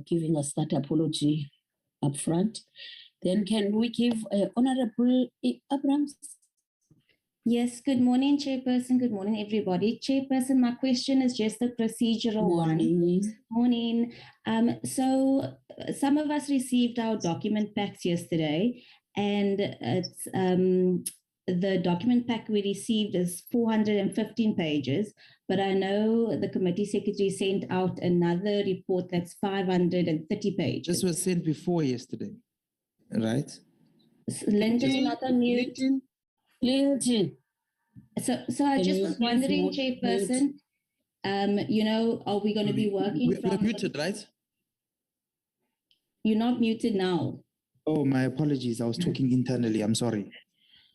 giving us that apology up front. Then can we give Honorable Abrams? Yes, good morning, Chairperson. Good morning, everybody. Chairperson, my question is just a procedural one. Morning. So some of us received our document packs yesterday, and it's the document pack we received is 415 pages, but I know the committee secretary sent out another report that's 530 pages. This was sent before yesterday, right? Linton, you're not on mute. Linton. So I just was wondering, Chairperson, you know, are we going to be working We're muted, right? You're not muted now. Oh, my apologies. I was talking internally. I'm sorry.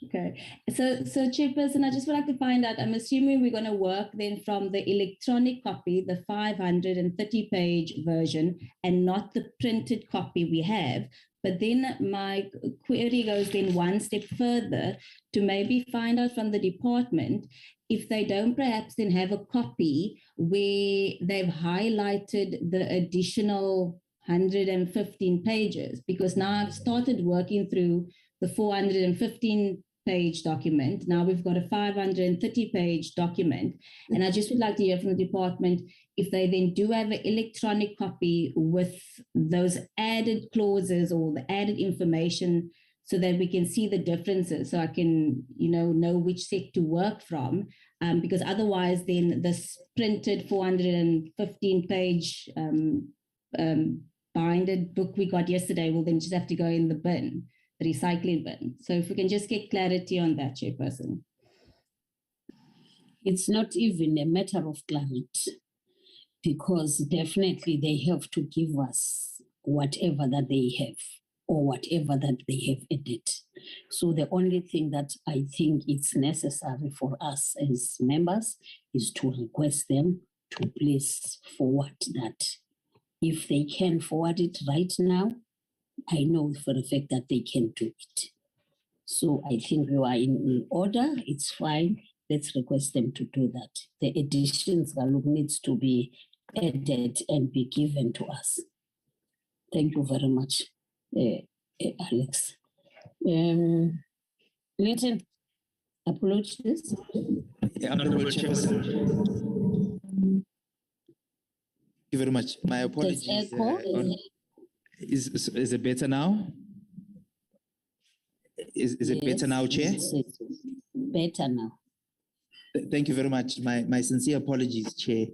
Okay. So Chairperson, I just would like to find out, I'm assuming we're going to work then from the electronic copy, the 530-page version, and not the printed copy we have. But then my query goes then one step further to maybe find out from the department if they don't perhaps then have a copy where they've highlighted the additional 115 pages, because now I've started working through the 415-page document. Now we've got a 530-page document. And I just would like to hear from the department if they then do have an electronic copy with those added clauses or the added information so that we can see the differences, so I can, you know which set to work from. Because otherwise then this printed 415-page binded book we got yesterday will then just have to go in the bin, the recycling bin. So if we can just get clarity on that, Chairperson. It's not even a matter of clarity, because definitely they have to give us whatever that they have or whatever that they have added. So the only thing that I think it's necessary for us as members is to request them to please forward that. If they can forward it right now, I know for a fact that they can do it. So I think we are in order. It's fine. Let's request them to do that. The additions needs to be added and be given to us. Thank you very much, Alex. Linton, apologies. Yeah, Honorable Chairperson. Thank you very much. My apologies. Is it better now? Is it better now, Chair? Better now. Thank you very much. My sincere apologies, Chair.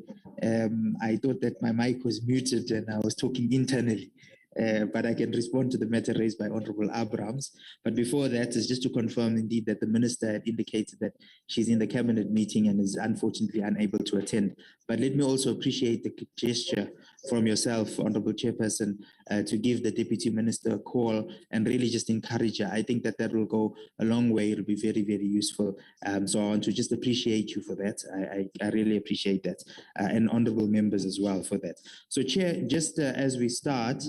I thought that my mic was muted and I was talking internally. But I can respond to the matter raised by Honorable Abrams. But before that, is just to confirm indeed that the Minister had indicated that she's in the Cabinet meeting and is unfortunately unable to attend. But let me also appreciate the gesture from yourself, Honorable Chairperson, to give the Deputy Minister a call and really just encourage her. I think that will go a long way. It'll be very, very useful. So I want to just appreciate you for that. I really appreciate that. And honorable members as well for that. So Chair, just as we start,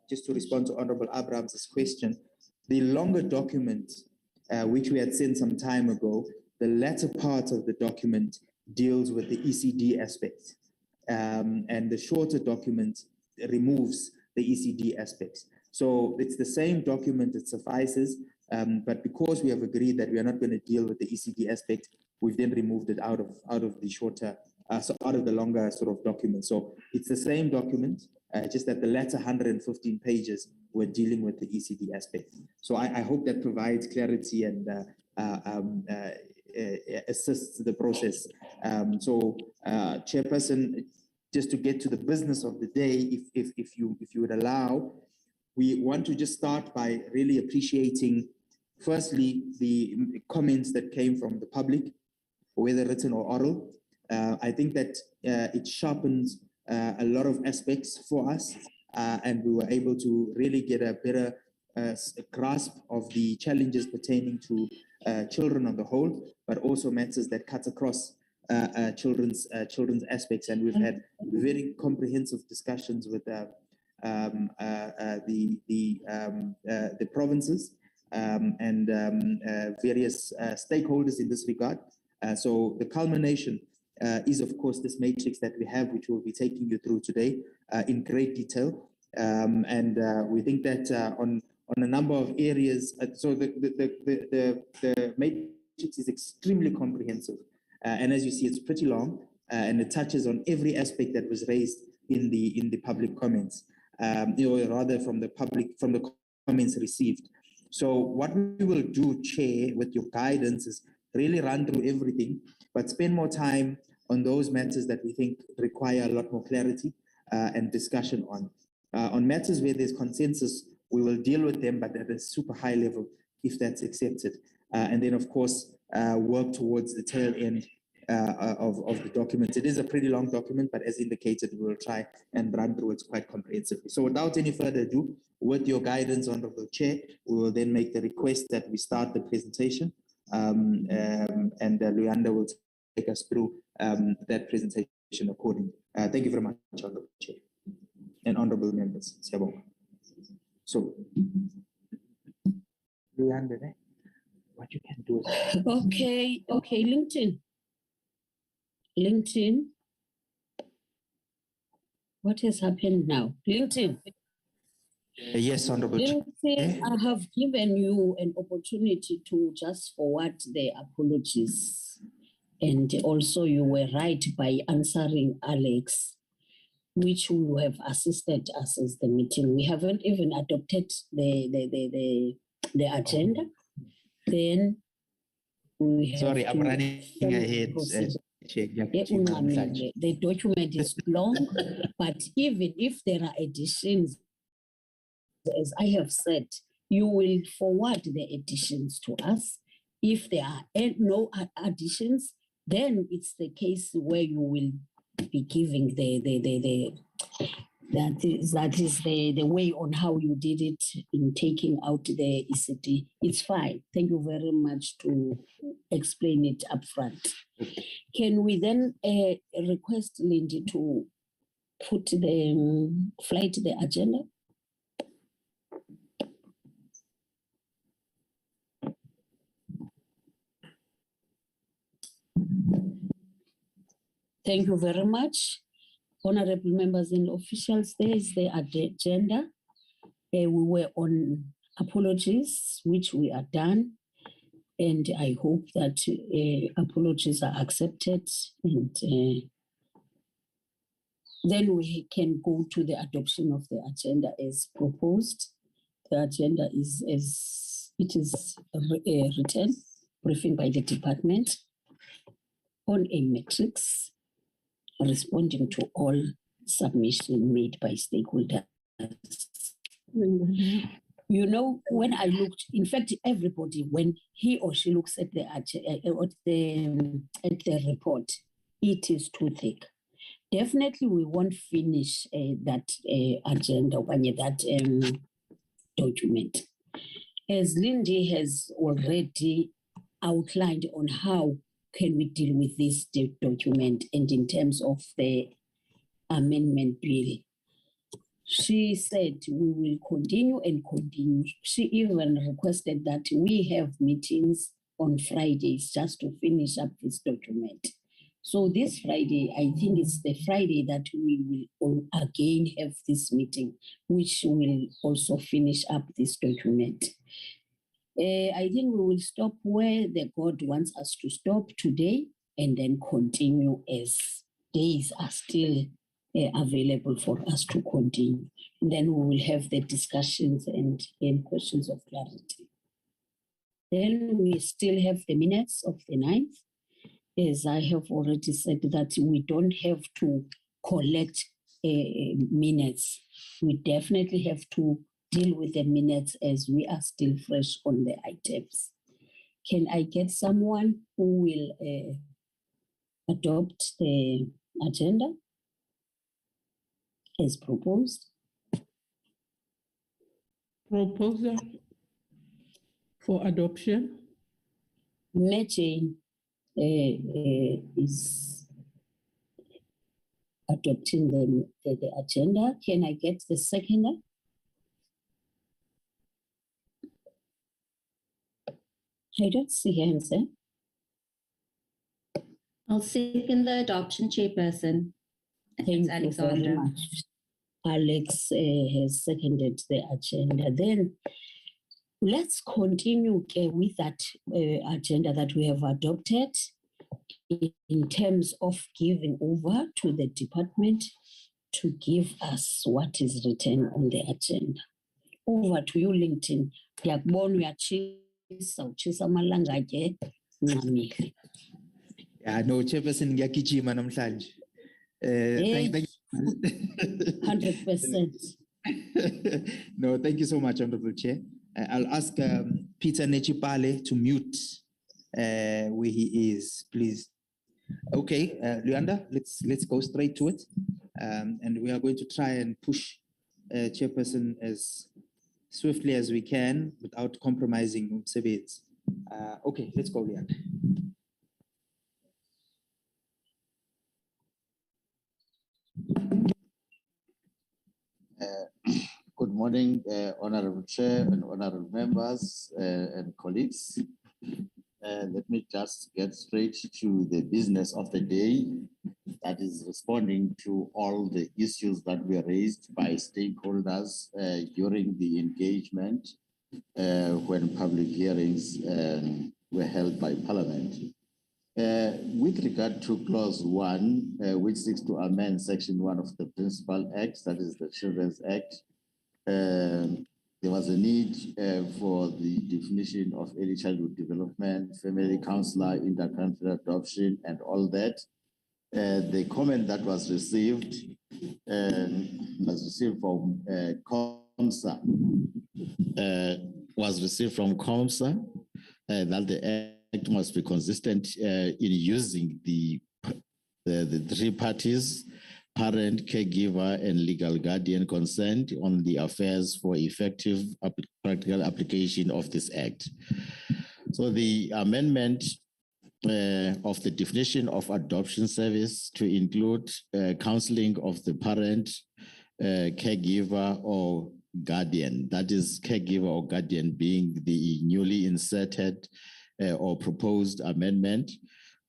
just to respond to Honorable Abrams' question, the longer document, which we had sent some time ago, the latter part of the document deals with the ECD aspect, and the shorter document removes the ECD aspects. So it's the same document, it suffices, but because we have agreed that we are not going to deal with the ECD aspect, we've then removed it out of the shorter, so out of the longer sort of document. So it's the same document, just that the latter 115 pages we're dealing with the ECD aspect. So I hope that provides clarity and assists the process. Chairperson, just to get to the business of the day, if you would allow, we want to just start by really appreciating, firstly, the comments that came from the public, whether written or oral. I think that it sharpens a lot of aspects for us, and we were able to really get a better grasp of the challenges pertaining to children on the whole, but also matters that cut across children's aspects. And we've had very comprehensive discussions with the provinces and various stakeholders in this regard. So the culmination is, of course, this matrix that we have, which we'll be taking you through today in great detail. And we think that on a number of areas, so the matrix is extremely comprehensive. And as you see, it's pretty long, and it touches on every aspect that was raised in the public comments, or rather from the comments received. So what we will do, Chair, with your guidance, is really run through everything, but spend more time on those matters that we think require a lot more clarity and discussion on. On matters where there's consensus, we will deal with them, but at a super high level, if that's accepted. And then, of course, work towards the tail end of the document. It is a pretty long document, but as indicated, we will try and run through it quite comprehensively. So without any further ado, with your guidance, Honorable Chair, we will then make the request that we start the presentation, and Luyanda will take us through that presentation accordingly. Thank you very much, Honorable Chair and honorable members. So, Luyanda, what you can do is... Okay, LinkedIn. What has happened now? LinkedIn. Yes, Honorable Chair. I have given you an opportunity to just forward the apologies. And also you were right by answering Alex, which will have assisted us as the meeting. We haven't even adopted the agenda. Then we have Sorry, I'm running ahead. The document is long, but even if there are additions, as I have said, you will forward the additions to us. If there are no additions, then it's the case where you will be giving that is the way on how you did it in taking out the ECD. It's fine. Thank you very much to explain it up front. Can we then request Lindy to put the agenda? Thank you very much. Honorable members and officials, there is the agenda. We were on apologies, which we are done. And I hope that apologies are accepted. And then we can go to the adoption of the agenda as proposed. The agenda is as it is written, briefing by the department on a matrix, responding to all submissions made by stakeholders. You know, when I looked, in fact, everybody, when he or she looks at the report, it is too thick. Definitely, we won't finish that agenda, that document. As Lindy has already outlined on how can we deal with this document and in terms of the amendment bill. She said we will continue and continue. She even requested that we have meetings on Fridays just to finish up this document. So this Friday, I think it's the Friday that we will again have this meeting, which will also finish up this document. I think we will stop where the God wants us to stop today and then continue as days are still available for us to continue. And then we will have the discussions and questions of clarity. Then we still have the minutes of the 9th. As I have already said, that we don't have to collect minutes. We definitely have to deal with the minutes as we are still fresh on the items. Can I get someone who will adopt the agenda as proposed? Proposal for adoption. Matching is adopting the agenda. Can I get the seconder? I don't see hands. I'll second the adoption, Chairperson. Thank you very Alexandra. much. Alex has seconded the agenda. Then let's continue with that agenda that we have adopted in terms of giving over to the department to give us what is written on the agenda. Over to you, LinkedIn. Ndiyakubona uyatshisa, utshisa amalanga ke ncamile. Yeah, no, Chairperson, ngiyagijima namhlanje. Thank 100%. No, thank you so much, Honorable Chair. I'll ask Peter Nechipale to mute where he is, please. Okay, Luanda, let's go straight to it. And we are going to try and push Chairperson as swiftly as we can without compromising umsebenzi. Okay, let's go, Luanda. Good morning, Honorable Chair and Honorable members and colleagues. Let me just get straight to the business of the day, that is responding to all the issues that were raised by stakeholders during the engagement when public hearings were held by Parliament. With regard to clause 1, which seeks to amend section 1 of the Principal Act, that is the Children's Act, there was a need for the definition of early childhood development, family counselor, intercountry adoption, and all that. The comment that was received from COMSA, that the Act must be consistent in using the three parties, parent, caregiver, and legal guardian consent on the affairs for effective practical application of this Act. So the amendment of the definition of adoption service to include counseling of the parent, caregiver, or guardian, that is caregiver or guardian being the newly inserted or proposed amendment.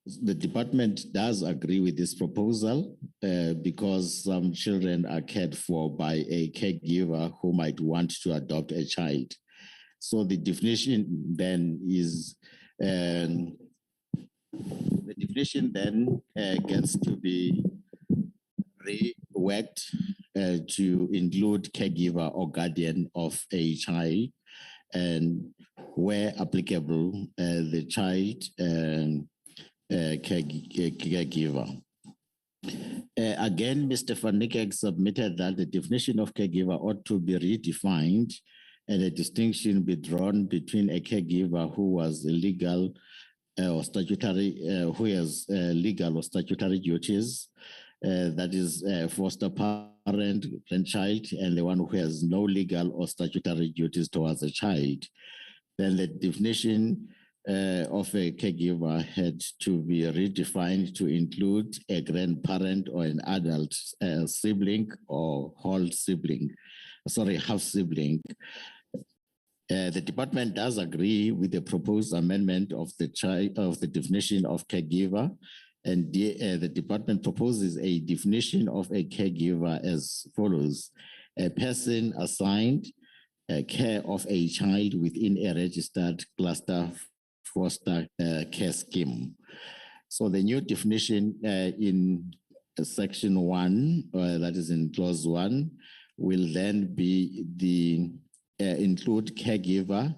The department does agree with this proposal because some children are cared for by a caregiver who might want to adopt a child. So the definition then is, gets to be reworked to include caregiver or guardian of a child, and where applicable, the child caregiver. Again, Mr. Van Niekerk submitted that the definition of caregiver ought to be redefined and a distinction be drawn between a caregiver who was legal or statutory, who has legal or statutory duties, that is foster parent, grandchild, and the one who has no legal or statutory duties towards a child. Then the definition of a caregiver had to be redefined to include a grandparent or an adult sibling or half sibling. The department does agree with the proposed amendment of the definition of caregiver, and the department proposes a definition of a caregiver as follows: a person assigned care of a child within a registered cluster foster care scheme. So the new definition in section 1, that is in clause 1, will then be the include caregiver,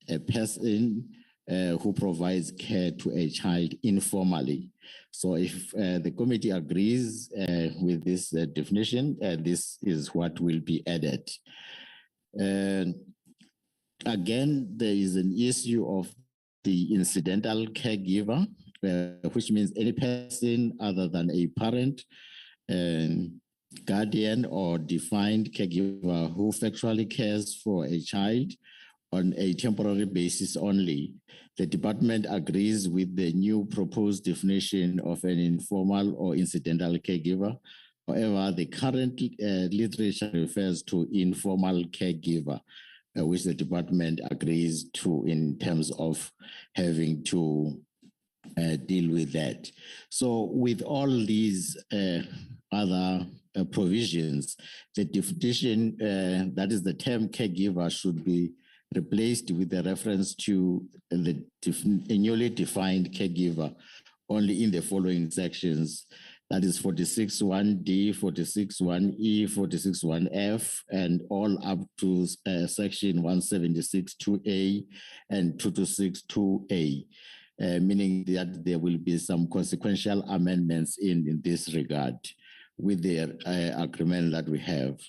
a person who provides care to a child informally. So if the committee agrees with this definition, this is what will be added. Again, there is an issue of the incidental caregiver, which means any person other than a parent, guardian, or defined caregiver who factually cares for a child on a temporary basis only. The department agrees with the new proposed definition of an informal or incidental caregiver. However, the current literature refers to informal caregiver, which the department agrees to in terms of having to deal with that. So with all these other provisions, the definition, that is the term caregiver, should be replaced with a reference to the newly defined caregiver only in the following sections. That is 46.1D, 46.1E, 46.1F, and all up to section 176.2A and 226.2A. Meaning that there will be some consequential amendments in this regard with the agreement that we have.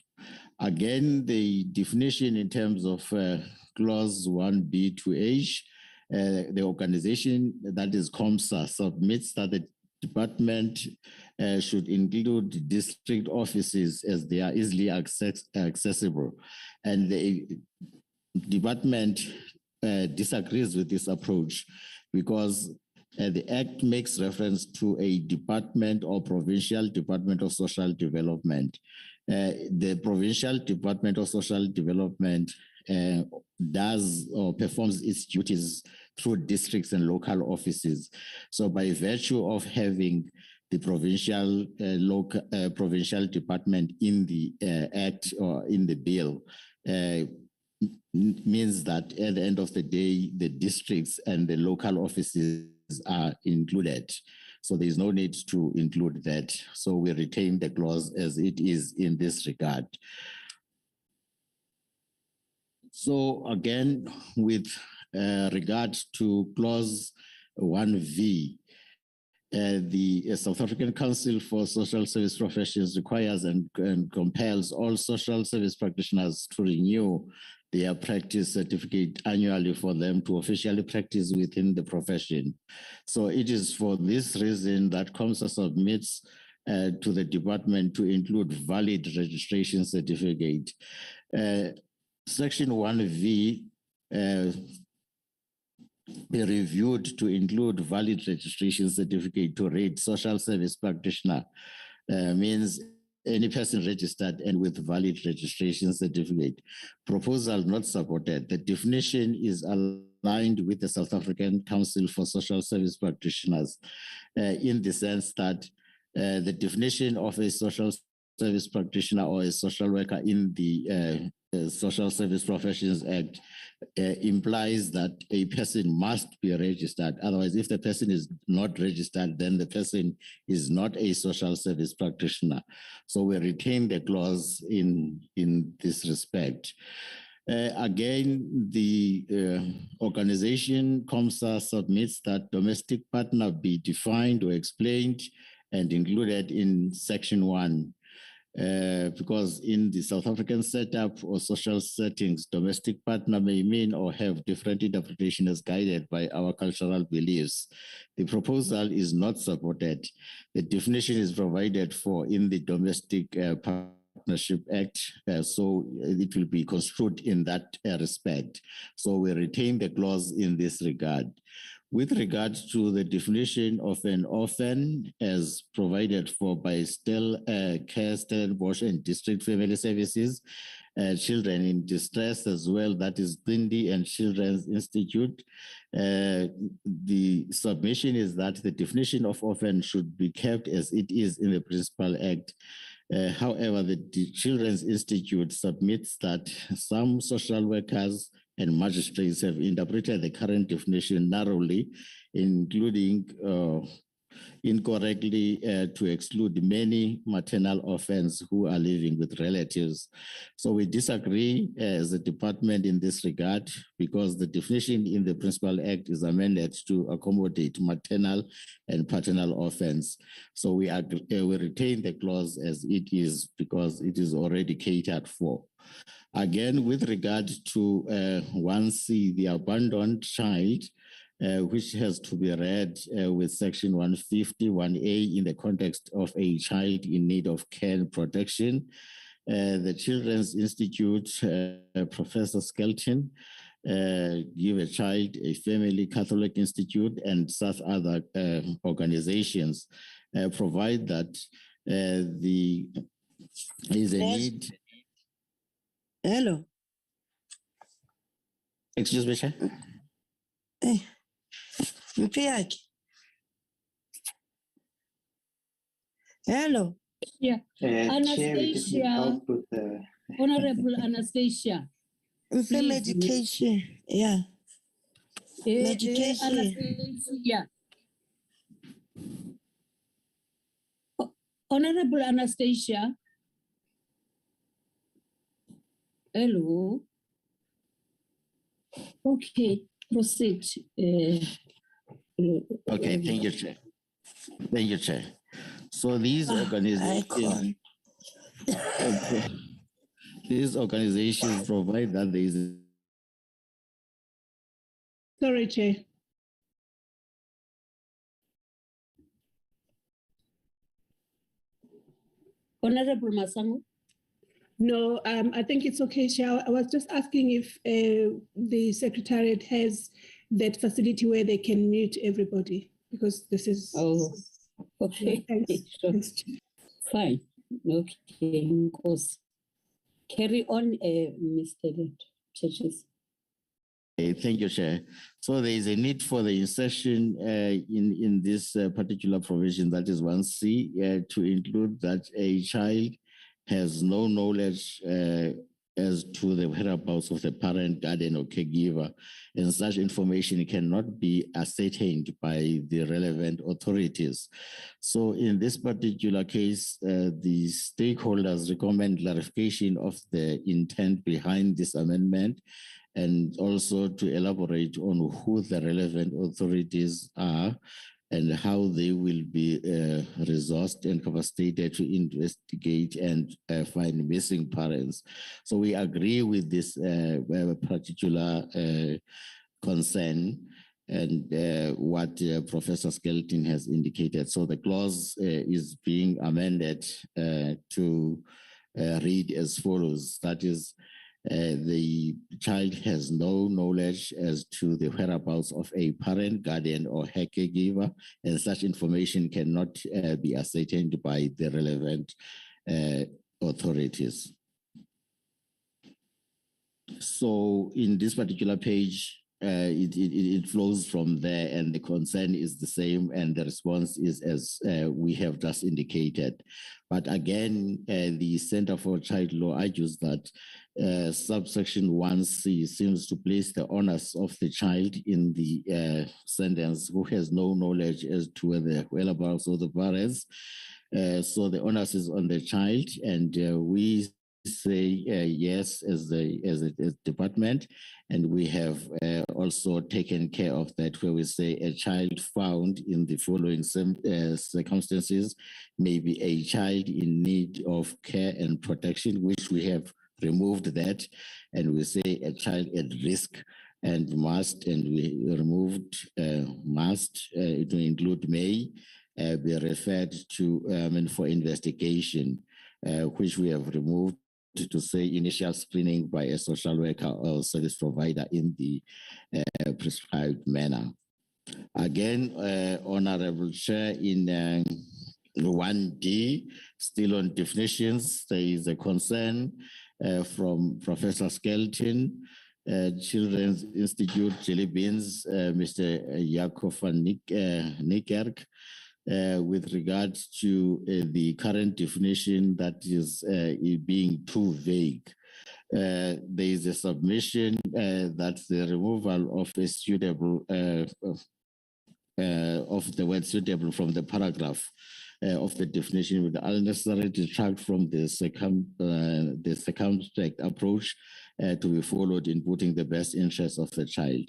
Again, the definition in terms of clause 1B to H, the organization, that is COMSA, submits that the department should include district offices as they are easily accessible. And the department disagrees with this approach, because the Act makes reference to a department or provincial department of social development. The provincial department of social development does or performs its duties through districts and local offices. So by virtue of having the provincial provincial department in the Act or in the bill, means that at the end of the day, the districts and the local offices are included. So there's no need to include that. So we retain the clause as it is in this regard. So again, with regard to clause 1V, the South African Council for Social Service Professions requires and compels all social service practitioners to renew their practice certificate annually for them to officially practice within the profession. So it is for this reason that COMSA submits to the department to include valid registration certificate. Section 1V be reviewed to include valid registration certificate to read social service practitioner means any person registered and with valid registration certificate. Proposal not supported. The definition is aligned with the South African Council for Social Service Practitioners in the sense that the definition of a social service practitioner or a social worker in the Social Service Professions Act implies that a person must be registered. Otherwise, if the person is not registered, then the person is not a social service practitioner. So we retain the clause in this respect. Again, the organization COMSA submits that domestic partner be defined or explained and included in section 1. Because in the South African setup or social settings, domestic partner may mean or have different interpretation as guided by our cultural beliefs. The proposal is not supported. The definition is provided for in the Domestic Partnership Act, so it will be construed in that respect. So we retain the clause in this regard. With regard to the definition of an orphan as provided for by Care, Stellenbosch and District Family Services, children in distress as well, that is Bindi and Children's Institute. The submission is that the definition of orphan should be kept as it is in the Principal Act. However, the Children's Institute submits that some social workers and magistrates have interpreted the current definition narrowly, including incorrectly to exclude many maternal orphans who are living with relatives. So we disagree as a department in this regard, because the definition in the Principal Act is amended to accommodate maternal and paternal orphans. So we retain the clause as it is, because it is already catered for. Again, with regard to 1C, the abandoned child, which has to be read with section 150, 1A in the context of a child in need of care and protection. The Children's Institute, Professor Skelton, Give a Child a Family Catholic Institute, and such other organizations provide that there is a need. Hello. Excuse me, Chair. Hey, mpiyaki. Hello. Yeah. Chair, we can Anastasia. help with the. Honorable Anastasia. With the Please. medication. Yeah. Medication. Anastasia. Honorable Anastasia. Hello. Okay, proceed. Okay, thank you, Chair. Thank you, Chair. So these organizations, provide that there is. Sorry, Chair. Honorable Masango. No, I think it's okay, Chair. I was just asking if the Secretariat has that facility where they can mute everybody, because this is. Oh, okay. Yeah, thanks. Sure. Thanks, Chair. Fine. Okay, of course. Carry on, Mr. Churches. Thank you, Chair. So there is a need for the insertion in this particular provision, that is 1C, to include that a child has no knowledge as to the whereabouts of the parent, guardian, or caregiver, and such information cannot be ascertained by the relevant authorities. So in this particular case, the stakeholders recommend clarification of the intent behind this amendment, and also to elaborate on who the relevant authorities are and how they will be resourced and capacitated to investigate and find missing parents. So we agree with this particular concern and what Professor Skelton has indicated. So the clause is being amended to read as follows. That is, the child has no knowledge as to the whereabouts of a parent, guardian, or caregiver, and such information cannot be ascertained by the relevant authorities. So in this particular page, it flows from there, and the concern is the same, and the response is as we have just indicated. But again, the Center for Child Law argues that subsection 1C seems to place the onus of the child in the sentence who has no knowledge as to the whereabouts of the parents. So the onus is on the child, and we say yes as a department, and we have also taken care of that, where we say a child found in the following circumstances may be a child in need of care and protection, which we have removed that, and we say a child at risk and must, and we removed must to include may be referred to for investigation, which we have removed to say initial screening by a social worker or service provider in the prescribed manner. Again, Honorable Chair, in 1D, still on definitions, there is a concern from Professor Skelton, Children's Institute, Deliberations, Mr. Jakob van Niekerk, with regards to the current definition that is being too vague. There is a submission that the removal of a suitable of the word suitable from the paragraph of the definition would unnecessarily detract from the circumspect approach to be followed in putting the best interests of the child.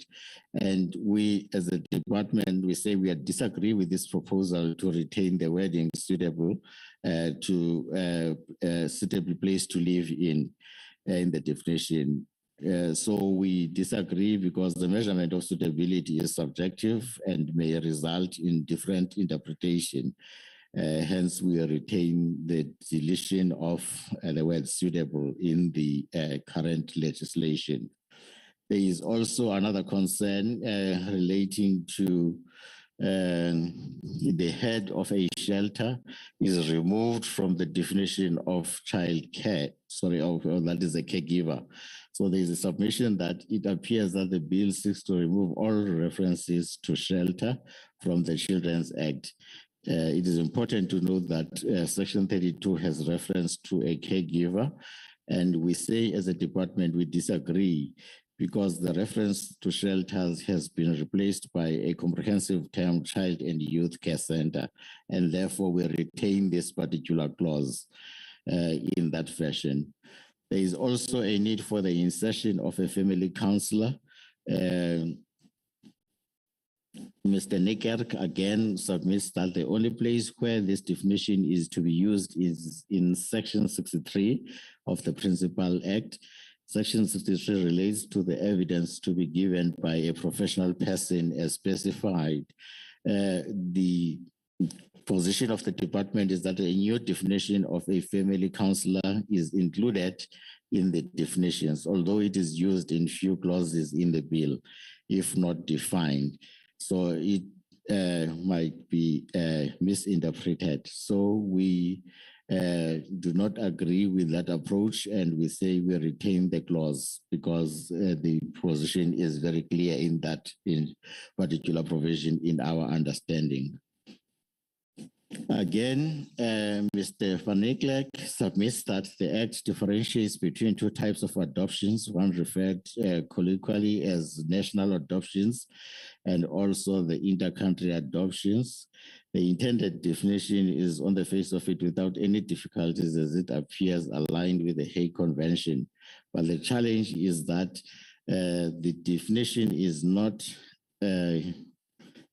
And we, as a department, we say we disagree with this proposal to retain the wording suitable to a suitable place to live in the definition. So we disagree because the measurement of suitability is subjective and may result in different interpretation. Hence, we retain the deletion of the word suitable in the current legislation. There is also another concern relating to the head of a shelter is removed from the definition of child care, that is a caregiver. So there is a submission that it appears that the bill seeks to remove all references to shelter from the Children's Act. It is important to note that Section 32 has reference to a caregiver, and we say as a department we disagree because the reference to shelters has been replaced by a comprehensive term child and youth care center, and therefore we retain this particular clause in that fashion. There is also a need for the insertion of a family counselor. Mr. Nickerk again submits that the only place where this definition is to be used is in Section 63 of the Principal Act. Section 63 relates to the evidence to be given by a professional person as specified. The position of the department is that a new definition of a family counselor is included in the definitions, although it is used in few clauses in the bill, if not defined. So it might be misinterpreted. So we do not agree with that approach, and we say we retain the clause because the position is very clear in that particular provision in our understanding. Again, Mr. Van Niekerk submits that the Act differentiates between two types of adoptions, one referred colloquially as national adoptions and also the inter-country adoptions. The intended definition is on the face of it without any difficulties as it appears aligned with the Hague Convention. But the challenge is that the definition is not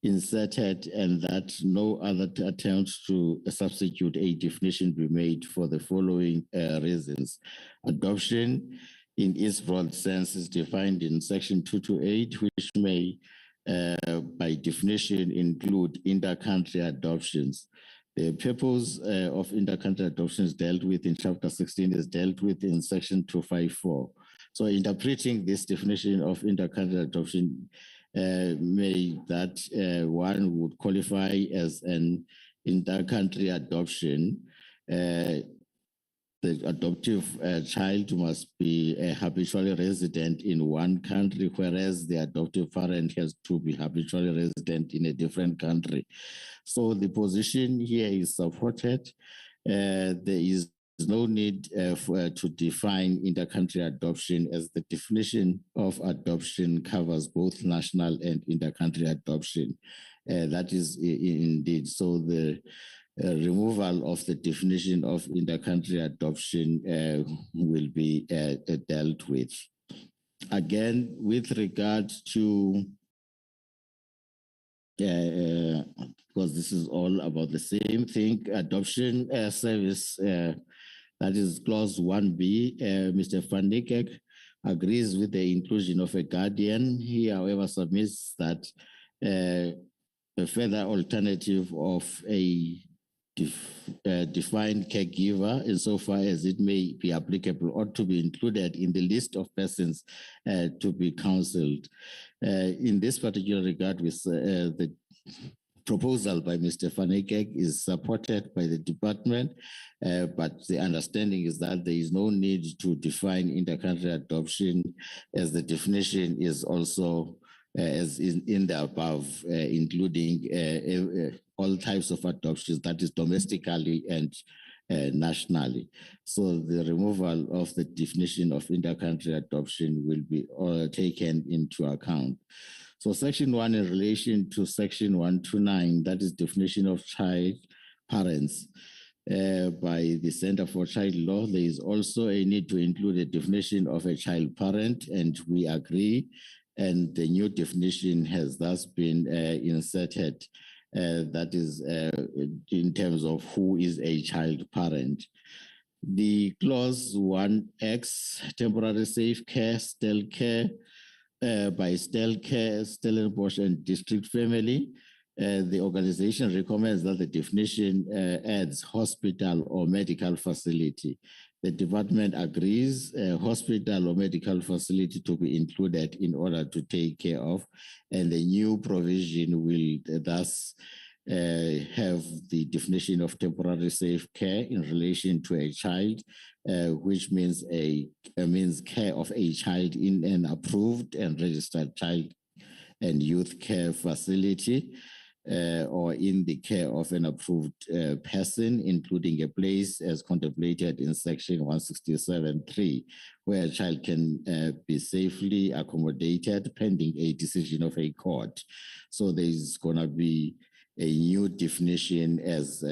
inserted and that no other attempts to substitute a definition be made for the following reasons. Adoption in its broad sense is defined in Section 228, which may by definition include inter-country adoptions. The purpose of inter-country adoptions dealt with in Chapter 16 is dealt with in Section 254. So interpreting this definition of inter-country adoption may that one would qualify as an inter-country adoption. The adoptive child must be habitually resident in one country, whereas the adoptive parent has to be habitually resident in a different country. So the position here is supported. There is no need to define inter-country adoption, as the definition of adoption covers both national and inter-country adoption. That is indeed so. The removal of the definition of inter-country adoption will be dealt with. Again, with regard to because this is all about the same thing, adoption service, that is clause 1B. Mr. Van Niekerk agrees with the inclusion of a guardian. He, however, submits that a further alternative of a defined caregiver, insofar as it may be applicable, ought to be included in the list of persons to be counseled. In this particular regard, with the proposal by Mr. Van Niekerk is supported by the department, but the understanding is that there is no need to define inter-country adoption, as the definition is also as in the above, including all types of adoptions, that is domestically and nationally. So the removal of the definition of inter-country adoption will be taken into account. So Section 1 in relation to Section 129, that is definition of child parents by the Center for Child Law, there is also a need to include a definition of a child parent, and we agree. And the new definition has thus been inserted, that is in terms of who is a child parent. The clause 1X, temporary safe care, stell care, by stell care, Stellenbosch and district family, the organization recommends that the definition adds hospital or medical facility. The department agrees hospital or medical facility to be included in order to take care of, and the new provision will thus have the definition of temporary safe care in relation to a child, which means means care of a child in an approved and registered child and youth care facility. or in the care of an approved person, including a place as contemplated in section 167.3, where a child can be safely accommodated pending a decision of a court. So there's going to be a new definition as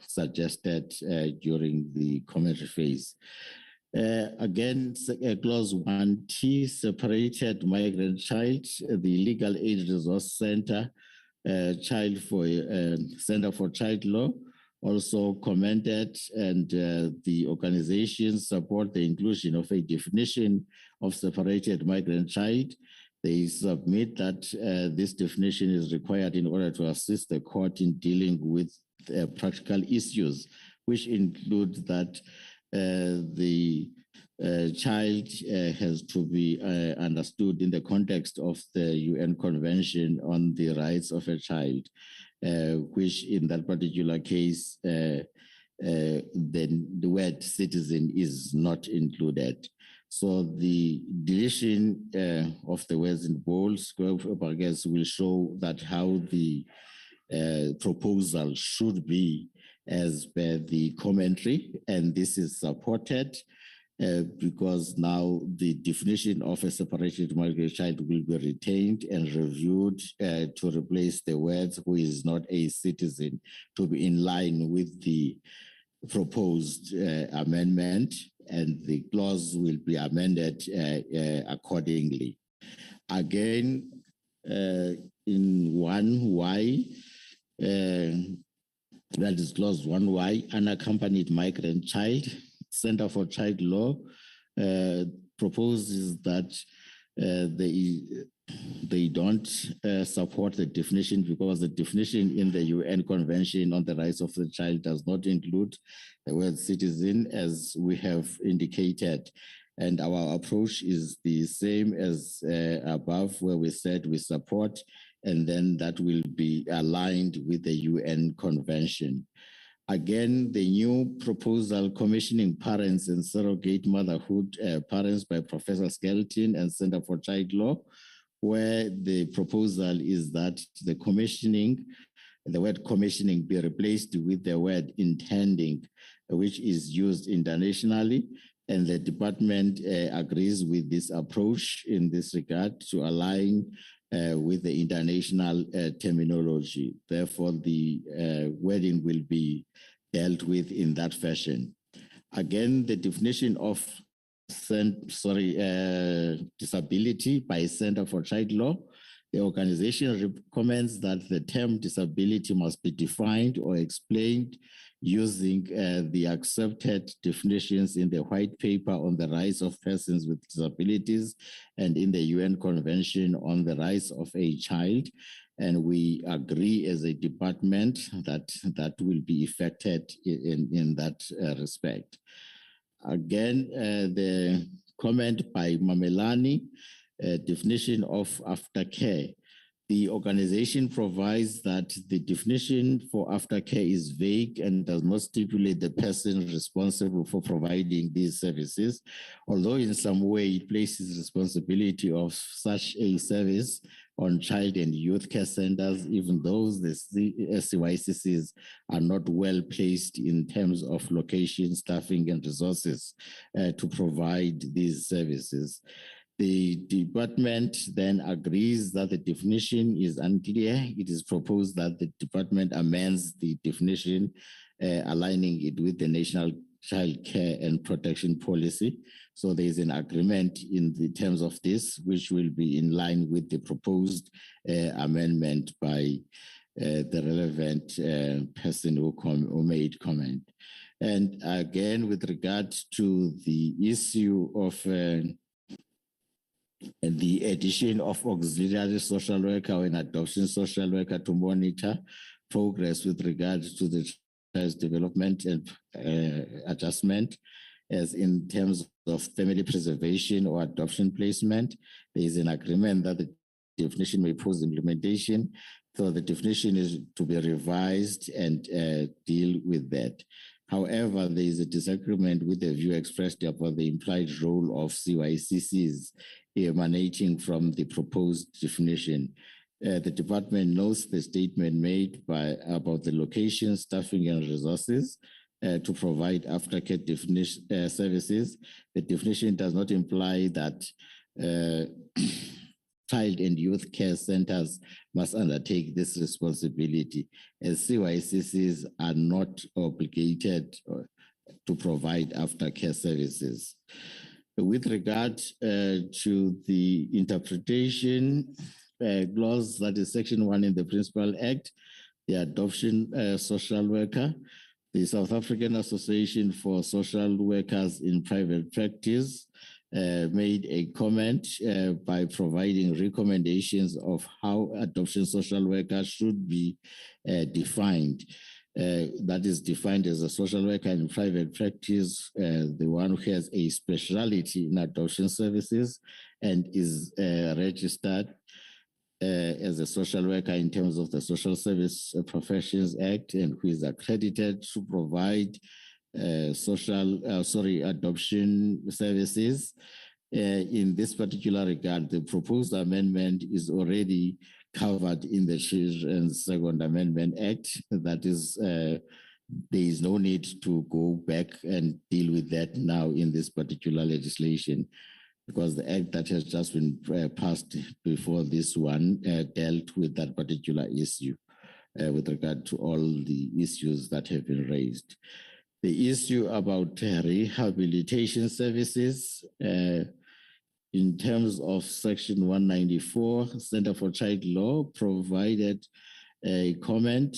suggested during the commentary phase. Again, clause 1T, separated migrant child, the Legal Aid Resource Center, Center for Child Law also commented, and the organizations support the inclusion of a definition of separated migrant child. They submit that this definition is required in order to assist the court in dealing with practical issues, which include that the child has to be understood in the context of the UN Convention on the Rights of a Child, which in that particular case, then the word citizen is not included. So the deletion of the words in bold square brackets will show that how the proposal should be as per the commentary, and this is supported because now the definition of a separated migrant child will be retained and reviewed to replace the words "who is not a citizen" to be in line with the proposed amendment, and the clause will be amended accordingly. Again, in 1Y, that is clause 1Y, unaccompanied migrant child, Center for Child Law proposes that they don't support the definition because the definition in the UN Convention on the Rights of the Child does not include the word citizen, as we have indicated. And our approach is the same as above, where we said we support, and then that will be aligned with the UN Convention. Again, the new proposal commissioning parents and surrogate motherhood parents by Professor Skelton and Center for Child Law, where the proposal is that the word commissioning be replaced with the word intending, which is used internationally. And the department agrees with this approach in this regard to align with the international terminology. Therefore, the wording will be dealt with in that fashion. Again, the definition of disability by Center for Child Law, the organization recommends that the term disability must be defined or explained using the accepted definitions in the white paper on the rights of persons with disabilities and in the UN Convention on the Rights of a Child. And we agree as a department that that will be effected in that respect. Again, the comment by Mamelani, definition of aftercare. The organization provides that the definition for aftercare is vague and does not stipulate the person responsible for providing these services, although in some way it places responsibility of such a service on child and youth care centers, even though the SCYCCs are not well placed in terms of location, staffing, and resources to provide these services. The department then agrees that the definition is unclear. It is proposed that the department amends the definition, aligning it with the National Child Care and Protection Policy. So there is an agreement in the terms of this, which will be in line with the proposed amendment by the relevant person who made comment. And again, with regard to the issue of the addition of auxiliary social worker or an adoption social worker to monitor progress with regard to the child's development and adjustment, as in terms of family preservation or adoption placement, there is an agreement that the definition may pose implementation. So the definition is to be revised and deal with that. However, there is a disagreement with the view expressed about the implied role of CYCCs emanating from the proposed definition. The department notes the statement made about the location, staffing, and resources to provide aftercare services. The definition does not imply that child and youth care centers must undertake this responsibility, as CYCCs are not obligated to provide aftercare services. With regard to the interpretation clause, that is Section 1 in the Principal Act, the adoption social worker, the South African Association for Social Workers in Private Practice made a comment by providing recommendations of how adoption social worker should be defined. That is defined as a social worker in private practice, the one who has a specialty in adoption services and is registered as a social worker in terms of the Social Service Professions Act, and who is accredited to provide adoption services. In this particular regard, the proposed amendment is already covered in the Children's Second Amendment Act. That is, there is no need to go back and deal with that now in this particular legislation, because the act that has just been passed before this one dealt with that particular issue with regard to all the issues that have been raised. The issue about rehabilitation services, in terms of Section 194, Center for Child Law provided a comment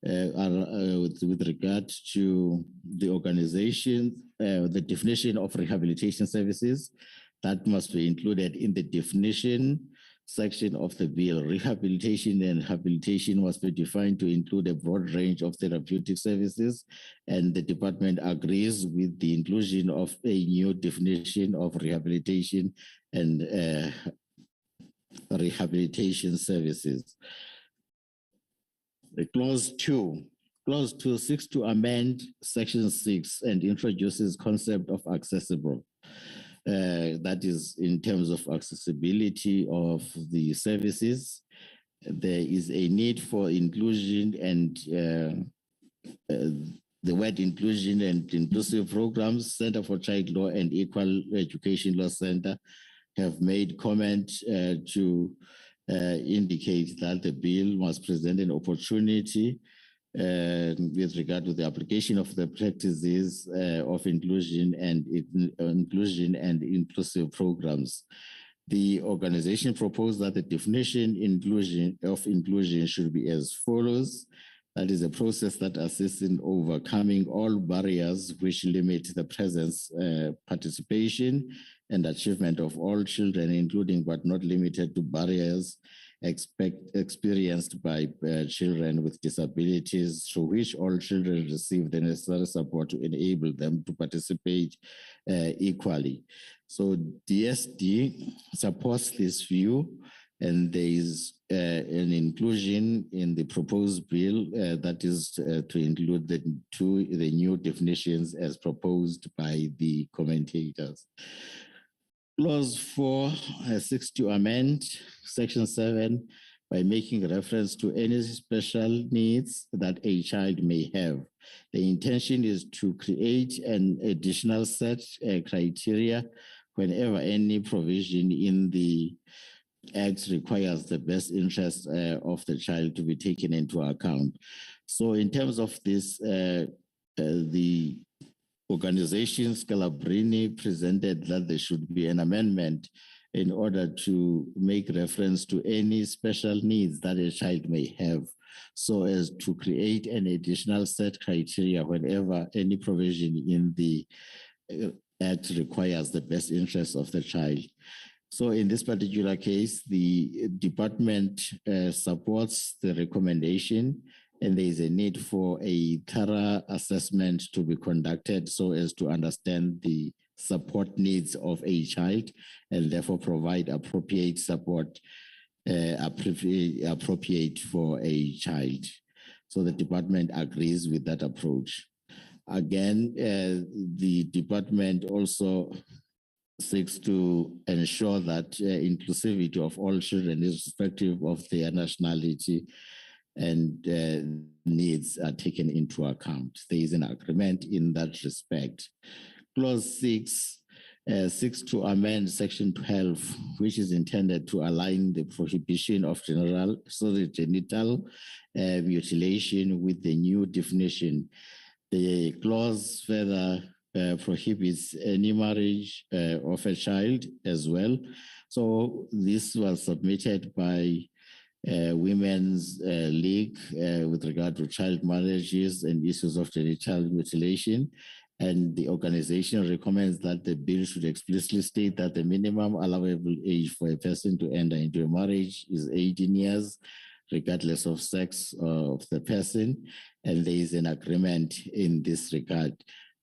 with regard to the organization, the definition of rehabilitation services. That must be included in the definition section of the bill. Rehabilitation and rehabilitation must be defined to include a broad range of therapeutic services, and the department agrees with the inclusion of a new definition of rehabilitation and rehabilitation services. Clause 2 seeks to amend Section 6 and introduces concept of accessible. That is in terms of accessibility of the services. There is a need for inclusion and the word inclusion and inclusive programs. Center for Child Law and Equal Education Law Center have made comment to indicate that the bill must present an opportunity with regard to the application of the practices of inclusion and inclusive programs. The organization proposed that the definition of inclusion should be as follows. That is a process that assists in overcoming all barriers which limit the presence, participation, and achievement of all children, including but not limited to barriers experienced by children with disabilities, through which all children receive the necessary support to enable them to participate equally. So DSD supports this view, and there is an inclusion in the proposed bill that is to include the new definitions as proposed by the commentators. Clause 4 seeks to amend Section 7 by making reference to any special needs that a child may have. The intention is to create an additional set criteria whenever any provision in the Act requires the best interest of the child to be taken into account. So in terms of this, the organization Scalabrini presented that there should be an amendment in order to make reference to any special needs that a child may have, so as to create an additional set criteria whenever any provision in the Act requires the best interest of the child. So in this particular case, the department supports the recommendation, and there is a need for a thorough assessment to be conducted so as to understand the support needs of a child and therefore provide appropriate support appropriate for a child. So the department agrees with that approach. Again, the department also seeks to ensure that inclusivity of all children, irrespective of their nationality and needs, are taken into account. There is an agreement in that respect. Clause 6 seeks to amend Section 12, which is intended to align the prohibition of genital mutilation with the new definition. The clause further prohibits any marriage of a child as well. So this was submitted by Women's League with regard to child marriages and issues of genital mutilation. And the organization recommends that the bill should explicitly state that the minimum allowable age for a person to enter into a marriage is 18 years, regardless of sex of the person. And there is an agreement in this regard.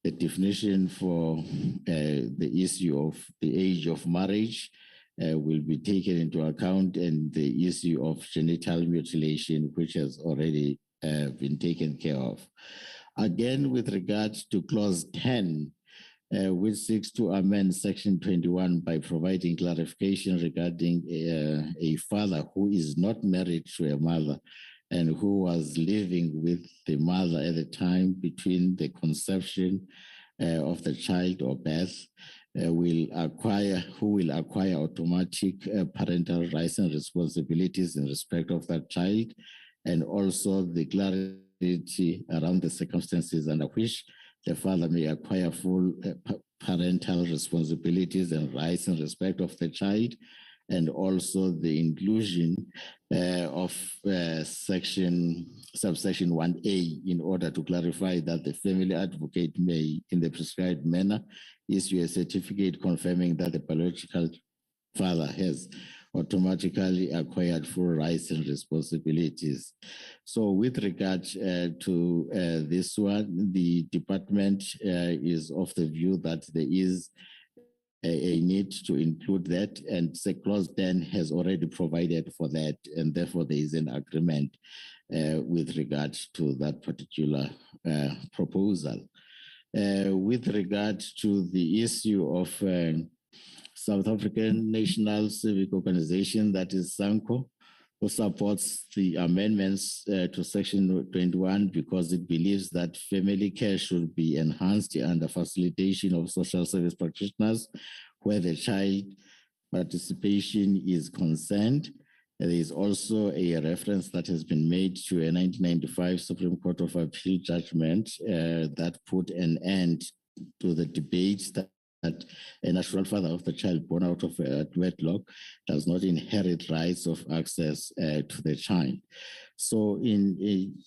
The definition for the issue of the age of marriage will be taken into account, and the issue of genital mutilation, which has already been taken care of. Again, with regard to clause 10, which seeks to amend section 21 by providing clarification regarding a father who is not married to a mother and who was living with the mother at the time between the conception of the child or birth, will acquire automatic parental rights and responsibilities in respect of that child, and also the clarity around the circumstances under which the father may acquire full parental responsibilities and rights in respect of the child, and also the inclusion of subsection 1A in order to clarify that the family advocate may, in the prescribed manner, issue a certificate confirming that the biological father has automatically acquired full rights and responsibilities. So with regard to this one, the department is of the view that there is a need to include that, and clause 10 has already provided for that, and therefore there is an agreement with regard to that particular proposal. With regard to the issue of South African National Civic Organization, that is SANCO, who supports the amendments to Section 21 because it believes that family care should be enhanced under facilitation of social service practitioners where the child participation is concerned. There is also a reference that has been made to a 1995 Supreme Court of Appeal judgment that put an end to the debates that a natural father of the child born out of wedlock does not inherit rights of access to the child. So in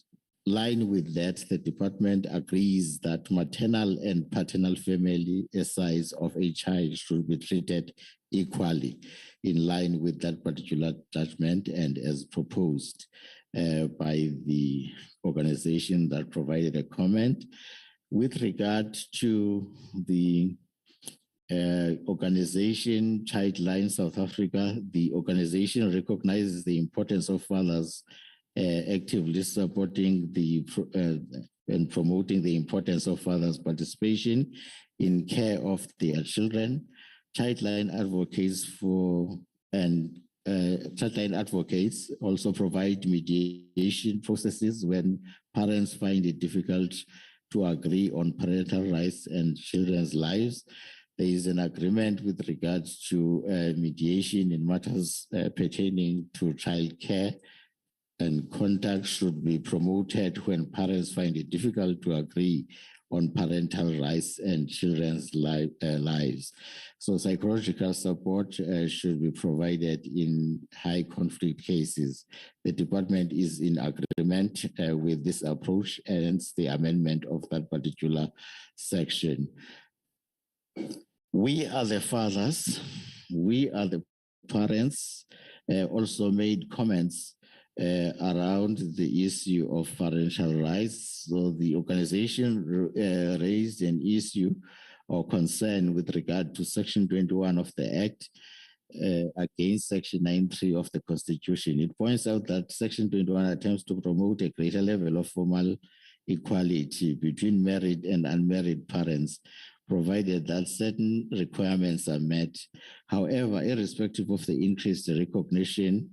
line with that, the department agrees that maternal and paternal family size of a child should be treated equally in line with that particular judgment and as proposed by the organization that provided a comment. With regard to the organization Childline South Africa, the organization recognizes the importance of fathers actively supporting the and promoting the importance of fathers' participation in care of their children. Childline advocates also provide mediation processes when parents find it difficult to agree on parental rights and children's lives. There is an agreement with regards to mediation in matters pertaining to child care, and contact should be promoted when parents find it difficult to agree on parental rights and children's lives. So psychological support should be provided in high conflict cases. The department is in agreement with this approach, and hence the amendment of that particular section. We are the fathers, we are the parents, also made comments around the issue of parental rights. So the organization raised an issue or concern with regard to Section 21 of the Act against Section 9.3 of the Constitution. It points out that Section 21 attempts to promote a greater level of formal equality between married and unmarried parents, provided that certain requirements are met. However, irrespective of the increased recognition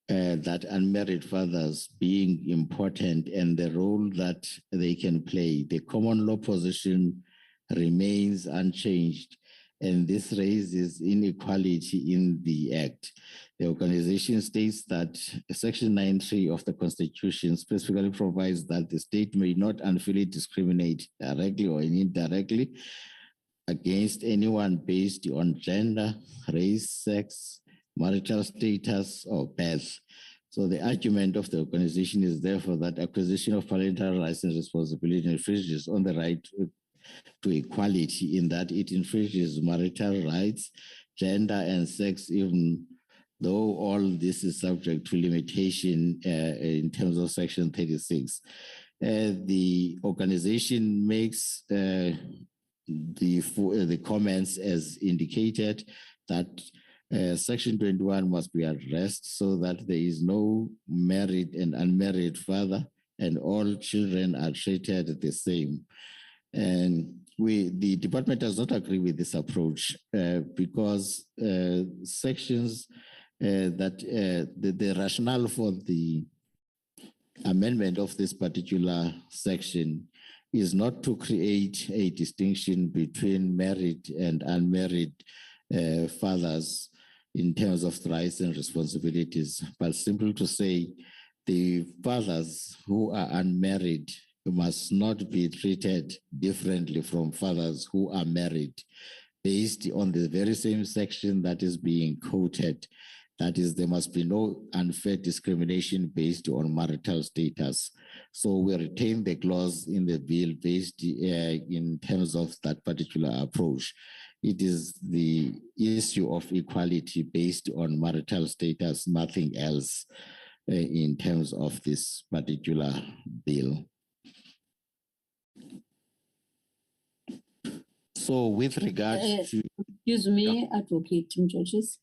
that unmarried fathers being important and the role that they can play, the common law position remains unchanged, and this raises inequality in the Act. The organization states that Section 9(3) of the Constitution specifically provides that the state may not unfairly discriminate directly or indirectly against anyone based on gender, race, sex, marital status, or birth. So the argument of the organization is therefore that acquisition of parental rights and responsibility infringes on the right to equality in that it infringes marital rights, gender, and sex, even though all this is subject to limitation in terms of Section 36. The organization makes the comments as indicated that Section 21 must be addressed so that there is no married and unmarried father and all children are treated the same. And the department does not agree with this approach because sections that the rationale for the amendment of this particular section is not to create a distinction between married and unmarried fathers in terms of rights and responsibilities, but simply to say the fathers who are unmarried must not be treated differently from fathers who are married based on the very same section that is being quoted. That is, there must be no unfair discrimination based on marital status. So we retain the clause in the bill based in terms of that particular approach. It is the issue of equality based on marital status, nothing else in terms of this particular bill. So with regard to... Excuse me, Advocate Tim Georges.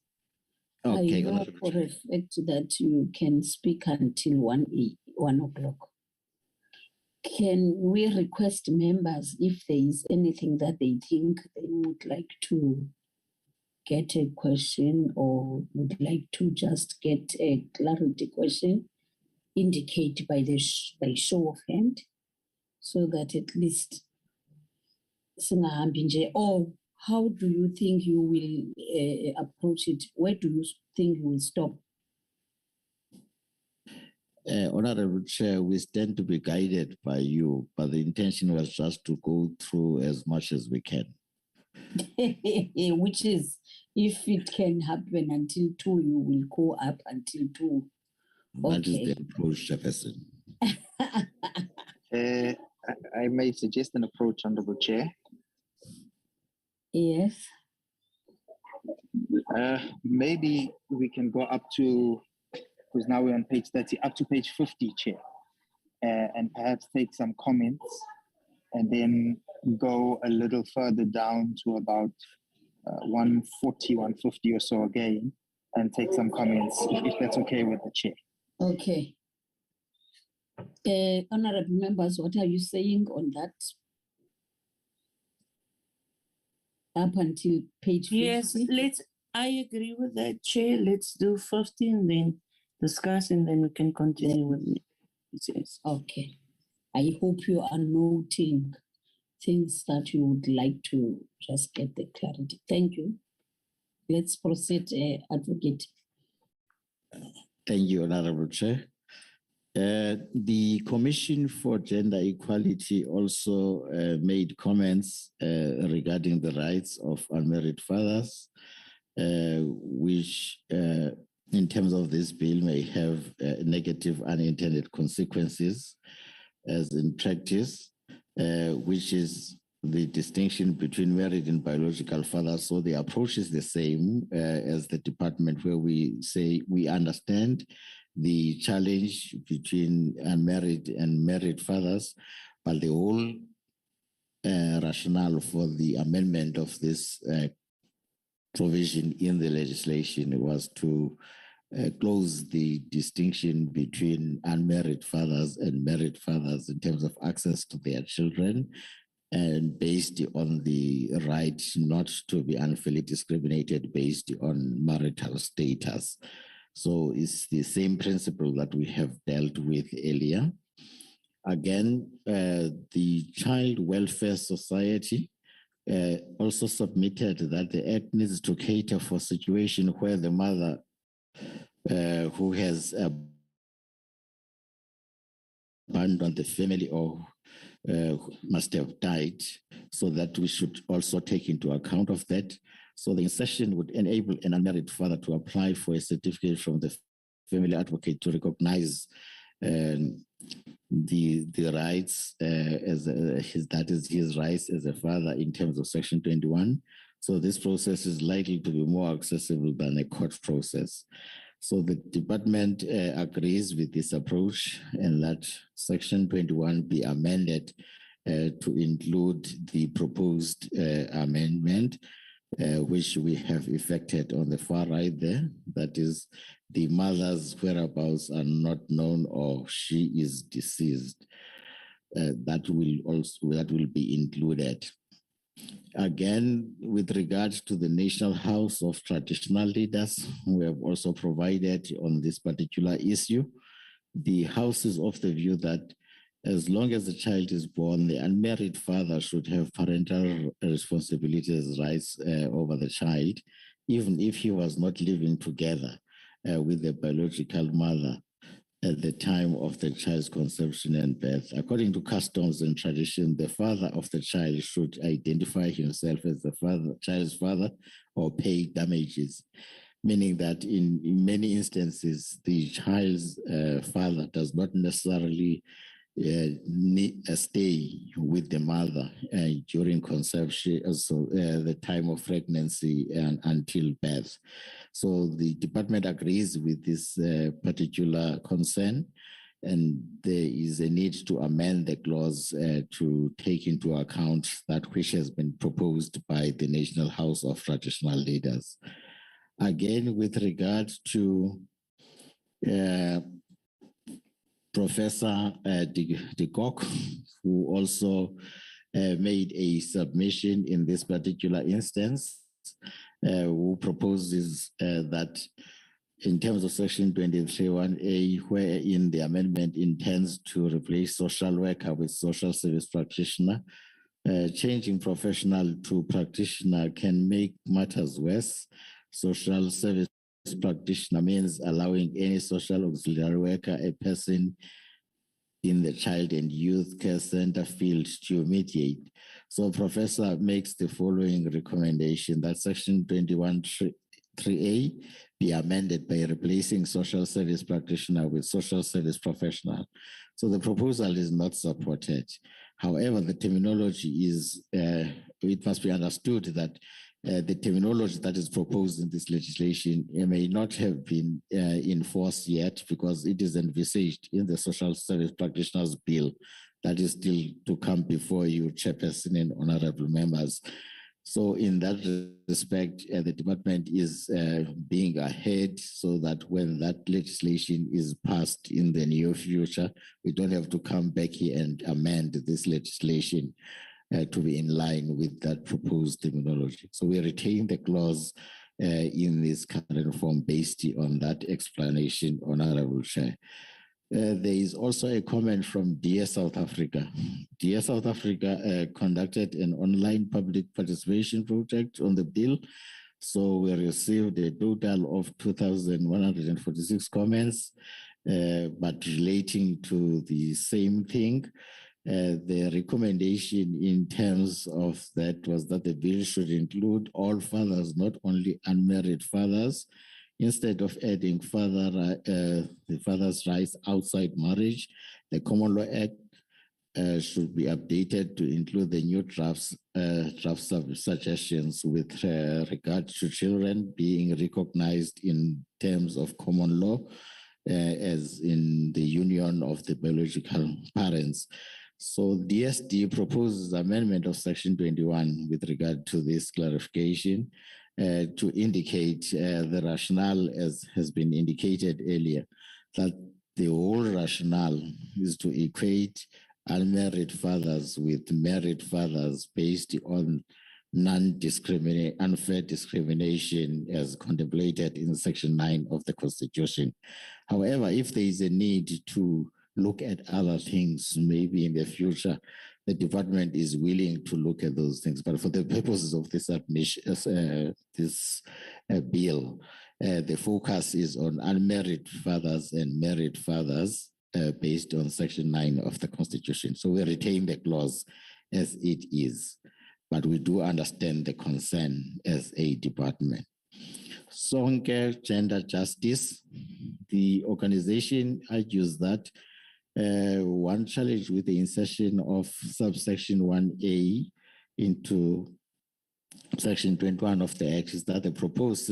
Okay. I know for a fact that you can speak until 1 o'clock. Can we request members if there is anything that they think they would like to get a question or would like to just get a clarity question, indicate by by show of hand, so that at least or how do you think you will approach it? Where do you think you will stop? Honorable Chair, we stand to be guided by you, but the intention was just to go through as much as we can. Which is, if it can happen until 2, you will go up until 2. That is the approach, Jefferson. I may suggest an approach, Honorable Chair. Yes. Maybe we can go up to, because now we're on page 30, up to page 50, Chair, and perhaps take some comments and then go a little further down to about 140, 150 or so again, and take some comments, if that's okay with the Chair. Okay. Honorable members, what are you saying on that? Up until page 50? Yes, I agree with that, Chair. Let's do 50 and then discuss, and then we can continue with it. Yes. Okay. I hope you are noting things that you would like to just get the clarity. Thank you. Let's proceed, Advocate. Thank you, Honorable Chair. The Commission for Gender Equality also made comments regarding the rights of unmarried fathers, which in terms of this bill may have negative unintended consequences as in practice, which is the distinction between married and biological fathers. So the approach is the same as the department, where we say we understand the challenge between unmarried and married fathers, but the whole rationale for the amendment of this provision in the legislation was to close the distinction between unmarried fathers and married fathers in terms of access to their children, and based on the right not to be unfairly discriminated based on marital status. So it's the same principle that we have dealt with earlier. Again, the Child Welfare Society also submitted that the Act needs to cater for a situation where the mother who has abandoned the family or must have died, so that we should also take into account of that. So the insertion would enable an unmarried father to apply for a certificate from the family advocate to recognize the rights that is his rights as a father in terms of Section 21. So this process is likely to be more accessible than a court process. So the department agrees with this approach, and that Section 21 be amended to include the proposed amendment, which we have effected on the far right there. That is, the mother's whereabouts are not known or she is deceased. That will be included. Again, with regards to the National House of Traditional Leaders, we have also provided on this particular issue. The House is of the view that as long as the child is born, the unmarried father should have parental responsibilities, rights over the child, even if he was not living together with the biological mother at the time of the child's conception and birth. According to customs and tradition, the father of the child should identify himself as the child's father or pay damages, meaning that in many instances, the child's father does not necessarily stay with the mother during conception, so the time of pregnancy and until birth. So the department agrees with this particular concern, and there is a need to amend the clause to take into account that which has been proposed by the National House of Traditional Leaders. Again, with regard to Professor de Kock, who also made a submission in this particular instance, who proposes that in terms of Section 23(1)(a), wherein the amendment intends to replace social worker with social service practitioner, changing professional to practitioner can make matters worse. Social service practitioner means allowing any social auxiliary worker, a person in the child and youth care center field, to mediate. So Professor makes the following recommendation: that Section 21(3)(a) be amended by replacing social service practitioner with social service professional. So the proposal is not supported. However, the terminology is, it must be understood that the terminology that is proposed in this legislation may not have been enforced yet, because it is envisaged in the Social Service Practitioners Bill that is still to come before you, Chairperson and honorable members. So in that respect, the department is being ahead so that when that legislation is passed in the near future, we don't have to come back here and amend this legislation to be in line with that proposed terminology. So we retain the clause in this current form based on that explanation, Honorable Chair. There is also a comment from Dear South Africa. Dear South Africa conducted an online public participation project on the bill. So we received a total of 2,146 comments, but relating to the same thing. The recommendation in terms of that was that the bill should include all fathers, not only unmarried fathers. Instead of adding the father's rights outside marriage, the Common Law Act should be updated to include the new draft suggestions with regard to children being recognized in terms of common law as in the union of the biological parents. So DSD proposes amendment of Section 21 with regard to this clarification to indicate the rationale, as has been indicated earlier, that the whole rationale is to equate unmarried fathers with married fathers based on unfair discrimination as contemplated in Section 9 of the Constitution. However, if there is a need to look at other things, maybe in the future, the department is willing to look at those things. But for the purposes of this bill, the focus is on unmarried fathers and married fathers based on Section 9 of the Constitution. So we retain the clause as it is, but we do understand the concern as a department. Sonke Gender Justice, the organization argues that one challenge with the insertion of subsection 1A into Section 21 of the Act is that the proposed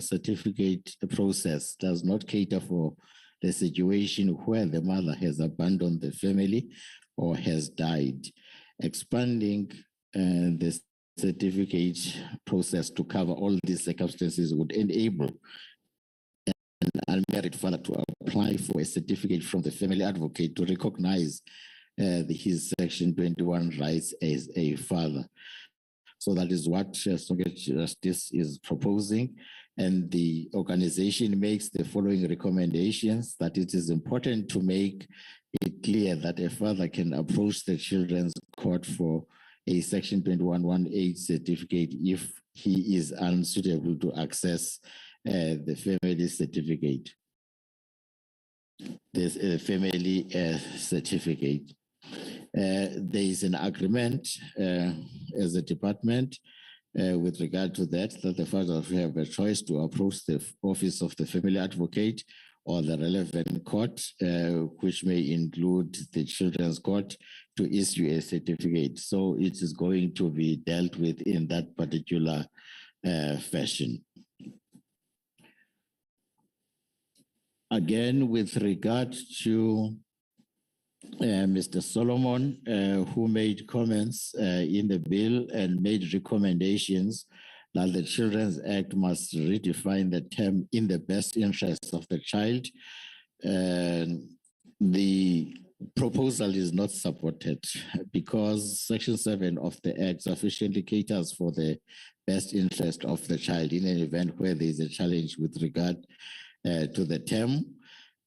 certificate process does not cater for the situation where the mother has abandoned the family or has died. Expanding the certificate process to cover all these circumstances would enable an unmarried father to apply for a certificate from the family advocate to recognize his Section 21 rights as a father. So that is what Sonke Justice is proposing. And the organization makes the following recommendations: that it is important to make it clear that a father can approach the Children's Court for a Section 21(1)(8) certificate if he is unsuitable to access the family certificate. There's a family certificate. There is an agreement as a department with regard to that the father will have a choice to approach the office of the family advocate or the relevant court, which may include the Children's Court, to issue a certificate. So it is going to be dealt with in that particular fashion. Again, with regard to Mr. Solomon, who made comments in the bill and made recommendations that the Children's Act must redefine the term "in the best interest of the child." The proposal is not supported because Section 7 of the Act sufficiently caters for the best interest of the child in an event where there is a challenge with regard to the term.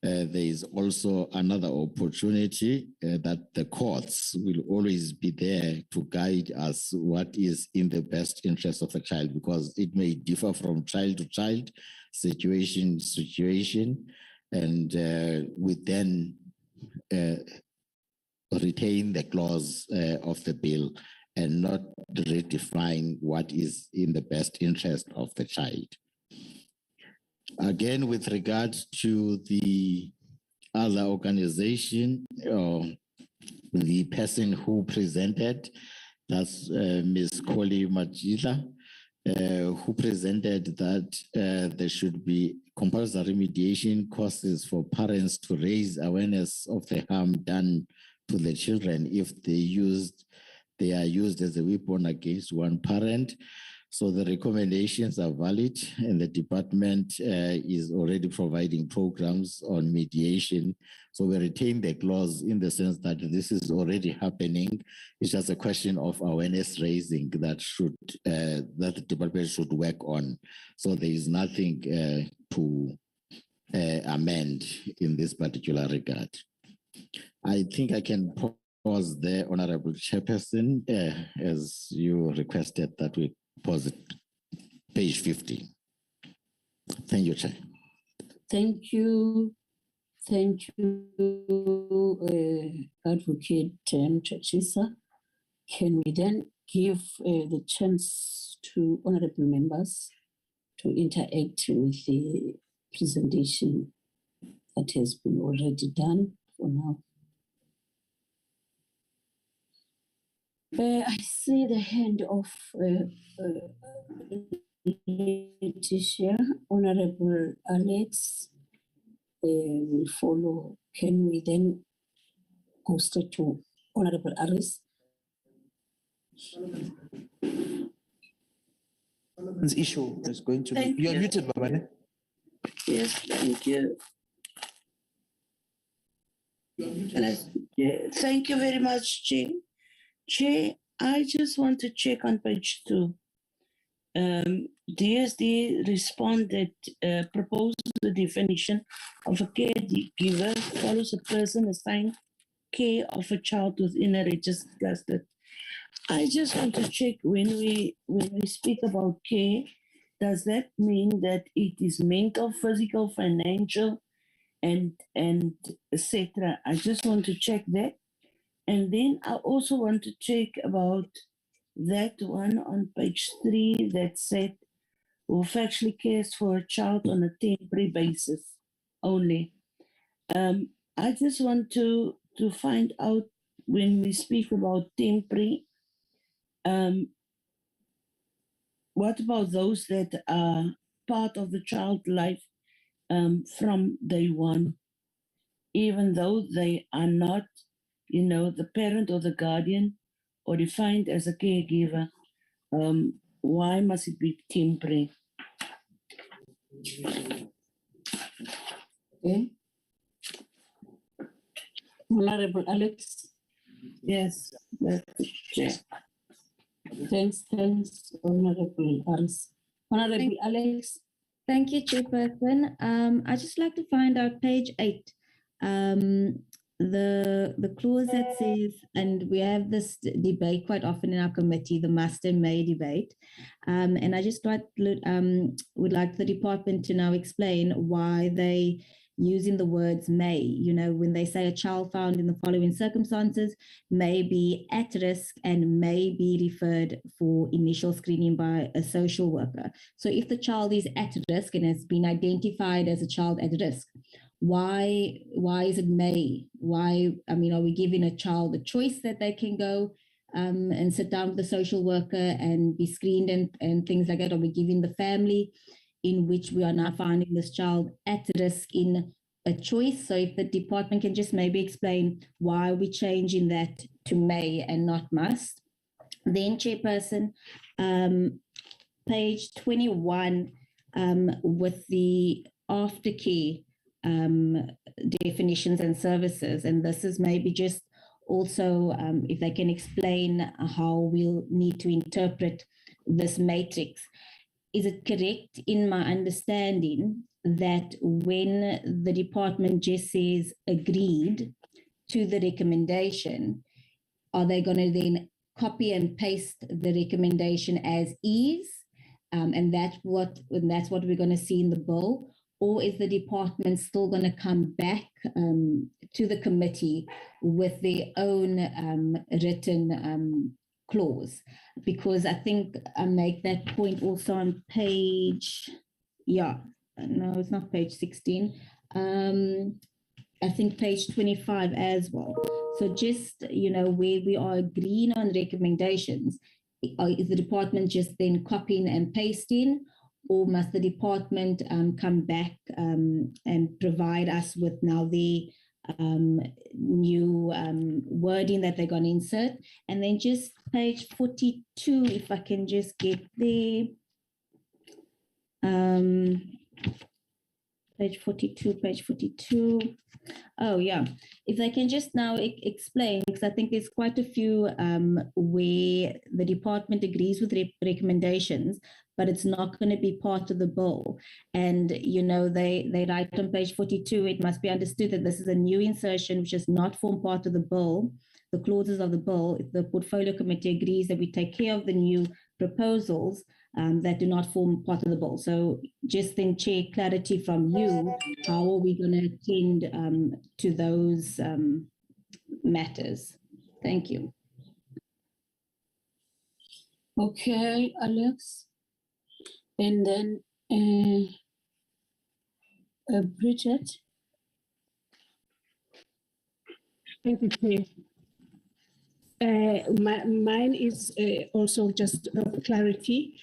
There is also another opportunity that the courts will always be there to guide us what is in the best interest of the child, because it may differ from child to child, situation to situation, and we then retain the clause of the bill and not redefine what is in the best interest of the child. Again, with regard to the other organization, the person who presented, that's Ms. Koli Majila, who presented that there should be compulsory mediation courses for parents to raise awareness of the harm done to the children if they are used as a weapon against one parent. So the recommendations are valid, and the department is already providing programs on mediation. So we retain the clause in the sense that this is already happening. It's just a question of awareness raising that the department should work on. So there is nothing to amend in this particular regard. I think I can pause there, Honorable Chairperson, as you requested that we pause it, page 50. Thank you, Chair. Thank you. Thank you, Advocate Chachisa. Can we then give the chance to honorable members to interact with the presentation that has been already done for now? I see the hand of Letitia. Honorable Alex will follow. Can we then go straight to Honorable Aris? Solomon's issue is going to be. Thank You're you. muted, Babane. Yes, thank you. Thank you very much, Chair. Chair, I just want to check on page 2. DSD responded, proposed the definition of a caregiver follows a person assigned care of a child within a registered custody. I just want to check when we speak about care, does that mean that it is mental, physical, financial, and etc.? I just want to check that. And then I also want to check about that one on page 3 that said who factually cares for a child on a temporary basis only. I just want to find out when we speak about temporary, what about those that are part of the child life from day one, even though they are not, the parent or the guardian or defined as a caregiver? Why must it be temporary? Okay. Honorable Alex. Yes, that's it. Thanks, Honorable Harris. Honorable Alex. Thank you, Chairperson. I just like to find out page 8, the clause that says, and we have this debate quite often in our committee, the must and may debate, and I just would like the department to now explain why they using the words may, when they say a child found in the following circumstances may be at risk and may be referred for initial screening by a social worker. So if the child is at risk and has been identified as a child at risk, why is it may? Why, are we giving a child a choice that they can go and sit down with the social worker and be screened and things like that? Are we giving the family in which we are now finding this child at risk in a choice? So if the department can just maybe explain why we're changing that to may and not must. Then, Chairperson, page 21 with the aftercare definitions and services, and this is maybe just also if they can explain how we'll need to interpret this matrix. Is it correct in my understanding that when the department just says agreed to the recommendation, are they going to then copy and paste the recommendation as is? And that's what we're going to see in the bill? Or is the department still going to come back to the committee with their own written clause? Because I think I make that point also on page, no, it's not page 16. I think page 25 as well. So just, where we are agreeing on recommendations, is the department just then copying and pasting, or must the department come back and provide us with now the new wording that they're going to insert? And then just page 42, if I can just get there. Page 42. Oh, yeah. If they can just now explain, because I think there's quite a few where the department agrees with recommendations, but it's not going to be part of the bill. And, they write on page 42, it must be understood that this is a new insertion which does not form part of the bill, the clauses of the bill. If the portfolio committee agrees that we take care of the new proposals that do not form part of the bill. So just then, Chair, clarity from you, how are we going to attend to those matters? Thank you. Okay, Alex. And then Bridget. Thank you, Chair. Mine is also just clarity.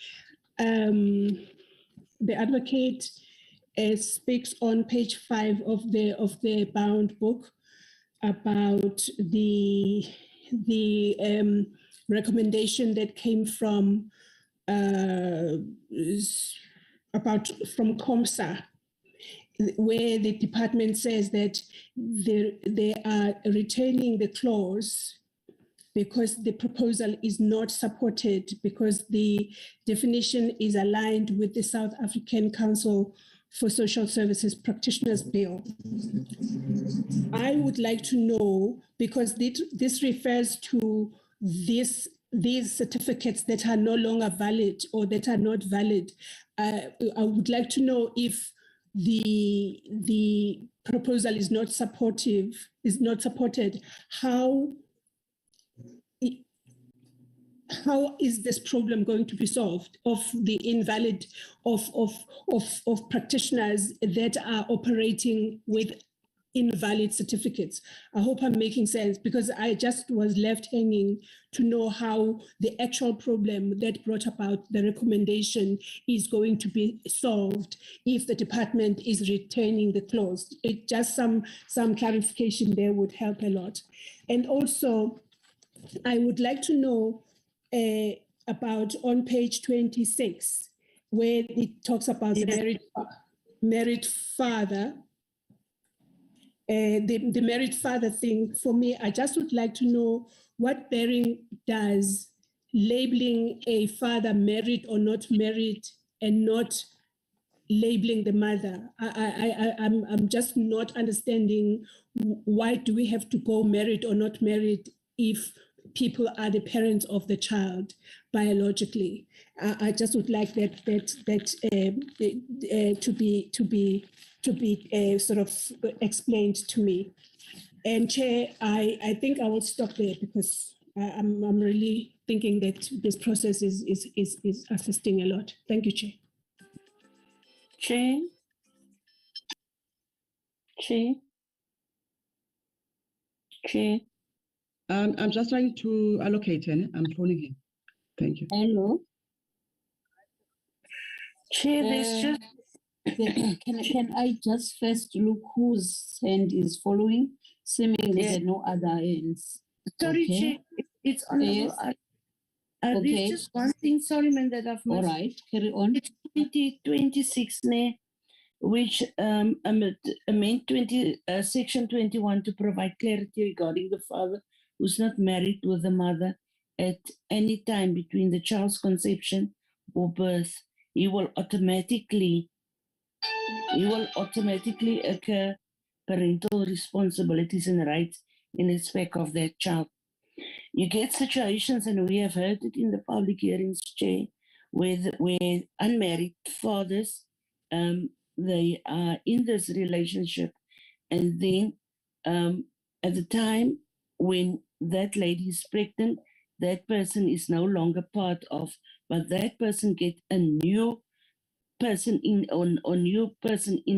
The advocate speaks on page 5 of the bound book about the recommendation that came from COMSA, where the department says that they are retaining the clause because the proposal is not supported, because the definition is aligned with the South African Council for Social Services Practitioners Bill. I would like to know, because this refers to these certificates that are no longer valid or that are not valid. I would like to know if the proposal is not supported, how is this problem going to be solved of the invalid of practitioners that are operating with invalid certificates? I hope I'm making sense, because I just was left hanging to know how the actual problem that brought about the recommendation is going to be solved if the department is retaining the clause. It just some clarification there would help a lot. And also, I would like to know about on page 26, where it talks about the married father. The married father thing, for me, I just would like to know what bearing does labeling a father married or not married and not labeling the mother. I'm just not understanding why do we have to go married or not married if people are the parents of the child biologically. I just would like that to be sort of explained to me. And Chair, I think I will stop there, because I'm really thinking that this process is assisting a lot. Thank you, Chair. Chair. I'm just trying to allocate him. I'm phoning him. Thank you. Hello. Chair, there's just Can I just first look whose hand is following? Seemingly there are no other hands. sorry, Okay. Chair, it's honorable. Yes. I Okay. read just one thing, sorry, man, that I've All missed. right, carry on. It's 2026, which amend section 21 to provide clarity regarding the father who's not married with the mother at any time between the child's conception or birth. He will automatically occur parental responsibilities and rights in respect of that child. You get situations, and we have heard it in the public hearings, Chair, where unmarried fathers, they are in this relationship, and then at the time when that lady is pregnant, that person is no longer part of, but that person gets a new person in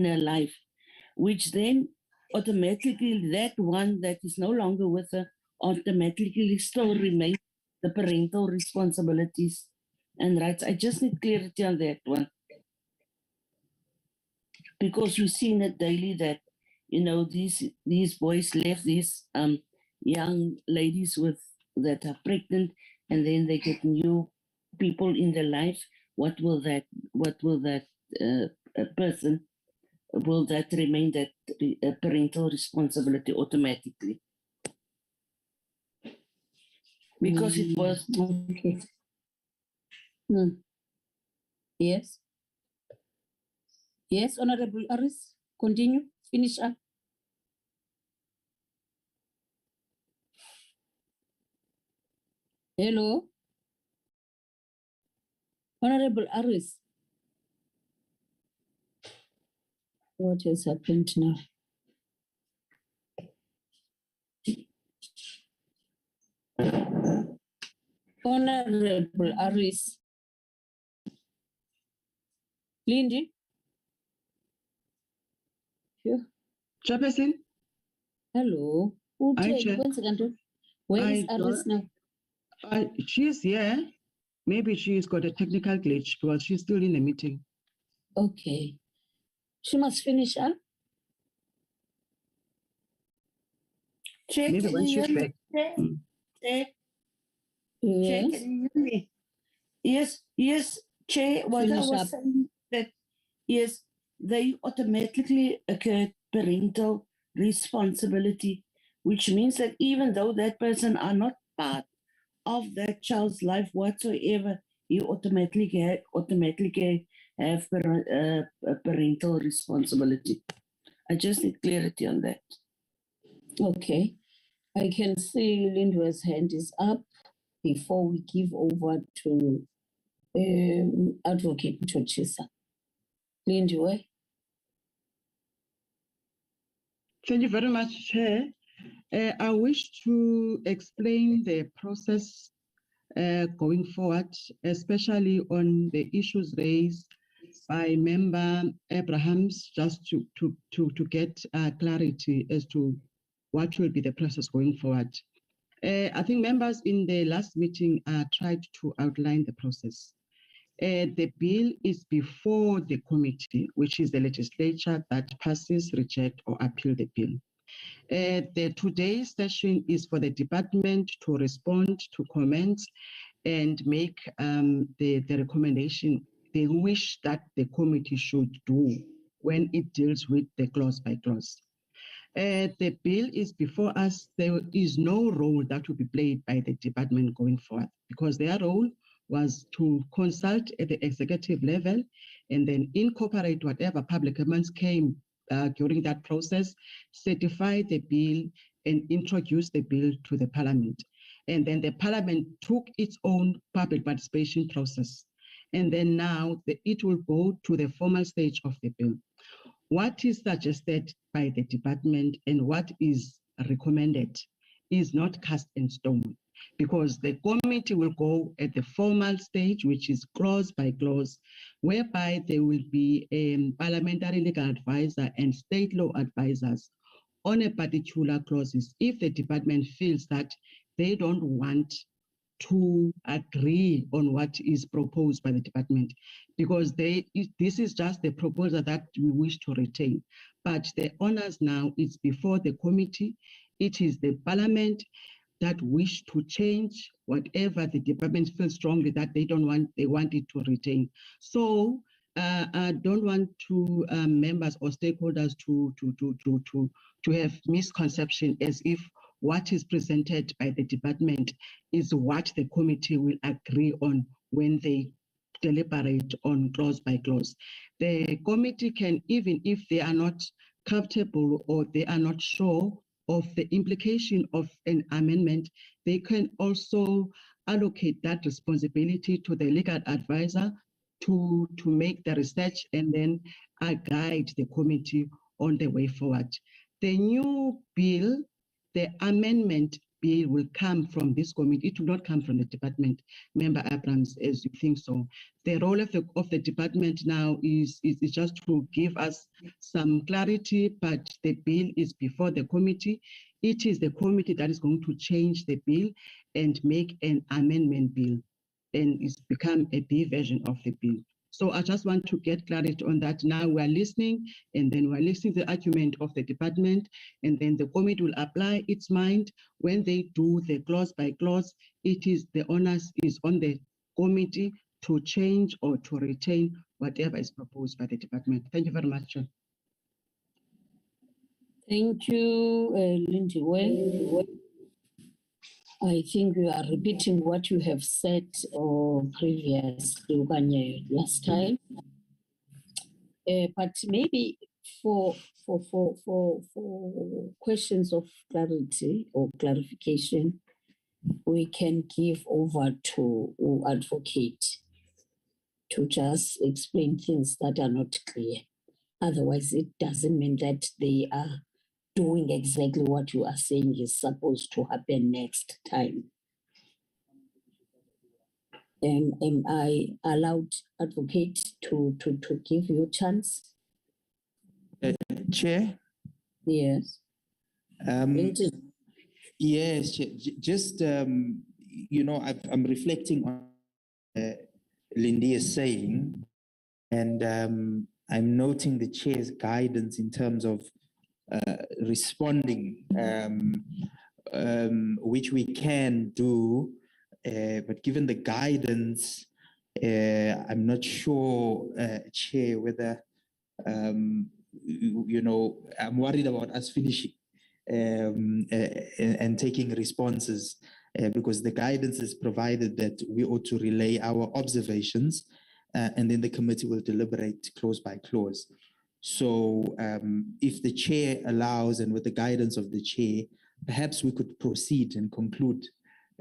her life, which then automatically that one that is no longer with her automatically still remains the parental responsibilities and rights. I just need clarity on that one, because we've seen it daily that these boys left these young ladies that are pregnant, and then they get new people in their life. What will that person, will that remain that parental responsibility automatically? Because it was okay. Yes. Yes, Honorable Aris, continue, finish up. Hello. Honorable Aris. What has happened now? Honorable Aris. Lindy. Here. Chairperson? Hello. Hi, Chair. Where is Aris now? She's here. Maybe she's got a technical glitch because she's still in a meeting. Okay. She must finish up. Chair, Maybe can when you she's hear me? back. Chair, Yes. can you hear me? Yes, Chair, what Finish I was up. saying that, yes, they automatically occur parental responsibility, which means that even though that person are not part of that child's life whatsoever, you automatically have parental responsibility. I just need clarity on that. Okay. I can see Lindwe's hand is up before we give over to Advocate Mchochisa. Lindwe. Thank you very much, Chair. I wish to explain the process going forward, especially on the issues raised by Member Abrahams, just to get clarity as to what will be the process going forward. I think members in the last meeting tried to outline the process. The bill is before the committee, which is the legislature that passes, reject, or appeal the bill. Today's session is for the department to respond to comments and make the recommendation they wish that the committee should do when it deals with the clause by clause. The bill is before us. There is no role that will be played by the department going forward because their role was to consult at the executive level and then incorporate whatever public comments came during that process, certify the bill and introduce the bill to the parliament. And then the parliament took its own public participation process. And then now it will go to the formal stage of the bill. What is suggested by the department and what is recommended is not cast in stone because the committee will go at the formal stage, which is clause by clause, whereby there will be a parliamentary legal advisor and state law advisors on a particular clauses if the department feels that they don't want to agree on what is proposed by the department because this is just the proposal that we wish to retain. But the honors now is before the committee. It is the parliament that wish to change whatever the department feels strongly that they want it to retain. So I don't want to members or stakeholders to have misconception as if what is presented by the department is what the committee will agree on when they deliberate on clause by clause. The committee can, even if they are not comfortable or they are not sure of the implication of an amendment, they can also allocate that responsibility to the legal advisor to make the research and then guide the committee on the way forward. The new bill, the amendment bill will come from this committee. It will not come from the department, Member Abrams, as you think so. The role of the department now is just to give us some clarity, but the bill is before the committee. It is the committee that is going to change the bill and make an amendment bill, and it's become a B version of the bill. So I just want to get clarity on that. Now we're listening, and then we're listening to the argument of the department, and then the committee will apply its mind. When they do the clause by clause, it is the onus is on the committee to change or to retain whatever is proposed by the department. Thank you very much, Chair. Thank you, Lindiwe. I think you are repeating what you have said previously last time. But maybe for questions of clarity or clarification, we can give over to advocate to just explain things that are not clear. Otherwise, it doesn't mean that they are doing exactly what you are saying is supposed to happen next time. Am I allowed, advocate, to give you a chance? Chair? Yes. Yes, Chair. Just, I'm reflecting on Lindy is saying, and I'm noting the Chair's guidance in terms of responding, which we can do, but given the guidance, I'm not sure, Chair, whether you know, I'm worried about us finishing and taking responses because the guidance is provided that we ought to relay our observations and then the committee will deliberate clause by clause. So if the chair allows and with the guidance of the chair, perhaps we could proceed and conclude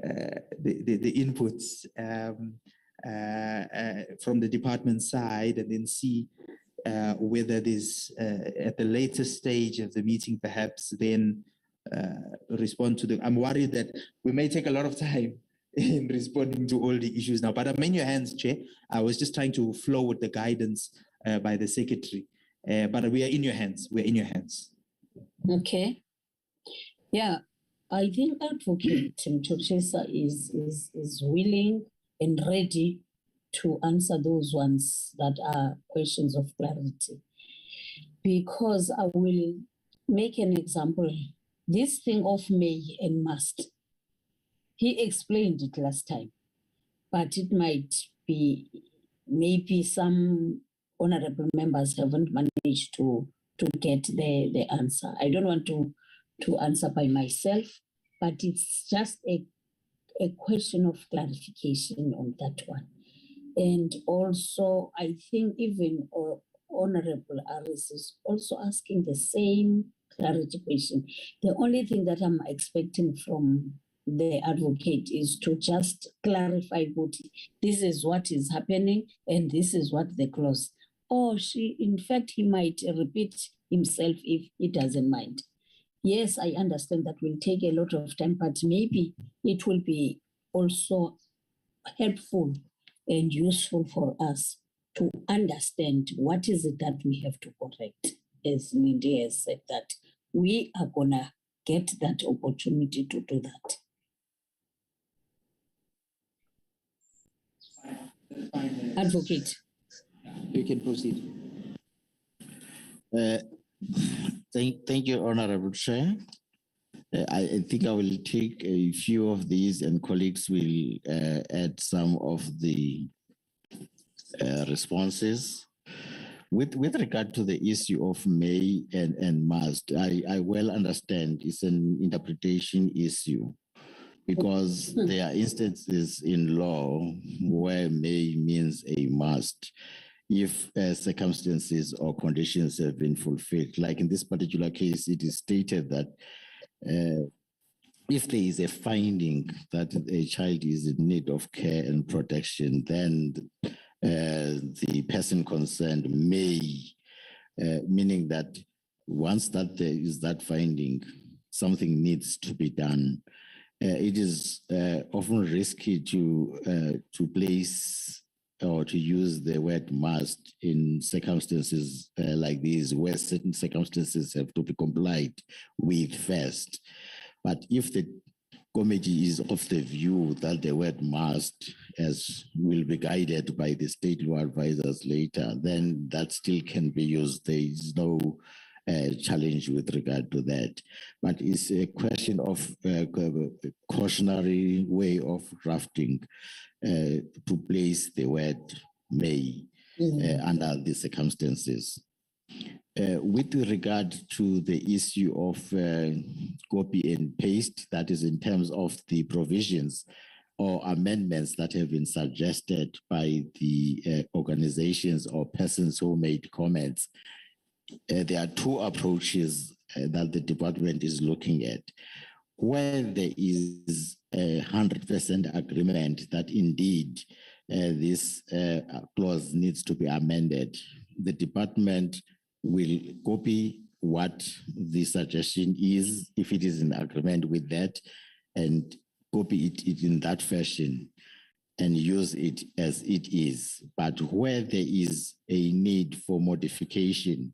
the inputs from the department side and then see whether there's at the later stage of the meeting, perhaps then respond to I'm worried that we may take a lot of time in responding to all the issues now, but I'm in your hands, Chair. I was just trying to flow with the guidance by the secretary, but we are in your hands. We're in your hands. Okay. Yeah, I think Advocate Mthoshisa is willing and ready to answer those ones that are questions of clarity. Because I will make an example. This thing of may and must, he explained it last time, but it might be, maybe some honorable members haven't managed to get the answer. I don't want to answer by myself, but it's just a question of clarification on that one. And also, I think even Honorable Aris is also asking the same clarity question. The only thing that I'm expecting from the advocate is to just clarify what this is what is happening and this is what the clause. Or in fact, he might repeat himself if he doesn't mind. Yes, I understand that will take a lot of time, but maybe it will be also helpful and useful for us to understand what is it that we have to correct. As Lindy has said, that we are gonna get that opportunity to do that. Advocate. You can proceed. Thank you, Honorable Chair. I think I will take a few of these and colleagues will add some of the responses. With regard to the issue of may and must, I well understand it's an interpretation issue because there are instances in law where may means a must if circumstances or conditions have been fulfilled. Like in this particular case, it is stated that if there is a finding that a child is in need of care and protection, then the person concerned may, meaning that once that there is that finding, something needs to be done. It is often risky to place or to use the word must in circumstances like these, where certain circumstances have to be complied with first. But if the committee is of the view that the word must, as will be guided by the state law advisors later, then that still can be used. There is no challenge with regard to that. But it's a question of a cautionary way of drafting to place the word may under the circumstances. With regard to the issue of copy and paste, that is in terms of the provisions or amendments that have been suggested by the organizations or persons who made comments, there are two approaches that the department is looking at. Where there is 100% agreement that indeed this clause needs to be amended, the department will copy what the suggestion is, if it is in agreement with that, and copy it in that fashion and use it as it is. But where there is a need for modification,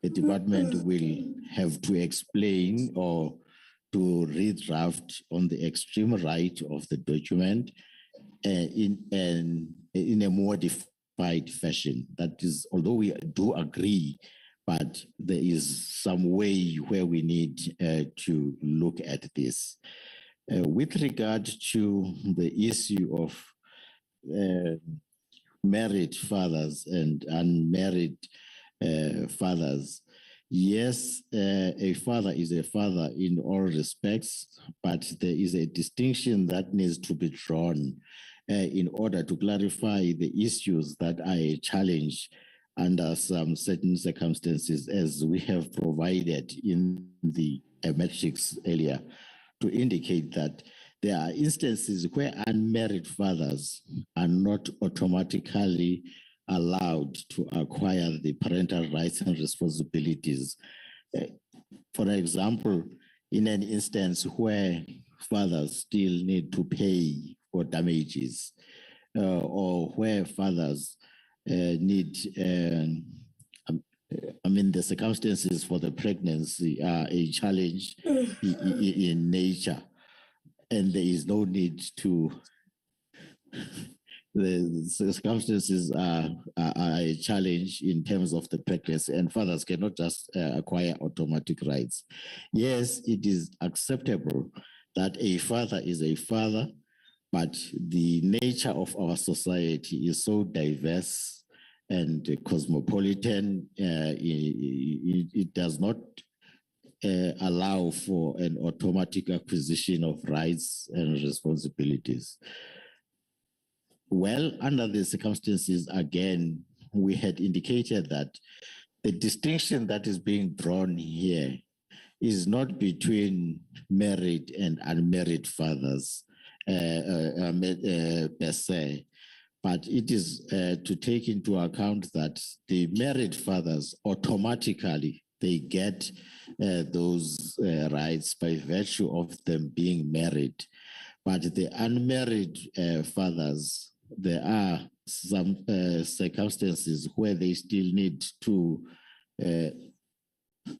the department will have to explain or to redraft on the extreme right of the document in a modified fashion. That is, although we do agree, but there is some way where we need to look at this. With regard to the issue of married fathers and unmarried fathers. Yes, a father is a father in all respects, but there is a distinction that needs to be drawn in order to clarify the issues that are a challenge under some certain circumstances, as we have provided in the matrix earlier, to indicate that there are instances where unmarried fathers are not automatically allowed to acquire the parental rights and responsibilities. For example, in an instance where fathers still need to pay for damages, or where fathers need, the circumstances for the pregnancy are a challenge in nature, and there is no need to, the circumstances are a challenge in terms of the pregnancy, and fathers cannot just acquire automatic rights. Yes, it is acceptable that a father is a father, but the nature of our society is so diverse and cosmopolitan, it does not allow for an automatic acquisition of rights and responsibilities. Well, under the circumstances, again, we had indicated that the distinction that is being drawn here is not between married and unmarried fathers per se, but it is to take into account that the married fathers automatically, they get those rights by virtue of them being married. But the unmarried fathers, there are some circumstances where they still need to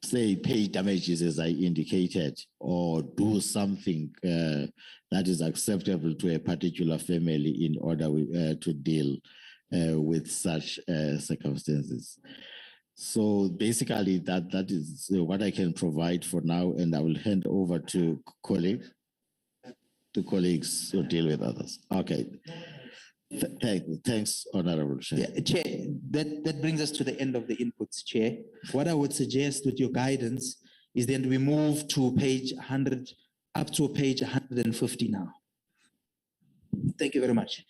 say pay damages, as I indicated, or do something that is acceptable to a particular family in order to deal with such circumstances. So basically that is what I can provide for now, and I will hand over to colleagues to deal with others. Okay. Thanks, Honorable Chair. Yeah, Chair, that brings us to the end of the inputs, Chair. What I would suggest with your guidance is then we move to page 100, up to page 150 now. Thank you very much.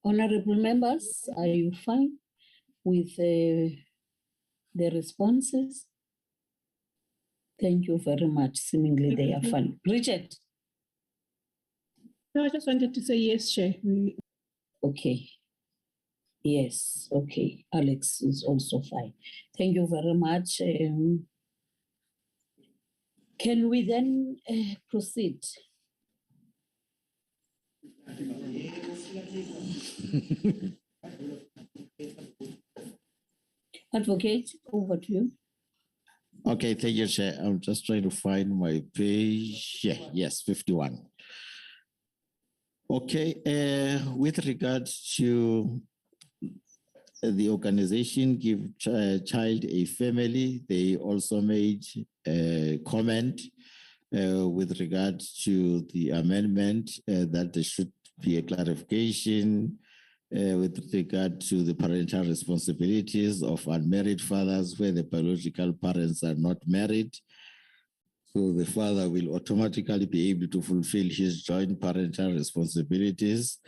Honorable members, are you fine with the responses? Thank you very much. Seemingly they are fine. Richard. No, I just wanted to say yes, Chair. Okay. Yes, okay. Alex is also fine. Thank you very much. Can we then proceed? Advocate, over to you. Okay, thank you, Chair. I'm just trying to find my page. Yeah, yes, 51. Okay, with regard to the organization Give Child a Family, they also made a comment with regard to the amendment that there should be a clarification with regard to the parental responsibilities of unmarried fathers where the biological parents are not married. So the father will automatically be able to fulfill his joint parental responsibilities.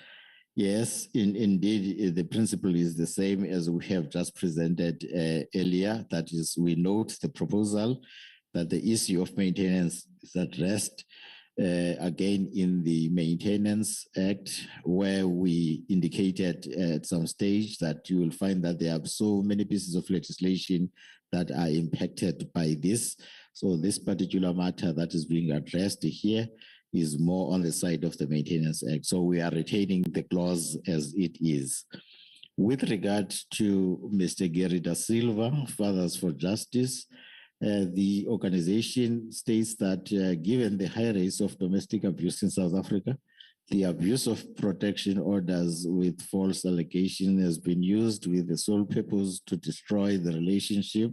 Yes, indeed, the principle is the same as we have just presented earlier. That is, we note the proposal that the issue of maintenance is addressed again in the Maintenance Act, where we indicated at some stage that you will find that there are so many pieces of legislation that are impacted by this. So this particular matter that is being addressed here is more on the side of the Maintenance Act. So we are retaining the clause as it is. With regard to Mr. Gary da Silva, Fathers for Justice, the organization states that given the high rates of domestic abuse in South Africa, the abuse of protection orders with false allegation has been used with the sole purpose to destroy the relationship,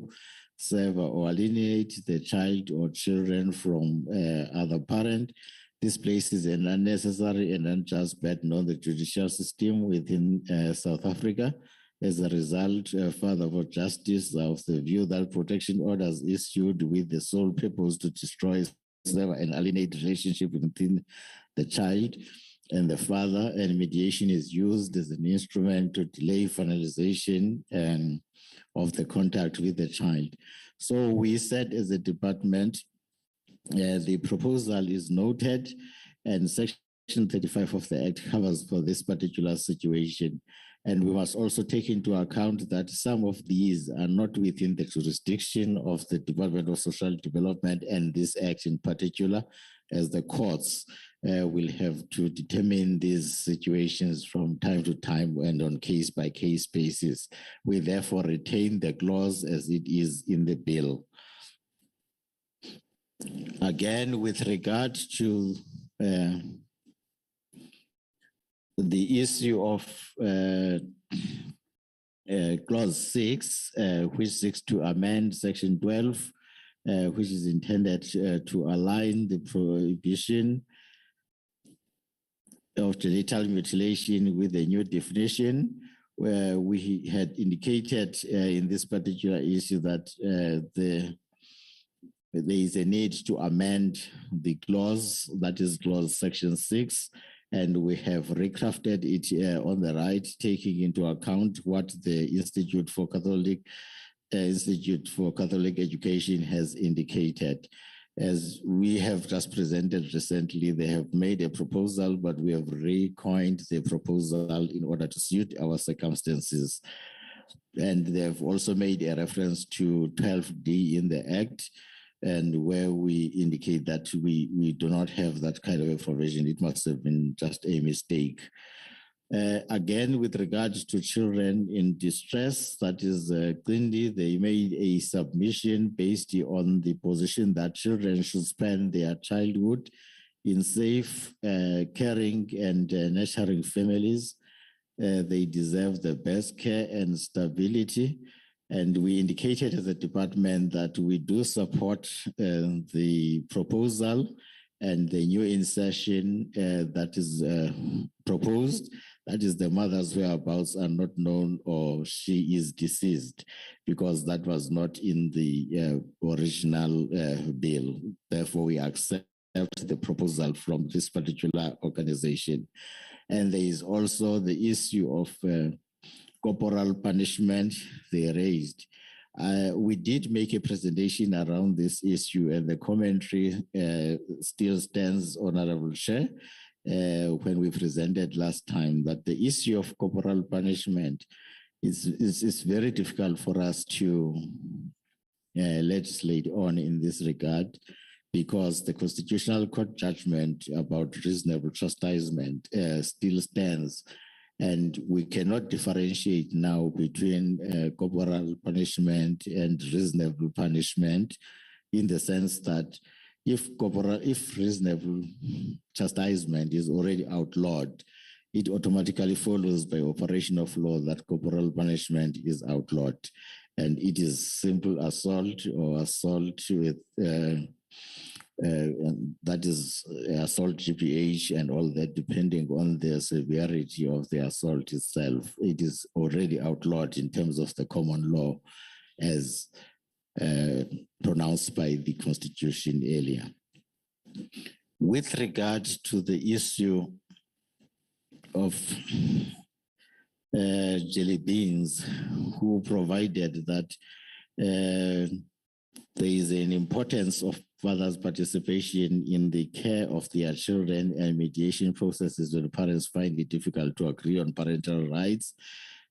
sever or alienate the child or children from other parent. This places an unnecessary and unjust burden on the judicial system within South Africa. As a result, Father for Justice of the view that protection orders issued with the sole purpose to destroy, sever, and alienate relationship within the child and the father, and mediation is used as an instrument to delay finalization of the contact with the child. So we said as a department, the proposal is noted, and Section 35 of the Act covers for this particular situation. And we must also take into account that some of these are not within the jurisdiction of the Department of Social Development and this Act in particular, as the courts will have to determine these situations from time to time and on case-by-case basis. We therefore retain the clause as it is in the bill. Again, with regard to the issue of clause 6, which seeks to amend section 12, which is intended to align the prohibition of genital mutilation with the new definition, where we had indicated in this particular issue that there is a need to amend the clause, that is clause section 6, and we have recrafted it on the right, taking into account what the Institute for Catholic Education has indicated. As we have just presented recently, they have made a proposal, but we have recoined the proposal in order to suit our circumstances. And they've also made a reference to 12D in the Act, and where we indicate that we do not have that kind of a provision. It must have been just a mistake. Again, with regards to children in distress, that is clearly they made a submission based on the position that children should spend their childhood in safe, caring, and nurturing families. They deserve the best care and stability. And we indicated as a department that we do support the proposal and the new insertion that is proposed, that is the mother's whereabouts are not known or she is deceased, because that was not in the original bill. Therefore, we accept the proposal from this particular organization. And there is also the issue of corporal punishment they raised. We did make a presentation around this issue, and the commentary still stands, Honorable Chair, when we presented last time, that the issue of corporal punishment is very difficult for us to legislate on in this regard, because the Constitutional Court judgment about reasonable chastisement still stands. And we cannot differentiate now between corporal punishment and reasonable punishment, in the sense that if reasonable chastisement is already outlawed, it automatically follows by operation of law that corporal punishment is outlawed. And it is simple assault or assault with that is assault GPH and all that, depending on the severity of the assault itself. It is already outlawed in terms of the common law as pronounced by the Constitution earlier. With regard to the issue of Jelly Beans, who provided that there is an importance of fathers' participation in the care of their children and mediation processes when parents find it difficult to agree on parental rights.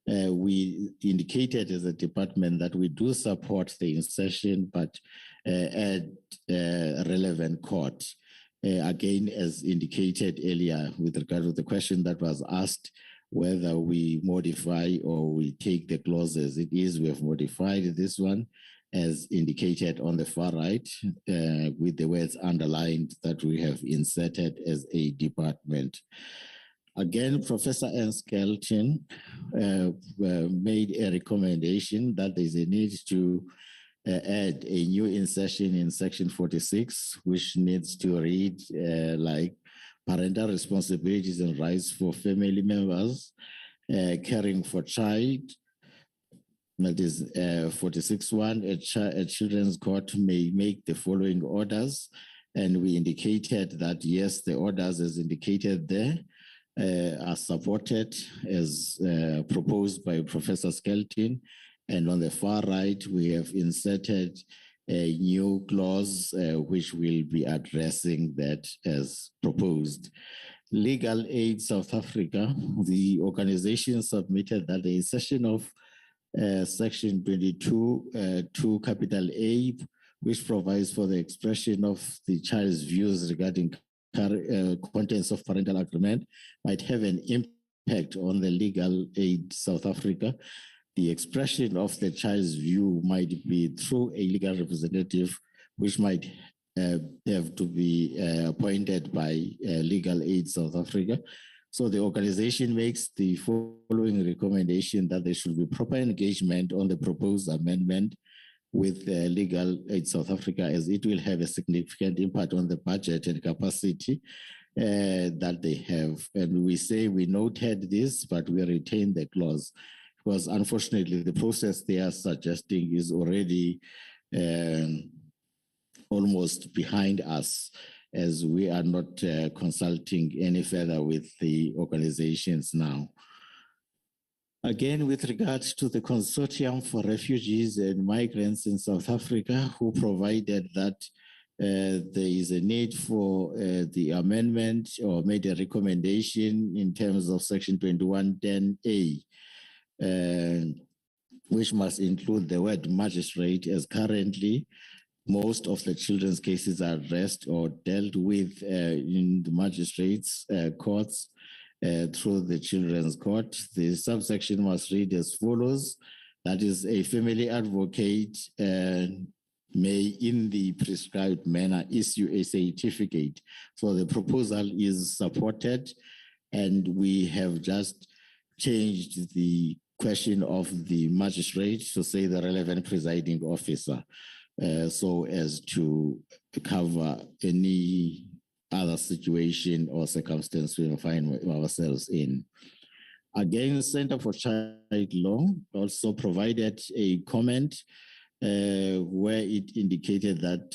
We indicated as a department that we do support the insertion, but at relevant court. Again, as indicated earlier, with regard to the question that was asked, whether we modify or we take the clause as it is, we have modified this one, as indicated on the far right, with the words underlined that we have inserted as a department. Again, Professor Ernst Skelton made a recommendation that there is a need to add a new insertion in section 46, which needs to read like parental responsibilities and rights for family members caring for child. That is 46.1, a children's court may make the following orders. And we indicated that, yes, the orders as indicated there are supported as proposed by Professor Skelton. And on the far right, we have inserted a new clause which will be addressing that as proposed. Legal Aid South Africa, the organization submitted that the insertion of Section 22 to capital A, which provides for the expression of the child's views regarding contents of parental agreement, might have an impact on the Legal Aid South Africa. The expression of the child's view might be through a legal representative, which might have to be appointed by Legal Aid South Africa. So the organization makes the following recommendation: that there should be proper engagement on the proposed amendment with Legal Aid South Africa, as it will have a significant impact on the budget and capacity that they have. And we say we noted this, but we retain the clause, because unfortunately the process they are suggesting is already almost behind us, as we are not consulting any further with the organizations now. Again, with regards to the Consortium for Refugees and Migrants in South Africa, who provided that there is a need for the amendment, or made a recommendation in terms of Section 2110A, which must include the word magistrate, as currently most of the children's cases are addressed or dealt with in the magistrates' courts through the children's court. The subsection must read as follows: that is, a family advocate may, in the prescribed manner, issue a certificate. So the proposal is supported, and we have just changed the question of the magistrate to say the relevant presiding officer, so as to cover any other situation or circumstance we find ourselves in. Again, Center for Child Law also provided a comment where it indicated that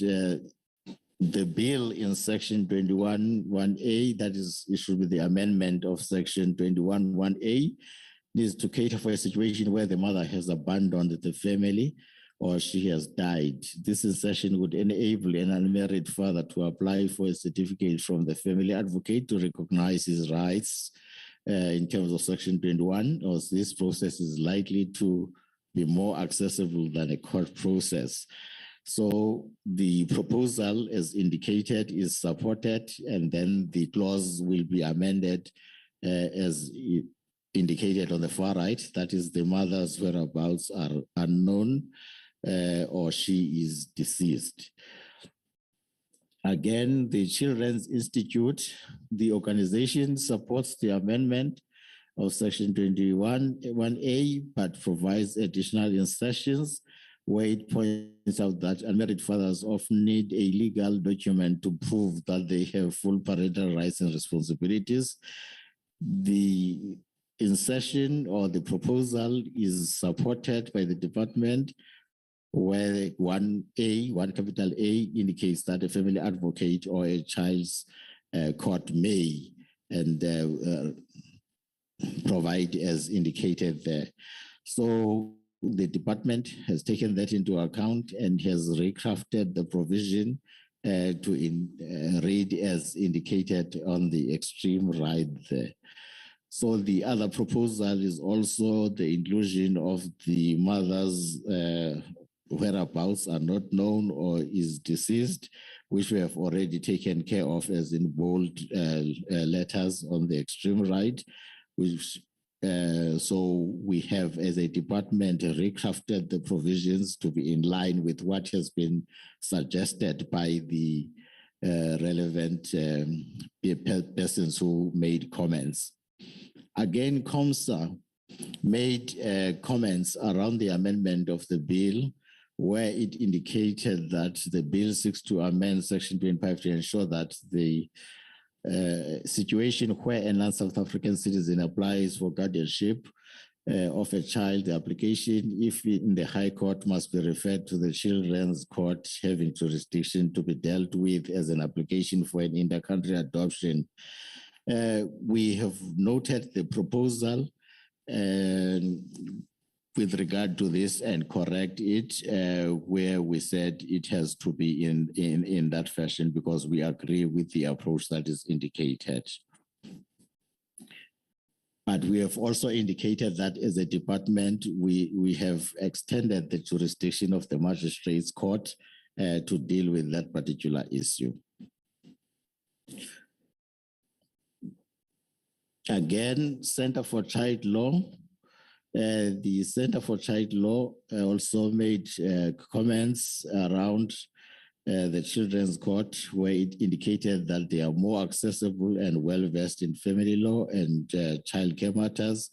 the bill in Section 21.1a, that is, it should be the amendment of Section 21.1a, needs to cater for a situation where the mother has abandoned the family or she has died. This insertion would enable an unmarried father to apply for a certificate from the family advocate to recognize his rights in terms of Section 21, or this process is likely to be more accessible than a court process. So the proposal, as indicated, is supported, and then the clause will be amended as indicated on the far right. That is, the mother's whereabouts are unknown, or she is deceased. Again, the Children's Institute, the organization supports the amendment of Section 21.1a, but provides additional insertions where it points out that unmarried fathers often need a legal document to prove that they have full parental rights and responsibilities. The insertion or the proposal is supported by the department, where 1A, one capital A, indicates that a family advocate or a child's court may and provide as indicated there. So the department has taken that into account and has recrafted the provision to read as indicated on the extreme right there. So the other proposal is also the inclusion of the mother's whereabouts are not known or is deceased, which we have already taken care of as in bold letters on the extreme right, which so we have, as a department, recrafted the provisions to be in line with what has been suggested by the relevant persons who made comments. Again, COMSA made comments around the amendment of the bill, where it indicated that the bill seeks to amend Section 25 to ensure that the situation where a non-South African citizen applies for guardianship of a child, the application, if in the High Court, must be referred to the Children's Court having jurisdiction to be dealt with as an application for an inter-country adoption. We have noted the proposal with regard to this and correct it where we said it has to be in that fashion because we agree with the approach that is indicated. But we have also indicated that as a department, we have extended the jurisdiction of the Magistrates Court to deal with that particular issue. Again, Center for Child Law. The Center for Child Law also made comments around the Children's Court, where it indicated that they are more accessible and well-versed in family law and child care matters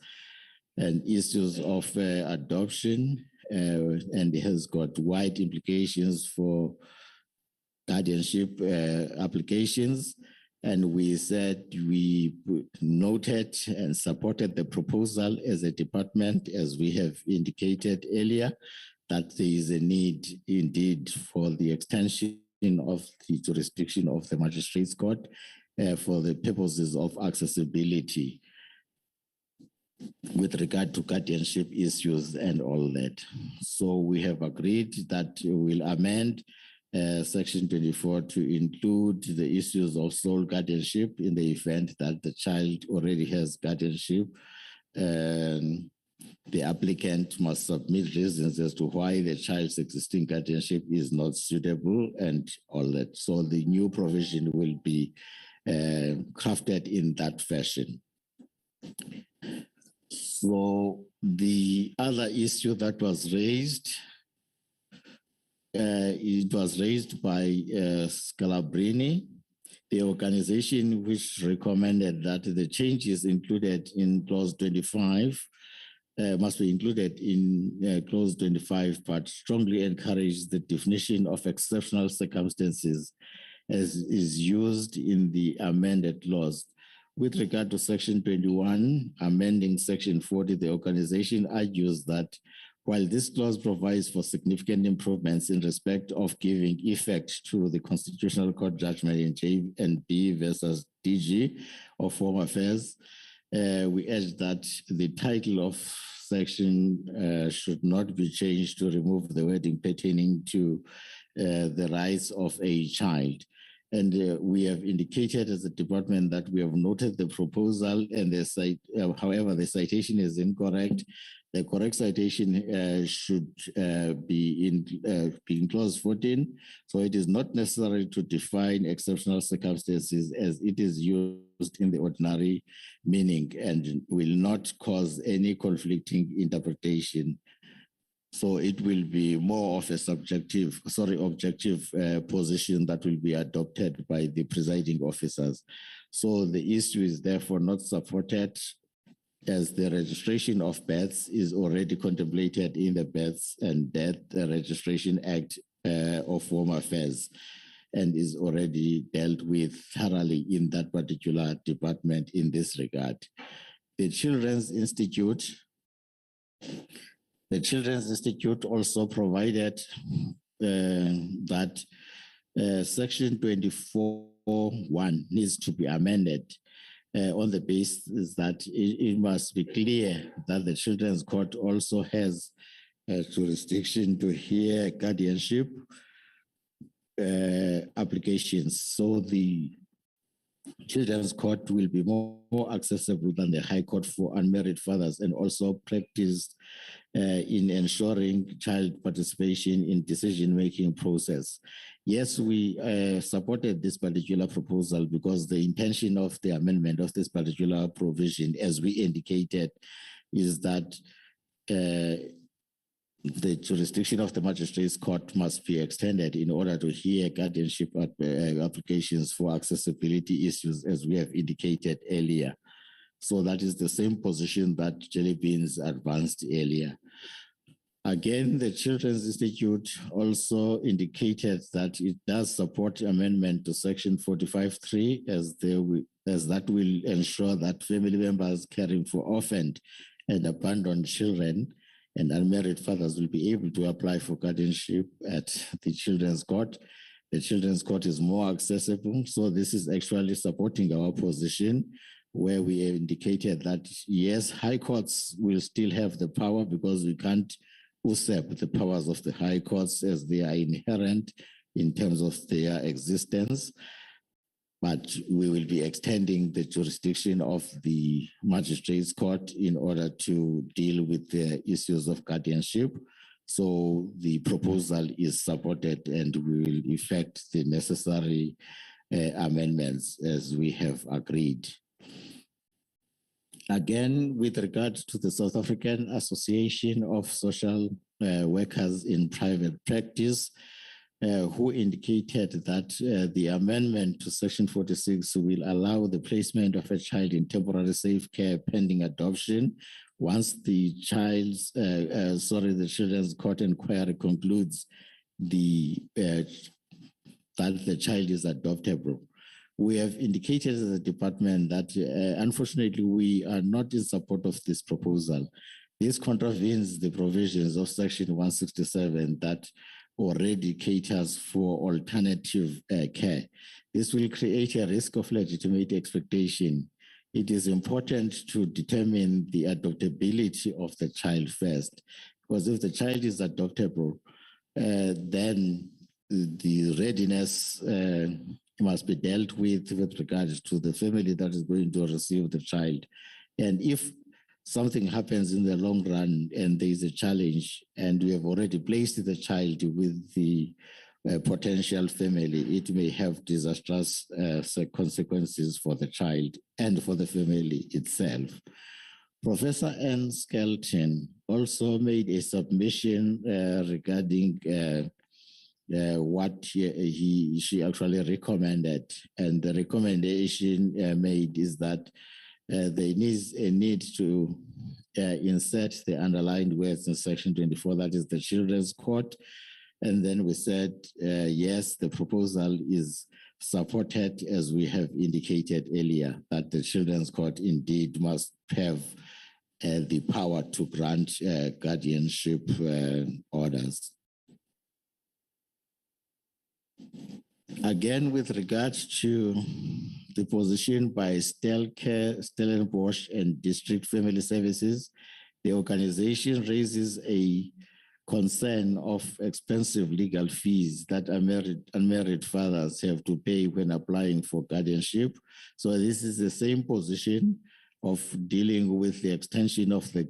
and issues of adoption, and it has got wide implications for guardianship applications. And we said we noted and supported the proposal as a department, as we have indicated earlier, that there is a need indeed for the extension of the jurisdiction of the Magistrates Court for the purposes of accessibility with regard to guardianship issues and all that. So we have agreed that we'll amend Section 24 to include the issues of sole guardianship in the event that the child already has guardianship. The applicant must submit reasons as to why the child's existing guardianship is not suitable and all that. So the new provision will be crafted in that fashion. So the other issue that was raised, it was raised by Scalabrini, the organization which recommended that the changes included in Clause 25 must be included in Clause 25, but strongly encourage the definition of exceptional circumstances as is used in the amended laws. With regard to Section 21, amending Section 40, the organization argues that while this clause provides for significant improvements in respect of giving effect to the Constitutional Court judgment in J&B versus DG of Home Affairs, we urge that the title of section should not be changed to remove the wording pertaining to the rights of a child. And we have indicated as a department that we have noted the proposal and however, the citation is incorrect. The correct citation should be in Clause 14. So it is not necessary to define exceptional circumstances as it is used in the ordinary meaning and will not cause any conflicting interpretation. So it will be more of a objective position that will be adopted by the presiding officers. So the issue is therefore not supported, as the registration of births is already contemplated in the Births and Death Registration Act of Home Affairs and is already dealt with thoroughly in that particular department in this regard. The Children's Institute also provided that Section 24(1) needs to be amended on the basis that it must be clear that the Children's Court also has jurisdiction to hear guardianship applications. So the Children's Court will be more accessible than the High Court for unmarried fathers and also practiced in ensuring child participation in decision-making process. Yes, we supported this particular proposal because the intention of the amendment of this particular provision, as we indicated, is that the jurisdiction of the Magistrates Court must be extended in order to hear guardianship applications for accessibility issues, as we have indicated earlier. So that is the same position that Jelly Beans advanced earlier. Again, the Children's Institute also indicated that it does support amendment to Section 45.3 as that will ensure that family members caring for orphaned and abandoned children and unmarried fathers will be able to apply for guardianship at the Children's Court. The Children's Court is more accessible, so this is actually supporting our position, where we indicated that yes, high courts will still have the power because we can't usurp the powers of the high courts as they are inherent in terms of their existence, but we will be extending the jurisdiction of the magistrates court in order to deal with the issues of guardianship. So the proposal is supported and we will effect the necessary amendments as we have agreed. Again, with regards to the South African Association of Social Workers in Private Practice, who indicated that the amendment to Section 46 will allow the placement of a child in temporary safe care pending adoption once the Children's Court inquiry concludes that the child is adoptable. We have indicated as a department that unfortunately we are not in support of this proposal. This contravenes the provisions of Section 167 that already caters for alternative care. This will create a risk of legitimate expectation. It is important to determine the adoptability of the child first, because if the child is adoptable, then the readiness must be dealt with regards to the family that is going to receive the child. And if something happens in the long run and there is a challenge and we have already placed the child with the potential family, it may have disastrous consequences for the child and for the family itself. Professor Ann Skelton also made a submission regarding what she actually recommended, and the recommendation made is that there is a need to insert the underlined words in Section 24, that is the Children's Court. And then we said, yes, the proposal is supported, as we have indicated earlier, that the Children's Court indeed must have the power to grant guardianship orders. Again, with regards to the position by Stellenbosch and District Family Services, the organization raises a concern of expensive legal fees that unmarried fathers have to pay when applying for guardianship. So this is the same position of dealing with the extension of the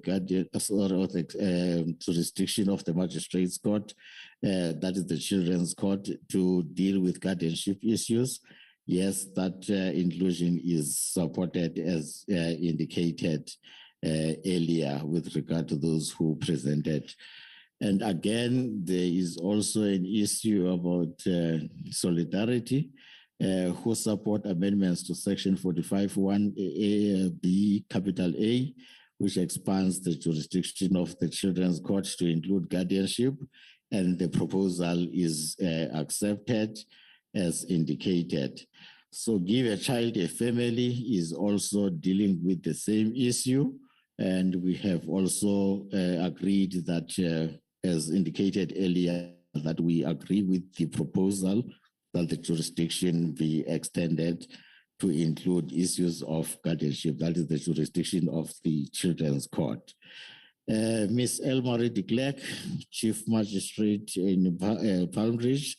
jurisdiction of the Magistrates Court, that is the Children's Court, to deal with guardianship issues. Yes, that inclusion is supported as indicated earlier with regard to those who presented. And again, there is also an issue about solidarity, who support amendments to Section 45(1)(a)(b) capital A, which expands the jurisdiction of the Children's Court to include guardianship, and the proposal is accepted as indicated. So Give a Child a Family is also dealing with the same issue, and we have also agreed that, as indicated earlier, that we agree with the proposal that the jurisdiction be extended to include issues of guardianship. That is the jurisdiction of the Children's Court. Ms. Elmarie de Klerk, Chief Magistrate in Palm Ridge.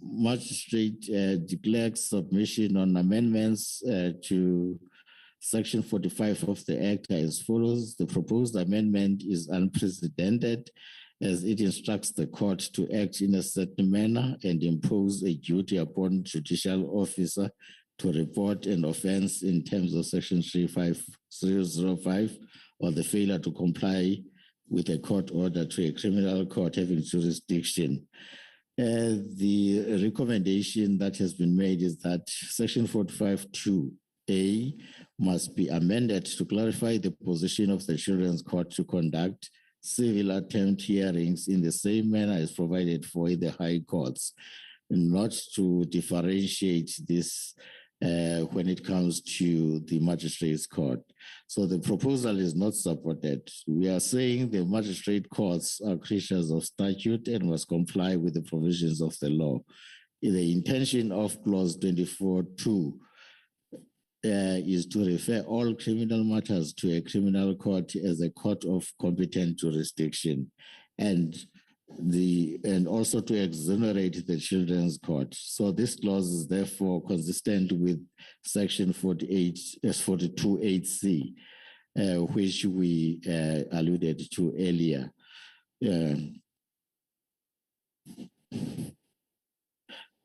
Magistrate de Klerk's submission on amendments to Section 45 of the Act as follows. The proposed amendment is unprecedented, as it instructs the court to act in a certain manner and impose a duty upon judicial officer to report an offense in terms of Section 305 or the failure to comply with a court order to a criminal court having jurisdiction. The recommendation that has been made is that Section 45(2)(a) must be amended to clarify the position of the Children's Court to conduct civil attempt hearings in the same manner as provided for in the high courts, not to differentiate this when it comes to the magistrates court. So the proposal is not supported. We are saying the magistrate courts are creatures of statute and must comply with the provisions of the law. The intention of clause 24(2) is to refer all criminal matters to a criminal court as a court of competent jurisdiction, and also to exonerate the children's court. So this clause is therefore consistent with section 42(8)(c), which we alluded to earlier.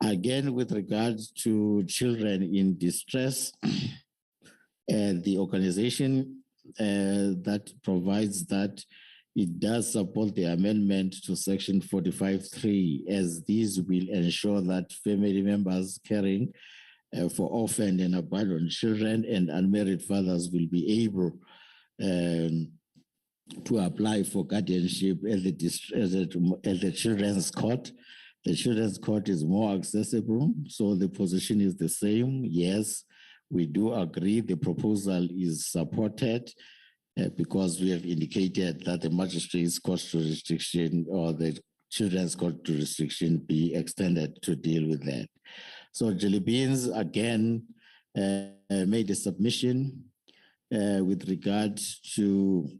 Again, with regards to children in distress, the organization that provides that it does support the amendment to section 45(3), as these will ensure that family members caring for orphaned and abandoned children and unmarried fathers will be able to apply for guardianship at the children's court. The children's court is more accessible, so the position is the same. Yes, we do agree the proposal is supported because we have indicated that the magistrate's court jurisdiction or the children's court jurisdiction be extended to deal with that. So Deliberations again made a submission with regard to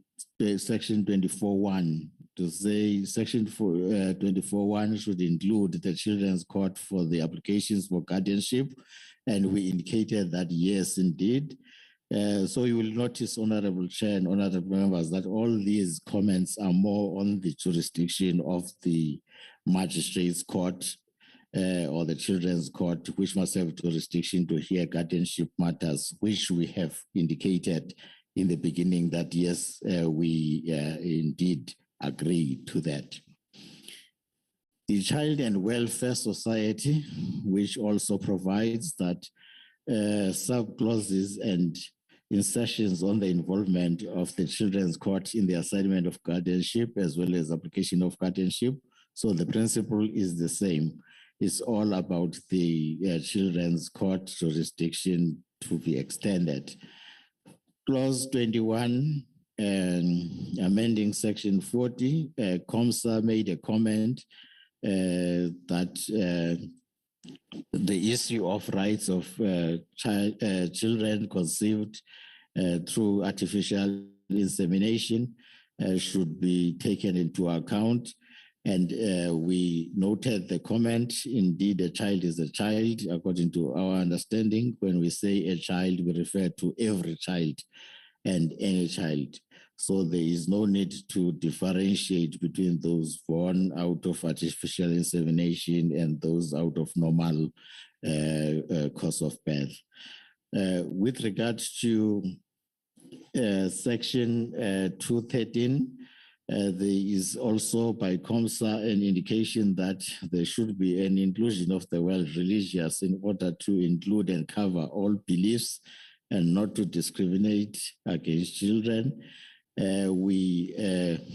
section 24(1) to say section 24(1) should include the children's court for the applications for guardianship, and we indicated that yes, indeed. So you will notice, Honorable Chair and Honorable Members, that all these comments are more on the jurisdiction of the magistrates court or the children's court, which must have jurisdiction to hear guardianship matters, which we have indicated in the beginning that yes, we indeed agree to that. The Child and Welfare Society, which also provides that sub-clauses and insertions on the involvement of the children's court in the assignment of guardianship as well as application of guardianship. So the principle is the same. It's all about the children's court jurisdiction to be extended. Clause 21, amending section 40, COMSA made a comment that the issue of rights of children conceived through artificial insemination should be taken into account. And we noted the comment, indeed, a child is a child, according to our understanding. When we say a child, we refer to every child and any child. So there is no need to differentiate between those born out of artificial insemination and those out of normal cause of birth. With regards to section 213, there is also by COMSA an indication that there should be an inclusion of the word religious in order to include and cover all beliefs and not to discriminate against children. We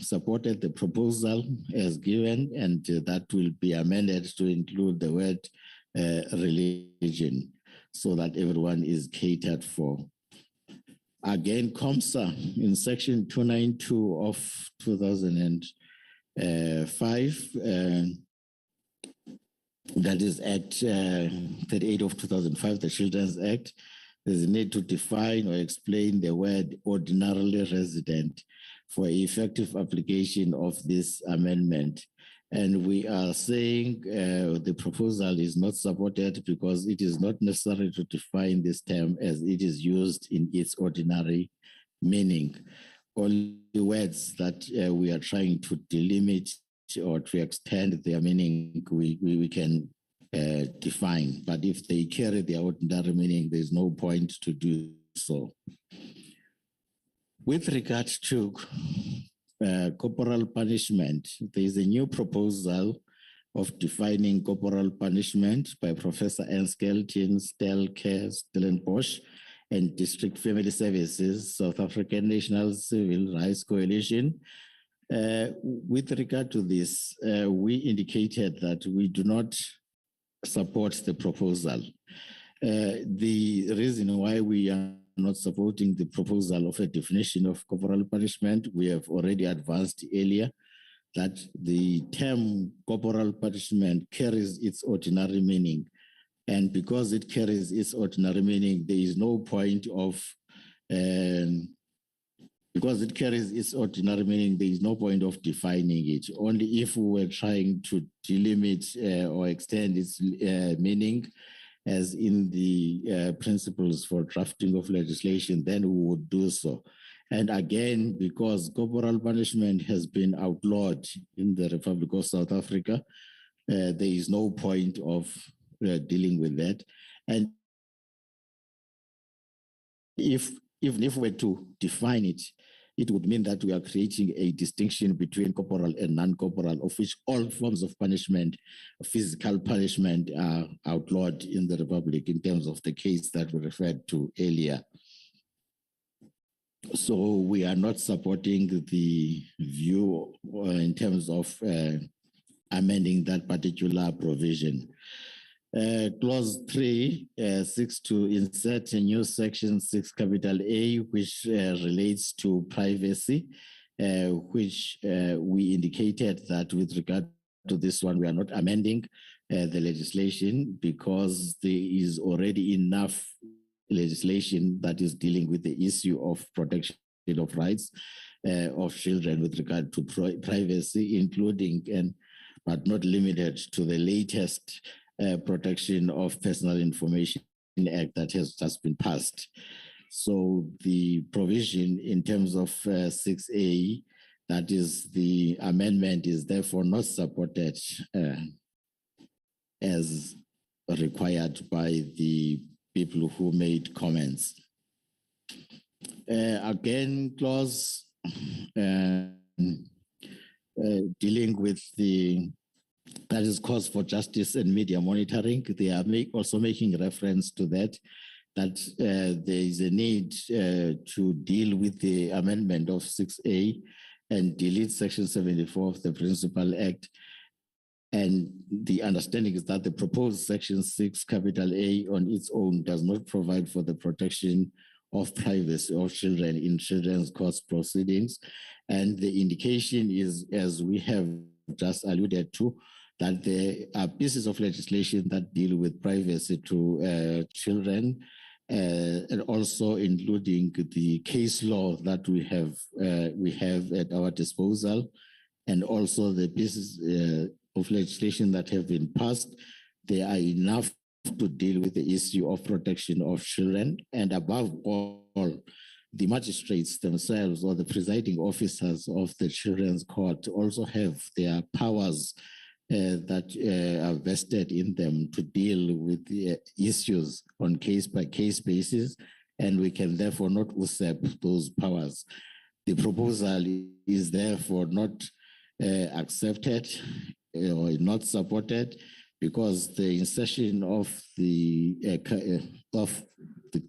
supported the proposal as given, and that will be amended to include the word religion so that everyone is catered for. Again, COMSA in section 292 of 2005, that is Act 38 of 2005, the Children's Act, there's a need to define or explain the word ordinarily resident for effective application of this amendment. And we are saying the proposal is not supported because it is not necessary to define this term as it is used in its ordinary meaning. Only words that we are trying to delimit or to extend their meaning, we can define. But if they carry their ordinary meaning, there's no point to do so. With regard to corporal punishment, there is a new proposal of defining corporal punishment by Professor Enskeltin, Stelke, Stellenbosch, and District Family Services, South African National Civil Rights Coalition. With regard to this, we indicated that we do not support the proposal. The reason why we are not supporting the proposal of a definition of corporal punishment, we have already advanced earlier that the term corporal punishment carries its ordinary meaning. And because it carries its ordinary meaning, there is no point of, because it carries its ordinary meaning, there is no point of defining it. Only if we were trying to delimit or extend its meaning, as in the principles for drafting of legislation, then we would do so. And again, because corporal punishment has been outlawed in the Republic of South Africa, there is no point of dealing with that. And even if we were to define it, it would mean that we are creating a distinction between corporal and non-corporal, of which all forms of punishment, physical punishment, are outlawed in the Republic in terms of the case that we referred to earlier. So we are not supporting the view in terms of amending that particular provision. Clause 3 seeks to insert a new section 6 capital A, which relates to privacy, which we indicated that with regard to this one, we are not amending the legislation because there is already enough legislation that is dealing with the issue of protection of rights of children with regard to privacy, including but not limited to the latest Protection of Personal Information Act that has just been passed. So the provision in terms of 6A, that is the amendment, is therefore not supported as required by the people who made comments. Again, clause dealing with the that is cause for justice and media monitoring. They are also making reference to that there is a need to deal with the amendment of 6A and delete section 74 of the Principal Act. And the understanding is that the proposed section 6 capital A on its own does not provide for the protection of privacy of children in children's court proceedings. And the indication is, as we have just alluded to, that there are pieces of legislation that deal with privacy to children, and also including the case law that we have at our disposal, and also the pieces of legislation that have been passed. They are enough to deal with the issue of protection of children, and above all, the magistrates themselves or the presiding officers of the children's court also have their powers that are vested in them to deal with the issues on case-by-case basis, and we can therefore not usurp those powers. The proposal is therefore not accepted or not supported because the insertion of the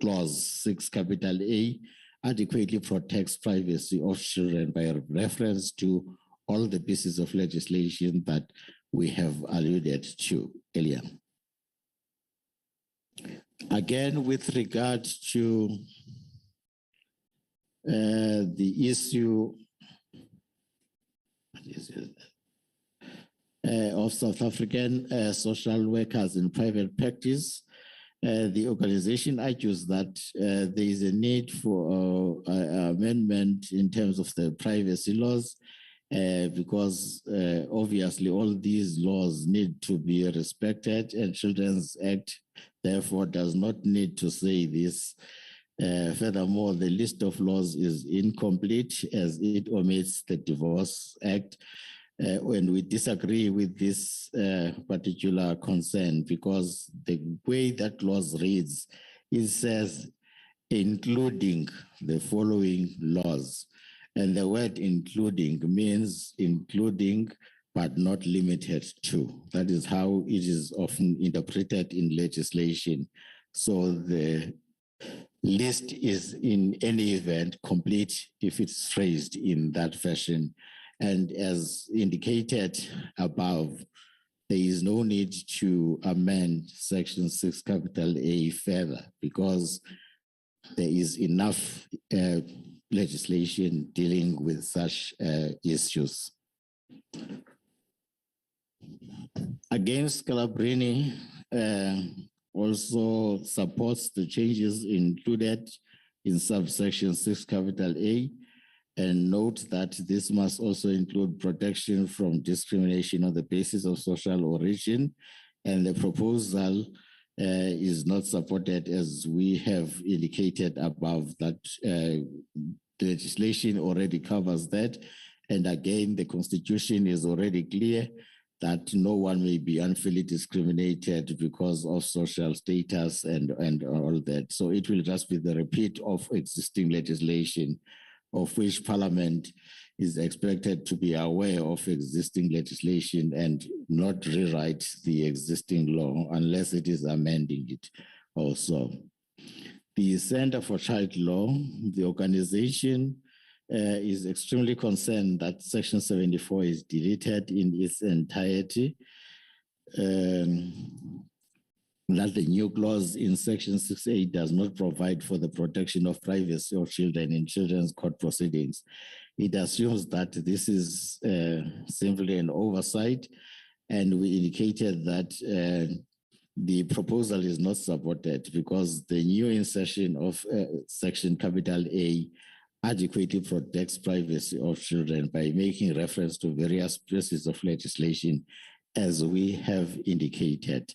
clause 6 capital A adequately protects privacy of children by reference to all the pieces of legislation that we have alluded to earlier. Again, with regard to the issue of South African social workers in private practice, the organization argues that there is a need for amendment in terms of the privacy laws, because obviously all these laws need to be respected, and Children's Act therefore does not need to say this. Furthermore, the list of laws is incomplete as it omits the Divorce Act. When we disagree with this particular concern, because the way that clause reads, it says including the following laws. And the word including means including but not limited to. That is how it is often interpreted in legislation. So the list is in any event complete if it's phrased in that fashion. And as indicated above, there is no need to amend Section 6 capital A further because there is enough legislation dealing with such issues. Again, Scalabrini also supports the changes included in subsection 6 capital A, and note that this must also include protection from discrimination on the basis of social origin, and the proposal is not supported, as we have indicated above, that the legislation already covers that. And again, the Constitution is already clear that no one may be unfairly discriminated because of social status and all that. So it will just be the repeat of existing legislation, of which Parliament is expected to be aware of existing legislation and not rewrite the existing law unless it is amending it also. The Center for Child Law, the organization, is extremely concerned that Section 74 is deleted in its entirety, that the new clause in Section 6A does not provide for the protection of privacy of children in children's court proceedings. It assumes that this is simply an oversight, and we indicated that the proposal is not supported because the new insertion of Section capital A adequately protects privacy of children by making reference to various pieces of legislation, as we have indicated.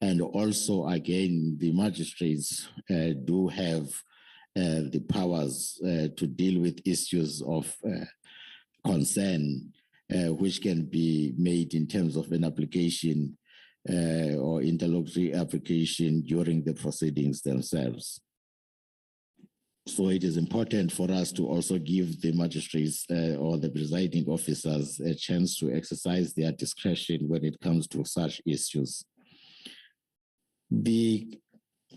And also, again, the magistrates do have the powers to deal with issues of concern, which can be made in terms of an application or interlocutory application during the proceedings themselves. So it is important for us to also give the magistrates or the presiding officers a chance to exercise their discretion when it comes to such issues. The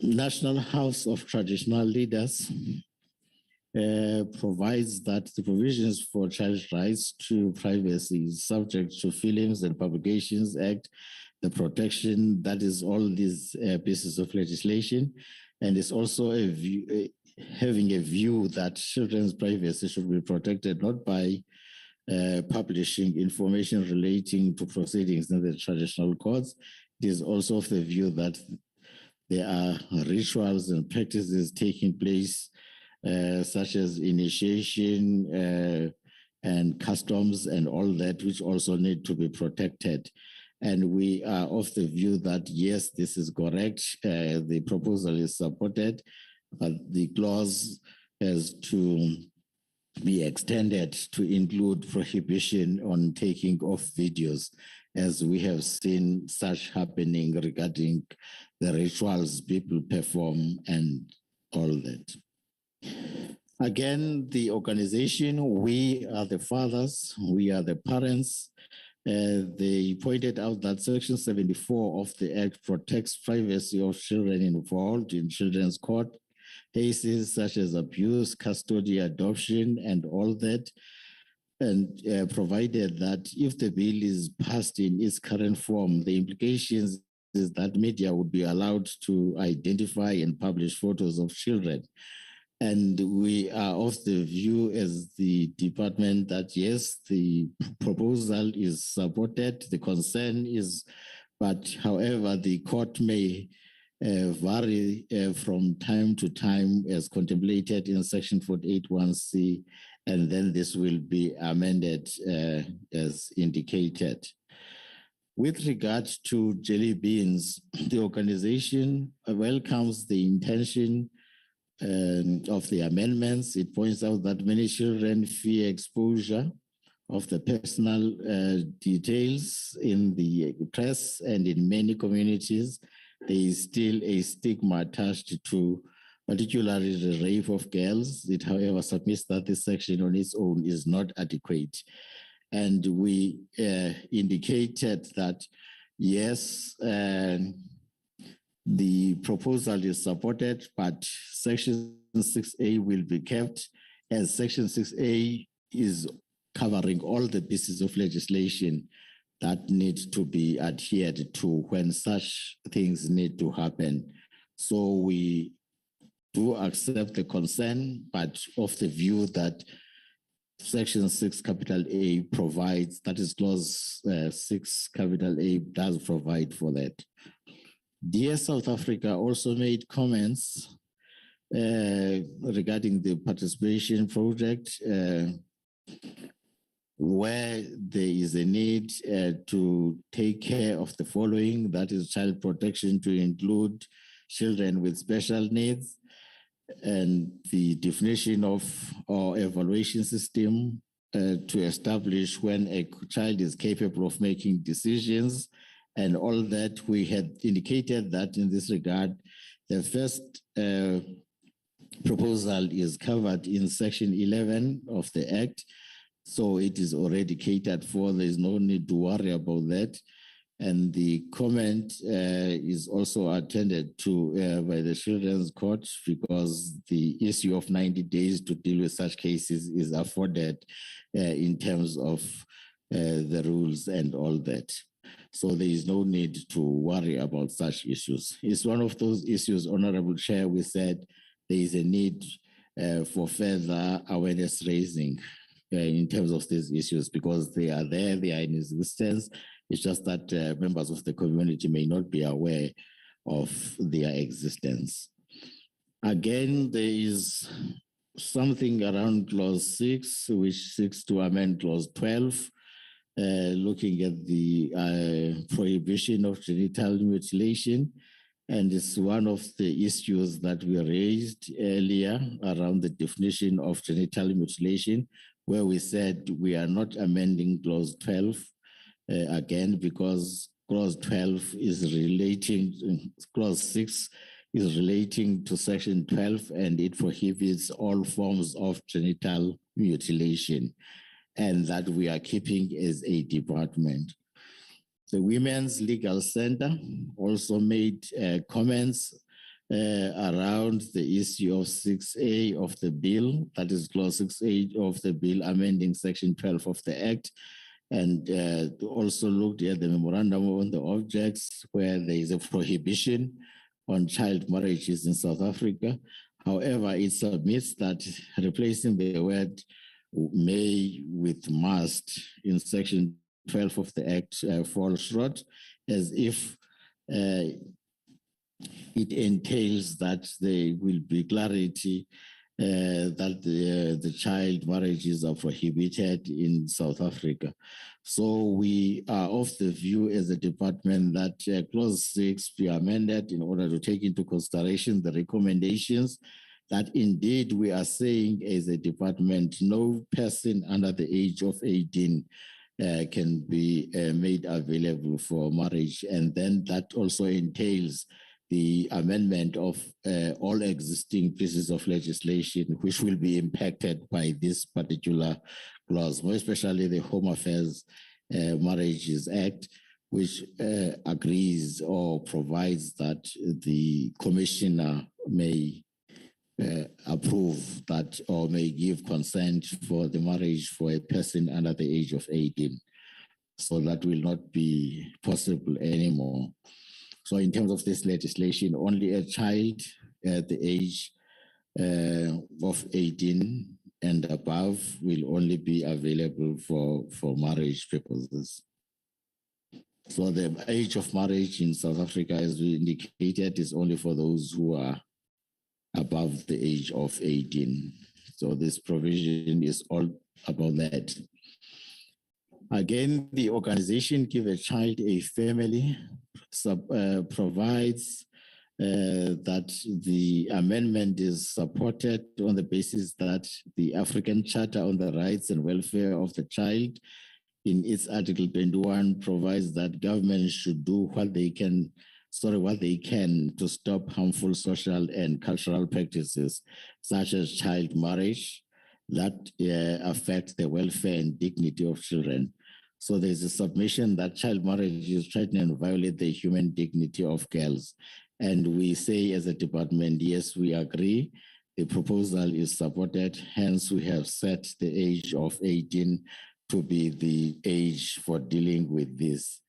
National House of Traditional Leaders provides that the provisions for child rights to privacy is subject to Films and Publications Act, the protection, that is all these pieces of legislation, and it's also a view, having a view that children's privacy should be protected not by publishing information relating to proceedings in the traditional courts. It is also of the view that there are rituals and practices taking place, such as initiation and customs and all that, which also need to be protected. And we are of the view that, yes, this is correct. The proposal is supported, but the clause has to be extended to include prohibition on taking off videos, as we have seen such happening regarding the rituals people perform and all that. Again, the organization, we are the fathers, we are the parents. They pointed out that Section 74 of the Act protects privacy of children involved in children's court cases such as abuse, custody, adoption, and all that, and provided that if the bill is passed in its current form, the implications is that media would be allowed to identify and publish photos of children. And we are of the view as the department that, yes, the proposal is supported, the concern is, but however, the court may vary from time to time as contemplated in Section 48(1)(c), and then this will be amended as indicated. With regard to jelly beans, the organization welcomes the intention of the amendments. It points out that many children fear exposure of the personal details in the press, and in many communities, there is still a stigma attached to particularly the rape of girls. It, however, submits that this section on its own is not adequate. And we indicated that, yes, the proposal is supported, but Section 6A will be kept, as Section 6A is covering all the pieces of legislation that need to be adhered to when such things need to happen. So we do accept the concern, but of the view that Section 6 capital A provides, that is clause 6 capital A does provide for that. Dear South Africa also made comments regarding the participation project where there is a need to take care of the following, that is child protection to include children with special needs, and the definition of our evaluation system to establish when a child is capable of making decisions and all that. We had indicated that in this regard, the first proposal is covered in Section 11 of the Act. So it is already catered for. There is no need to worry about that. And the comment is also attended to by the Children's Court, because the issue of 90 days to deal with such cases is afforded in terms of the rules and all that. So there is no need to worry about such issues. It's one of those issues, Honorable Chair, we said there is a need for further awareness raising in terms of these issues, because they are there, they are in existence. It's just that members of the community may not be aware of their existence. Again, there is something around clause 6, which seeks to amend clause 12, looking at the prohibition of genital mutilation. And it's one of the issues that we raised earlier around the definition of genital mutilation, where we said we are not amending clause 12 again, because clause 12 is relating, clause 6 is relating to section 12, and it prohibits all forms of genital mutilation, and that we are keeping as a department. The Women's Legal Center also made comments around the issue of 6A of the bill, that is clause 6A of the bill amending section 12 of the Act, and also looked at the memorandum on the objects where there is a prohibition on child marriages in South Africa. However, it submits that replacing the word may with must in section 12 of the Act falls short, as if it entails that there will be clarity that the child marriages are prohibited in South Africa. So we are of the view as a department that clause 6 be amended in order to take into consideration the recommendations that indeed we are saying as a department, no person under the age of 18 can be made available for marriage. And then that also entails the amendment of all existing pieces of legislation which will be impacted by this particular clause, more especially the Home Affairs Marriages Act, which agrees or provides that the commissioner may approve that or may give consent for the marriage for a person under the age of 18. So that will not be possible anymore. So in terms of this legislation, only a child at the age of 18 and above will only be available for marriage purposes. So the age of marriage in South Africa, as we indicated, is only for those who are above the age of 18. So this provision is all about that. Again, the organization Give a Child a Family provides that the amendment is supported on the basis that the African Charter on the Rights and Welfare of the Child in its Article 21 provides that governments should do what they can to stop harmful social and cultural practices such as child marriage that affect the welfare and dignity of children. So there's a submission that child marriage is threaten and violate the human dignity of girls. And we say as a department, yes, we agree the proposal is supported. Hence, we have set the age of 18 to be the age for dealing with this.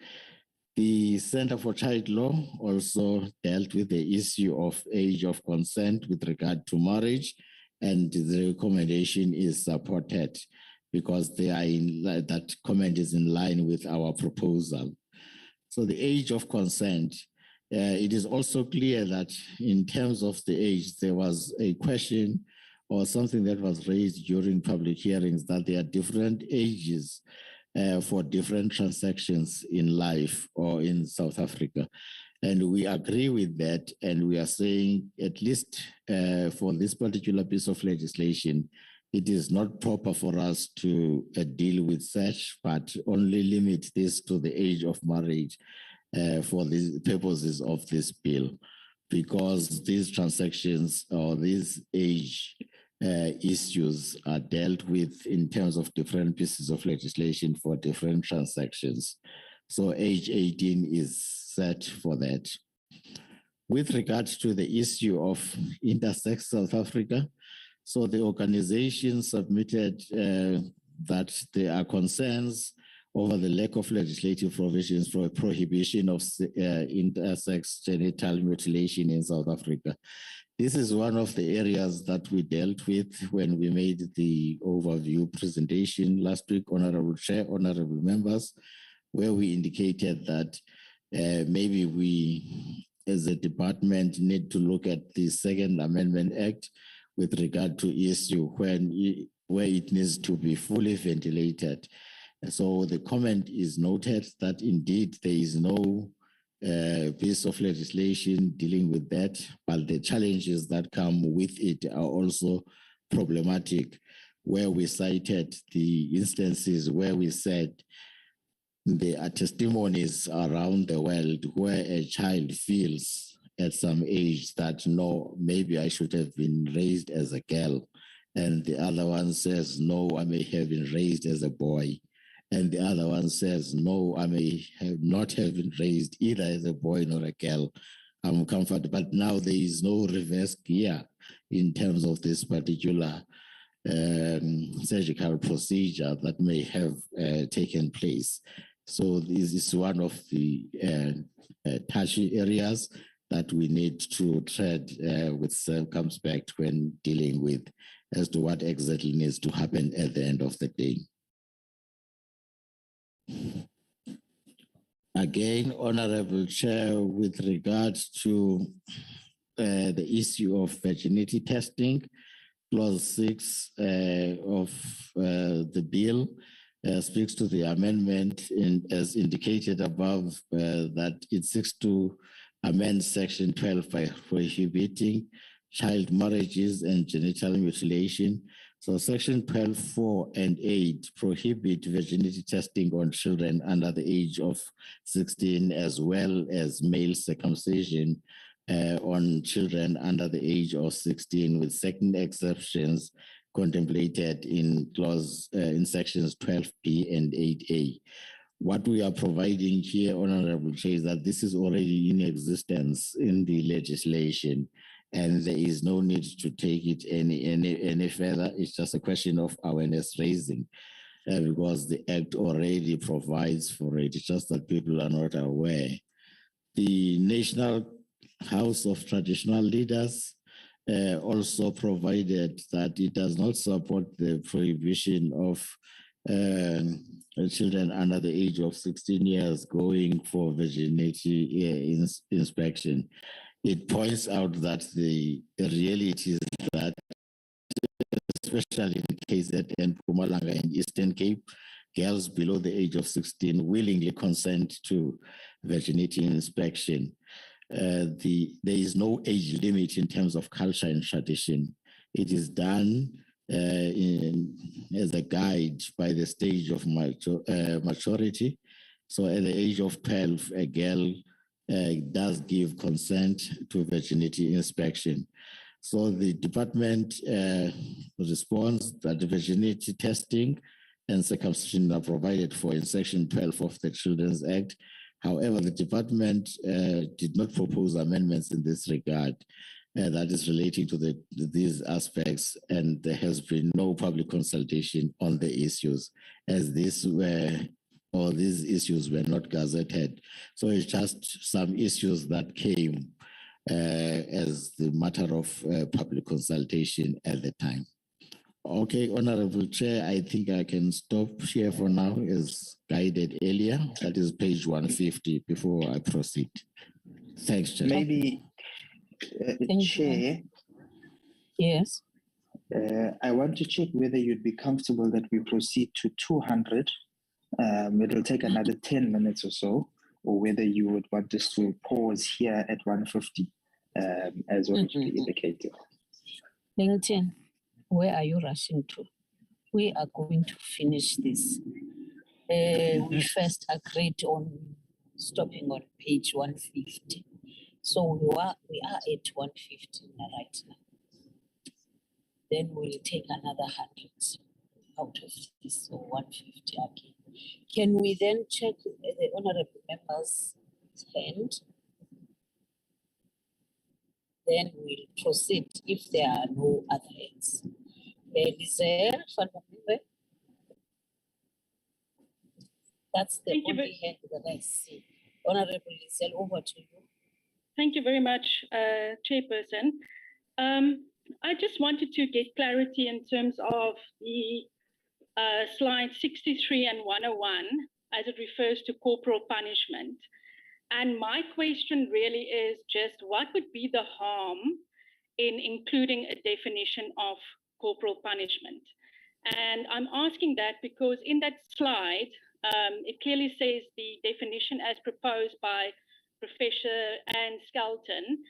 The Center for Child Law also dealt with the issue of age of consent with regard to marriage, and the recommendation is supported because they are that comment is in line with our proposal. So the age of consent, it is also clear that in terms of the age, there was a question or something that was raised during public hearings that there are different ages for different transactions in life or in South Africa. And we agree with that. And we are saying, at least for this particular piece of legislation, it is not proper for us to deal with such, but only limit this to the age of marriage for the purposes of this bill, because these transactions or these age issues are dealt with in terms of different pieces of legislation for different transactions. So age 18 is set for that. With regard to the issue of Intersex South Africa, so the organization submitted that there are concerns over the lack of legislative provisions for a prohibition of intersex genital mutilation in South Africa. This is one of the areas that we dealt with when we made the overview presentation last week, Honorable Chair, honorable members, where we indicated that maybe we, as a department, need to look at the Second Amendment Act with regard to issue where it needs to be fully ventilated. So the comment is noted that indeed there is no piece of legislation dealing with that, but the challenges that come with it are also problematic, where we cited the instances where we said there are testimonies around the world where a child feels at some age that, no, maybe I should have been raised as a girl. And the other one says, no, I may have been raised as a boy. And the other one says, no, I may not have been raised either as a boy nor a girl. I'm comfortable. But now there is no reverse gear in terms of this particular surgical procedure that may have taken place. So this is one of the touchy areas that we need to tread with circumspect when dealing with as to what exactly needs to happen at the end of the day. Again, Honorable Chair, with regards to the issue of virginity testing, Clause 6 of the bill speaks to the amendment as indicated above, that it seeks to amend Section 12 by prohibiting child marriages and genital mutilation. So Section 12, 4 and 8 prohibit virginity testing on children under the age of 16, as well as male circumcision on children under the age of 16, with certain exceptions contemplated in sections 12B and 8A. What we are providing here, Honorable Chair, is that this is already in existence in the legislation, and there is no need to take it any further. It's just a question of awareness raising, because the Act already provides for it. It's just that people are not aware. The National House of Traditional Leaders also provided that it does not support the prohibition of children under the age of 16 years going for virginity inspection. It points out that the reality is that, especially in KZN, Mpumalanga, and Eastern Cape, girls below the age of 16 willingly consent to virginity inspection. There is no age limit in terms of culture and tradition. It is done as a guide by the stage of maturity. So at the age of 12, a girl does give consent to virginity inspection. So the department responds that the virginity testing and circumcision are provided for in Section 12 of the Children's Act. However, the department did not propose amendments in this regard. that is relating to these aspects, and there has been no public consultation on the issues, as these issues were not gazetted. So it's just some issues that came as the matter of public consultation at the time. Okay, Honorable Chair, I think I can stop here for now as guided earlier. That is page 150 before I proceed. Thanks, Chair. Maybe, Chair. Yes. I want to check whether you'd be comfortable that we proceed to 200. It'll take another 10 minutes or so, or whether you would want us to pause here at 150, as already indicated. Milton, where are you rushing to? We are going to finish this. We first agreed on stopping on page 150. So we are at 150 right now. Then we'll take another 100 out of this, so 150 again. Can we then check the honorable member's hand? Then we'll proceed if there are no other hands. That's the only hand that I see. Honorable Lizelle, over to you. Thank you very much, Chairperson. I just wanted to get clarity in terms of the slides 63 and 101 as it refers to corporal punishment. And my question really is just what would be the harm in including a definition of corporal punishment? And I'm asking that because in that slide, it clearly says the definition as proposed by Professor Anne Skelton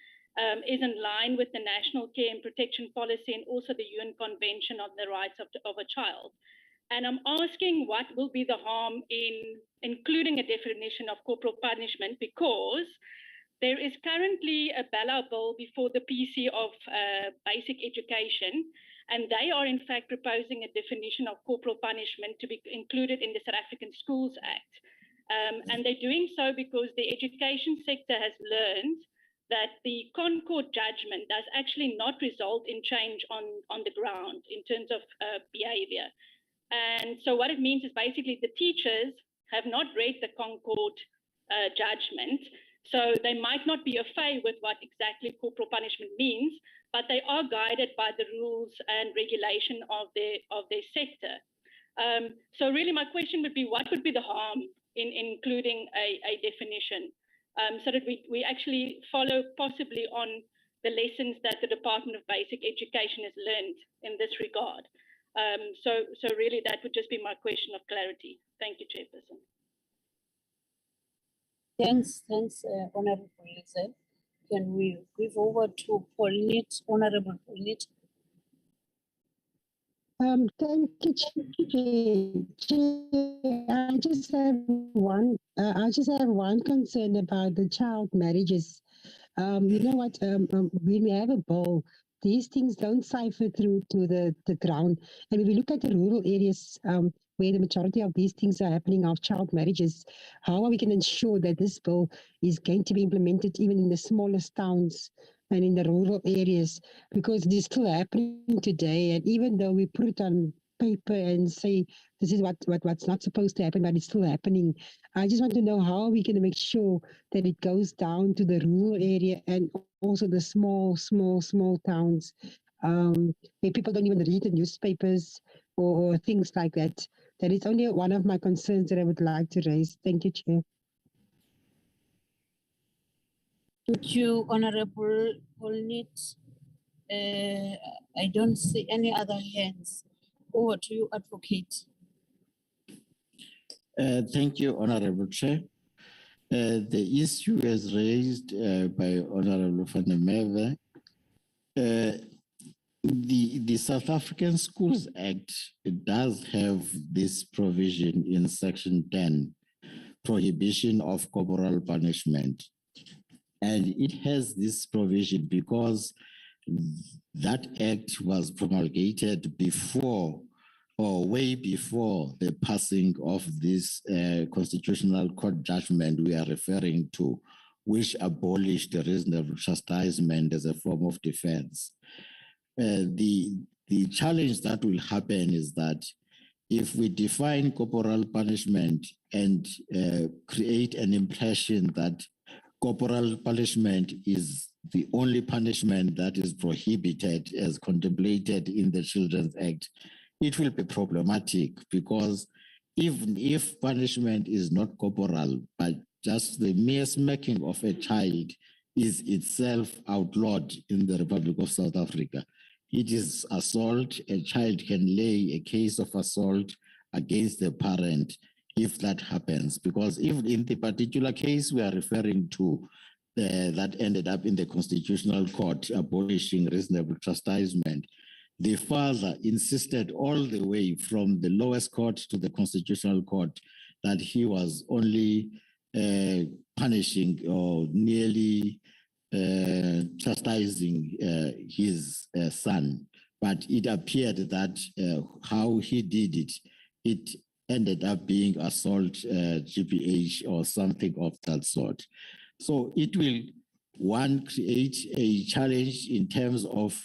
is in line with the National Care and Protection Policy and also the UN Convention on the Rights of a Child. And I'm asking what will be the harm in including a definition of corporal punishment, because there is currently a bill before the PC of basic education, and they are in fact proposing a definition of corporal punishment to be included in the South African Schools Act. And they're doing so because the education sector has learned that the Concord judgment does actually not result in change on the ground in terms of behavior. And so what it means is basically the teachers have not read the Concord judgment, so they might not be au fait with what exactly corporal punishment means, but they are guided by the rules and regulation of their sector. So really my question would be, what would be the harm in including a definition so that we actually follow possibly on the lessons that the Department of Basic Education has learned in this regard? So really that would just be my question of clarity. Thank you, Chairperson. Thanks, Honorable Lizelle. Can we give over to Paulinette, Honorable Paulinette? Thank you, Chair. I just have one concern about the child marriages. You know what? When we have a bill, these things don't cipher through to the ground. And when we look at the rural areas where the majority of these things are happening, of child marriages, how are we going to ensure that this bill is going to be implemented even in the smallest towns and in the rural areas? Because it is still happening today. And even though we put it on paper and say this is what's not supposed to happen, but it's still happening. I just want to know how are we going to make sure that it goes down to the rural area and also the small towns where people don't even read the newspapers or things like that. That is only one of my concerns that I would like to raise. Thank you, Chair. Thank you, Honorable Paulinette. I don't see any other hands. Over to you, Advocate. Thank you, Honorable Chair. The issue is raised by Honorable van der Merwe. The South African Schools Act, it does have this provision in Section 10, prohibition of corporal punishment. And it has this provision because that act was promulgated before or way before the passing of this constitutional court judgment we are referring to which abolished the reasonable chastisement as a form of defense. The challenge that will happen is that if we define corporal punishment and create an impression that corporal punishment is the only punishment that is prohibited as contemplated in the Children's Act, it will be problematic, because even if punishment is not corporal, but just the mere smacking of a child is itself outlawed in the Republic of South Africa. It is assault. A child can lay a case of assault against the parent if that happens, because even in the particular case we are referring to that ended up in the Constitutional Court abolishing reasonable chastisement, the father insisted all the way from the lowest court to the Constitutional Court that he was only punishing or nearly chastising his son. But it appeared that how he did it, it ended up being assault, GBH, or something of that sort. So it will, one, create a challenge in terms of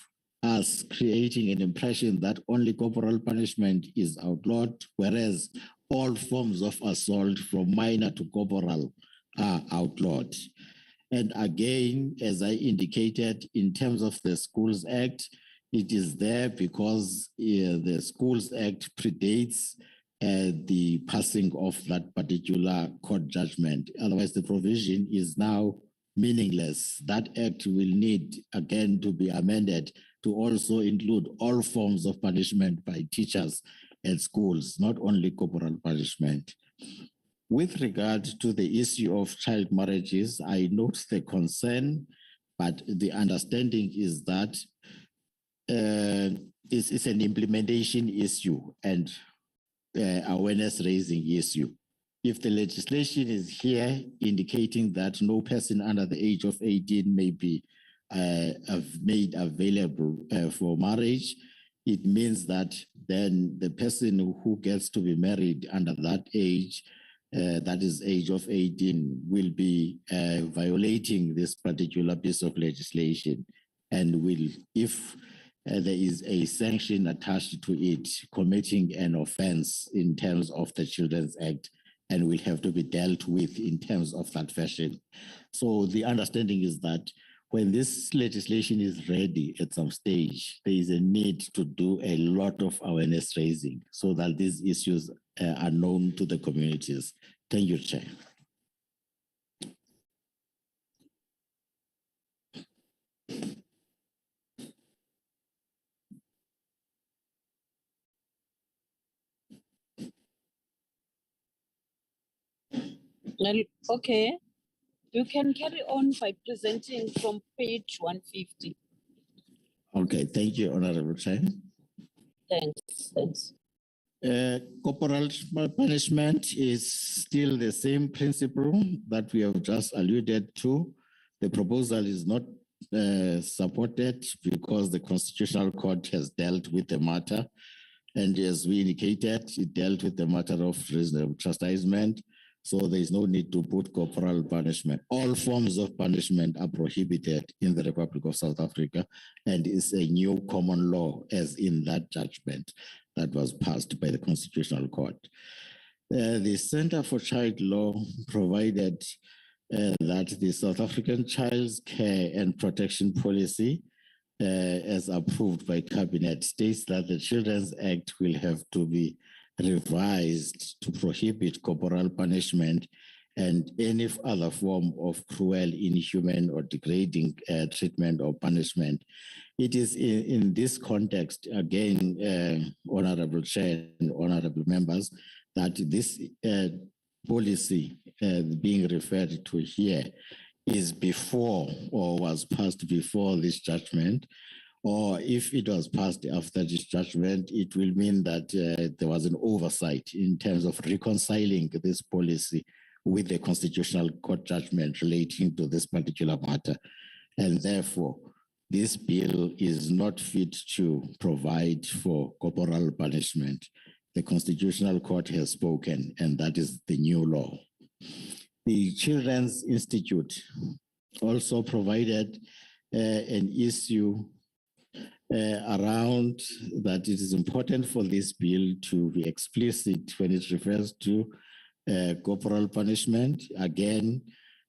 us creating an impression that only corporal punishment is outlawed, whereas all forms of assault from minor to corporal are outlawed. And again, as I indicated, in terms of the Schools Act, it is there because the Schools Act predates the passing of that particular court judgment. Otherwise, the provision is now meaningless. That act will need, again, to be amended to also include all forms of punishment by teachers at schools, not only corporal punishment. With regard to the issue of child marriages, I note the concern, but the understanding is that it's an implementation issue and awareness raising issue. If the legislation is here indicating that no person under the age of 18 may be made available for marriage, it means that then the person who gets to be married under that age, that is age of 18, will be violating this particular piece of legislation, and will, if there is a sanction attached to it, committing an offense in terms of the Children's Act, and will have to be dealt with in terms of that fashion. So the understanding is that when this legislation is ready at some stage, there is a need to do a lot of awareness raising so that these issues are known to the communities. Thank you, Chair. Okay, you can carry on by presenting from page 150. Okay, thank you, Honorable Chair. Thanks. Corporal punishment is still the same principle that we have just alluded to. The proposal is not supported because the Constitutional Court has dealt with the matter. And as we indicated, it dealt with the matter of reasonable chastisement. So there is no need to put corporal punishment. All forms of punishment are prohibited in the Republic of South Africa, and is a new common law, as in that judgment that was passed by the Constitutional Court. The Center for Child Law provided that the South African Child's Care and Protection Policy, as approved by Cabinet, states that the Children's Act will have to be revised to prohibit corporal punishment and any other form of cruel, inhuman, or degrading treatment or punishment. It is in this context, again, Honorable Chair and Honorable Members, that this policy being referred to here is before or was passed before this judgment, or if it was passed after this judgment, it will mean that there was an oversight in terms of reconciling this policy with the Constitutional Court judgment relating to this particular matter. And therefore, this bill is not fit to provide for corporal punishment. The Constitutional Court has spoken, and that is the new law. The Children's Institute also provided an issue around that it is important for this bill to be explicit when it refers to corporal punishment. Again,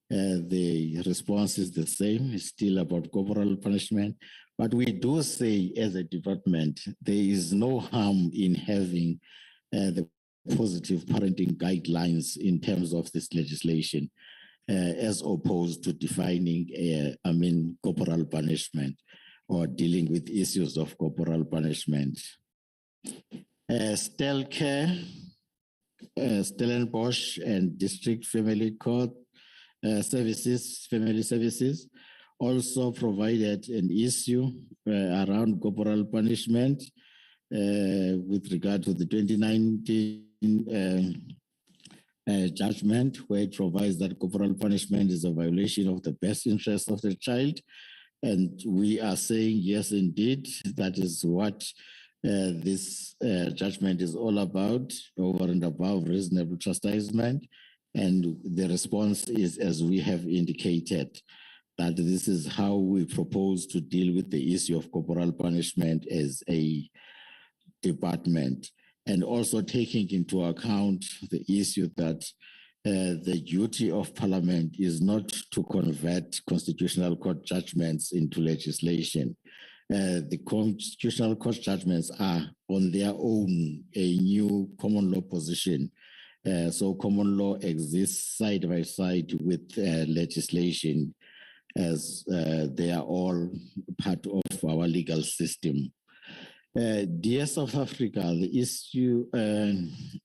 the response is the same, it's still about corporal punishment. But we do say as a department, there is no harm in having the positive parenting guidelines in terms of this legislation, as opposed to defining, corporal punishment or dealing with issues of corporal punishment. Stelcare, Stellenbosch and District Family Court Family Services also provided an issue around corporal punishment with regard to the 2019 judgment, where it provides that corporal punishment is a violation of the best interest of the child. And we are saying, yes, indeed, that is what this judgment is all about, over and above reasonable chastisement. And the response is, as we have indicated, that this is how we propose to deal with the issue of corporal punishment as a department, and also taking into account the issue that the duty of Parliament is not to convert constitutional court judgments into legislation. The constitutional court judgments are on their own a new common law position. So common law exists side by side with legislation, as they are all part of our legal system. Dear South Africa, the issue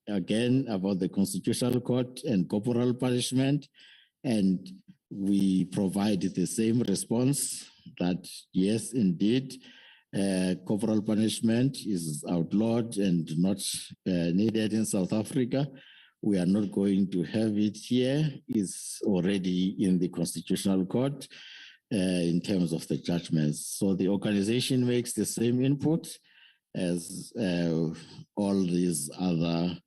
again about the Constitutional Court and corporal punishment, and we provide the same response that yes, indeed, corporal punishment is outlawed and not needed in South Africa. We are not going to have it here. It's already in the Constitutional Court in terms of the judgments. So the organization makes the same input as all these other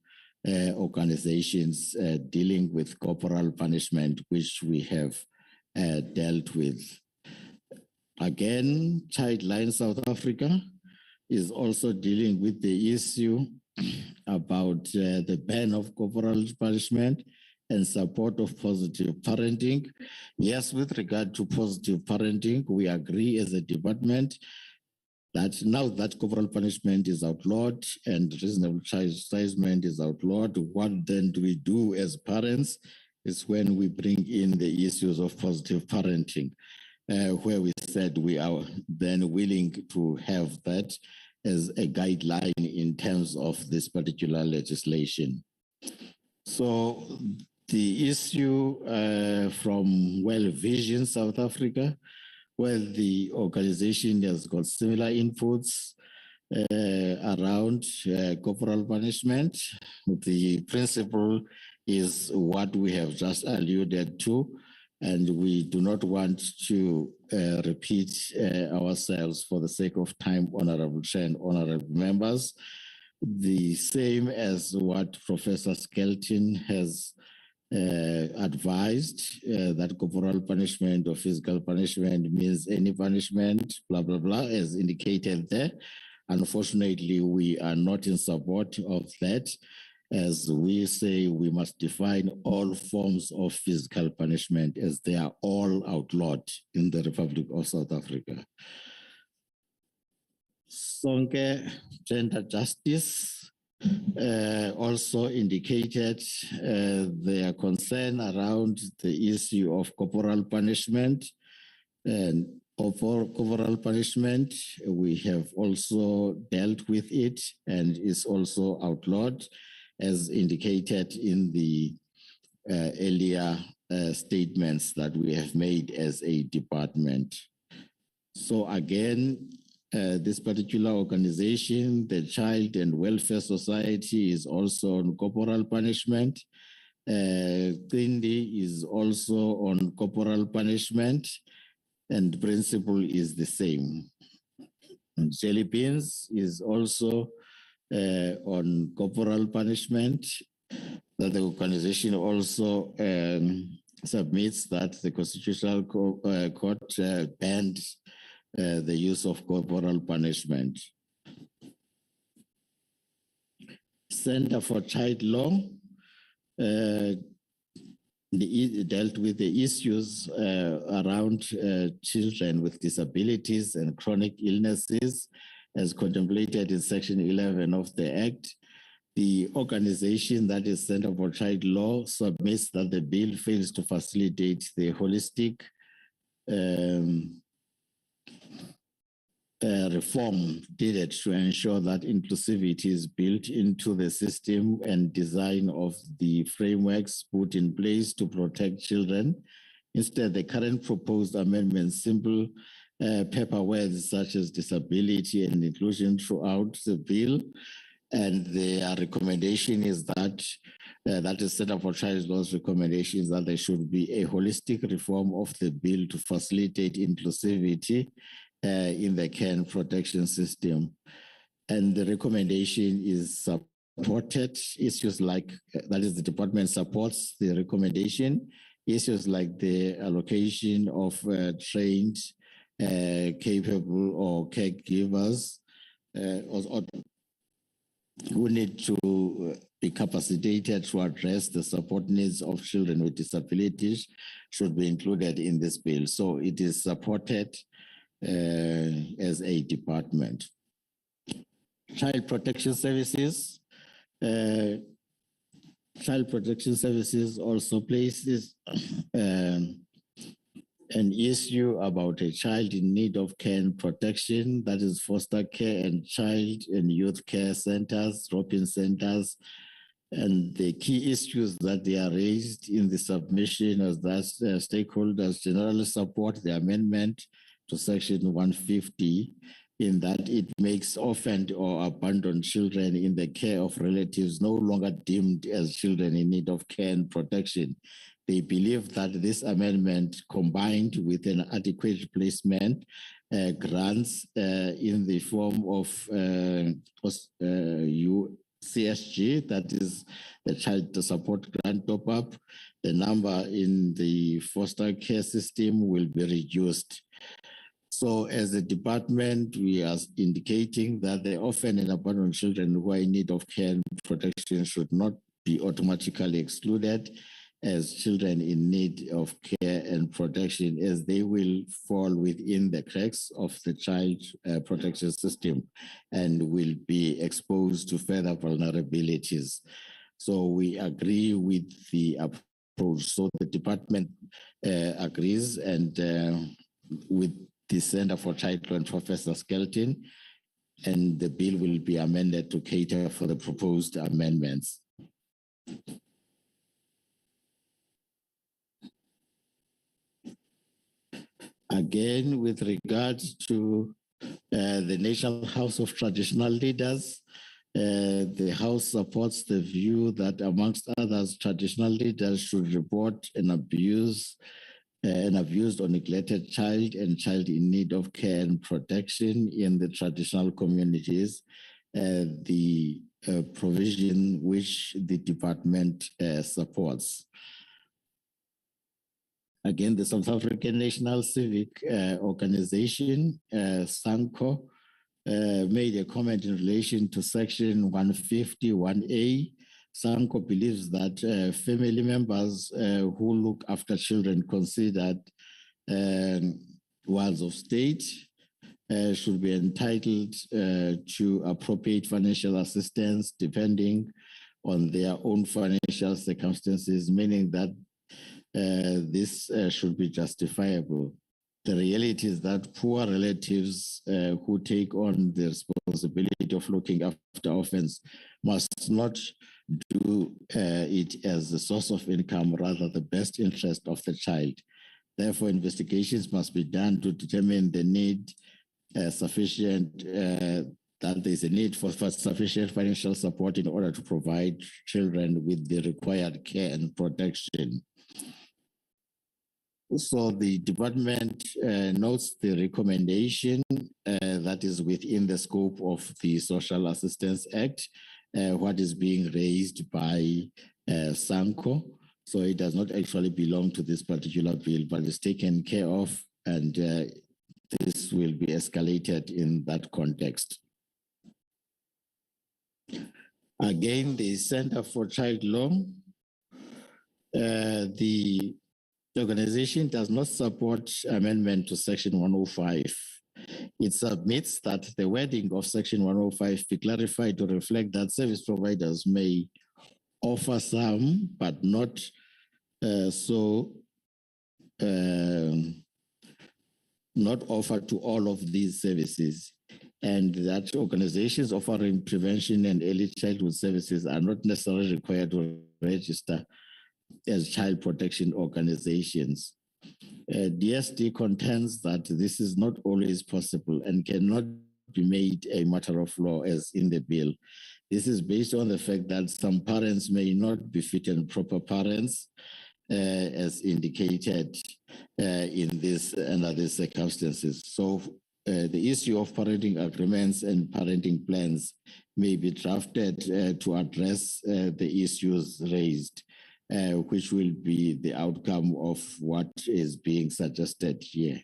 organizations dealing with corporal punishment, which we have dealt with. Again, Childline South Africa is also dealing with the issue about the ban of corporal punishment and support of positive parenting. Yes, with regard to positive parenting, we agree as a department that now that corporal punishment is outlawed and reasonable chastisement is outlawed, what then do we do as parents is when we bring in the issues of positive parenting, where we said we are then willing to have that as a guideline in terms of this particular legislation. So the issue from Well Vision South Africa, where the organization has got similar inputs around corporal punishment. The principle is what we have just alluded to, and we do not want to repeat ourselves for the sake of time, Honorable Chair and Honorable Members. The same as what Professor Skelton has advised, that corporal punishment or physical punishment means any punishment, blah, blah, blah, as indicated there. Unfortunately, we are not in support of that, as we say we must define all forms of physical punishment as they are all outlawed in the Republic of South Africa. Sonke Gender Justice also indicated their concern around the issue of corporal punishment. And for corporal punishment, we have also dealt with it and is also outlawed, as indicated in the earlier statements that we have made as a department. So again, this particular organization, the Child and Welfare Society, is also on corporal punishment. Kindi is also on corporal punishment, and principle is the same. And Jelly Beans is also on corporal punishment. that the organization also submits that the Constitutional Court banned the use of corporal punishment. Center for Child Law dealt with the issues around children with disabilities and chronic illnesses as contemplated in Section 11 of the Act. The organization, that is Center for Child Law, submits that the bill fails to facilitate the holistic reform needed to ensure that inclusivity is built into the system and design of the frameworks put in place to protect children. Instead, the current proposed amendments simple paper words such as disability and inclusion throughout the bill. And their recommendation is that, that is Center for Child Law's recommendation is that there should be a holistic reform of the bill to facilitate inclusivity in the care and protection system. And the recommendation is supported. Issues like, that is the department supports the recommendation. Issues like the allocation of trained, capable or caregivers who need to be capacitated to address the support needs of children with disabilities should be included in this bill. So it is supported as a department. Child Protection Services. Child Protection Services also places an issue about a child in need of care and protection, that is foster care and child and youth care centers, drop-in centers. And the key issues that they are raised in the submission is that stakeholders generally support the amendment to Section 150 in that it makes orphaned or abandoned children in the care of relatives no longer deemed as children in need of care and protection. They believe that this amendment, combined with an adequate placement, grants in the form of CSG, that is the Child Support Grant Top-Up, the number in the foster care system will be reduced. So as a department, we are indicating that the orphan and abandoned children who are in need of care and protection should not be automatically excluded as children in need of care and protection, as they will fall within the cracks of the child protection system and will be exposed to further vulnerabilities. So we agree with the approach. So the department agrees and with the Center for Child Law and Professor Skelton, and the bill will be amended to cater for the proposed amendments. Again, with regards to the National House of Traditional Leaders, the House supports the view that, amongst others, traditional leaders should report an abused or neglected child and child in need of care and protection in the traditional communities, the provision which the department supports. Again, the South African National Civic Organization, SANCO, made a comment in relation to Section 151A. SANCO believes that family members who look after children considered wards of state should be entitled to appropriate financial assistance depending on their own financial circumstances, meaning that this should be justifiable. The reality is that poor relatives who take on the responsibility of looking after orphans must not do it as a source of income, rather the best interest of the child. Therefore, investigations must be done to determine the need that there's a need for sufficient financial support in order to provide children with the required care and protection. So the department notes the recommendation that is within the scope of the Social Assistance Act, what is being raised by Sanko. So it does not actually belong to this particular bill, but it's taken care of, and this will be escalated in that context. Again, the Center for Child Law, the organization does not support amendment to Section 105. It submits that the wording of Section 105 be clarified to reflect that service providers may offer some, but not not offer to all of these services, and that organizations offering prevention and early childhood services are not necessarily required to register as child protection organizations. DSD contends that this is not always possible and cannot be made a matter of law as in the bill. This is based on the fact that some parents may not be fit and proper parents, as indicated in this under these circumstances. So the issue of parenting agreements and parenting plans may be drafted to address the issues raised, which will be the outcome of what is being suggested here.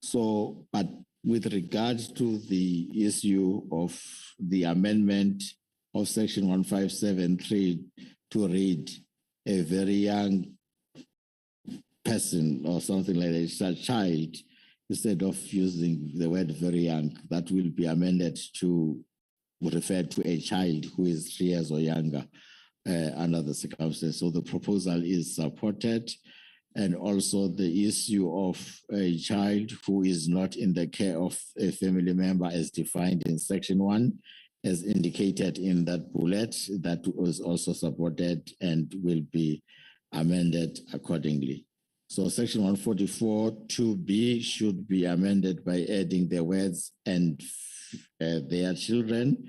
So, but with regards to the issue of the amendment of Section 1573 to read a very young person or something like that, a child, instead of using the word very young, that will be amended to refer to a child who is 3 years or younger under the circumstances. So the proposal is supported. And also the issue of a child who is not in the care of a family member as defined in Section 1, as indicated in that bullet, that was also supported and will be amended accordingly. So Section 144 2B should be amended by adding the words "and their children"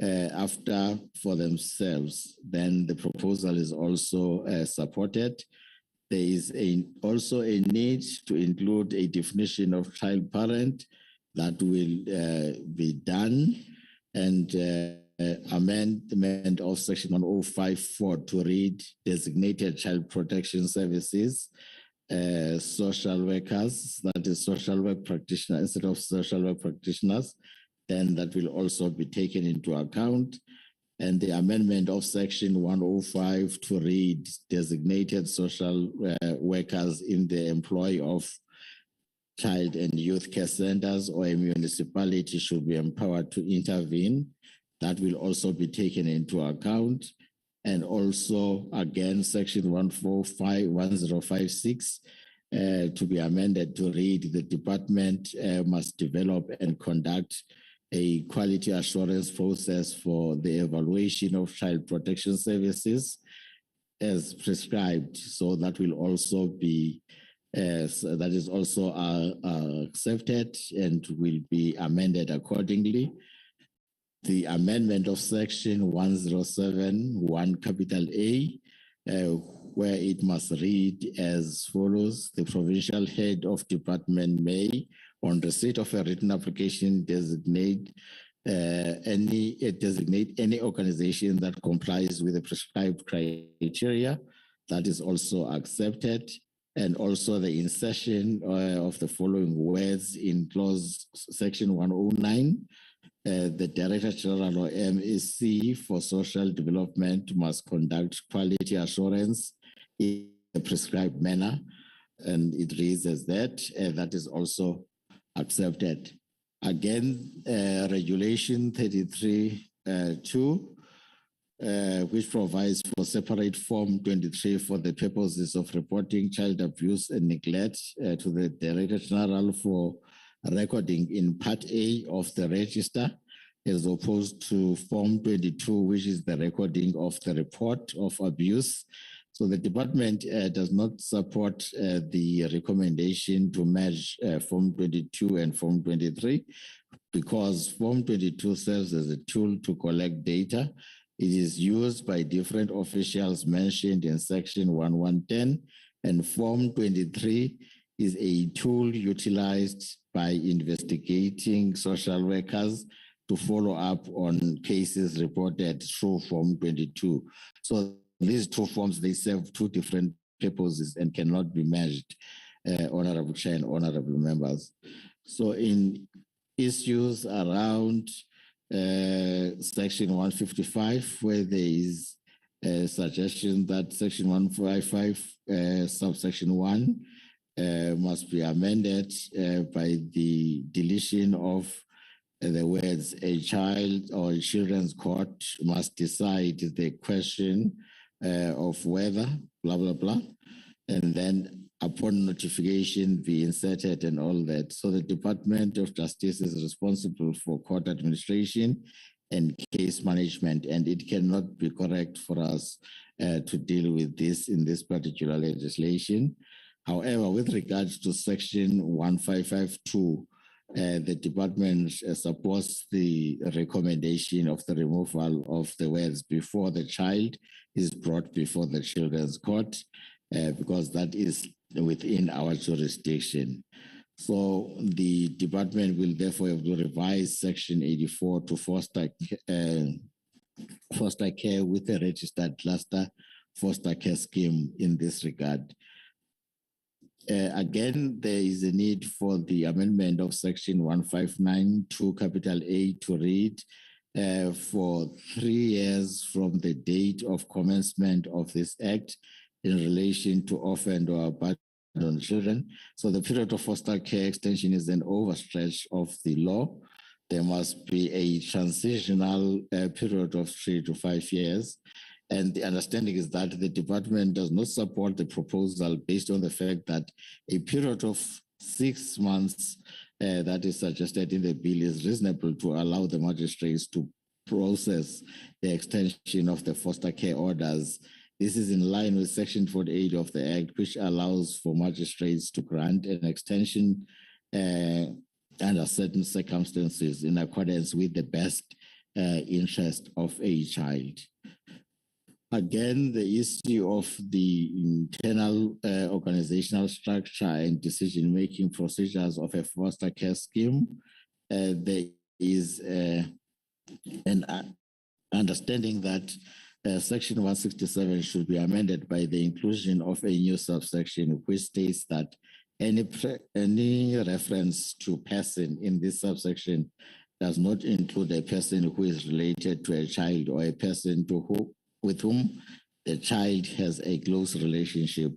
after "for themselves." Then the proposal is also supported. There is also a need to include a definition of child parent that will be done, and amendment of Section 1054 to read designated child protection services, social workers, that is social work practitioners instead of social work practitioners, then that will also be taken into account. And the amendment of Section 105 to read designated social workers in the employ of child and youth care centers or a municipality should be empowered to intervene. That will also be taken into account. And also, again, Section 1056 to be amended to read the department must develop and conduct a quality assurance process for the evaluation of child protection services as prescribed. So that will also be, that is also accepted and will be amended accordingly. The amendment of Section 107(1) capital A, where it must read as follows: the provincial head of department may, on receipt of a written application, designate any organization that complies with the prescribed criteria. That is also accepted. And also the insertion of the following words in clause Section 109. The Director General or MEC for Social Development must conduct quality assurance in a prescribed manner. And it reads as that. That is also accepted. Again, Regulation 33(2), which provides for separate Form 23 for the purposes of reporting child abuse and neglect to the Director General for recording in Part A of the register, as opposed to Form 22, which is the recording of the report of abuse. So the department does not support the recommendation to merge Form 22 and Form 23, because Form 22 serves as a tool to collect data. It is used by different officials mentioned in Section 1110, and Form 23 is a tool utilized by investigating social workers to follow up on cases reported through Form 22. So these two forms, they serve two different purposes and cannot be merged, Honorable Chair and Honorable Members. So in issues around Section 155, where there is a suggestion that Section 155, subsection 1, must be amended by the deletion of the words "a child or a children's court must decide the question of whether blah blah blah," and then upon notification be inserted and all that. So the Department of Justice is responsible for court administration and case management, and it cannot be correct for us to deal with this in this particular legislation. However, with regards to Section 1552, the department supports the recommendation of the removal of the words "before the child" is brought before the children's court, because that is within our jurisdiction. So the department will therefore have to revise Section 84 to foster care with a registered cluster foster care scheme in this regard. Again, there is a need for the amendment of Section 159 to capital A to read for 3 years from the date of commencement of this act in relation to orphaned or abandoned children. So the period of foster care extension is an overstretch of the law. There must be a transitional period of 3 to 5 years. And the understanding is that the department does not support the proposal based on the fact that a period of 6 months that is suggested in the bill is reasonable to allow the magistrates to process the extension of the foster care orders. This is in line with Section 48 of the Act, which allows for magistrates to grant an extension under certain circumstances in accordance with the best interest of a child. Again, the issue of the internal organizational structure and decision-making procedures of a foster care scheme, there is an understanding that Section 167 should be amended by the inclusion of a new subsection which states that any reference to person in this subsection does not include a person who is related to a child or a person with whom the child has a close relationship,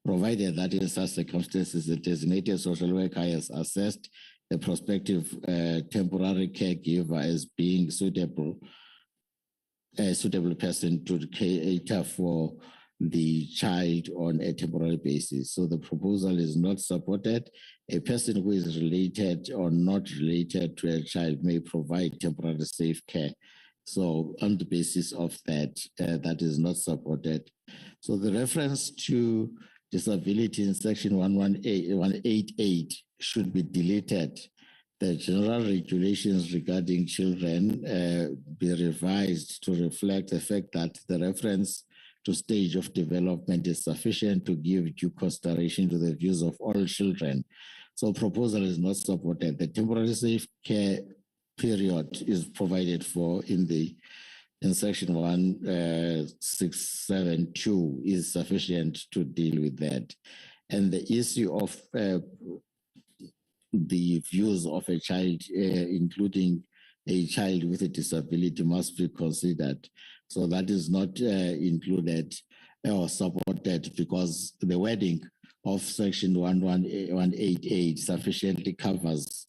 provided that in such circumstances the designated social worker has assessed the prospective temporary caregiver as being a suitable person to cater for the child on a temporary basis. So the proposal is not supported. A person who is related or not related to a child may provide temporary safe care. So on the basis of that, that is not supported. So the reference to disability in Section 188 should be deleted. The general regulations regarding children be revised to reflect the fact that the reference to stage of development is sufficient to give due consideration to the views of all children. So proposal is not supported. The temporary safe care period is provided for in Section 1672 is sufficient to deal with that. And the issue of the views of a child, including a child with a disability, must be considered. So that is not included or supported because the wording of Section 188 sufficiently covers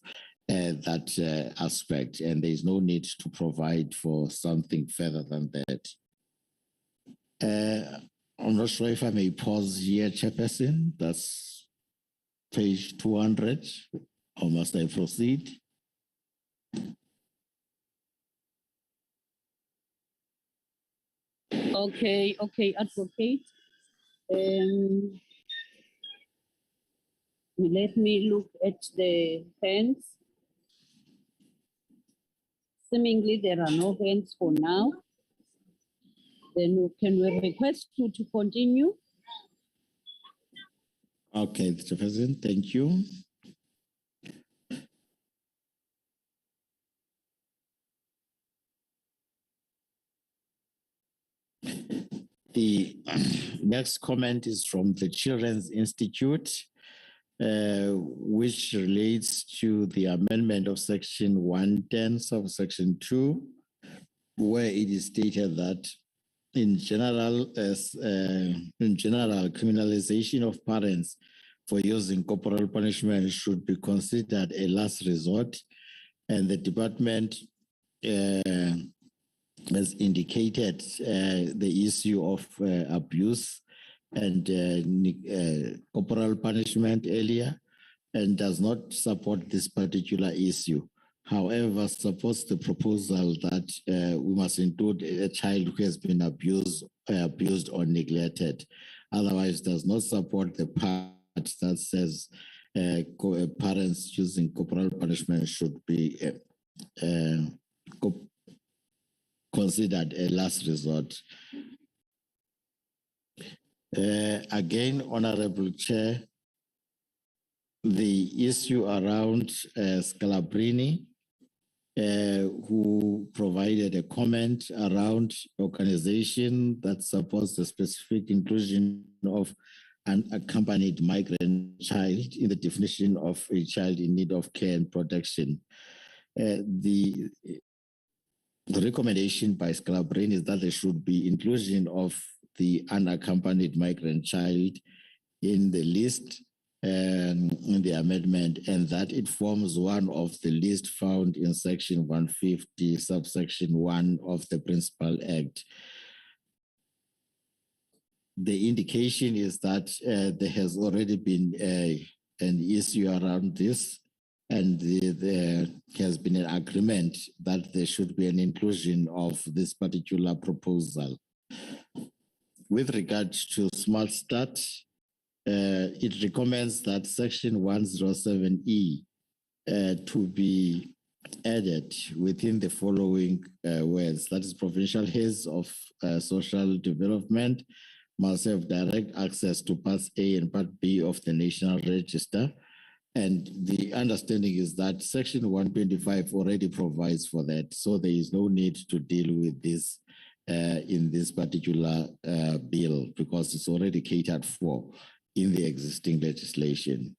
that aspect, and there is no need to provide for something further than that. I'm not sure if I may pause here, Chairperson. That's page 200, or must I proceed? Okay, Advocate. Let me look at the hands. Seemingly there are no hands for now. Then can we request you to continue? Okay, Mr. President, thank you. The next comment is from the Children's Institute, which relates to the amendment of Section 110, subsection 2, where it is stated that in general, criminalization of parents for using corporal punishment should be considered a last resort, and the department has indicated the issue of abuse and corporal punishment earlier, and does not support this particular issue. However, supports the proposal that we must include a child who has been abused or neglected. Otherwise, does not support the part that says parents using corporal punishment should be considered a last resort. Again, Honorable Chair, the issue around Scalabrini, who provided a comment around organization that supports the specific inclusion of an accompanied migrant child in the definition of a child in need of care and protection. The recommendation by Scalabrini is that there should be inclusion of the unaccompanied migrant child in the list in the amendment, and that it forms one of the list found in Section 150, subsection 1 of the Principal Act. The indication is that there has already been an issue around this, and there has been an agreement that there should be an inclusion of this particular proposal. With regard to Smart Start, it recommends that Section 107E to be added within the following words. That is, provincial heads of social development must have direct access to Parts A and Part B of the National Register. And the understanding is that Section 125 already provides for that. So there is no need to deal with this in this particular bill, because it's already catered for in the existing legislation.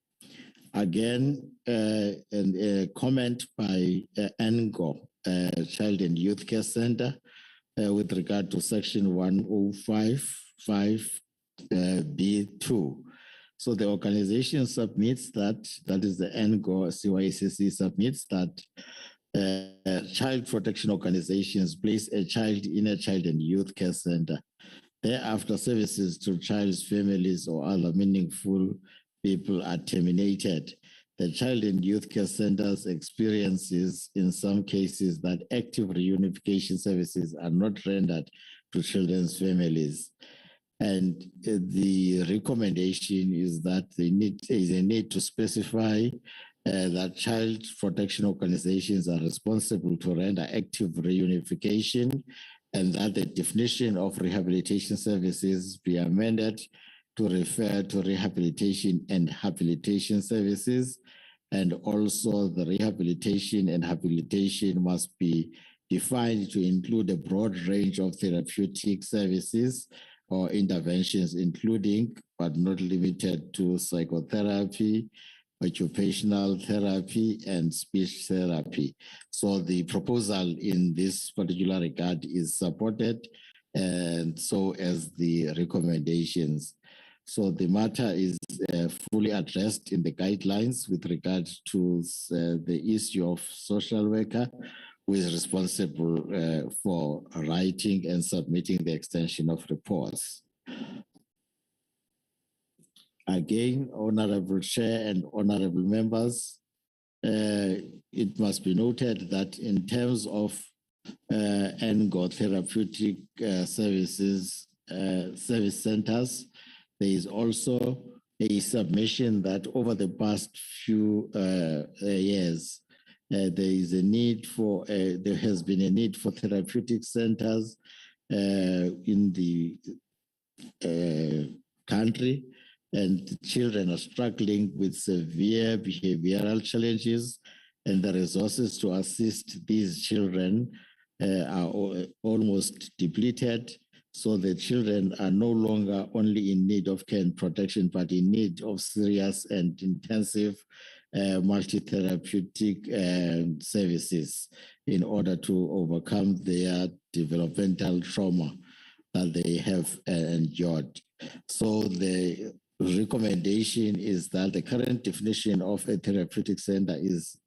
Again, a comment by ENGO, Child and Youth Care Center, with regard to Section 105(5)(b)(2). So the organization submits that is the ENGO CYCC submits that child protection organizations place a child in a child and youth care center. Thereafter, services to child's families or other meaningful people are terminated. The child and youth care centers experiences in some cases that active reunification services are not rendered to children's families. And the recommendation is that there is a need to specify that child protection organizations are responsible to render active reunification, and that the definition of rehabilitation services be amended to refer to rehabilitation and habilitation services. And also the rehabilitation and habilitation must be defined to include a broad range of therapeutic services or interventions, including but not limited to psychotherapy, occupational therapy, and speech therapy. So the proposal in this particular regard is supported, and so as the recommendations. So the matter is fully addressed in the guidelines with regard to the issue of social worker who is responsible for writing and submitting the extension of reports. Again, Honorable Chair and Honorable Members, it must be noted that in terms of ENGO therapeutic services, service centers, there is also a submission that over the past few years, there is a need for, there has been a need for therapeutic centers in the country, and children are struggling with severe behavioral challenges, and the resources to assist these children are almost depleted. So the children are no longer only in need of care and protection, but in need of serious and intensive multi-therapeutic services in order to overcome their developmental trauma that they have endured. So the recommendation is that the current definition of a therapeutic center is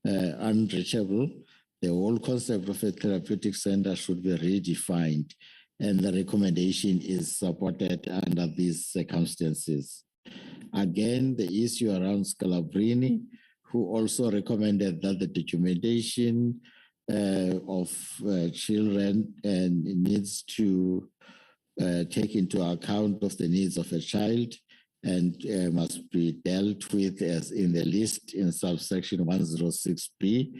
unreachable. The whole concept of a therapeutic center should be redefined, and the recommendation is supported under these circumstances. Again, the issue around Scalabrini, who also recommended that the documentation of children needs to take into account of the needs of a child and must be dealt with as in the list in subsection 106B,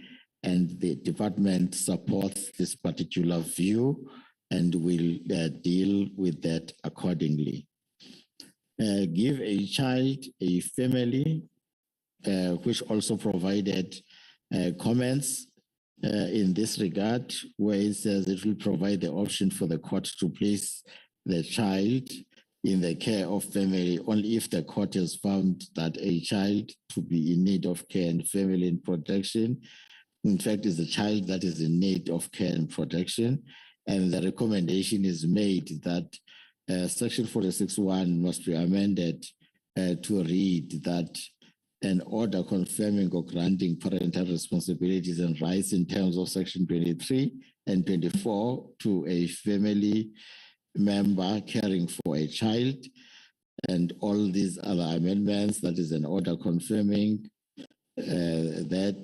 and the department supports this particular view and will deal with that accordingly. Give a child a family, which also provided comments in this regard, where it says it will provide the option for the court to place the child in the care of family only if the court has found that a child to be in need of care and family and protection, in fact, is a child that is in need of care and protection. And the recommendation is made that Section 46(1) must be amended to read that an order confirming or granting parental responsibilities and rights in terms of Section 23 and 24 to a family member caring for a child, and all these other amendments, that is an order confirming that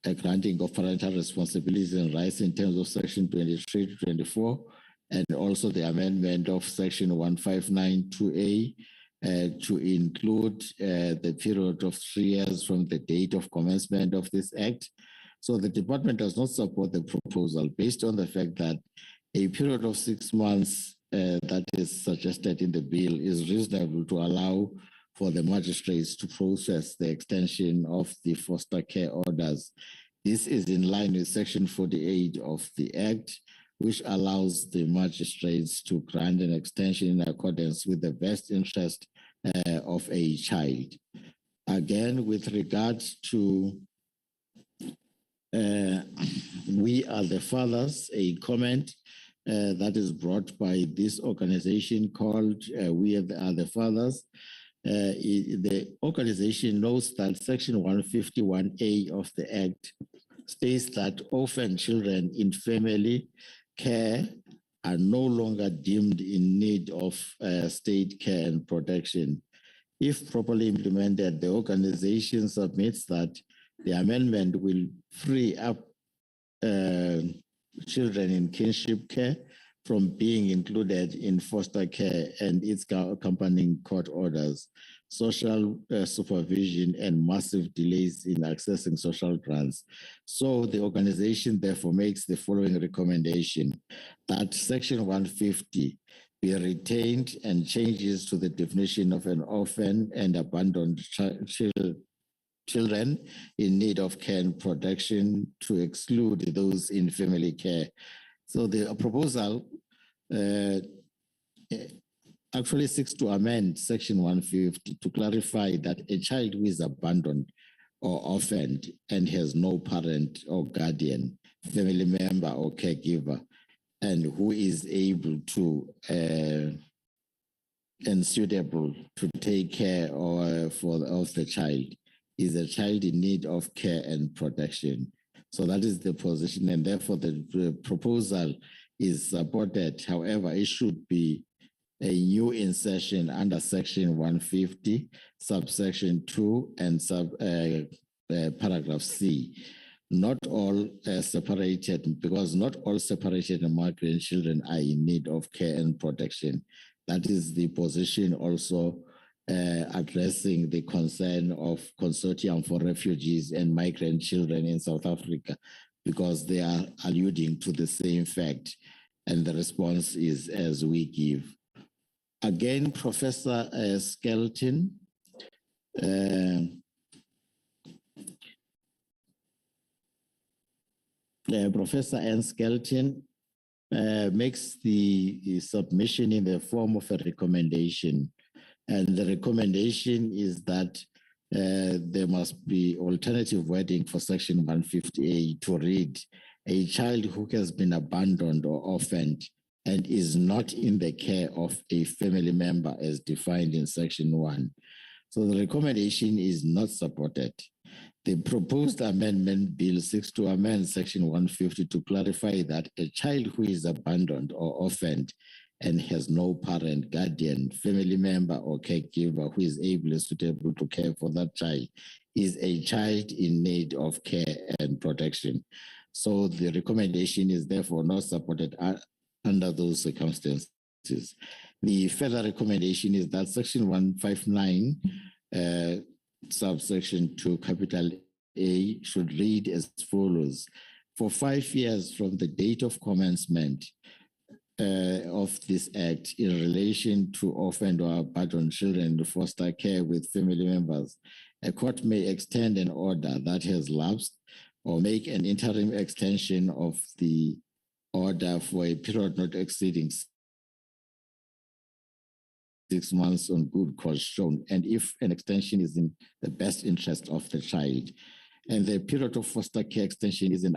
a granting of parental responsibilities and rights in terms of Section 23 to 24, and also the amendment of Section 1592A to include the period of 3 years from the date of commencement of this act. So the department does not support the proposal based on the fact that a period of 6 months that is suggested in the bill is reasonable to allow for the magistrates to process the extension of the foster care orders. This is in line with Section 48 of the Act, which allows the magistrates to grant an extension in accordance with the best interest of a child. Again, with regards to We Are the Fathers, a comment that is brought by this organization called We Are the Fathers. The organization knows that Section 151A of the Act states that orphan children in family care are no longer deemed in need of state care and protection. If properly implemented, the organization submits that the amendment will free up children in kinship care from being included in foster care and its accompanying court orders, social supervision, and massive delays in accessing social grants. So the organization therefore makes the following recommendation: that Section 150 be retained and changes to the definition of an orphan and abandoned children in need of care and protection to exclude those in family care. So the proposal actually seeks to amend Section 150 to clarify that a child who is abandoned or orphaned and has no parent or guardian, family member or caregiver, and who is able to and suitable to take care of the child is a child in need of care and protection. So that is the position, and therefore the proposal is supported. However, it should be a new insertion under Section 150, subsection 2, and paragraph C. Not all separated, because not all separated and migrant children are in need of care and protection. That is the position also addressing the concern of Consortium for Refugees and Migrant Children in South Africa, because they are alluding to the same fact, and the response is as we give. Again, Professor Skelton, Professor Ann Skelton makes the submission in the form of a recommendation. And the recommendation is that there must be alternative wording for section 150A to read, a child who has been abandoned or orphaned and is not in the care of a family member as defined in section 1. So the recommendation is not supported. The proposed amendment bill seeks to amend section 150 to clarify that a child who is abandoned or orphaned and has no parent, guardian, family member, or caregiver who is able and suitable to care for that child is a child in need of care and protection. So the recommendation is therefore not supported under those circumstances. The further recommendation is that section 159, subsection 2, capital A, should read as follows. For 5 years from the date of commencement of this act in relation to orphaned or abandoned children in foster care with family members, a court may extend an order that has lapsed or make an interim extension of the order for a period not exceeding 6 months on good cause shown, and if an extension is in the best interest of the child. And the period of foster care extension is an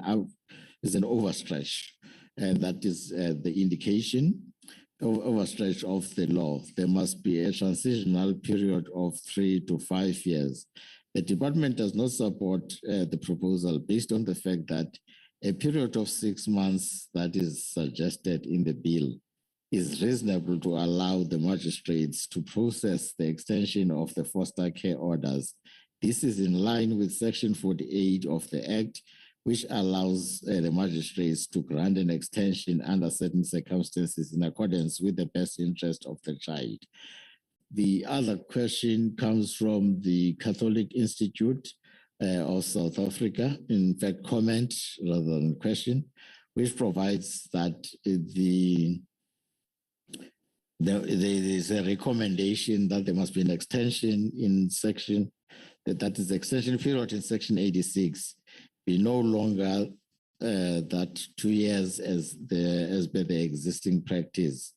overstretch, and that is the indication of overstretch of the law. There must be a transitional period of 3 to 5 years. The department does not support the proposal based on the fact that a period of 6 months that is suggested in the bill is reasonable to allow the magistrates to process the extension of the foster care orders. This is in line with section 48 of the Act, which allows the magistrates to grant an extension under certain circumstances in accordance with the best interest of the child. The other question comes from the Catholic Institute of South Africa, in fact, comment rather than question, which provides that there is a recommendation that there must be an extension in section, that is the extension period in section 86 be no longer that 2 years as per the existing practice.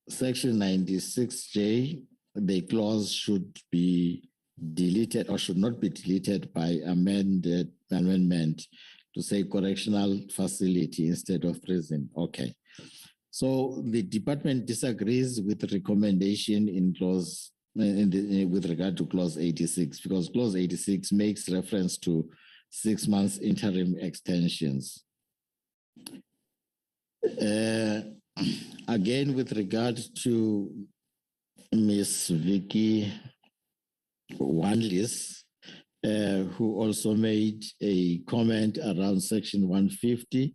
Section 96J, the clause should be deleted or should not be deleted by amendment to say correctional facility instead of prison. Okay. So the department disagrees with the recommendation in clause with regard to clause 86, because clause 86 makes reference to 6 months interim extensions. Again, with regard to Ms. Vicky Wanlis, who also made a comment around section 150,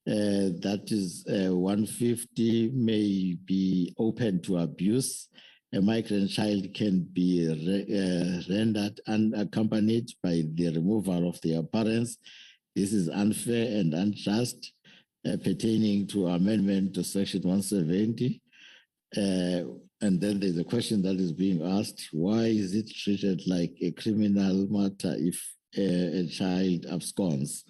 that is 150 may be open to abuse. A migrant child can be rendered unaccompanied by the removal of their parents. This is unfair and unjust, pertaining to amendment to section 170. And then there's a question that is being asked, why is it treated like a criminal matter if a child absconds?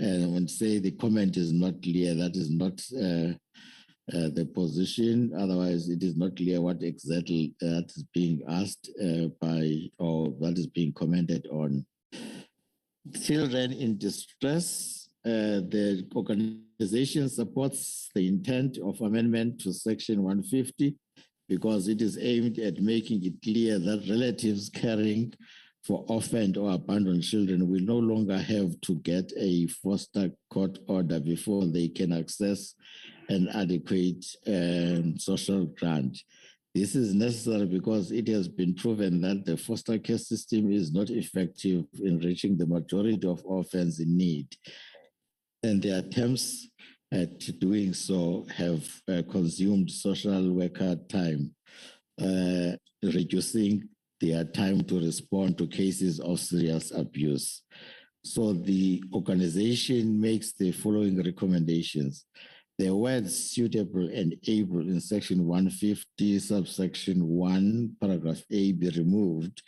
And when say the comment is not clear, that is not the position. Otherwise, it is not clear what exactly that is being asked by or that is being commented on. Children in distress, the organization supports the intent of amendment to section 150 because it is aimed at making it clear that relatives caring for orphaned or abandoned children will no longer have to get a foster court order before they can access an adequate social grant. This is necessary because it has been proven that the foster care system is not effective in reaching the majority of orphans in need. And the attempts at doing so have consumed social worker time, reducing their time to respond to cases of serious abuse. So the organization makes the following recommendations. The words suitable and able in section 150, subsection 1, paragraph A be removed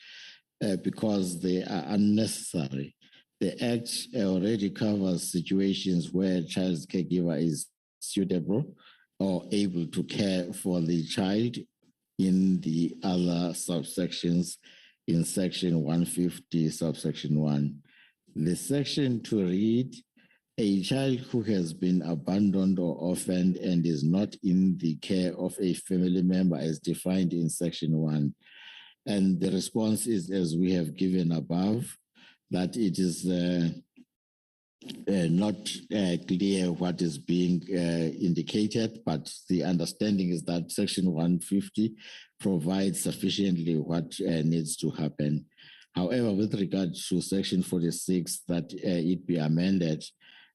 because they are unnecessary. The Act already covers situations where a child's caregiver is suitable or able to care for the child in the other subsections in section 150, subsection 1. The section to read, a child who has been abandoned or orphaned and is not in the care of a family member as defined in section 1. And the response is, as we have given above, that it is not clear what is being indicated, but the understanding is that section 150 provides sufficiently what needs to happen. However, with regard to section 46, that it be amended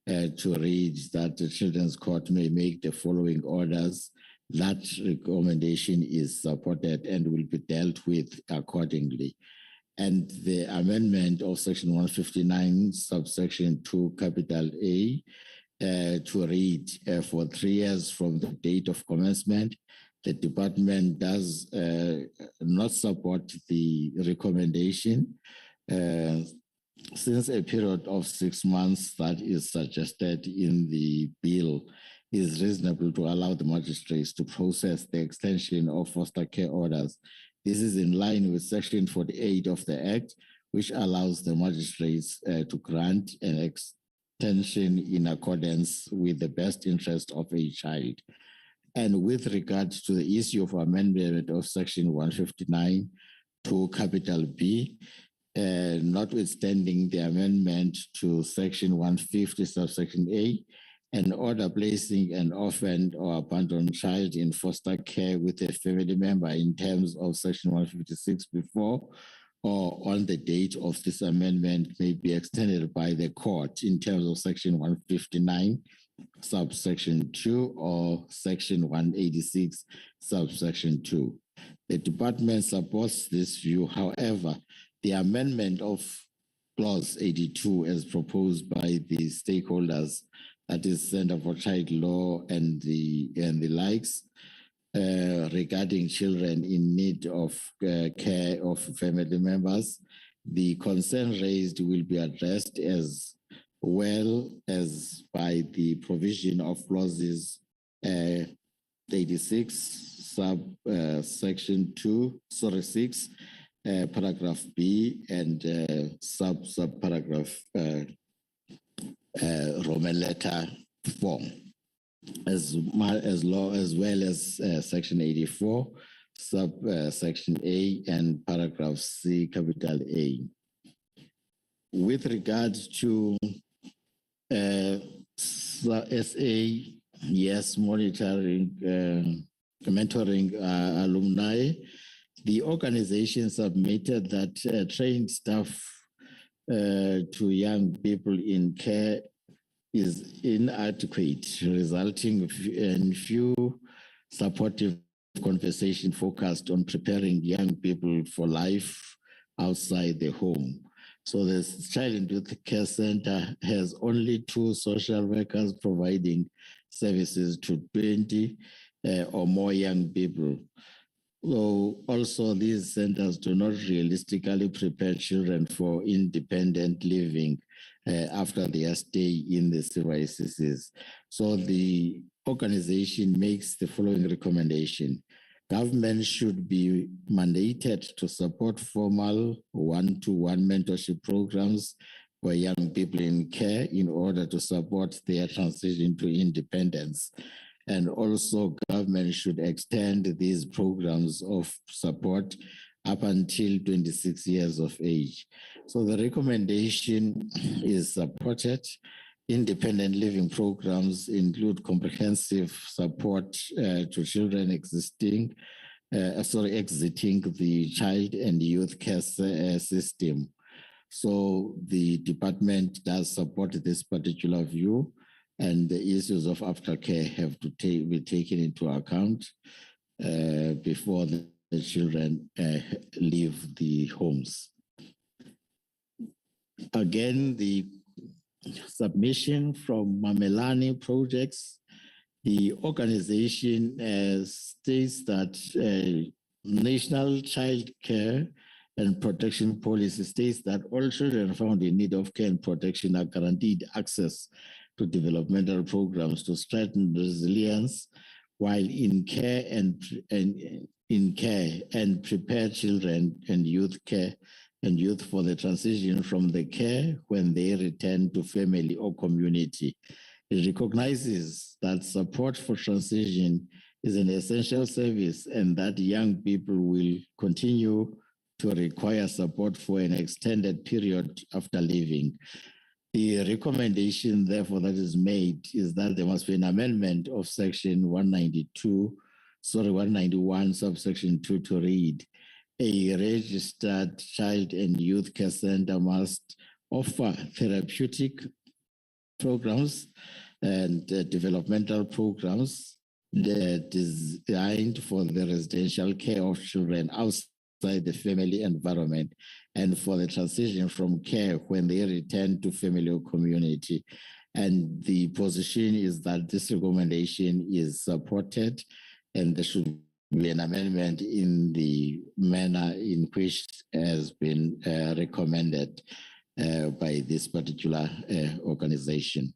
to read that the Children's Court may make the following orders, that recommendation is supported and will be dealt with accordingly. And the amendment of section 159, subsection 2, capital A, to read for 3 years from the date of commencement. The department does not support the recommendation since a period of 6 months that is suggested in the bill is reasonable to allow the magistrates to process the extension of foster care orders. This is in line with section 48 of the Act, which allows the magistrates to grant an extension in accordance with the best interest of a child. And with regard to the issue of amendment of section 159 to capital B, notwithstanding the amendment to section 150 subsection A, an order placing an orphaned or abandoned child in foster care with a family member in terms of section 156 before or on the date of this amendment may be extended by the court in terms of section 159 subsection 2 or section 186 subsection 2. The department supports this view. However, the amendment of clause 82 as proposed by the stakeholders, that is Center for Child Law and the likes, regarding children in need of care of family members, the concern raised will be addressed as well as by the provision of clauses 86 section 6, paragraph B and subparagraph Roman letter 4, as well as section 84, subsection A and paragraph C, capital A. With regard to SA, yes, monitoring, mentoring alumni, the organization submitted that trained staff to young people in care is inadequate, resulting in few supportive conversation focused on preparing young people for life outside the home. So the Child and Youth Care Center has only 2 social workers providing services to 20 or more young people. So also these centers do not realistically prepare children for independent living after their stay in the CYCCs. So the organization makes the following recommendation. Government should be mandated to support formal one-to-one mentorship programs for young people in care in order to support their transition to independence. And also government should extend these programs of support up until 26 years of age. So the recommendation is supported. Independent living programs include comprehensive support to children exiting the child and youth care system. So the department does support this particular view, and the issues of aftercare have to be taken into account before the children leave the homes. Again, the submission from Mamelani Projects, the organization states that National Child Care and Protection Policy states that all children found in need of care and protection are guaranteed access to developmental programs to strengthen resilience while in care and prepare children and youth for the transition from the care when they return to family or community. It recognizes that support for transition is an essential service and that young people will continue to require support for an extended period after leaving. The recommendation, therefore, that is made is that there must be an amendment of section 191, subsection 2 to read, a registered child and youth care center must offer therapeutic programs and developmental programs that is designed for the residential care of children outside the family environment and for the transition from care when they return to family or community. And the position is that this recommendation is supported and there should be an amendment in the manner in which has been recommended by this particular organization.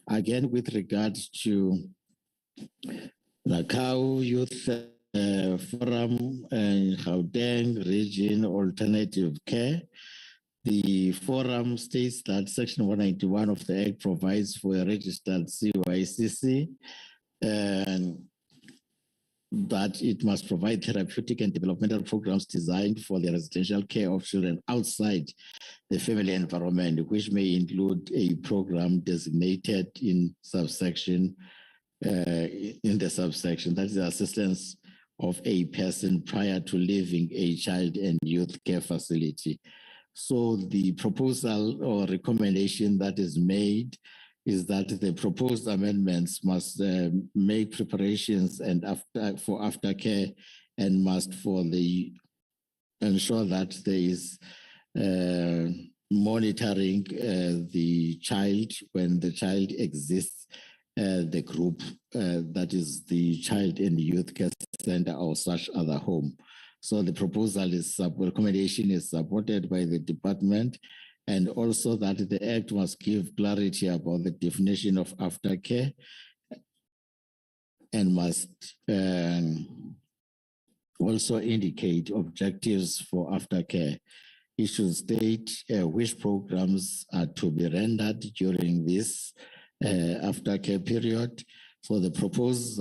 Again, with regards to the Cow Youth Forum and Gauteng Region Alternative Care, the forum states that Section 191 of the Act provides for a registered CYCC and that it must provide therapeutic and developmental programs designed for the residential care of children outside the family environment, which may include a program designated in subsection, that is the assistance of a person prior to leaving a child and youth care facility. So the proposal or recommendation that is made is that the proposed amendments must make preparations and for aftercare and must ensure that there is monitoring the child when the child exists, the group that is the child and youth care center or such other home. So the recommendation is supported by the department, and also that the Act must give clarity about the definition of aftercare and must also indicate objectives for aftercare. It should state which programs are to be rendered during this aftercare period. So the proposed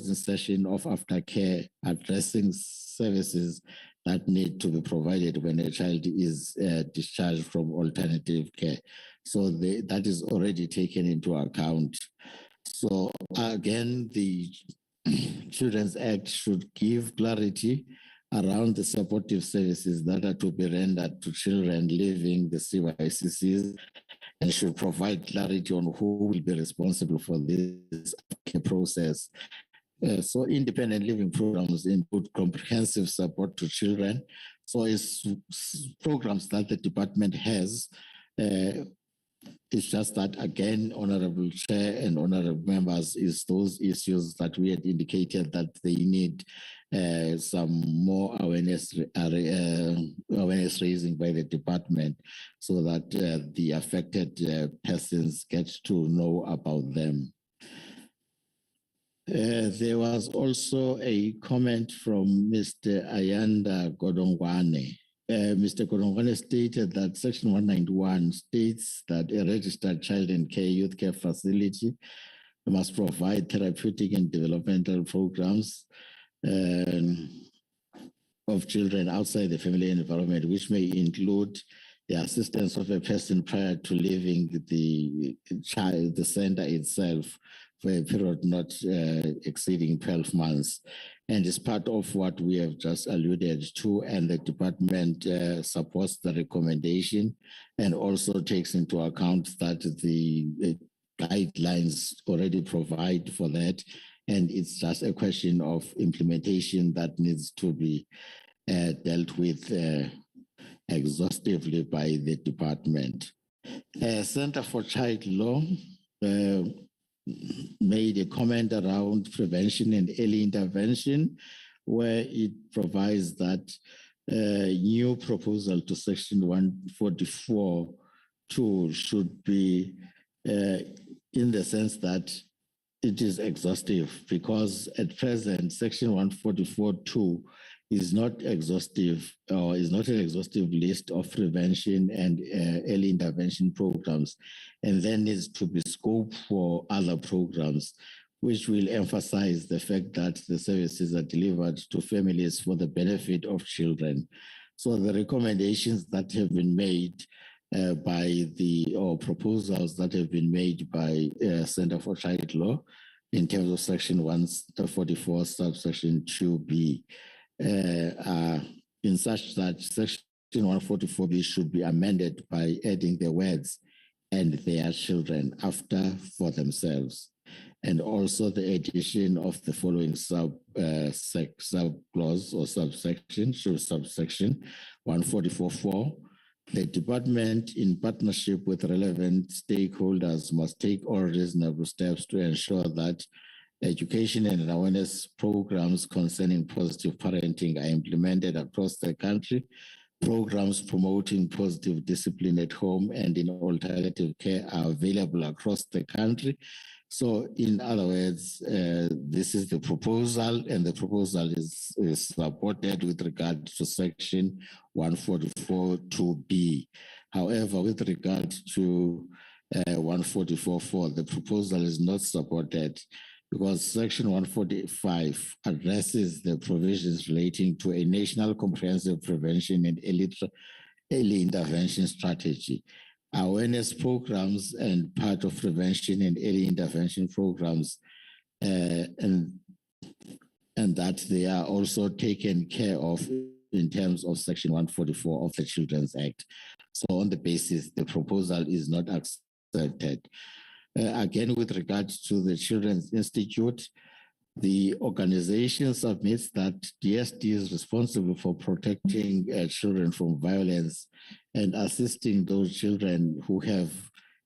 insertion of aftercare addressing services that need to be provided when a child is discharged from alternative care. So that is already taken into account. So again, the Children's Act should give clarity around the supportive services that are to be rendered to children leaving the CYCCs and should provide clarity on who will be responsible for this process. So independent living programs include comprehensive support to children. So it's programs that the department has. It's just that, again, Honorable Chair and Honorable Members, is those issues that we had indicated that they need some more awareness raising by the department so that the affected persons get to know about them. There was also a comment from Mr. Ayanda Godongwane. Mr. Godongwane stated that Section 191 states that a registered child and youth care facility must provide therapeutic and developmental programs of children outside the family environment, which may include the assistance of a person prior to leaving the center itself for a period not exceeding 12 months. And it's part of what we have just alluded to, and the department supports the recommendation and also takes into account that the guidelines already provide for that. And it's just a question of implementation that needs to be dealt with exhaustively by the department. Center for Child Law made a comment around prevention and early intervention, where it provides that new proposal to Section 144.2 should be in the sense that it is exhaustive, because at present, Section 144.2 is not exhaustive, or is not an exhaustive list of prevention and early intervention programs, and then needs to be scoped for other programs, which will emphasize the fact that the services are delivered to families for the benefit of children. So the recommendations that have been made or proposals that have been made by Center for Child Law in terms of Section 144, subsection 2B, in such that Section 144B should be amended by adding the words "and their children" after "for themselves," and also the addition of the following sub-clause or subsection 144.4. The department, in partnership with relevant stakeholders, must take all reasonable steps to ensure that education and awareness programs concerning positive parenting are implemented across the country. Programs promoting positive discipline at home and in alternative care are available across the country. So in other words, this is the proposal, and the proposal is supported with regard to Section 144.2B. However, with regard to 144.4, the proposal is not supported because Section 145 addresses the provisions relating to a national comprehensive prevention and early intervention strategy. Awareness programs and part of prevention and early intervention programs, and that they are also taken care of in terms of Section 144 of the Children's Act. So on the basis, the proposal is not accepted. Again, with regard to the Children's Institute, the organization submits that DSD is responsible for protecting children from violence and assisting those children who have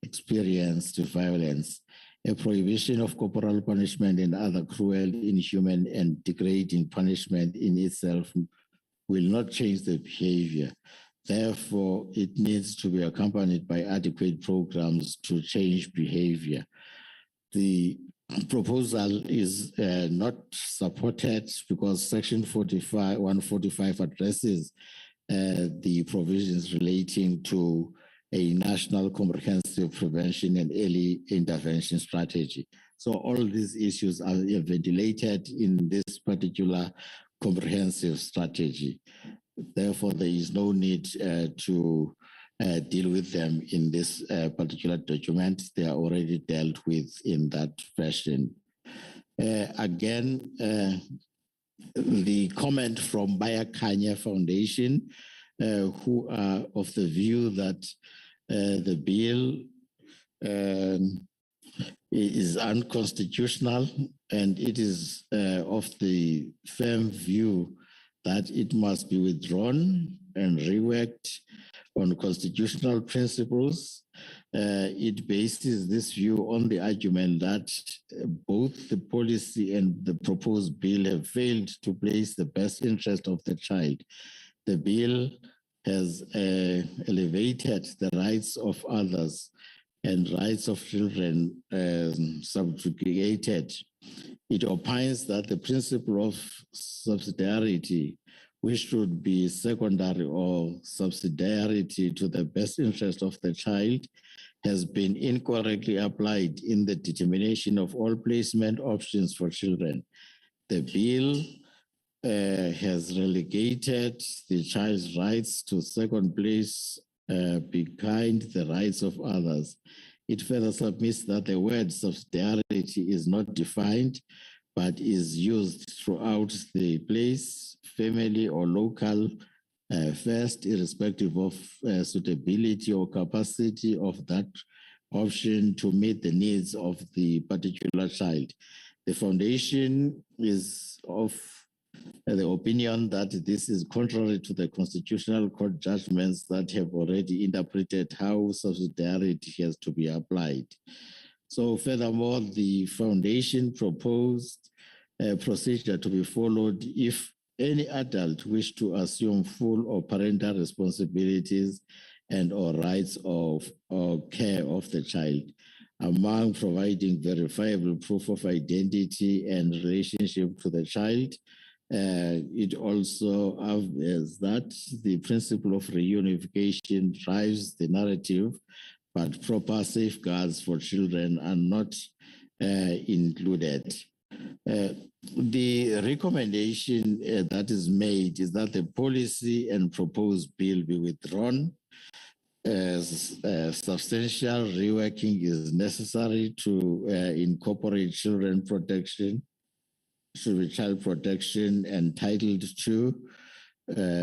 experienced violence. A prohibition of corporal punishment and other cruel, inhuman, and degrading punishment in itself will not change the behavior. Therefore, it needs to be accompanied by adequate programs to change behavior. The proposal is not supported because Section 145 addresses the provisions relating to a national comprehensive prevention and early intervention strategy. So all these issues are ventilated in this particular comprehensive strategy. Therefore, there is no need to deal with them in this particular document. They are already dealt with in that fashion. Again, the comment from Baya Kanya Foundation, who are of the view that the bill is unconstitutional, and it is of the firm view that it must be withdrawn and reworked on constitutional principles. It bases this view on the argument that both the policy and the proposed bill have failed to place the best interest of the child. The bill has elevated the rights of others and rights of children subjugated. It opines that the principle of subsidiarity, which should be secondary or subsidiarity to the best interest of the child, has been incorrectly applied in the determination of all placement options for children. The bill has relegated the child's rights to second place behind the rights of others. It further submits that the word subsidiarity is not defined, but is used throughout the place, family, or local first, irrespective of suitability or capacity of that option to meet the needs of the particular child. The foundation is of the opinion that this is contrary to the constitutional court judgments that have already interpreted how subsidiarity has to be applied. So furthermore, the foundation proposed a procedure to be followed if any adult wish to assume full or parental responsibilities and or rights of or care of the child. among providing verifiable proof of identity and relationship to the child. It also has that the principle of reunification drives the narrative, but proper safeguards for children are not included. The recommendation that is made is that the policy and proposed bill be withdrawn. Substantial reworking is necessary to incorporate children protection, should be child protection entitled to,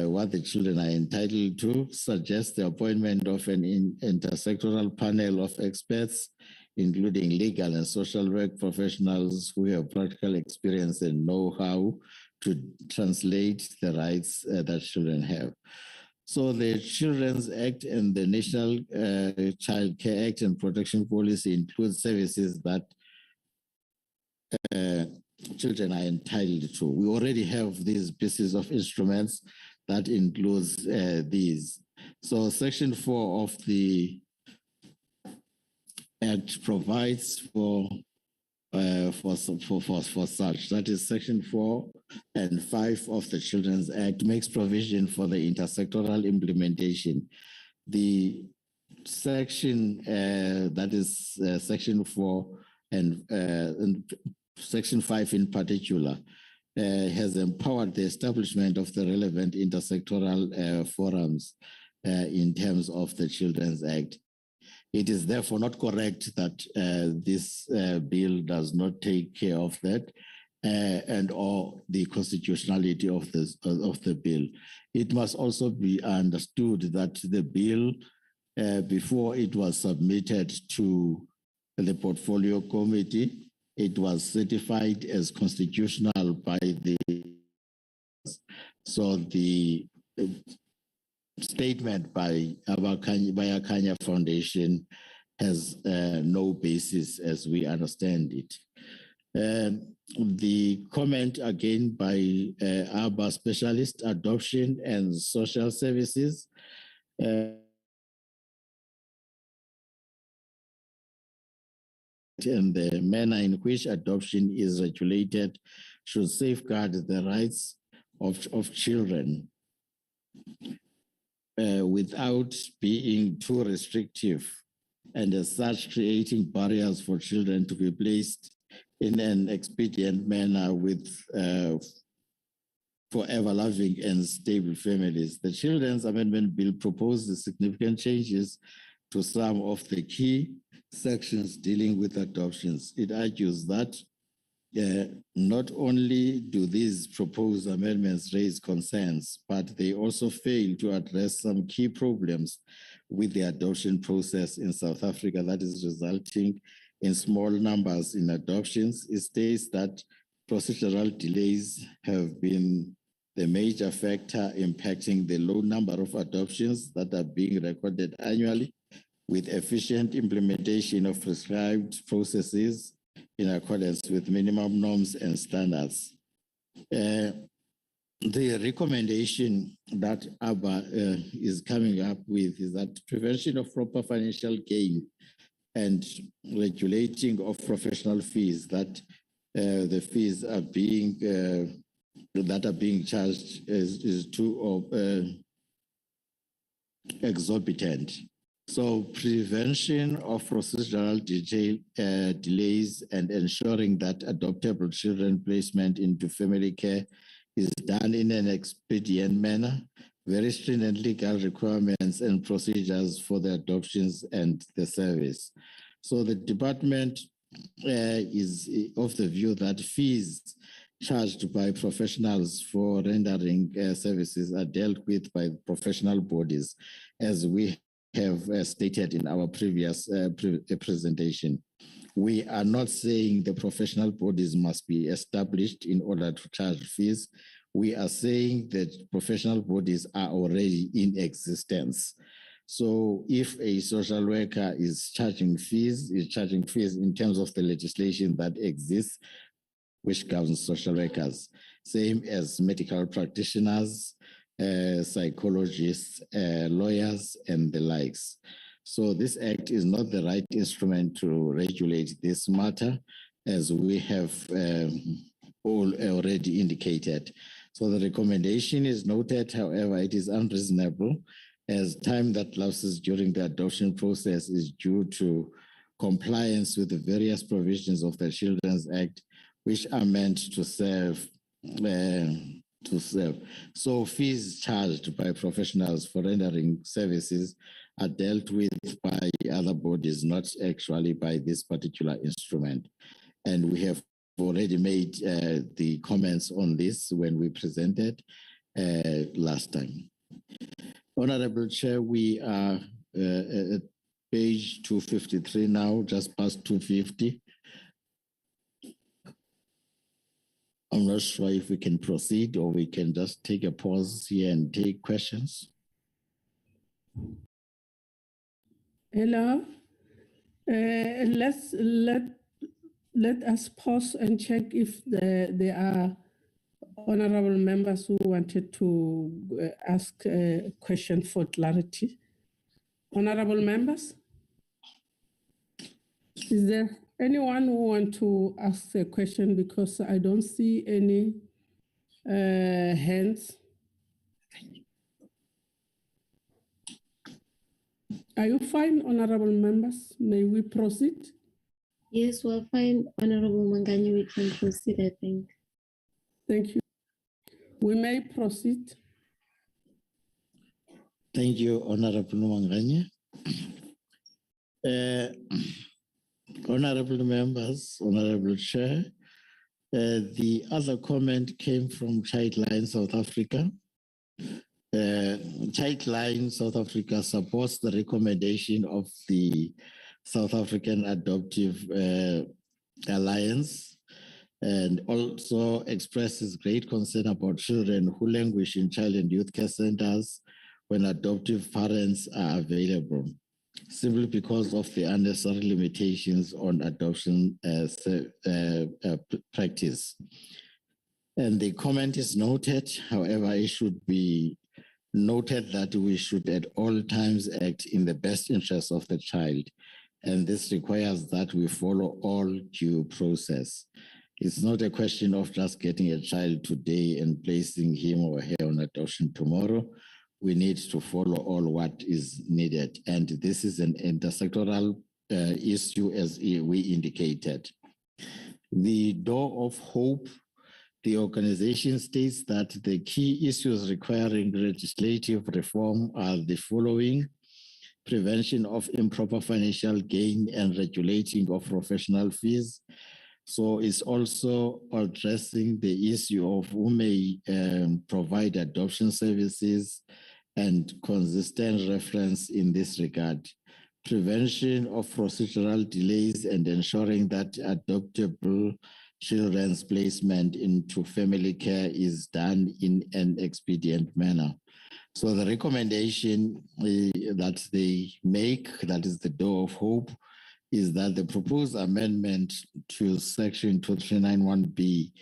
what the children are entitled to, suggest the appointment of an intersectoral panel of experts, including legal and social work professionals who have practical experience and know how to translate the rights that children have. So the Children's Act and the National Child Care Act and Protection Policy include services that children are entitled to. We already have these pieces of instruments that includes these. So Section 4 of the Act provides for such. That is Section 4 and 5 of the Children's Act makes provision for the intersectoral implementation. The section that is Section 4 and Section 5 in particular has empowered the establishment of the relevant intersectoral forums in terms of the Children's Act. It is therefore not correct that this bill does not take care of that and or the constitutionality of the bill. It must also be understood that the bill, before it was submitted to the Portfolio Committee, it was certified as constitutional by the, so the statement by Akanya Foundation has no basis as we understand it. The comment again by ABA Specialist Adoption and Social Services and the manner in which adoption is regulated should safeguard the rights of children without being too restrictive, and as such creating barriers for children to be placed in an expedient manner with forever loving and stable families. The Children's Amendment Bill proposes significant changes to some of the key sections dealing with adoptions. It argues that not only do these proposed amendments raise concerns, but they also fail to address some key problems with the adoption process in South Africa that is resulting in small numbers in adoptions. It states that procedural delays have been the major factor impacting the low number of adoptions that are being recorded annually, with efficient implementation of prescribed processes in accordance with minimum norms and standards. The recommendation that ABA is coming up with is that prevention of proper financial gain and regulating of professional fees, that the fees are being charged is too exorbitant. So prevention of procedural delays and ensuring that adoptable children placement into family care is done in an expedient manner, very stringent legal requirements and procedures for the adoptions and the service. So the department is of the view that fees charged by professionals for rendering services are dealt with by professional bodies, as we have stated in our previous presentation. We are not saying the professional bodies must be established in order to charge fees. We are saying that professional bodies are already in existence. So if a social worker is charging fees in terms of the legislation that exists, which governs social workers, same as medical practitioners, psychologists, lawyers, and the likes. So this act is not the right instrument to regulate this matter, as we have all already indicated. So the recommendation is noted, however, it is unreasonable as time that lapses during the adoption process is due to compliance with the various provisions of the Children's Act, which are meant to serve. So fees charged by professionals for rendering services are dealt with by other bodies, not actually by this particular instrument. And we have already made the comments on this when we presented last time. Honorable Chair, we are at page 253 now, just past 250. I'm not sure if we can proceed or we can just take a pause here and take questions. Hello. Let us pause and check if there are honorable members who wanted to ask a question for clarity. Honorable members, is there anyone who wants to ask a question, because I don't see any hands? Are you fine, honorable members? May we proceed? Yes, we're fine, Honorable Mangani. We can proceed, I think. Thank you. We may proceed. Thank you, Honorable Mangani. Honorable members, Honorable Chair, the other comment came from Childline South Africa. Childline South Africa supports the recommendation of the South African Adoptive Alliance and also expresses great concern about children who languish in child and youth care centers when adoptive parents are available, simply because of the unnecessary limitations on adoption practice. And the comment is noted, however, it should be noted that we should at all times act in the best interest of the child. And this requires that we follow all due process. It's not a question of just getting a child today and placing him or her on adoption tomorrow. We need to follow all what is needed. And this is an intersectoral issue, as we indicated. The Door of Hope, the organization states that the key issues requiring legislative reform are the following: prevention of improper financial gain and regulating of professional fees. So it's also addressing the issue of who may provide adoption services and consistent reference in this regard. Prevention of procedural delays and ensuring that adoptable children's placement into family care is done in an expedient manner. So the recommendation that they make, that is the Door of Hope, is that the proposed amendment to section 2391B,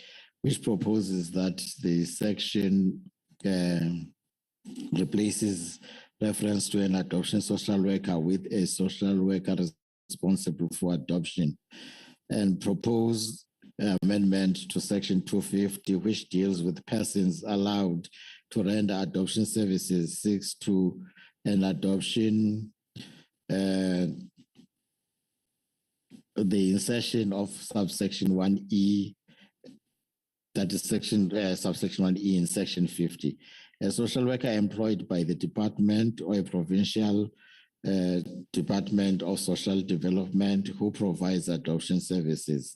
which proposes that the section replaces reference to an adoption social worker with a social worker responsible for adoption, and propose amendment to section 250, which deals with persons allowed to render adoption services, 6 to an adoption, the insertion of subsection 1E, that is subsection 1E in section 50. A social worker employed by the department or a provincial Department of Social Development who provides adoption services.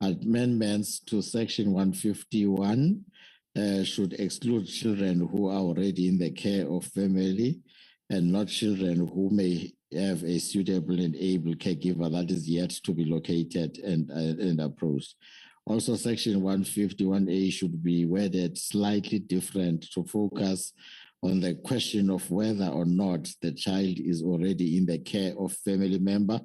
Amendments to section 151 should exclude children who are already in the care of family and not children who may have a suitable and able caregiver that is yet to be located and approached. Also, section 151A should be worded slightly different to focus on the question of whether or not the child is already in the care of family member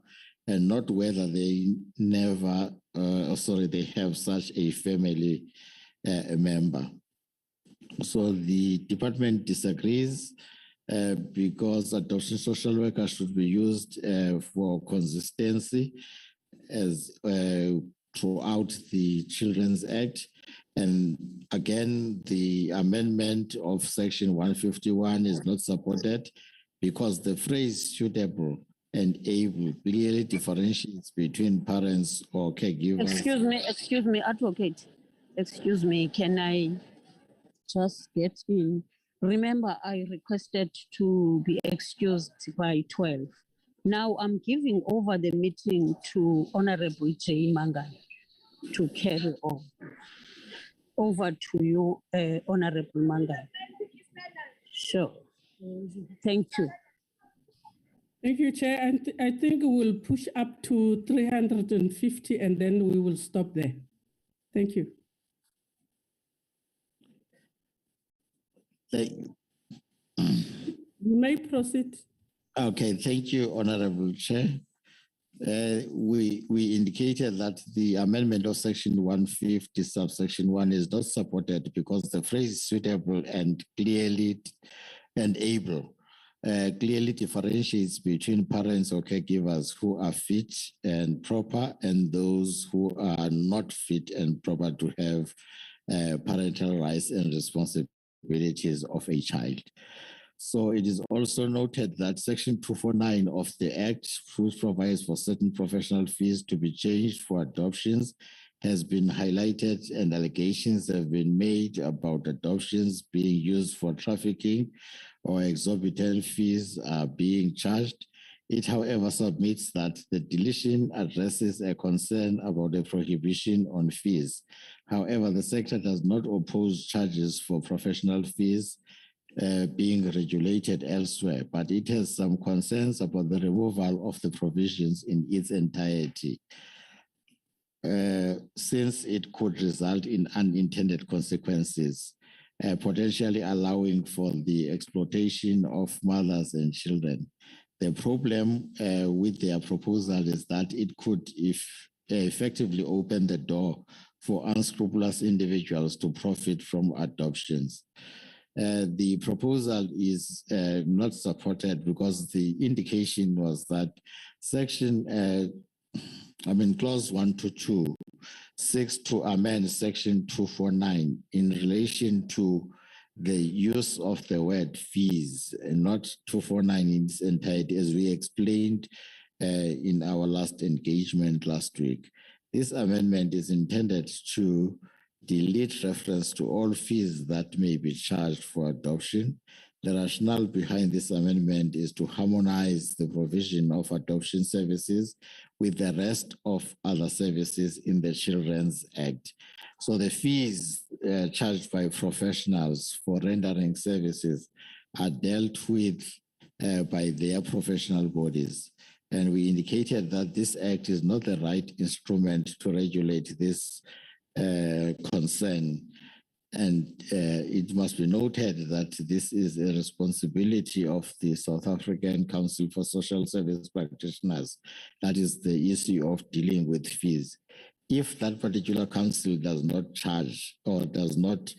and not whether they they have such a family member. So the department disagrees because adoption social worker should be used for consistency as throughout the Children's Act. And again, the amendment of Section 151 is not supported because the phrase suitable and able clearly differentiates between parents or caregivers. Excuse me, advocate. Excuse me, can I just get in? Remember, I requested to be excused by 12. Now I'm giving over the meeting to Honorable J. Mangan to carry on. Over to you, Honorable Mangan. Sure. Thank you. Thank you, Chair. And I think we'll push up to 350 and then we will stop there. Thank you. You may proceed. Okay, thank you, Honorable Chair. We indicated that the amendment of Section 150, subsection 1 is not supported because the phrase suitable and clearly and able clearly differentiates between parents or caregivers who are fit and proper and those who are not fit and proper to have parental rights and responsibilities of a child. So it is also noted that Section 249 of the Act, which provides for certain professional fees to be changed for adoptions, has been highlighted and allegations have been made about adoptions being used for trafficking or exorbitant fees are being charged. It, however, submits that the deletion addresses a concern about a prohibition on fees. However, the sector does not oppose charges for professional fees being regulated elsewhere, but it has some concerns about the removal of the provisions in its entirety, since it could result in unintended consequences, potentially allowing for the exploitation of mothers and children. The problem with their proposal is that it could effectively open the door for unscrupulous individuals to profit from adoptions. The proposal is not supported because the indication was that clause 1 to 2 seeks to amend Section 249 in relation to the use of the word fees, and not 249 in its entirety, as we explained in our last engagement last week. This amendment is intended to delete reference to all fees that may be charged for adoption. The rationale behind this amendment is to harmonize the provision of adoption services with the rest of other services in the Children's Act. So the fees charged by professionals for rendering services are dealt with by their professional bodies. And we indicated that this act is not the right instrument to regulate this concern. And it must be noted that this is a responsibility of the South African Council for Social Service Practitioners. That is the issue of dealing with fees. If that particular council does not charge or does not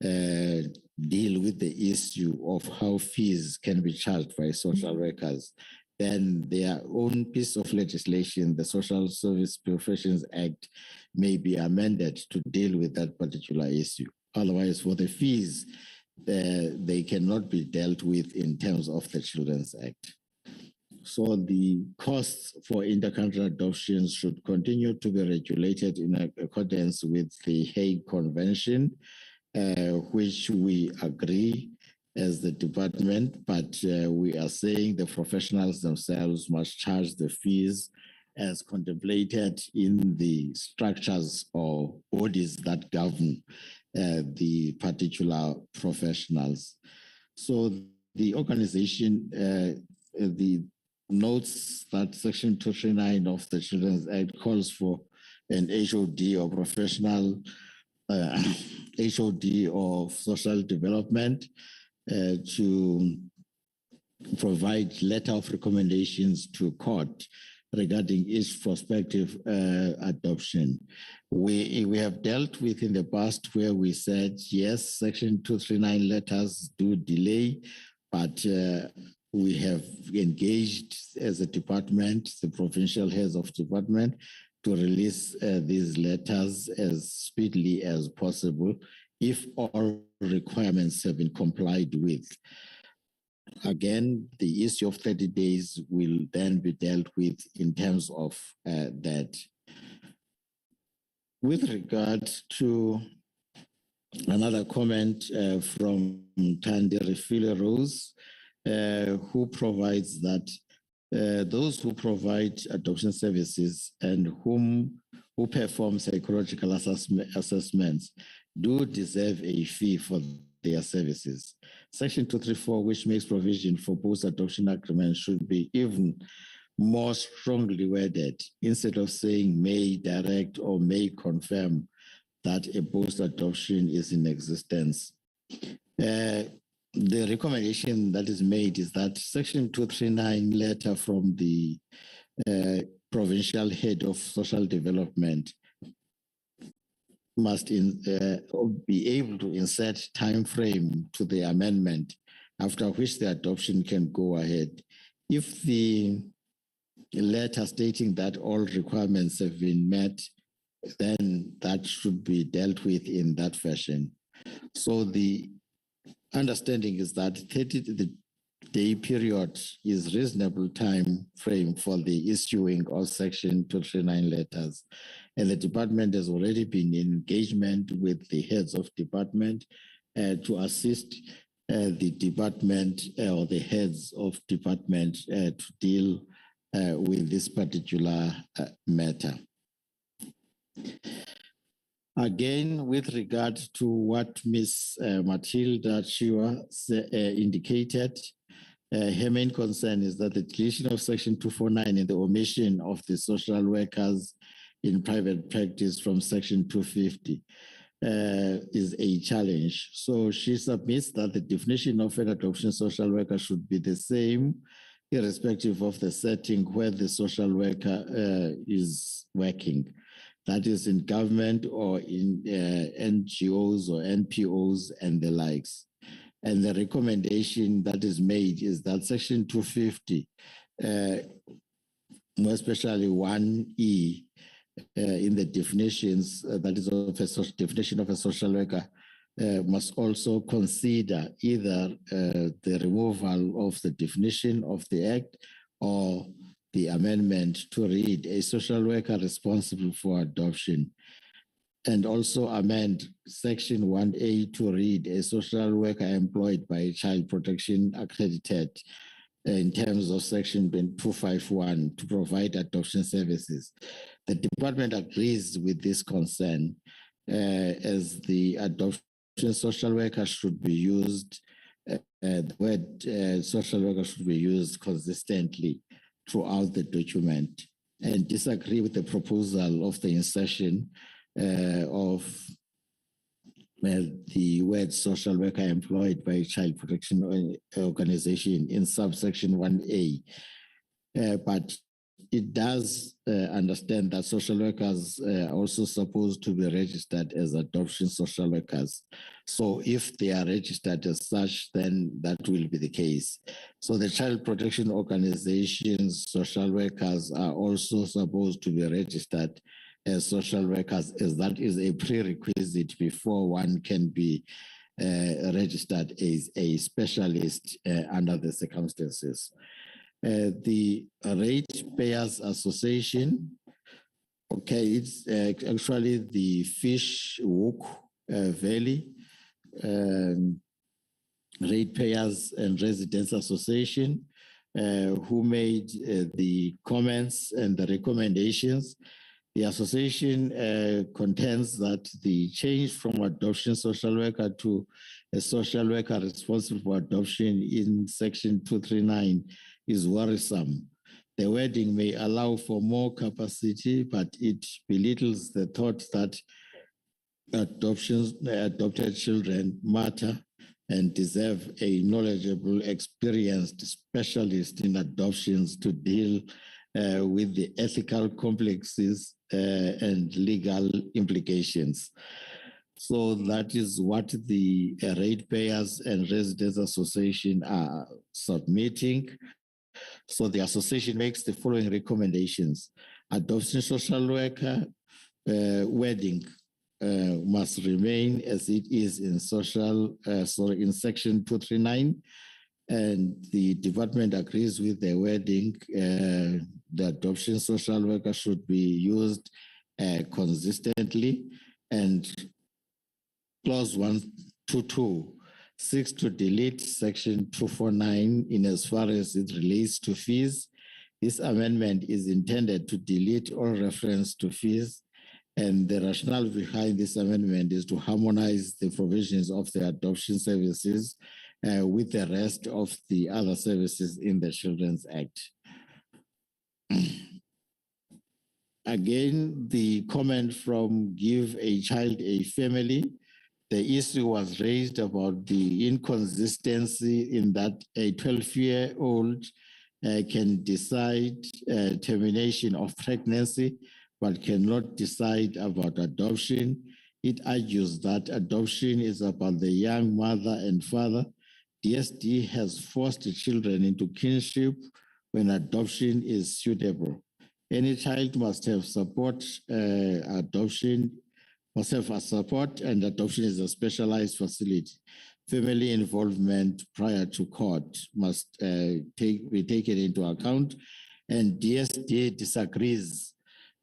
deal with the issue of how fees can be charged by social workers, then their own piece of legislation, the Social Service Professions Act, may be amended to deal with that particular issue. Otherwise, for the fees, they cannot be dealt with in terms of the Children's Act. So the costs for intercountry adoptions should continue to be regulated in accordance with the Hague Convention, which we agree as the department, but we are saying the professionals themselves must charge the fees as contemplated in the structures or bodies that govern the particular professionals. So the organization, the notes that Section 239 of the Children's Act calls for an HOD or professional HOD of social development to provide letter of recommendations to court regarding each prospective adoption. We have dealt with in the past where we said, yes, Section 239 letters do delay but we have engaged as a department, the provincial heads of department, to release these letters as speedily as possible if all requirements have been complied with. Again, the issue of 30 days will then be dealt with in terms of that. With regard to another comment from Tandi Refile Rose, who provides that those who provide adoption services and who perform psychological assessments do deserve a fee for their services. Section 234, which makes provision for post-adoption agreements, should be even more strongly worded. Instead of saying may direct or may confirm that a post-adoption is in existence. The recommendation that is made is that Section 239 letter from the provincial head of social development must be able to insert time frame to the amendment, after which the adoption can go ahead. If the letter stating that all requirements have been met, then that should be dealt with in that fashion. So the understanding is that 30-day period is reasonable time frame for the issuing of Section 239 letters. And the department has already been in engagement with the heads of department to assist the department or the heads of department to deal with this particular matter. Again, with regard to what Ms. Matilda Chiwa indicated, her main concern is that the deletion of Section 249 and the omission of the social workers in private practice from Section 250 is a challenge. So she submits that the definition of an adoption social worker should be the same, irrespective of the setting where the social worker is working. That is in government or in NGOs or NPOs and the likes. And the recommendation that is made is that Section 250, more especially 1E, in the definitions, that is of a definition of a social worker, must also consider either the removal of the definition of the Act or the amendment to read a social worker responsible for adoption, and also amend Section 1A to read a social worker employed by Child Protection Accredited in terms of Section 251 to provide adoption services. The department agrees with this concern as the adoption social worker should be used, the word social worker should be used consistently throughout the document, and disagree with the proposal of the insertion of the word social worker employed by Child Protection Organization in subsection 1A. But it does understand that social workers are also supposed to be registered as adoption social workers. So if they are registered as such, then that will be the case. So the Child Protection Organization's social workers are also supposed to be registered as social workers, as that is a prerequisite before one can be registered as a specialist under the circumstances. The Ratepayers Association, okay, it's actually the Fish Hook Valley Ratepayers and Residents Association, who made the comments and the recommendations. The association contends that the change from adoption social worker to a social worker responsible for adoption in Section 239 is worrisome. The wording may allow for more capacity, but it belittles the thought that adopted children matter and deserve a knowledgeable, experienced specialist in adoptions to deal with the ethical complexes and legal implications. So that is what the Ratepayers and Residents Association are submitting. So the association makes the following recommendations. Adoption social worker wording must remain as it is in in section 239. And the department agrees with the wording. The adoption social worker should be used consistently. And clause 122 seeks to delete section 249 in as far as it relates to fees. This amendment is intended to delete all reference to fees, and the rationale behind this amendment is to harmonize the provisions of the adoption services with the rest of the other services in the Children's Act. Again, the comment from Give a Child a Family, the issue was raised about the inconsistency in that a 12-year-old can decide termination of pregnancy, but cannot decide about adoption. It argues that adoption is about the young mother and father. DSD has forced the children into kinship when adoption is suitable. Any child must have support. Adoption must have a support, and adoption is a specialized facility. Family involvement prior to court must be taken into account, and DSD disagrees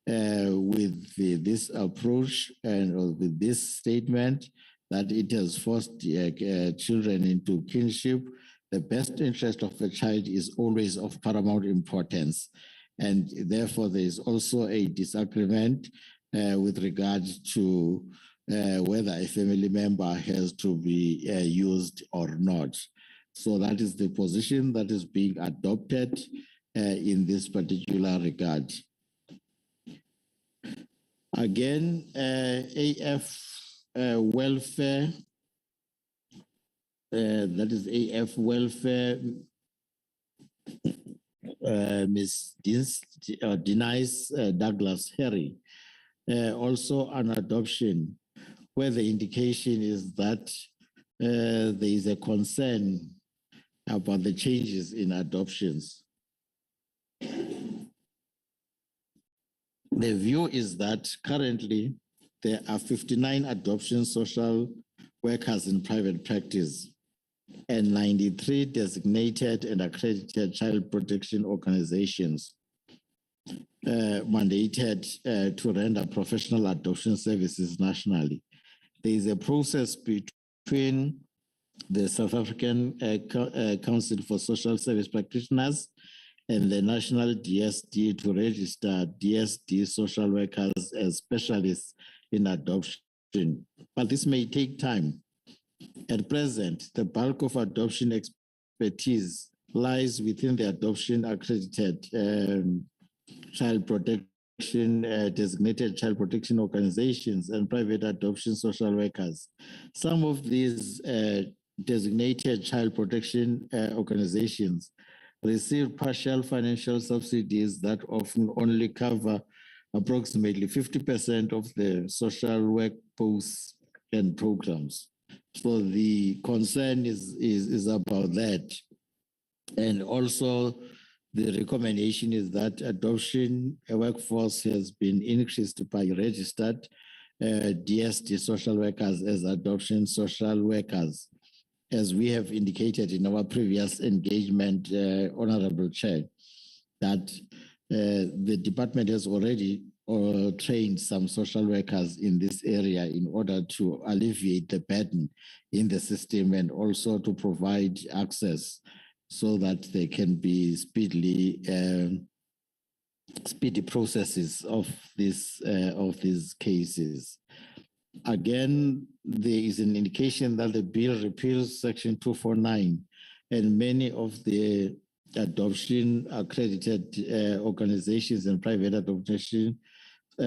with this approach and with this statement that it has forced children into kinship. The best interest of a child is always of paramount importance, and therefore there is also a disagreement with regard to whether a family member has to be used or not. So that is the position that is being adopted in this particular regard. Again, AF welfare, that is AF welfare, Ms. Denise Douglas Harry, also on adoption, where the indication is that there is a concern about the changes in adoptions. The view is that currently there are 59 adoption social workers in private practice and 93 designated and accredited child protection organizations mandated to render professional adoption services nationally. There is a process between the South African Council for Social Service Practitioners and the National DSD to register DSD social workers as specialists in adoption. But this may take time. At present, the bulk of adoption expertise lies within the adoption accredited child protection, designated child protection organizations and private adoption social workers. Some of these designated child protection organizations receive partial financial subsidies that often only cover approximately 50% of the social work posts and programs. So the concern is about that. And also the recommendation is that adoption workforce has been increased by registered DSD social workers as adoption social workers, as we have indicated in our previous engagement, Honorable Chair, that the department has already trained some social workers in this area in order to alleviate the burden in the system and also to provide access so that there can be speedy processes of these cases. Again, there is an indication that the bill repeals Section 249, and many of the adoption accredited organizations and private adoption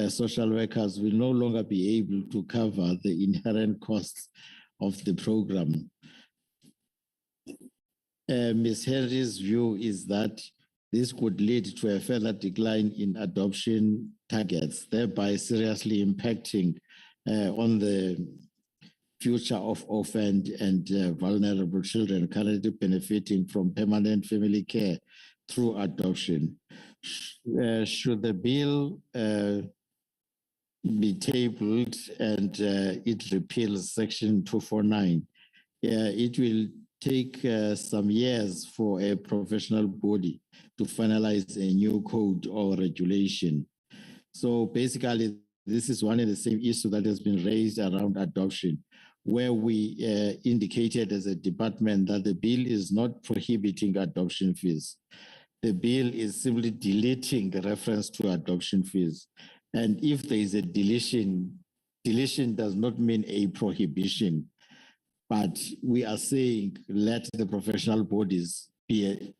social workers will no longer be able to cover the inherent costs of the program. Ms. Henry's view is that this could lead to a further decline in adoption targets, thereby seriously impacting on the future of orphaned and vulnerable children currently benefiting from permanent family care through adoption. Should the bill be tabled and it repeals Section 249, it will take some years for a professional body to finalize a new code or regulation. So basically, this is one of the same issues that has been raised around adoption, where we indicated as a department that the bill is not prohibiting adoption fees. The bill is simply deleting the reference to adoption fees. And if there is a deletion does not mean a prohibition, but we are saying let the professional bodies be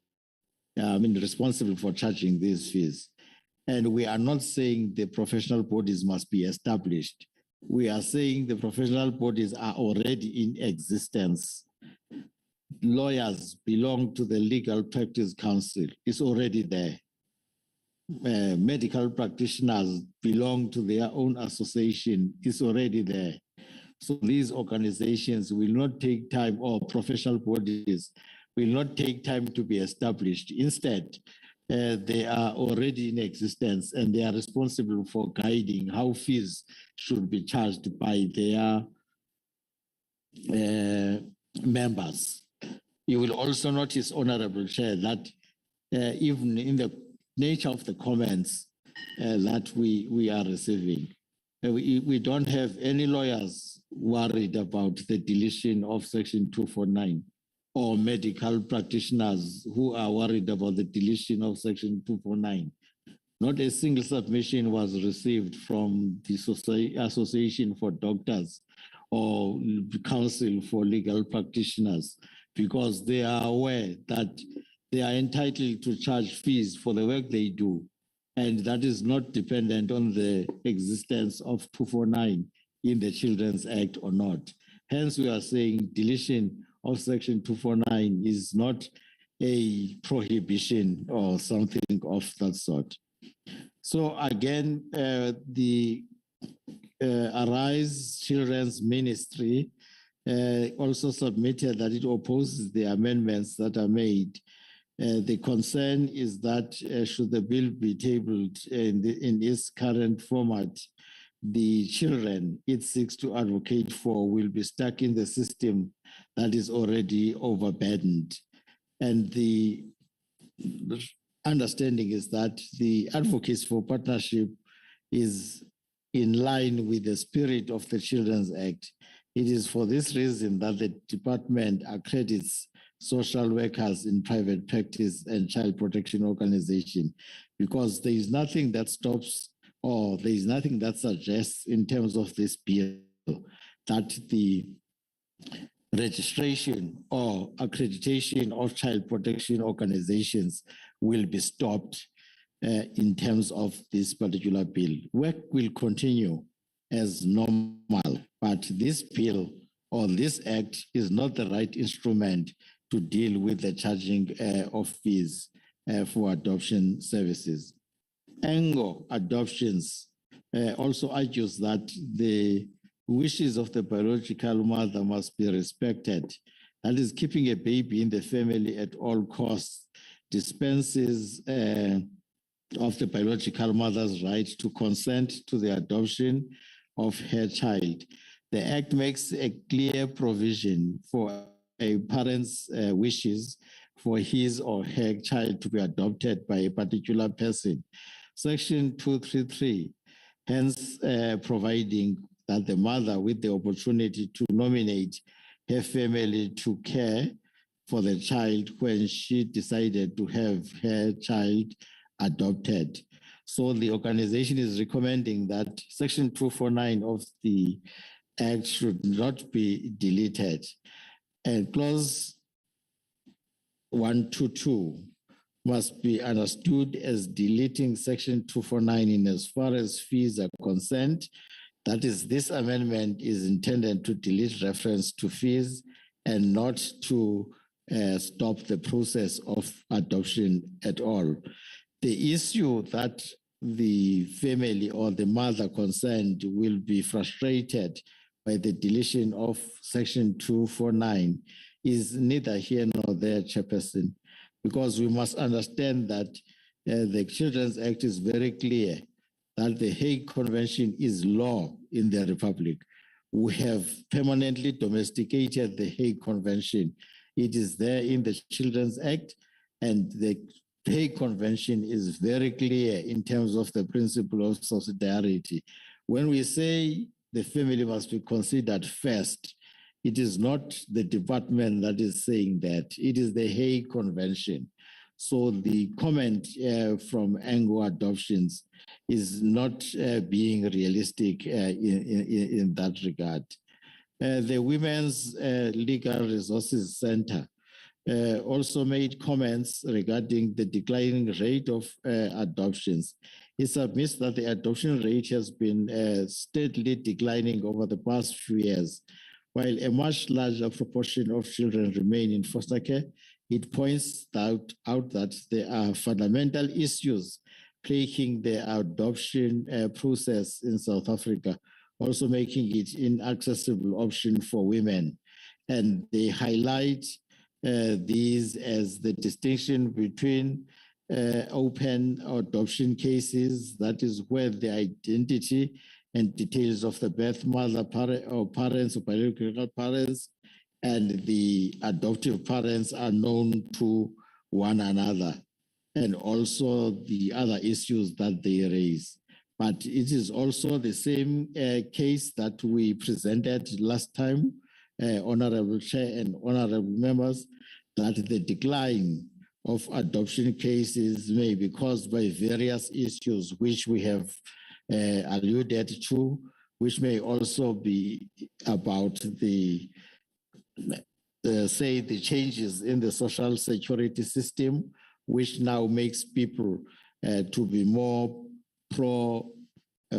responsible for charging these fees. And we are not saying the professional bodies must be established. We are saying the professional bodies are already in existence. Lawyers belong to the Legal Practice Council. It's already there. Medical practitioners belong to their own association. It's already there. So these organizations will not take time, or professional bodies will not take time to be established. Instead, they are already in existence and they are responsible for guiding how fees should be charged by their members. You will also notice, Honorable Chair, that even in the nature of the comments that we are receiving, we don't have any lawyers worried about the deletion of Section 249 or medical practitioners who are worried about the deletion of Section 249. Not a single submission was received from the Association for Doctors or Council for Legal Practitioners, because they are aware that they are entitled to charge fees for the work they do, and that is not dependent on the existence of 249 in the Children's Act or not. Hence, we are saying deletion of Section 249 is not a prohibition or something of that sort. So again, the Arise Children's Ministry also submitted that it opposes the amendments that are made. The concern is that should the bill be tabled in its current format, the children it seeks to advocate for will be stuck in the system that is already overburdened. And the understanding is that the Advocates for Partnership is in line with the spirit of the Children's Act. It is for this reason that the department accredits social workers in private practice and child protection organization, because there is nothing that stops or there is nothing that suggests in terms of this bill that the registration or accreditation of child protection organizations will be stopped in terms of this particular bill. Work will continue as normal, but this bill or this act is not the right instrument to deal with the charging of fees for adoption services. Ango Adoptions also argues that the wishes of the biological mother must be respected. That is, keeping a baby in the family at all costs dispenses of the biological mother's right to consent to the adoption of her child. The Act makes a clear provision for a parent's wishes for his or her child to be adopted by a particular person. Section 233, hence providing that the mother with the opportunity to nominate her family to care for the child when she decided to have her child adopted. So the organization is recommending that Section 249 of the Act should not be deleted. And clause 122 must be understood as deleting Section 249 in as far as fees are concerned. That is, this amendment is intended to delete reference to fees and not to stop the process of adoption at all. The issue that the family or the mother concerned will be frustrated by the deletion of Section 249 is neither here nor there, Chairperson, because we must understand that the Children's Act is very clear that the Hague Convention is law in the Republic. We have permanently domesticated the Hague Convention. It is there in the Children's Act, and the Hague Convention is very clear in terms of the principle of subsidiarity. When we say the family must be considered first, it is not the department that is saying that, it is the Hague Convention. So the comment from Anglo Adoptions is not being realistic in that regard. The Women's Legal Resources Center also made comments regarding the declining rate of adoptions. It submits that the adoption rate has been steadily declining over the past few years. While a much larger proportion of children remain in foster care, it points out that there are fundamental issues plaguing the adoption process in South Africa, also making it an inaccessible option for women. And they highlight these as the distinction between open adoption cases, that is where the identity and details of the birth mother or parents or biological parents and the adoptive parents are known to one another, and also the other issues that they raise. But it is also the same case that we presented last time, Honorable Chair and Honorable Members, that the decline of adoption cases may be caused by various issues which we have alluded to, which may also be about the changes in the social security system, which now makes people to be more pro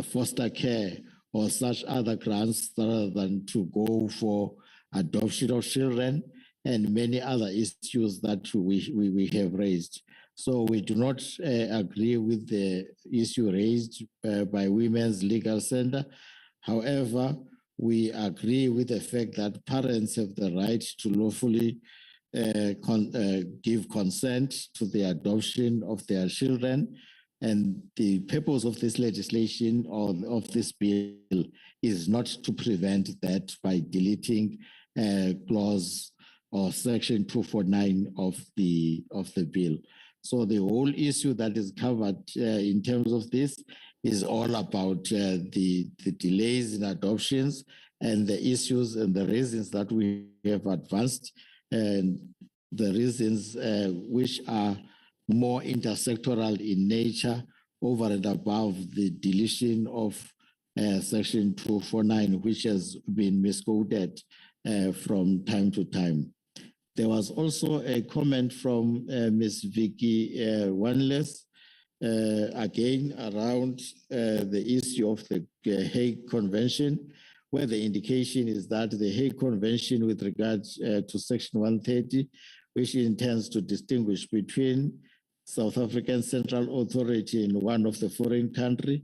foster care or such other grants rather than to go for adoption of children, and many other issues that we have raised. So we do not agree with the issue raised by Women's Legal Center. However, we agree with the fact that parents have the right to lawfully give consent to the adoption of their children. And the purpose of this legislation or of this bill is not to prevent that by deleting clause or section 249 of the bill. So the whole issue that is covered in terms of this is all about the delays in adoptions and the issues and the reasons that we have advanced, and the reasons which are more intersectoral in nature over and above the deletion of section 249, which has been misquoted from time to time. There was also a comment from Ms. Vicky Wanless, again around the issue of the Hague Convention, where the indication is that the Hague Convention with regards to Section 130, which intends to distinguish between South African Central Authority and one of the foreign country,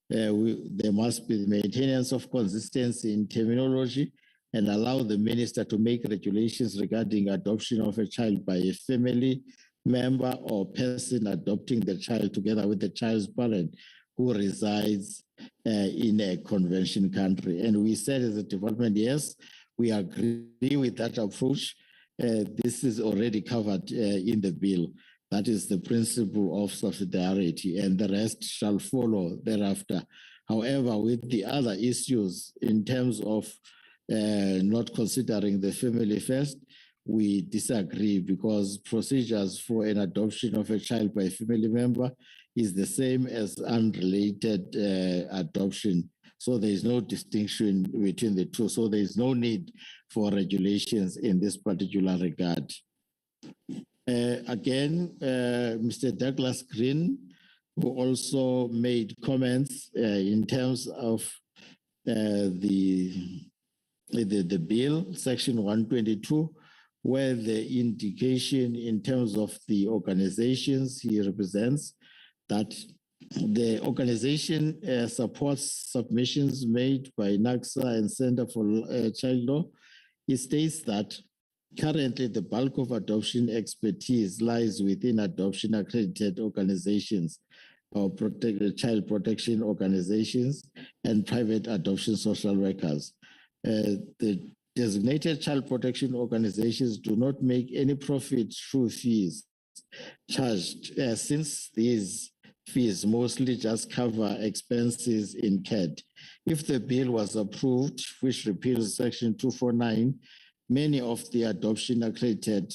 there must be maintenance of consistency in terminology and allow the minister to make regulations regarding adoption of a child by a family member or person adopting the child together with the child's parent who resides in a convention country. And we said as a department, yes, we agree with that approach. This is already covered in the bill. That is the principle of subsidiarity, and the rest shall follow thereafter. However, with the other issues in terms of not considering the family first, we disagree, because procedures for an adoption of a child by a family member is the same as unrelated adoption. So there is no distinction between the two. So there is no need for regulations in this particular regard. Again, Mr. Douglas Green, who also made comments in terms of the bill, Section 122, where the indication in terms of the organizations he represents, that The organization supports submissions made by NACSA and Center for Child Law. It states that currently the bulk of adoption expertise lies within adoption accredited organizations or child protection organizations and private adoption social workers. The designated child protection organizations do not make any profit through fees charged, since these fees mostly just cover expenses incurred. If the bill was approved, which repeals Section 249, many of the adoption accredited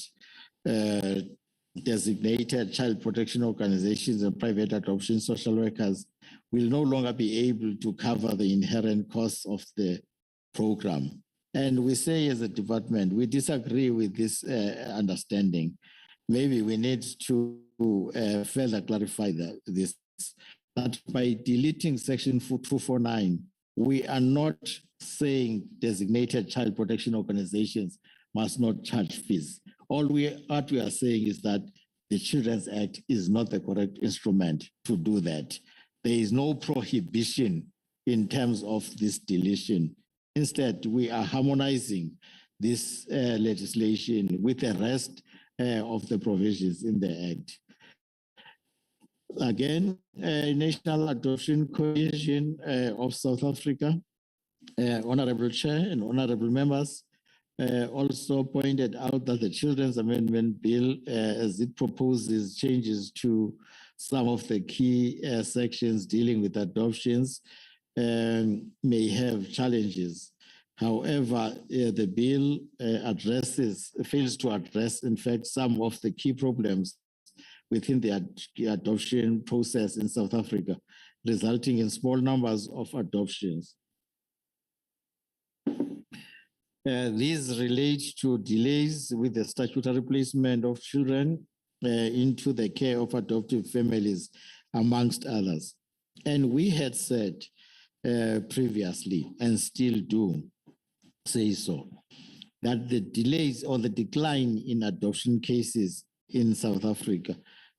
designated child protection organizations and private adoption social workers will no longer be able to cover the inherent costs of the program. And we say as a department, we disagree with this understanding. Maybe we need to further clarify that by deleting Section 249, we are not saying designated child protection organizations must not charge fees. What we are saying is that the Children's Act is not the correct instrument to do that. There is no prohibition in terms of this deletion. Instead, we are harmonizing this legislation with the rest of the provisions in the Act. Again, National Adoption Commission of South Africa, Honorable Chair and Honorable Members, also pointed out that the Children's Amendment Bill, as it proposes changes to some of the key sections dealing with adoptions, may have challenges. However, the bill fails to address, in fact, some of the key problems within the adoption process in South Africa, resulting in small numbers of adoptions. These relate to delays with the statutory placement of children into the care of adoptive families, amongst others. And we had said previously, and still do say so, that the delays or the decline in adoption cases in South Africa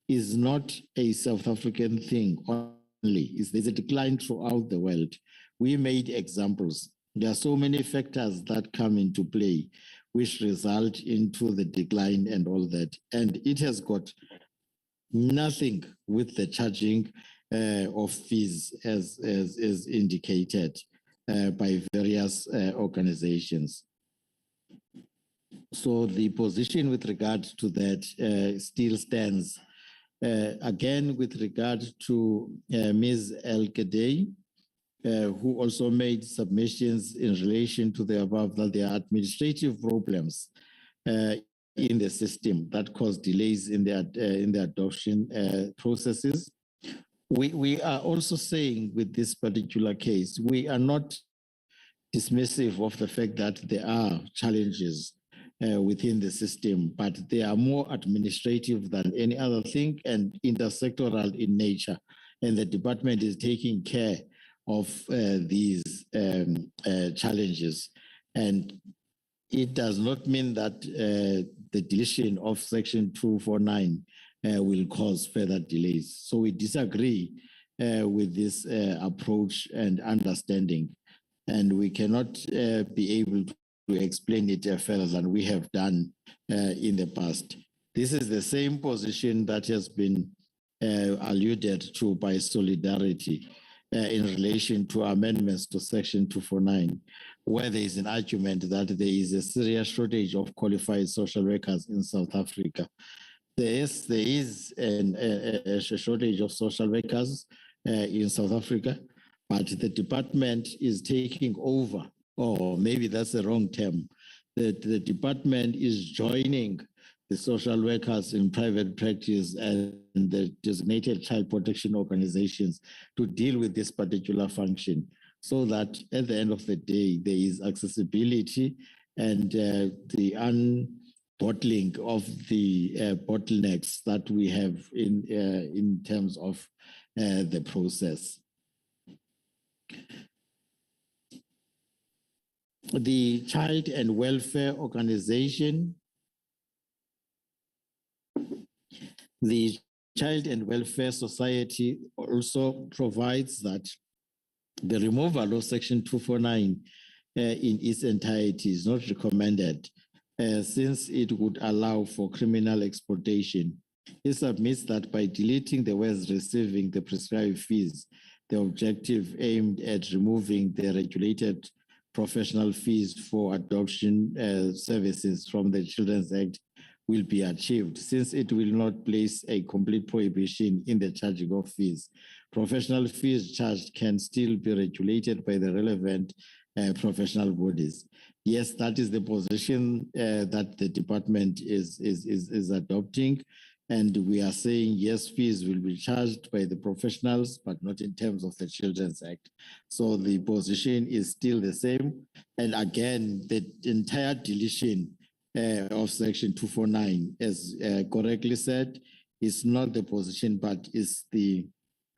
is not a South African thing only. There's a decline throughout the world. We made examples. There are so many factors that come into play which result into the decline and all that. And it has got nothing with the charging of fees as indicated by various organizations. So the position with regard to that still stands. Again, with regard to Ms. El-Kadei, who also made submissions in relation to the above, that there are administrative problems in the system that cause delays in the adoption processes. We are also saying with this particular case, we are not dismissive of the fact that there are challenges within the system, but they are more administrative than any other thing and intersectoral in nature. And the department is taking care of these challenges. And it does not mean that the deletion of Section 249 will cause further delays. So we disagree with this approach and understanding. And we cannot be able to explain it further than we have done in the past. This is the same position that has been alluded to by Solidarity in relation to amendments to Section 249, where there is an argument that there is a serious shortage of qualified social workers in South Africa. There is a shortage of social workers in South Africa, but the department is taking over, or maybe that's the wrong term. The department is joining the social workers in private practice and the designated child protection organizations to deal with this particular function, so that at the end of the day, there is accessibility and the unbottling of the bottlenecks that we have in terms of the process. The Child and Welfare Organization, the Child and Welfare Society also provides that the removal of Section 249 in its entirety is not recommended, since it would allow for criminal exploitation. It submits that by deleting the words receiving the prescribed fees, the objective aimed at removing the regulated professional fees for adoption services from the Children's Act will be achieved, since it will not place a complete prohibition in the charging of fees. Professional fees charged can still be regulated by the relevant professional bodies. Yes, that is the position that the department is adopting. And we are saying, yes, fees will be charged by the professionals, but not in terms of the Children's Act. So the position is still the same. And again, the entire deletion of Section 249, as correctly said, is not the position, but is the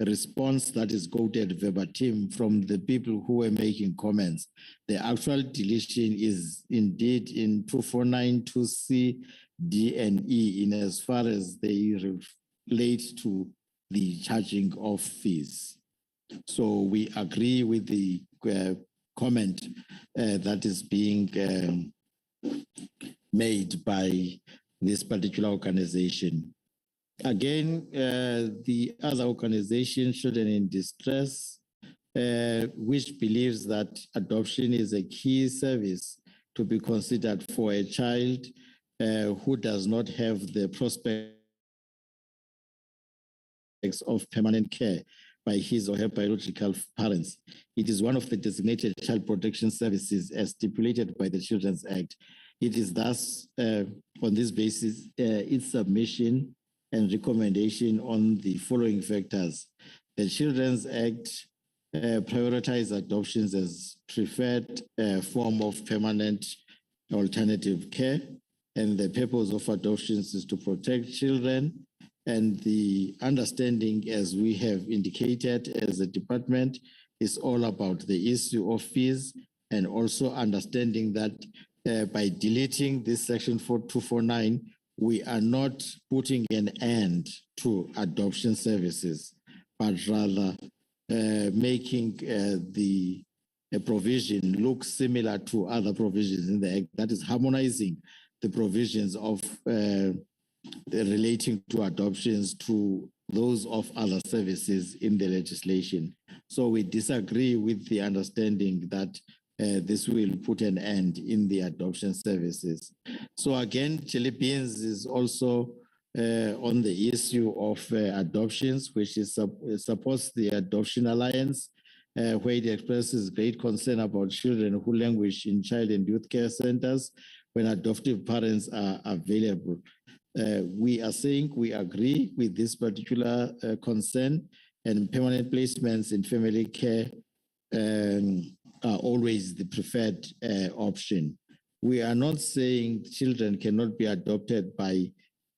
response that is quoted verbatim from the people who were making comments. The actual deletion is indeed in 249 2C, D, and E, in as far as they relate to the charging of fees. So we agree with the comment that is being made by this particular organization. Again, the other organization, Children in Distress, which believes that adoption is a key service to be considered for a child who does not have the prospects of permanent care by his or her biological parents. It is one of the designated child protection services as stipulated by the Children's Act. It is thus, on this basis, its submission and recommendation on the following factors. The Children's Act prioritizes adoptions as preferred form of permanent alternative care, and the purpose of adoptions is to protect children. And the understanding, as we have indicated as a department, is all about the issue of fees, and also understanding that by deleting this Section 249, we are not putting an end to adoption services, but rather making the provision look similar to other provisions in the Act. That is harmonizing the provisions of relating to adoptions to those of other services in the legislation. So we disagree with the understanding that this will put an end in the adoption services. So again, Jelly Beans is also on the issue of adoptions, which is supports the Adoption Alliance, where it expresses great concern about children who languish in child and youth care centers when adoptive parents are available. We are saying we agree with this particular concern, and permanent placements in family care are always the preferred option. We are not saying children cannot be adopted by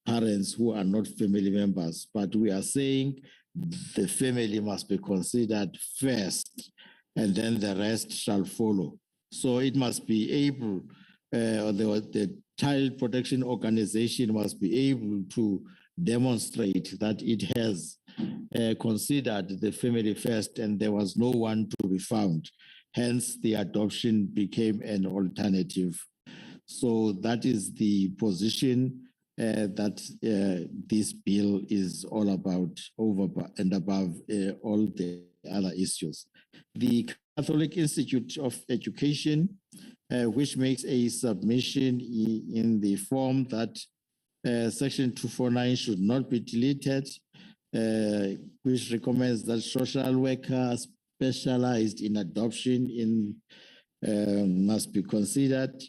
parents who are not family members, but we are saying the family must be considered first, and then the rest shall follow. So it must be able, the Child Protection Organization must be able to demonstrate that it has considered the family first, and there was no one to be found. Hence, the adoption became an alternative. So that is the position that this bill is all about, over and above all the other issues. The Catholic Institute of Education, which makes a submission in the form that Section 249 should not be deleted, which recommends that social workers specialized in adoption must be considered,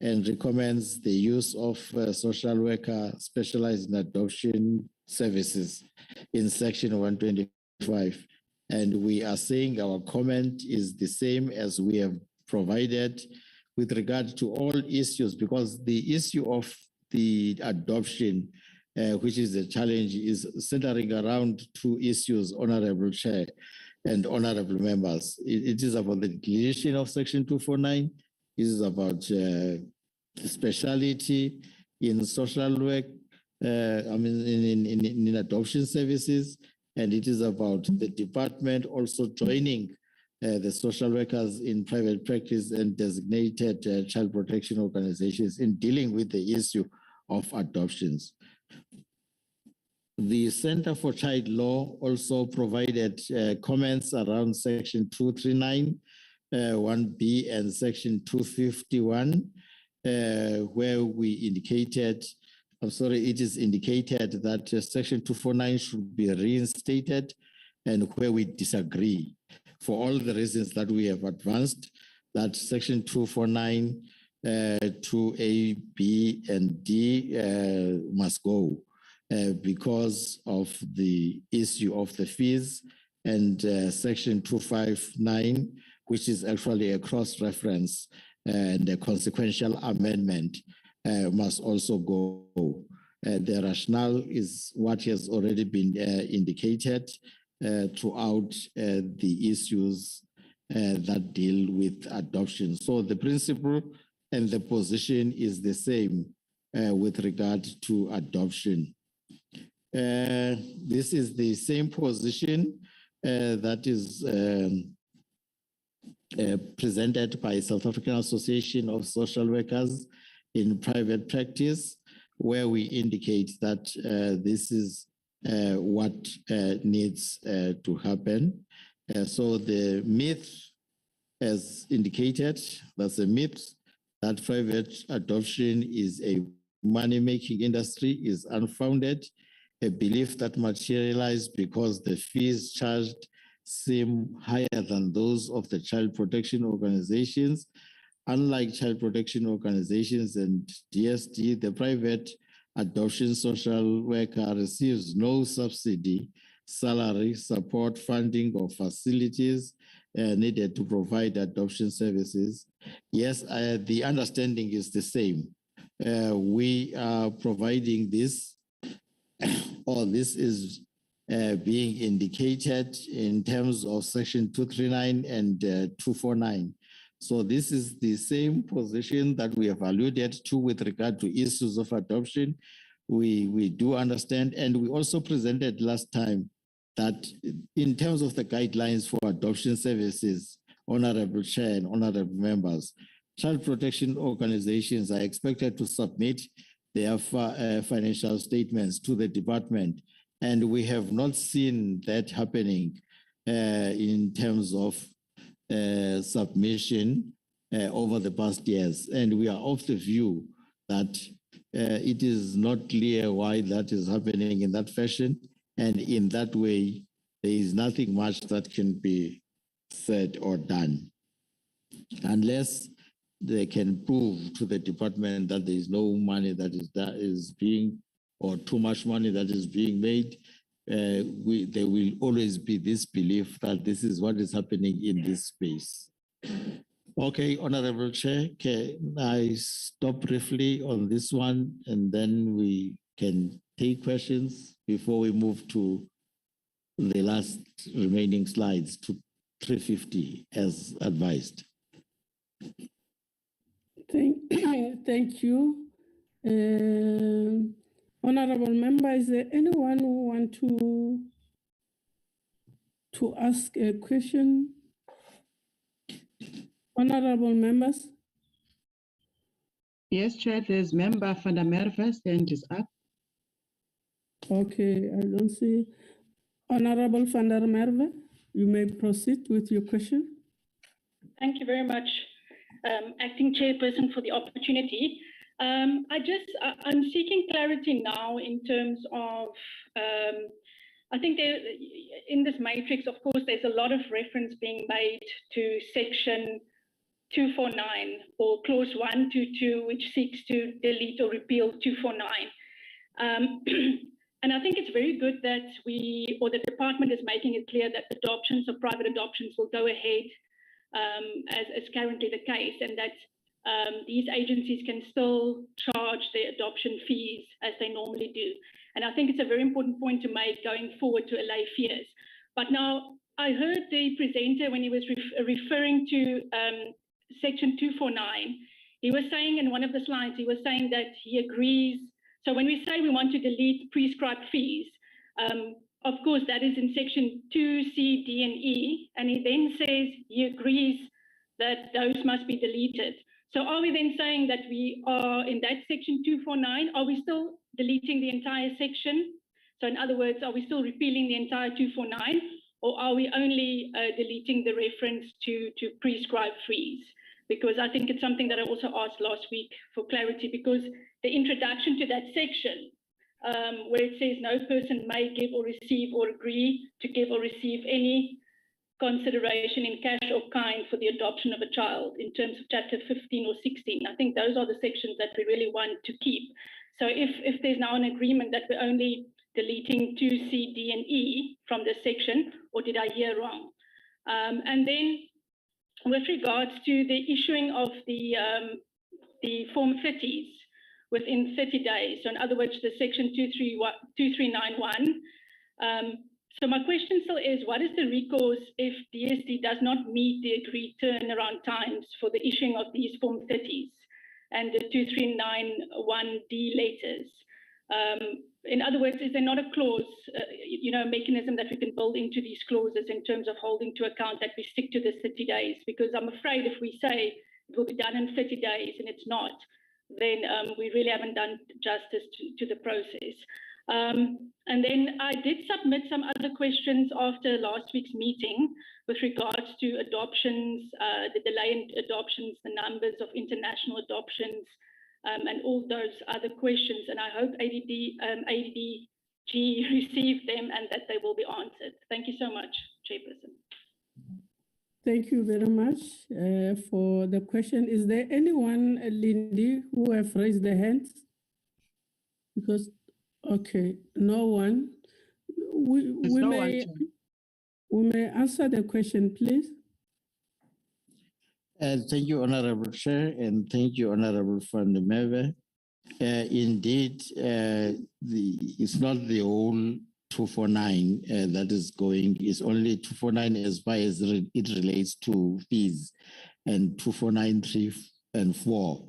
and recommends the use of social worker specialized in adoption services in Section 125. And we are saying our comment is the same as we have provided with regard to all issues, because the issue of the adoption, which is a challenge, is centering around two issues, Honorable Chair and Honorable Members. It is about the deletion of Section 249. It is about speciality in social work, in adoption services, and it is about the department also joining the social workers in private practice and designated child protection organizations in dealing with the issue of adoptions. The Center for Child Law also provided comments around Section 239, 1B and Section 251, where we indicated, it is indicated that Section 249 should be reinstated, and where we disagree for all the reasons that we have advanced, that Section 249, 2A, B, and D must go because of the issue of the fees, and Section 259, which is actually a cross-reference and a consequential amendment, must also go. The rationale is what has already been indicated throughout the issues that deal with adoption. So the principle and the position is the same with regard to adoption. This is the same position that is presented by South African Association of Social Workers in Private Practice, where we indicate that this is what needs to happen. So the myth, as indicated, that's a myth that private adoption is a money-making industry, is unfounded, a belief that materialized because the fees charged seem higher than those of the child protection organizations. Unlike child protection organizations and DSD, the private adoption social worker receives no subsidy, salary, support, funding, or facilities needed to provide adoption services. Yes, the understanding is the same. We are providing this, or this is being indicated in terms of Section 239 and 249. So this is the same position that we have alluded to with regard to issues of adoption. We do understand, and we also presented last time that in terms of the guidelines for adoption services, Honorable Chair and Honorable Members, child protection organizations are expected to submit their financial statements to the department, and we have not seen that happening in terms of submission over the past years. And we are of the view that it is not clear why that is happening in that fashion. And in that way, there is nothing much that can be said or done unless they can prove to the department that there is no money that is being, or too much money that is being made. There will always be this belief that this is what is happening in this space. Okay, Honorable Chair, can I stop briefly on this one, and then we can take questions before we move to the last remaining slides to 350 as advised. Thank you. Honorable member, is there anyone who want to ask a question? Honorable members? Yes, Chair, there's Member van der Merwe's hand is up. Okay, I don't see. Honorable van der Merwe, you may proceed with your question. Thank you very much, Acting Chairperson, for the opportunity. I'm seeking clarity now in terms of, I think in this matrix, of course, there's a lot of reference being made to Section 249 or Clause 122, which seeks to delete or repeal 249. And I think it's very good that the department is making it clear that adoptions or private adoptions will go ahead as currently the case, and that these agencies can still charge their adoption fees as they normally do. And I think it's a very important point to make going forward to allay fears. But now I heard the presenter, when he was referring to Section 249, he was saying in one of the slides, he was saying that he agrees So when we say we want to delete prescribed fees, of course, that is in section 2C, D, and E, and he then says he agrees that those must be deleted. So are we then saying that we are in that section 249, are we still deleting the entire section? So in other words, are we still repealing the entire 249, or are we only deleting the reference to prescribed fees? Because I think it's something that I also asked last week for clarity, because the introduction to that section, where it says no person may give or receive or agree to give or receive any consideration in cash or kind for the adoption of a child in terms of chapter 15 or 16. I think those are the sections that we really want to keep. So if there's now an agreement that we're only deleting 2C, D, and E from this section, or did I hear wrong? And then with regards to the issuing of the Form 30s within 30 days, so in other words, the section 2391, so my question still is, what is the recourse if DSD does not meet the agreed turnaround times for the issuing of these Form 30s and the 2391D letters? In other words, is there not a clause, mechanism that we can build into these clauses in terms of holding to account that we stick to the 30 days? Because I'm afraid if we say it will be done in 30 days and it's not, then we really haven't done justice to the process. And then I did submit some other questions after last week's meeting with regards to adoptions, the delay in adoptions, the numbers of international adoptions, and all those other questions. And I hope ADDG received them and that they will be answered. Thank you so much, Chairperson. Thank you very much for the question. Is there anyone, Lindy, who have raised their hands? Because, okay, no one. We may answer the question, please. Thank you, Honorable Chair, and thank you, Honorable Van der Merwe. Indeed, it's not the whole 249 that is going, it's only 249 as far as it relates to fees, and 249, 3 and 4,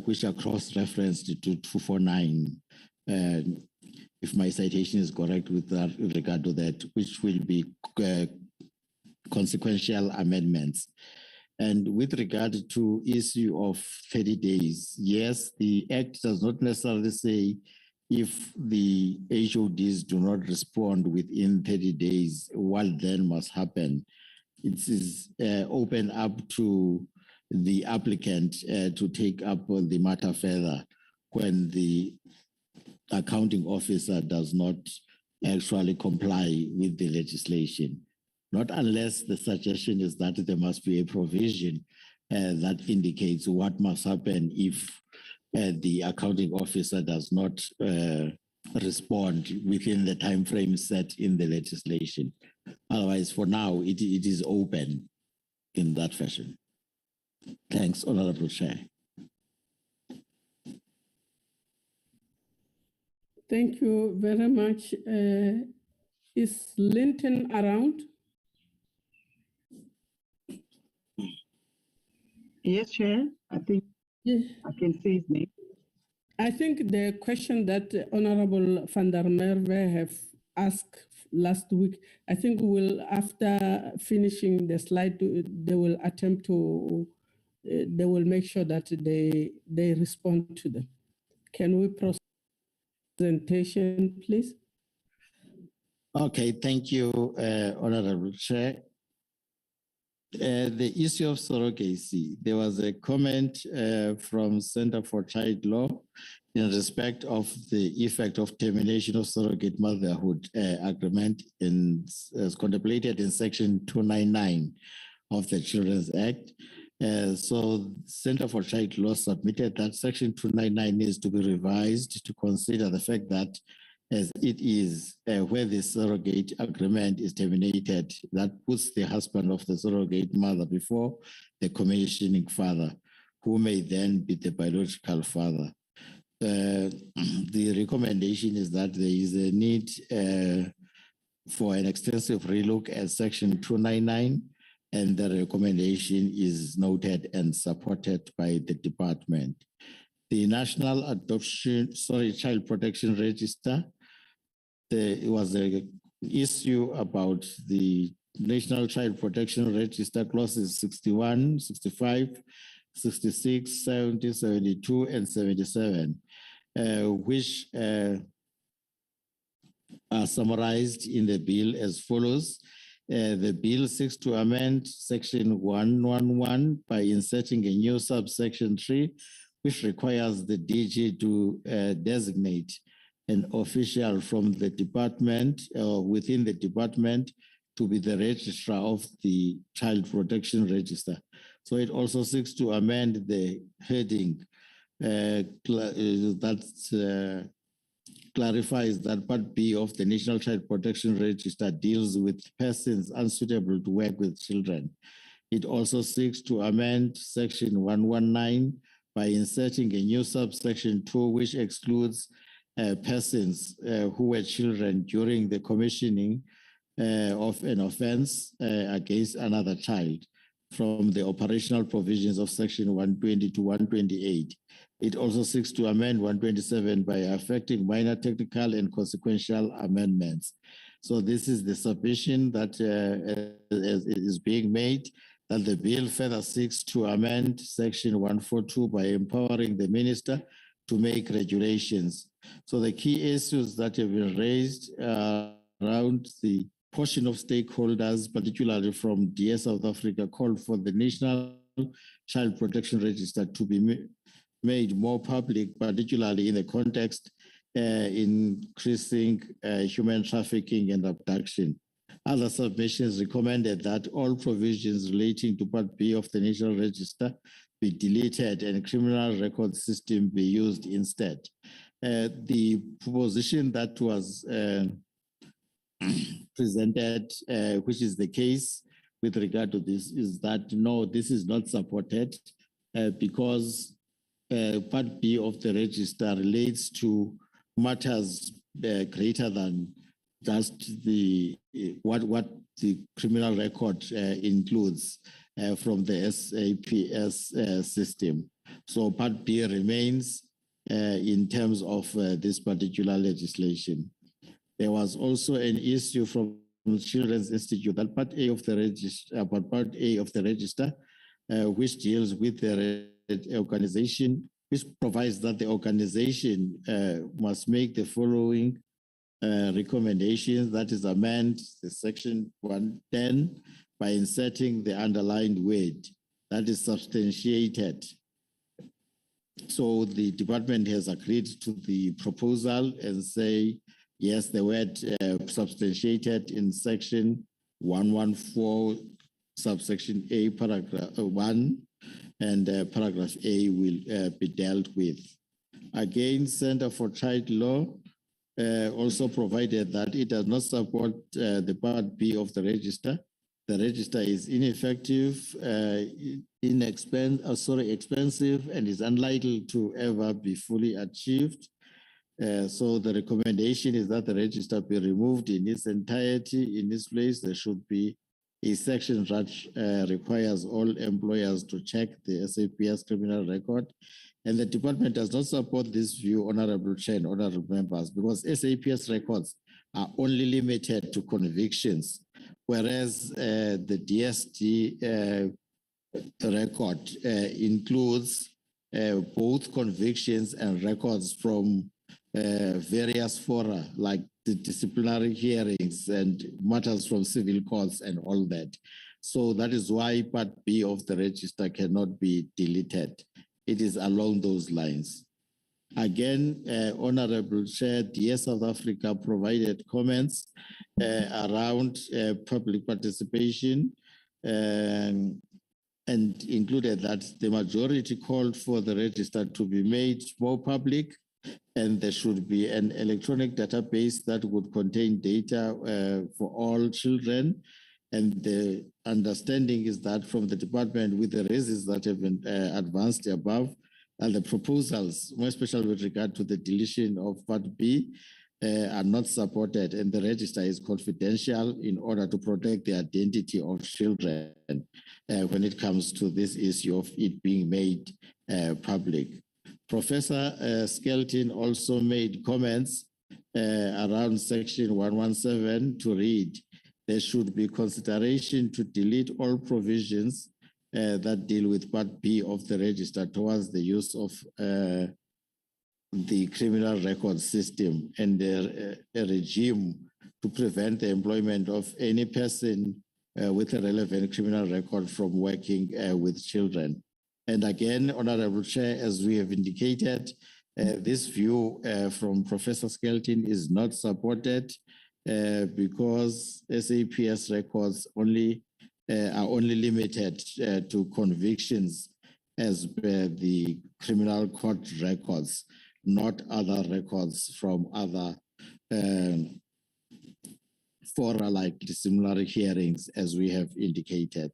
which are cross-referenced to 249. If my citation is correct with regard to that, which will be consequential amendments. And with regard to issue of 30 days, yes, the Act does not necessarily say if the HODs do not respond within 30 days, what then must happen. It is open up to the applicant to take up the matter further when the accounting officer does not actually comply with the legislation. Not unless the suggestion is that there must be a provision that indicates what must happen if the accounting officer does not respond within the time frame set in the legislation. Otherwise, for now, it is open in that fashion. Thanks, Honorable Chair. Thank you very much. Is Linton around? Yes, Chair. I think I can see his name. I think the question that Honorable Van der Merwe have asked last week, I think will, after finishing the slide, they will attempt to, they will make sure that they respond to them. Can we proceed? Presentation, please. Okay, thank you, Honorable Chair. The issue of surrogacy, there was a comment from Center for Child Law in respect of the effect of termination of surrogate motherhood agreement as contemplated in Section 299 of the Children's Act. So Center for Child Law submitted that Section 299 needs to be revised to consider the fact that as it is where the surrogate agreement is terminated, that puts the husband of the surrogate mother before the commissioning father, who may then be the biological father. The recommendation is that there is a need for an extensive relook at Section 299, and the recommendation is noted and supported by the department. the National Child Protection Register. There was an issue about the National Child Protection Register clauses 61, 65, 66, 70, 72, and 77, which are summarized in the bill as follows. The bill seeks to amend Section 111 by inserting a new subsection 3, which requires the DG to designate an official from the department or within the department to be the registrar of the Child Protection Register. So it also seeks to amend the heading that clarifies that Part B of the National Child Protection Register deals with persons unsuitable to work with children. It also seeks to amend Section 119 by inserting a new subsection 2, which excludes persons who were children during the commissioning of an offense against another child from the operational provisions of Section 120 to 128. It also seeks to amend 127 by affecting minor technical and consequential amendments. So this is the submission that is being made, that the bill further seeks to amend Section 142 by empowering the minister to make regulations. So the key issues that have been raised around the portion of stakeholders, particularly from DS South Africa, called for the National Child Protection Register to be made more public, particularly in the context increasing human trafficking and abduction. Other submissions recommended that all provisions relating to Part B of the National Register be deleted and criminal record system be used instead. The proposition that was presented, which is the case with regard to this, is that no, this is not supported because Part B of the register relates to matters greater than just the what the criminal record includes from the SAPS system. So Part B remains in terms of this particular legislation. There was also an issue from Children's Institute that Part A of the register, which deals with the organization, which provides that the organization must make the following recommendations, that is amend the Section 110 by inserting the underlined word that is substantiated. So the department has agreed to the proposal and say, yes, the word substantiated in Section 114, subsection A, paragraph 1, and paragraph A will be dealt with. Again, Center for Child Law also provided that it does not support the Part B of the register. The register is ineffective, expensive, and is unlikely to ever be fully achieved. So the recommendation is that the register be removed in its entirety. In this place, there should be a section that requires all employers to check the SAPS criminal record. And the department does not support this view, Honorable Chair and Honorable Members, because SAPS records are only limited to convictions, whereas the DST record includes both convictions and records from various fora, like the disciplinary hearings and matters from civil courts and all that. So that is why Part B of the register cannot be deleted. It is along those lines. Again, Honorable Chair, DS South Africa provided comments around public participation and included that the majority called for the register to be made more public, and there should be an electronic database that would contain data for all children. And the understanding is that from the department, with the raises that have been advanced above, and the proposals, more especially with regard to the deletion of Part B, are not supported, and the register is confidential in order to protect the identity of children when it comes to this issue of it being made public. Professor Skelton also made comments around section 117 to read, there should be consideration to delete all provisions that deal with Part B of the register towards the use of the criminal record system and a regime to prevent the employment of any person with a relevant criminal record from working with children. And again, Honorable Chair, as we have indicated, this view from Professor Skelton is not supported because SAPS records are only limited to convictions as per the criminal court records, not other records from other fora like similar hearings, as we have indicated.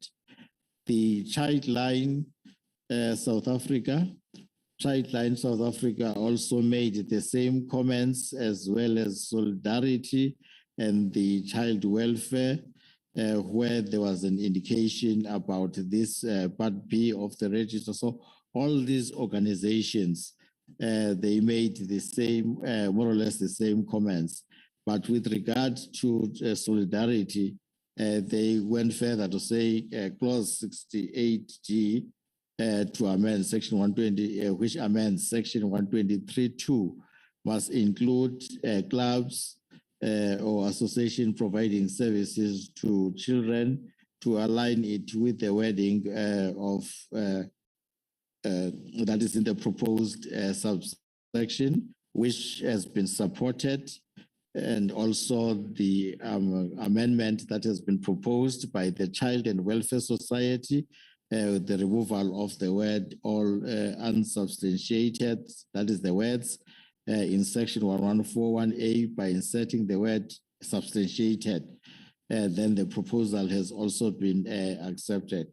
The Childline South Africa also made the same comments, as well as Solidarity and the Child Welfare, where there was an indication about this Part B of the register. So all these organizations, they made the same, more or less the same comments. But with regard to Solidarity, they went further to say clause 68G to amend section 120, which amends section 123.2, must include clubs or association providing services to children, to align it with the wording of that is in the proposed subsection, which has been supported, and also the amendment that has been proposed by the Child and Welfare Society, the removal of the word all unsubstantiated, that is the words in section 1141A by inserting the word substantiated. Then the proposal has also been accepted.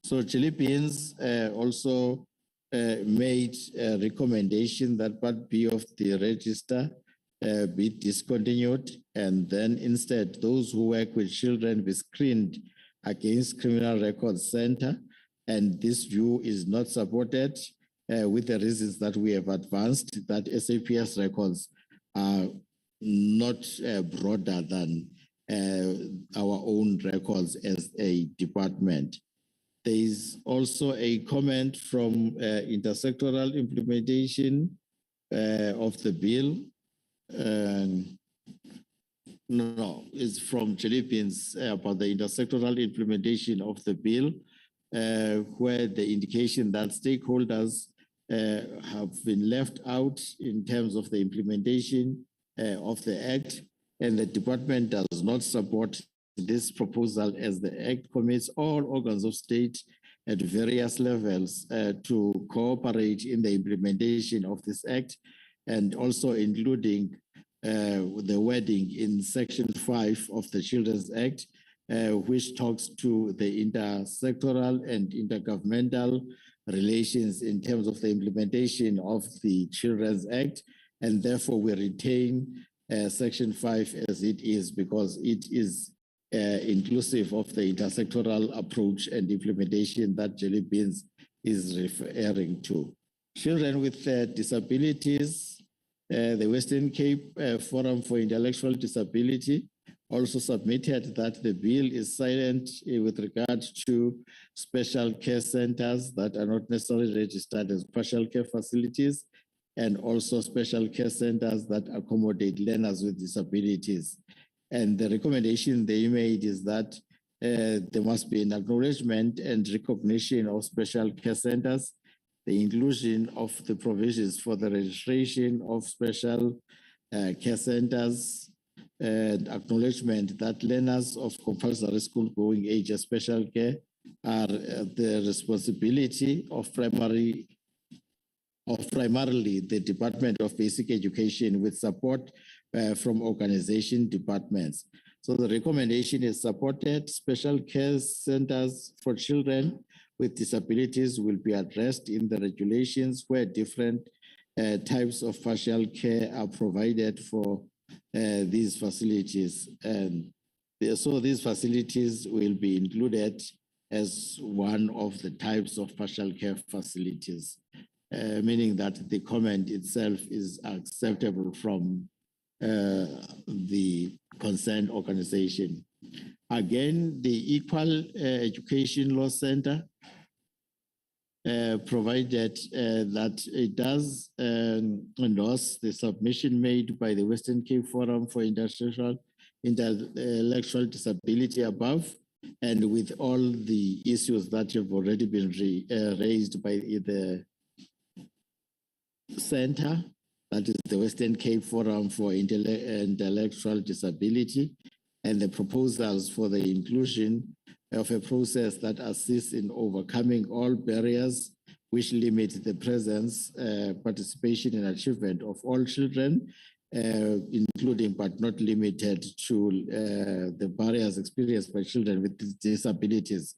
So Chili Beans also made a recommendation that Part B of the register be discontinued, and then instead those who work with children be screened against Criminal Records Center, and this view is not supported with the reasons that we have advanced, that SAPS records are not broader than our own records as a department. There is also a comment from intersectoral implementation of the bill. No, it's from Philippines about the intersectoral implementation of the bill, where the indication that stakeholders have been left out in terms of the implementation of the Act, and the department does not support this proposal, as the Act commits all organs of state at various levels to cooperate in the implementation of this Act, and also including the wording in Section 5 of the Children's Act, which talks to the intersectoral and intergovernmental relations in terms of the implementation of the Children's Act. And therefore, we retain Section 5 as it is, because it is inclusive of the intersectoral approach and implementation that Jelly Beans is referring to. Children with disabilities, the Western Cape Forum for Intellectual Disability also submitted that the bill is silent with regard to special care centers that are not necessarily registered as partial care facilities, and also special care centers that accommodate learners with disabilities. And the recommendation they made is that there must be an acknowledgement and recognition of special care centers, the inclusion of the provisions for the registration of special care centers, and acknowledgement that learners of compulsory school going age of special care are the responsibility of primarily the Department of Basic Education, with support from organization departments. So the recommendation is supported. Special care centers for children with disabilities will be addressed in the regulations, where different types of partial care are provided for these facilities. And so these facilities will be included as one of the types of partial care facilities. meaning that the comment itself is acceptable from the concerned organization. Again, the Equal Education Law Center provided that it does endorse the submission made by the Western Cape Forum for Intellectual Disability above, and with all the issues that have already been raised by the center, that is the Western Cape Forum for Intellectual Disability, and the proposals for the inclusion of a process that assists in overcoming all barriers which limit the presence, participation, and achievement of all children, including but not limited to the barriers experienced by children with disabilities.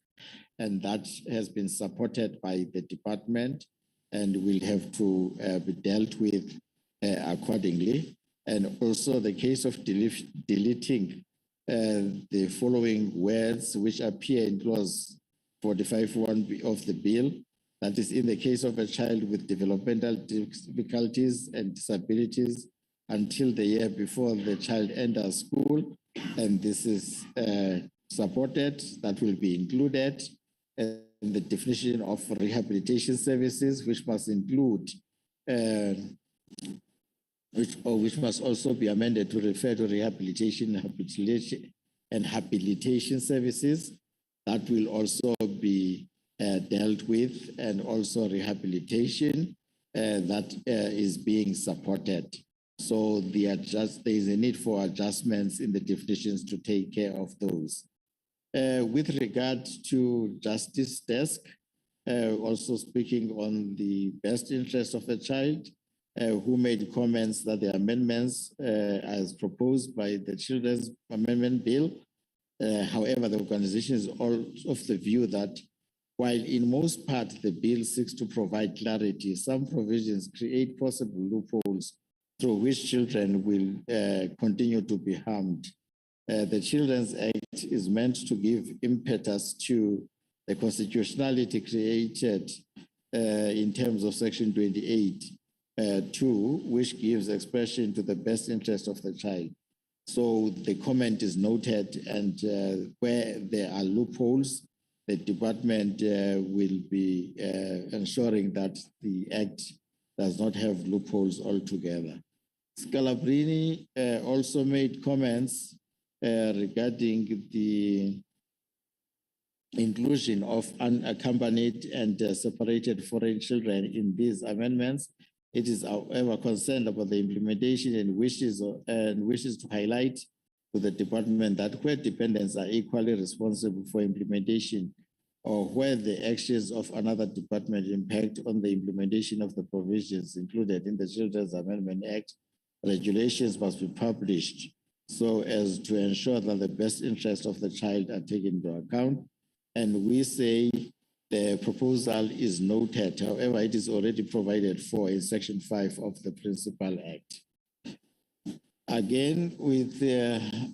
And that has been supported by the department and will have to be dealt with accordingly. And also the case of deleting the following words which appear in clause 45(1) of the bill, that is, in the case of a child with developmental difficulties and disabilities until the year before the child enters school, and this is supported, that will be included in the definition of rehabilitation services, which must include which must also be amended to refer to rehabilitation and habilitation services. That will also be dealt with, and also rehabilitation that is being supported. So there is a need for adjustments in the definitions to take care of those. With regard to Justice Desk, also speaking on the best interest of the child, who made comments that the amendments as proposed by the Children's Amendment Bill. However, the organization is all of the view that while in most part the bill seeks to provide clarity, some provisions create possible loopholes through which children will continue to be harmed. The Children's Act is meant to give impetus to the constitutionality created in terms of Section 28. 2, which gives expression to the best interest of the child. So the comment is noted, and where there are loopholes, the department will be ensuring that the Act does not have loopholes altogether. Scalabrini also made comments regarding the inclusion of unaccompanied and separated foreign children in these amendments. It is, however, concerned about the implementation and wishes to highlight to the department that where dependents are equally responsible for implementation, or where the actions of another department impact on the implementation of the provisions included in the Children's Amendment Act, regulations must be published so as to ensure that the best interests of the child are taken into account. And we say the proposal is noted. However, it is already provided for in Section 5 of the Principal Act. Again, with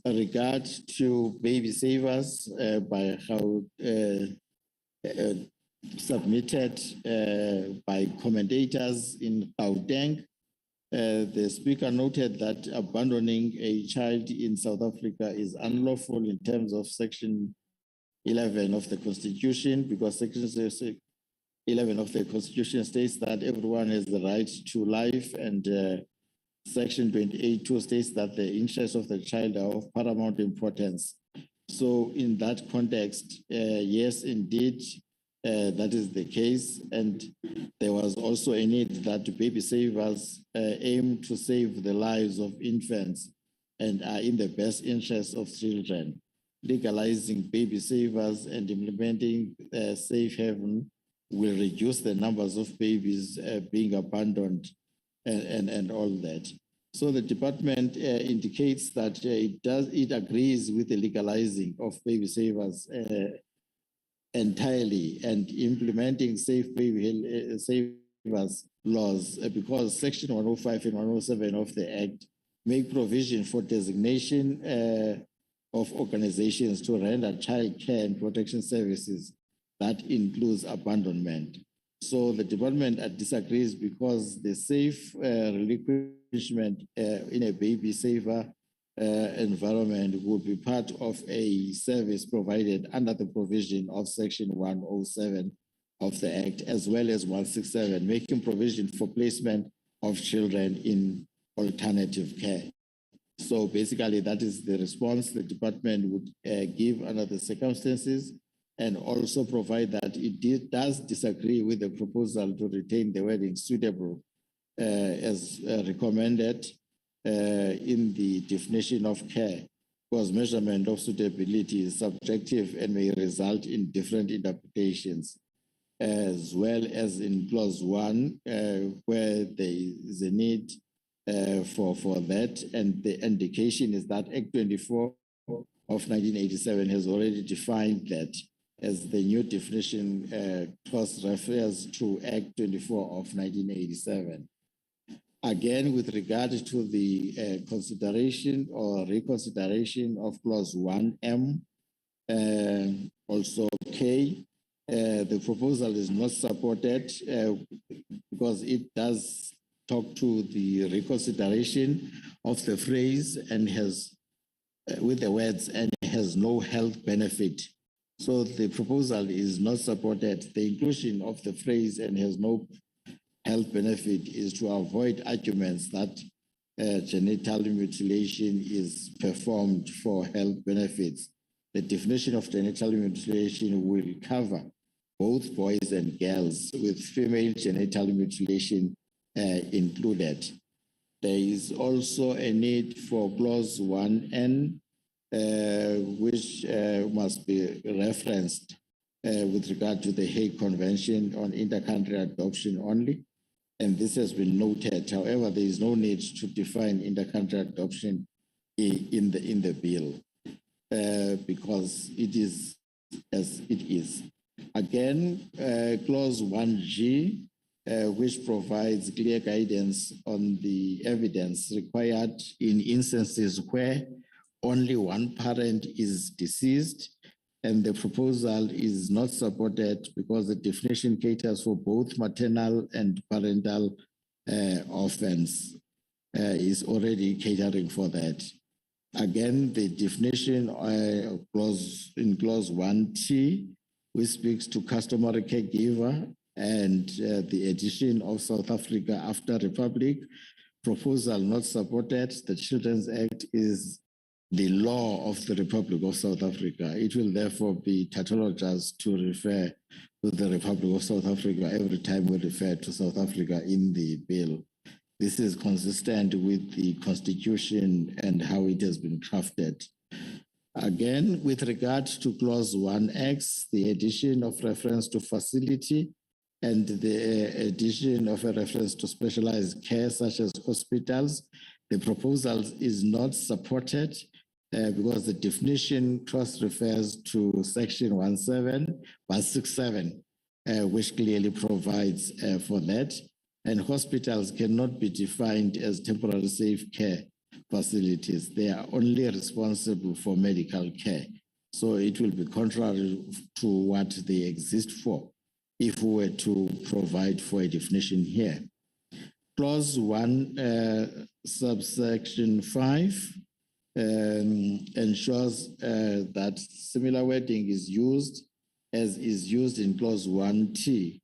regard to baby savers, by how submitted by commentators in Gauteng, the speaker noted that abandoning a child in South Africa is unlawful in terms of Section 11 of the Constitution, because Section 11 of the Constitution states that everyone has the right to life, and Section 28(2) states that the interests of the child are of paramount importance. So in that context, yes, indeed, that is the case. And there was also a need that baby savers aim to save the lives of infants and are in the best interests of children. Legalizing baby savers and implementing safe haven will reduce the numbers of babies being abandoned and all that. So the department indicates that it agrees with the legalizing of baby savers entirely, and implementing safe baby savers laws, because Section 105 and 107 of the Act make provision for designation of organizations to render child care and protection services. That includes abandonment. So the department disagrees because the safe relinquishment in a baby safer environment would be part of a service provided under the provision of Section 107 of the Act, as well as 167, making provision for placement of children in alternative care. So basically, that is the response the department would give under the circumstances, and also provide that it does disagree with the proposal to retain the wording suitable as recommended in the definition of care, because measurement of suitability is subjective and may result in different interpretations, as well as in clause 1, where there is a need for that. And the indication is that Act 24 of 1987 has already defined that, as the new definition clause refers to Act 24 of 1987. Again, with regard to the consideration or reconsideration of clause 1M, also K, the proposal is not supported because it does talk to the reconsideration of the phrase and has, with the words, and has no health benefit. So the proposal is not supported. The inclusion of the phrase and has no health benefit is to avoid arguments that genital mutilation is performed for health benefits. The definition of genital mutilation will cover both boys and girls, with female genital mutilation included. There is also a need for clause 1N, which must be referenced with regard to the Hague Convention on Intercountry Adoption only. And this has been noted. However, there is no need to define intercountry adoption in the bill because it is as it is. Again, clause 1G, which provides clear guidance on the evidence required in instances where only one parent is deceased, and the proposal is not supported because the definition caters for both maternal and parental offense, is already catering for that. Again, the definition in clause 1T, which speaks to customary caregiver, and the addition of South Africa after Republic, proposal not supported. The Children's Act is the law of the Republic of South Africa. It will therefore be tautologous to refer to the Republic of South Africa every time we refer to South Africa in the bill. This is consistent with the Constitution and how it has been crafted. Again, with regard to clause 1X, the addition of reference to facility and the addition of a reference to specialized care such as hospitals, the proposal is not supported because the definition cross refers to section 167, which clearly provides for that. And hospitals cannot be defined as temporary safe care facilities. They are only responsible for medical care. So it will be contrary to what they exist for if we were to provide for a definition here. Clause 1, subsection 5, ensures that similar wording is used as is used in clause 1T,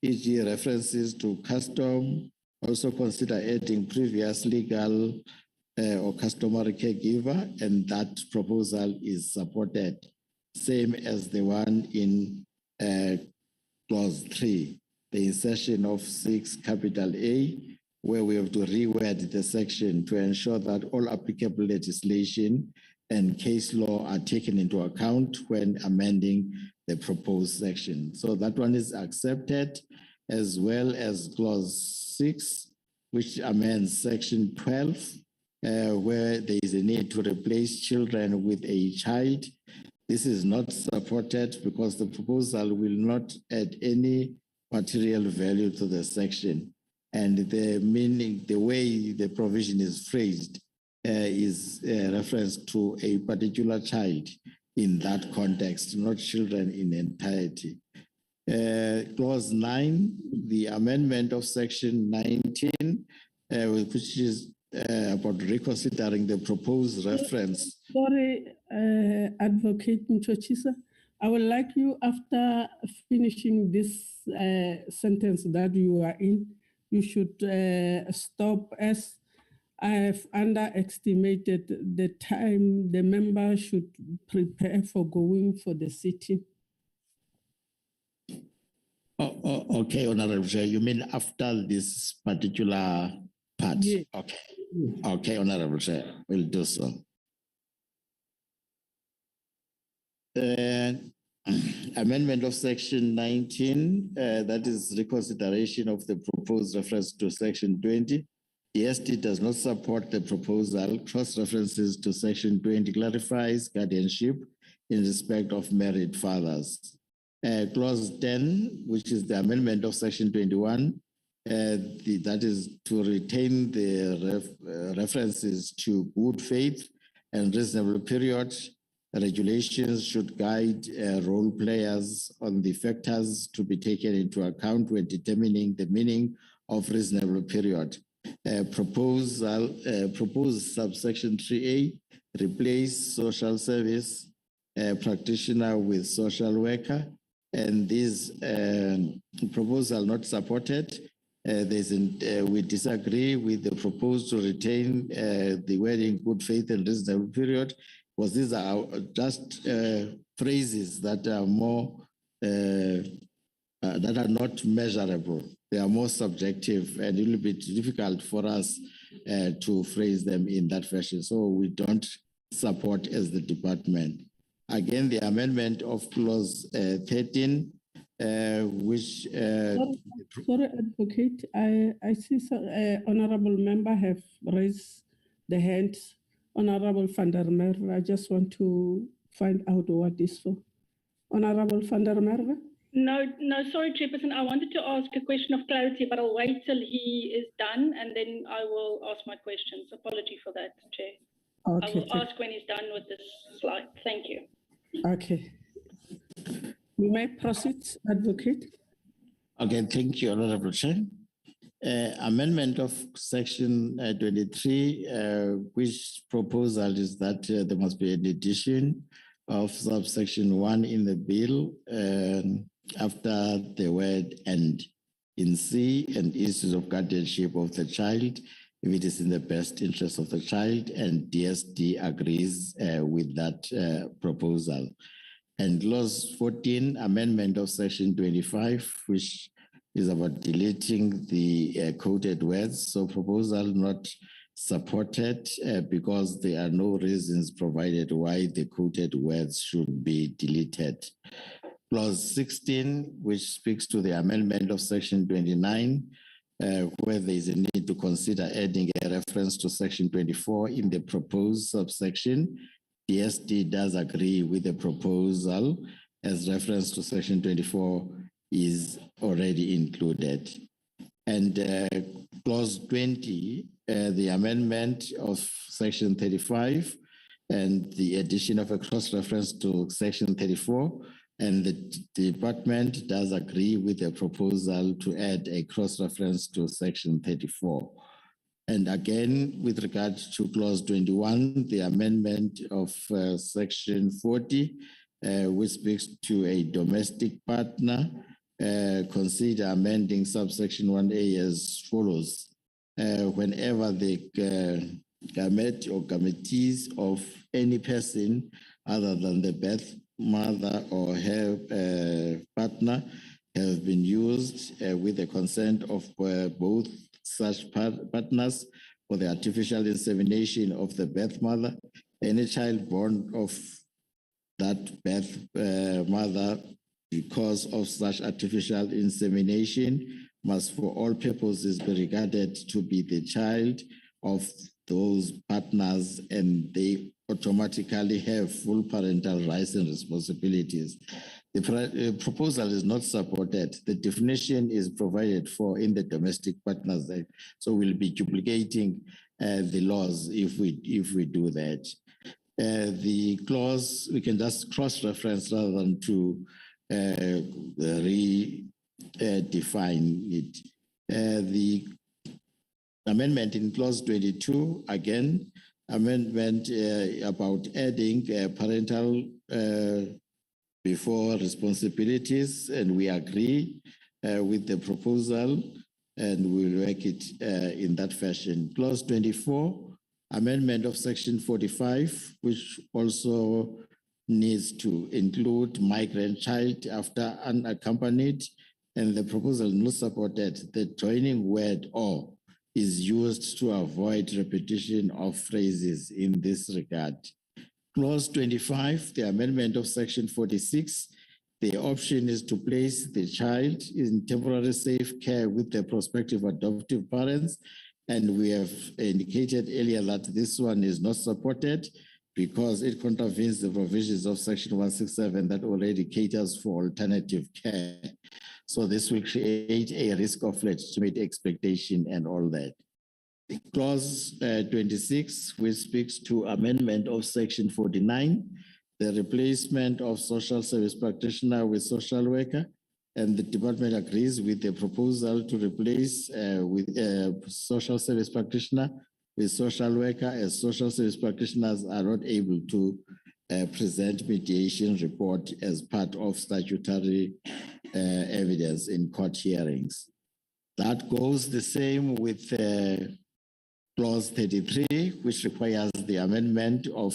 e.g. references to custom. Also consider adding previous legal or customary caregiver, and that proposal is supported, same as the one in clause 3, the insertion of 6 capital A, where we have to reword the section to ensure that all applicable legislation and case law are taken into account when amending the proposed section. So that one is accepted, as well as clause 6, which amends section 12, where there is a need to replace children with a child. This is not supported because the proposal will not add any material value to the section. And the meaning, the way the provision is phrased is a reference to a particular child in that context, not children in entirety. Clause 9, the amendment of section 19, which is about reconsidering the proposed reference. Sorry, Advocate Mchochisa. I would like you, after finishing this sentence that you are in, you should stop, as I have underestimated the time the member should prepare for going for the sitting. Okay, Honorable Chair, you mean after this particular part? Yes. Okay. Okay, Honorable Chair, we'll do so. Amendment of section 19, that is reconsideration of the proposed reference to section 20. DST does not support the proposal. Cross references to section 20 clarifies guardianship in respect of married fathers. Clause 10, which is the amendment of section 21, that is to retain the references to good faith and reasonable period. Regulations should guide role players on the factors to be taken into account when determining the meaning of reasonable period. Proposed subsection 3A, replace social service practitioner with social worker, and this proposal not supported. We disagree with the proposal to retain the wording good faith and reasonable period, because these are just phrases that are more that are not measurable. They are more subjective, and it will be difficult for us to phrase them in that fashion. So we don't support as the department. Again, the amendment of clause 13, which... Sorry, Advocate, I see honorable member have raised the hand. Honorable van der Merwe, I just want to find out what is for. Honorable van der Merwe? No, sorry, Chairperson. I wanted to ask a question of clarity, but I'll wait till he is done and then I will ask my questions. Apology for that, Chair. Okay, I will ask when he's done with this slide. Thank you. Okay. You may proceed, Advocate. Okay, thank you, Honorable Chair. Amendment of section 23, which proposal is that there must be an addition of subsection 1 in the bill after the word "and" in C, and issues of guardianship of the child if it is in the best interest of the child, and DSD agrees with that proposal. And clause 14, amendment of section 25, which is about deleting the quoted words. So proposal not supported because there are no reasons provided why the quoted words should be deleted. Clause 16, which speaks to the amendment of section 29, where there is a need to consider adding a reference to section 24 in the proposed subsection. DSD does agree with the proposal as reference to section 24 is already included. And clause 20, the amendment of section 35 and the addition of a cross-reference to section 34, and the department does agree with the proposal to add a cross-reference to section 34. And again, with regard to clause 21, the amendment of section 40, which speaks to a domestic partner, consider amending subsection 1A as follows. Whenever the gamete or gametes of any person other than the birth mother or her partner have been used with the consent of both such partners for the artificial insemination of the birth mother, any child born of that birth mother because of such artificial insemination must for all purposes be regarded to be the child of those partners, and they automatically have full parental rights and responsibilities. The proposal is not supported. The definition is provided for in the Domestic Partners Act, so we'll be duplicating the laws if we do that. The clause, we can just cross-reference rather than to redefine it. The amendment in clause 22, again, amendment about adding parental before responsibilities, and we agree with the proposal, and we'll work it in that fashion. Clause 24, amendment of section 45, which also needs to include migrant child after unaccompanied, and the proposal not supported. The joining word or is used to avoid repetition of phrases in this regard. Clause 25, the amendment of section 46, the option is to place the child in temporary safe care with their prospective adoptive parents. And we have indicated earlier that this one is not supported because it contravenes the provisions of section 167 that already caters for alternative care. So this will create a risk of legitimate expectation and all that. Clause 26, which speaks to amendment of section 49, the replacement of social service practitioner with social worker, and the department agrees with the proposal to replace with social service practitioner with social worker, as social service practitioners are not able to present mediation report as part of statutory evidence in court hearings. That goes the same with clause 33, which requires the amendment of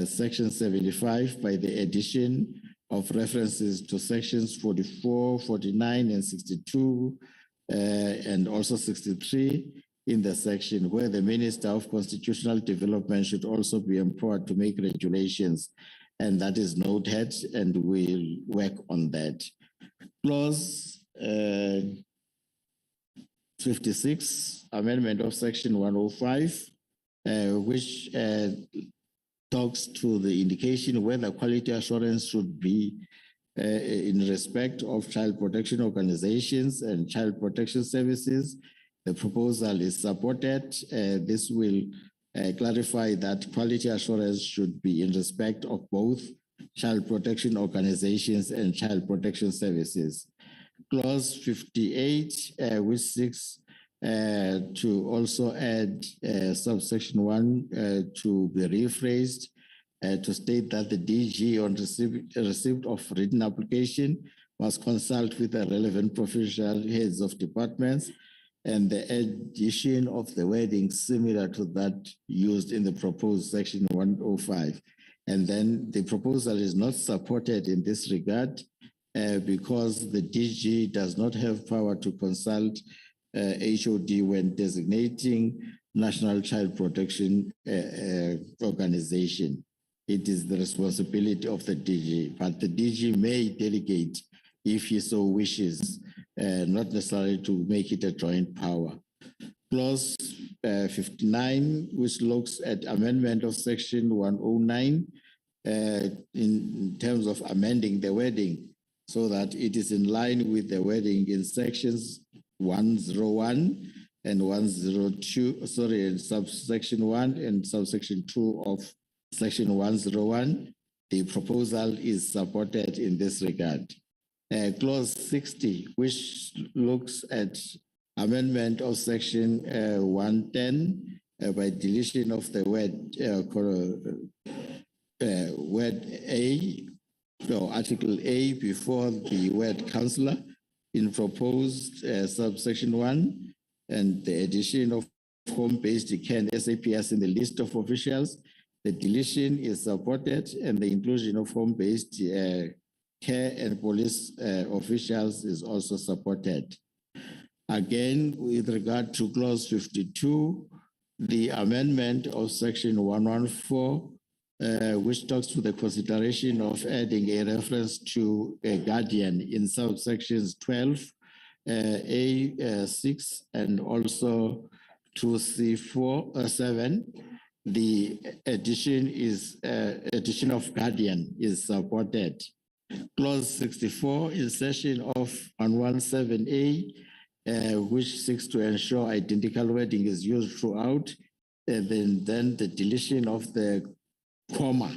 section 75 by the addition of references to sections 44, 49, and 62, and also 63 in the section where the Minister of Constitutional Development should also be empowered to make regulations. And that is noted, and we'll work on that. Clause 56, amendment of section 105, which talks to the indication whether quality assurance should be in respect of child protection organizations and child protection services. The proposal is supported. This will clarify that quality assurance should be in respect of both child protection organizations and child protection services. Clause 58, which seeks to also add subsection 1 to be rephrased to state that the DG on receipt of written application must consult with the relevant professional heads of departments, and the addition of the wording similar to that used in the proposed section 105. And then the proposal is not supported in this regard because the DG does not have power to consult HOD when designating National Child Protection Organization. It is the responsibility of the DG, but the DG may delegate if he so wishes, not necessarily to make it a joint power. Clause 59, which looks at amendment of section 109 in terms of amending the wording so that it is in line with the wording in sections 101 and 102, and subsection 1 and subsection 2 of section 101. The proposal is supported in this regard. Clause 60, which looks at amendment of section 110 by deletion of the word A, no, article A before the word councillor in proposed subsection 1, and the addition of home-based care and SAPS in the list of officials. The deletion is supported, and the inclusion of home-based care and police officials is also supported. Again, with regard to clause 52, the amendment of section 114, which talks to the consideration of adding a reference to a guardian in subsections 12, A6, and also 2C4, 7. The addition of guardian is supported. Clause 64, insertion of 117A, which seeks to ensure identical wording is used throughout, and then the deletion of the comma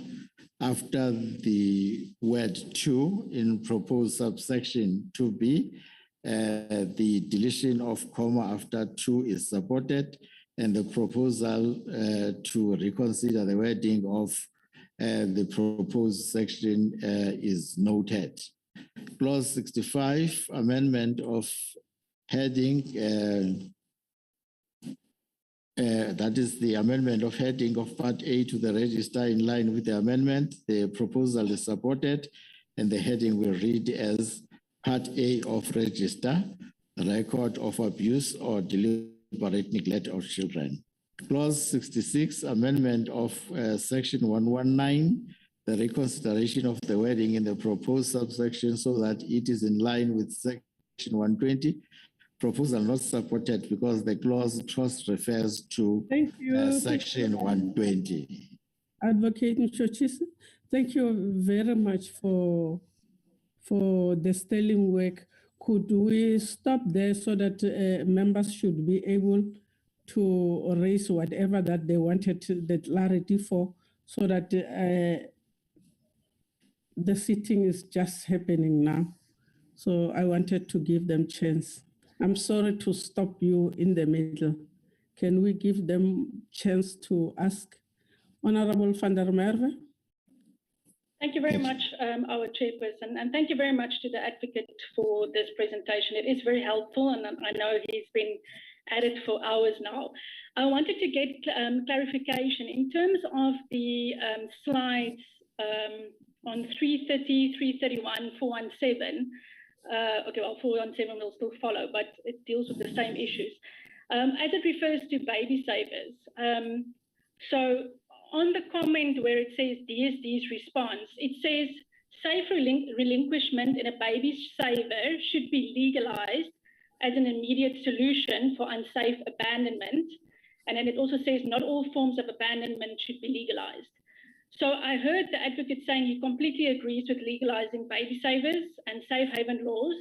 after the word "to" in proposed subsection 2B, the deletion of comma after "to" is supported, and the proposal to reconsider the wording of the proposed section is noted. Clause 65, amendment of heading, that is the amendment of heading of Part A to the register in line with the amendment. The proposal is supported, and the heading will read as Part A of register, record of abuse or deliberate neglect of children. Clause 66, amendment of section 119, the reconsideration of the wording in the proposed subsection so that it is in line with section 120. Proposal not supported because the clause trust refers to section 120. Advocate Nchochise, thank you very much for the sterling work. Could we stop there so that members should be able to raise whatever that they wanted the clarity for, so that the sitting is just happening now. So I wanted to give them chance. I'm sorry to stop you in the middle. Can we give them chance to ask? Honorable van der Merwe. Thank you very much, our chairperson, and thank you very much to the advocate for this presentation. It is very helpful, and I know he's been at it for hours now. I wanted to get clarification in terms of the slides on 330, 331, 417. Okay, well, 417 will still follow, but it deals with the same issues. As it refers to baby savers, so on the comment where it says DSD's response, it says safe relinquishment in a baby saver should be legalized as an immediate solution for unsafe abandonment. And then it also says not all forms of abandonment should be legalized. So I heard the advocate saying he completely agrees with legalizing baby savers and safe haven laws.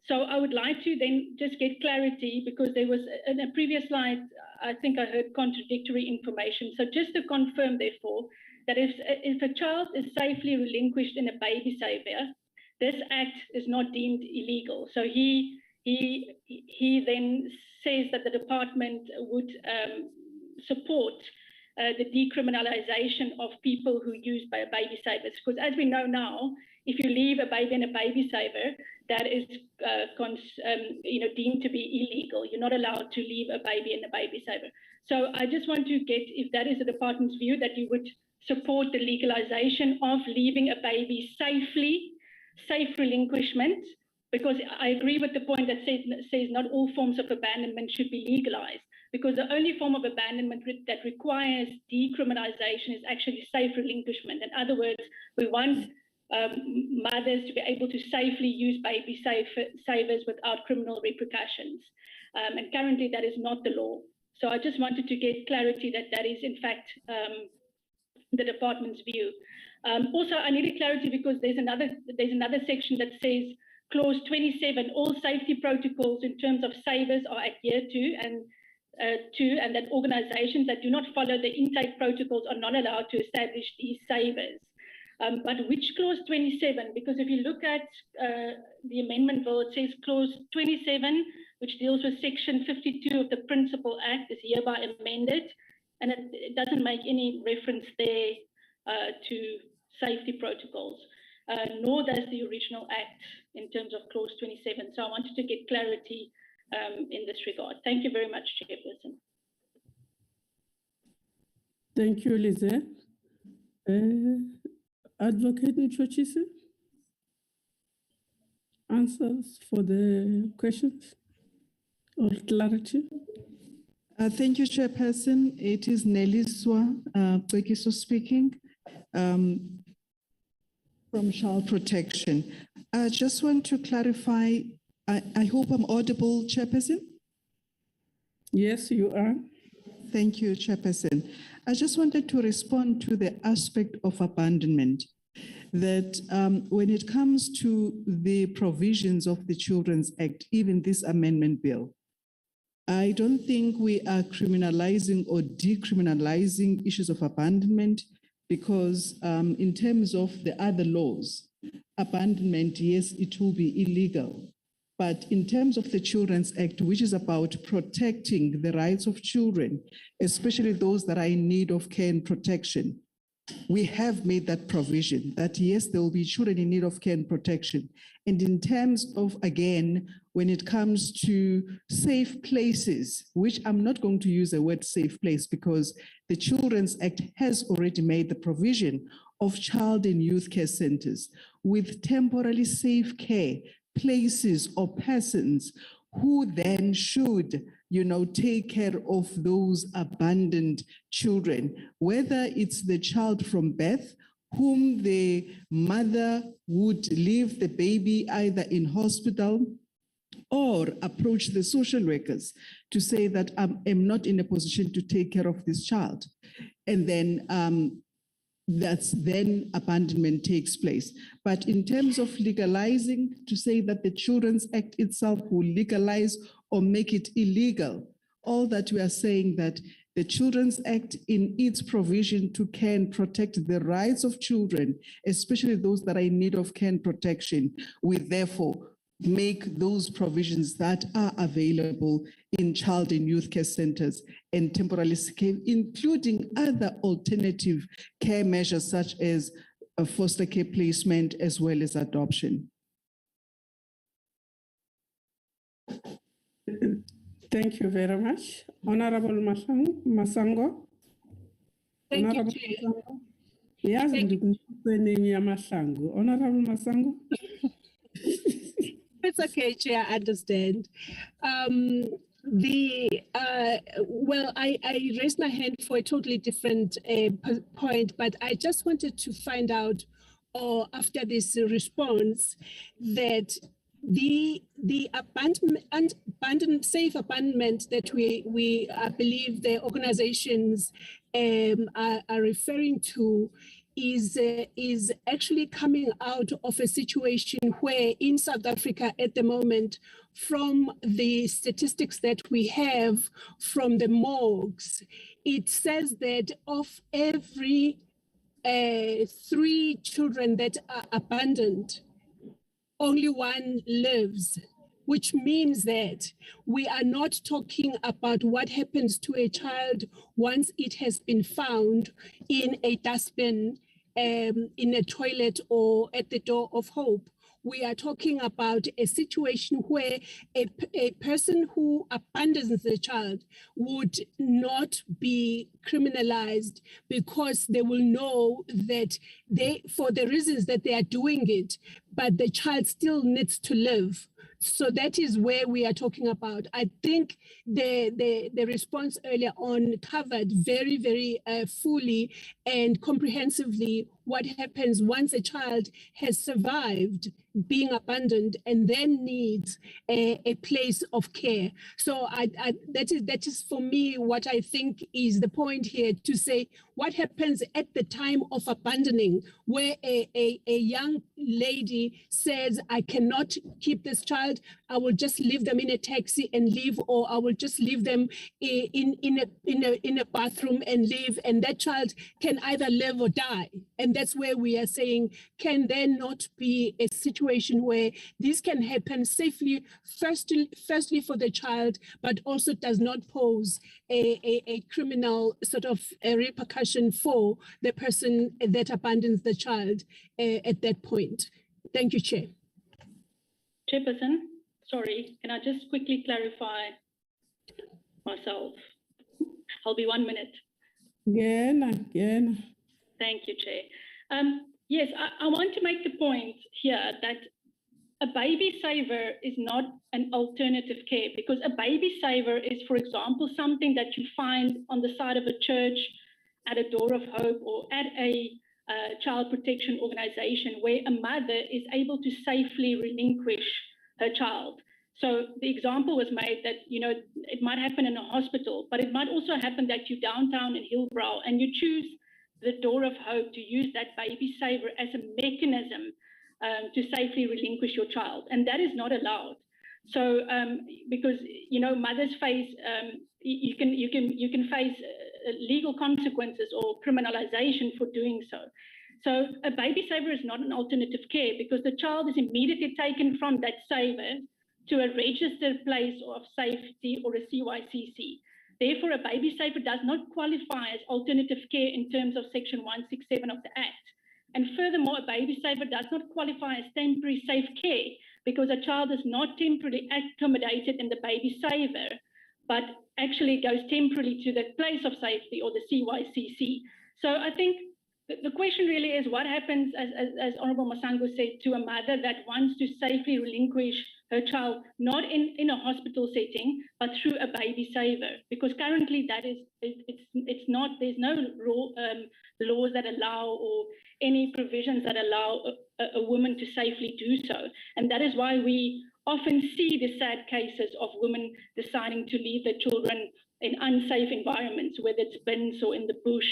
So I would like to then just get clarity, because there was in a previous slide, I think I heard contradictory information. So just to confirm, therefore, that if a child is safely relinquished in a baby saver, this act is not deemed illegal. So he then says that the department would support the decriminalization of people who use baby savers. Because as we know now, if you leave a baby in a baby saver, that is deemed to be illegal. You're not allowed to leave a baby in a baby saver. So I just want to get if that is the department's view, that you would support the legalization of leaving a baby safely, safe relinquishment, because I agree with the point that says not all forms of abandonment should be legalized, because the only form of abandonment that requires decriminalization is actually safe relinquishment. In other words, we want mothers to be able to safely use baby savers without criminal repercussions. And currently that is not the law. So I just wanted to get clarity that that is in fact the department's view. Also, I needed clarity because there's another section that says clause 27, all safety protocols in terms of savers are adhered to, and that organizations that do not follow the intake protocols are not allowed to establish these savers. But which clause 27? Because if you look at the amendment bill, it says clause 27, which deals with section 52 of the Principal Act, is hereby amended, and it doesn't make any reference there to safety protocols, nor does the original act in terms of clause 27. So I wanted to get clarity in this regard. Thank you very much, Chairperson. Thank you, Lizette. Advocate Nchochise, answers for the questions or clarity? Thank you, Chairperson. It is Neliswa Kwekiso speaking from Child Protection. I just want to clarify, I hope I'm audible, Chairperson? Yes, you are. Thank you, Chairperson. I just wanted to respond to the aspect of abandonment, that when it comes to the provisions of the Children's Act, even this amendment bill, I don't think we are criminalizing or decriminalizing issues of abandonment, because in terms of the other laws, abandonment, yes, it will be illegal. But in terms of the Children's Act, which is about protecting the rights of children, especially those that are in need of care and protection, we have made that provision that, yes, there will be children in need of care and protection. And in terms of, again, when it comes to safe places, which I'm not going to use the word safe place because the Children's Act has already made the provision of child and youth care centers with temporarily safe care places or persons who then should, take care of those abandoned children, whether it's the child from birth, whom the mother would leave the baby either in hospital or approach the social workers to say that I am not in a position to take care of this child. And then then abandonment takes place. But in terms of legalizing, to say that the Children's Act itself will legalize or make it illegal, all that we are saying that the Children's Act in its provision to care and protect the rights of children, especially those that are in need of care and protection, we therefore make those provisions that are available in child and youth care centers and temporary care, including other alternative care measures such as a foster care placement as well as adoption. Thank you very much. Honorable Masango. Thank Honorable you, Chair. Masango. Yes, Honorable Masango. It's okay, Chair, I understand. Well, I raised my hand for a totally different point, but I just wanted to find out, or after this response, that the safe abandonment that we believe the organizations are referring to is actually coming out of a situation where in South Africa at the moment, from the statistics that we have from the morgues, it says that of every 3 children that are abandoned, only 1 lives, which means that we are not talking about what happens to a child once it has been found in a dustbin, in a toilet, or at the door of hope. We are talking about a situation where a person who abandons the child would not be criminalized because they will know that for the reasons that they are doing it, but the child still needs to live. So that is where we are talking about. I think the response earlier on covered very, very fully and comprehensively what happens once a child has survived being abandoned and then needs a place of care. So that is for me what I think is the point here, to say what happens at the time of abandoning, where a young lady says, I cannot keep this child, I will just leave them in a taxi and leave, or I will just leave them in a bathroom and leave, and that child can either live or die. And that's where we are saying, can there not be a situation where this can happen safely, firstly for the child, but also does not pose a criminal sort of a repercussion for the person that abandons the child at that point. Thank you, Chair. Chairperson, sorry, can I just quickly clarify myself? I'll be 1 minute. Again. Thank you, Chair. Yes, I want to make the point here that a baby saver is not an alternative care, because a baby saver is, for example, something that you find on the side of a church, at a door of hope, or at a child protection organization where a mother is able to safely relinquish her child. So the example was made that, it might happen in a hospital, but it might also happen that you're downtown in Hillbrow and you choose the door of hope to use that baby saver as a mechanism to safely relinquish your child. And that is not allowed. So because mothers face you can face legal consequences or criminalization for doing so. So a baby saver is not an alternative care because the child is immediately taken from that saver to a registered place of safety or a CYCC. Therefore, a baby saver does not qualify as alternative care in terms of Section 167 of the Act. And furthermore, a baby saver does not qualify as temporary safe care because a child is not temporarily accommodated in the baby saver, but actually goes temporarily to the place of safety or the CYCC. So I think the question really is what happens, as Honorable Masango said, to a mother that wants to safely relinquish her child, not in a hospital setting, but through a baby saver, because currently that is, it's not, there's no laws that allow or any provisions that allow a woman to safely do so. And that is why we often see the sad cases of women deciding to leave their children in unsafe environments, whether it's bins or in the bush,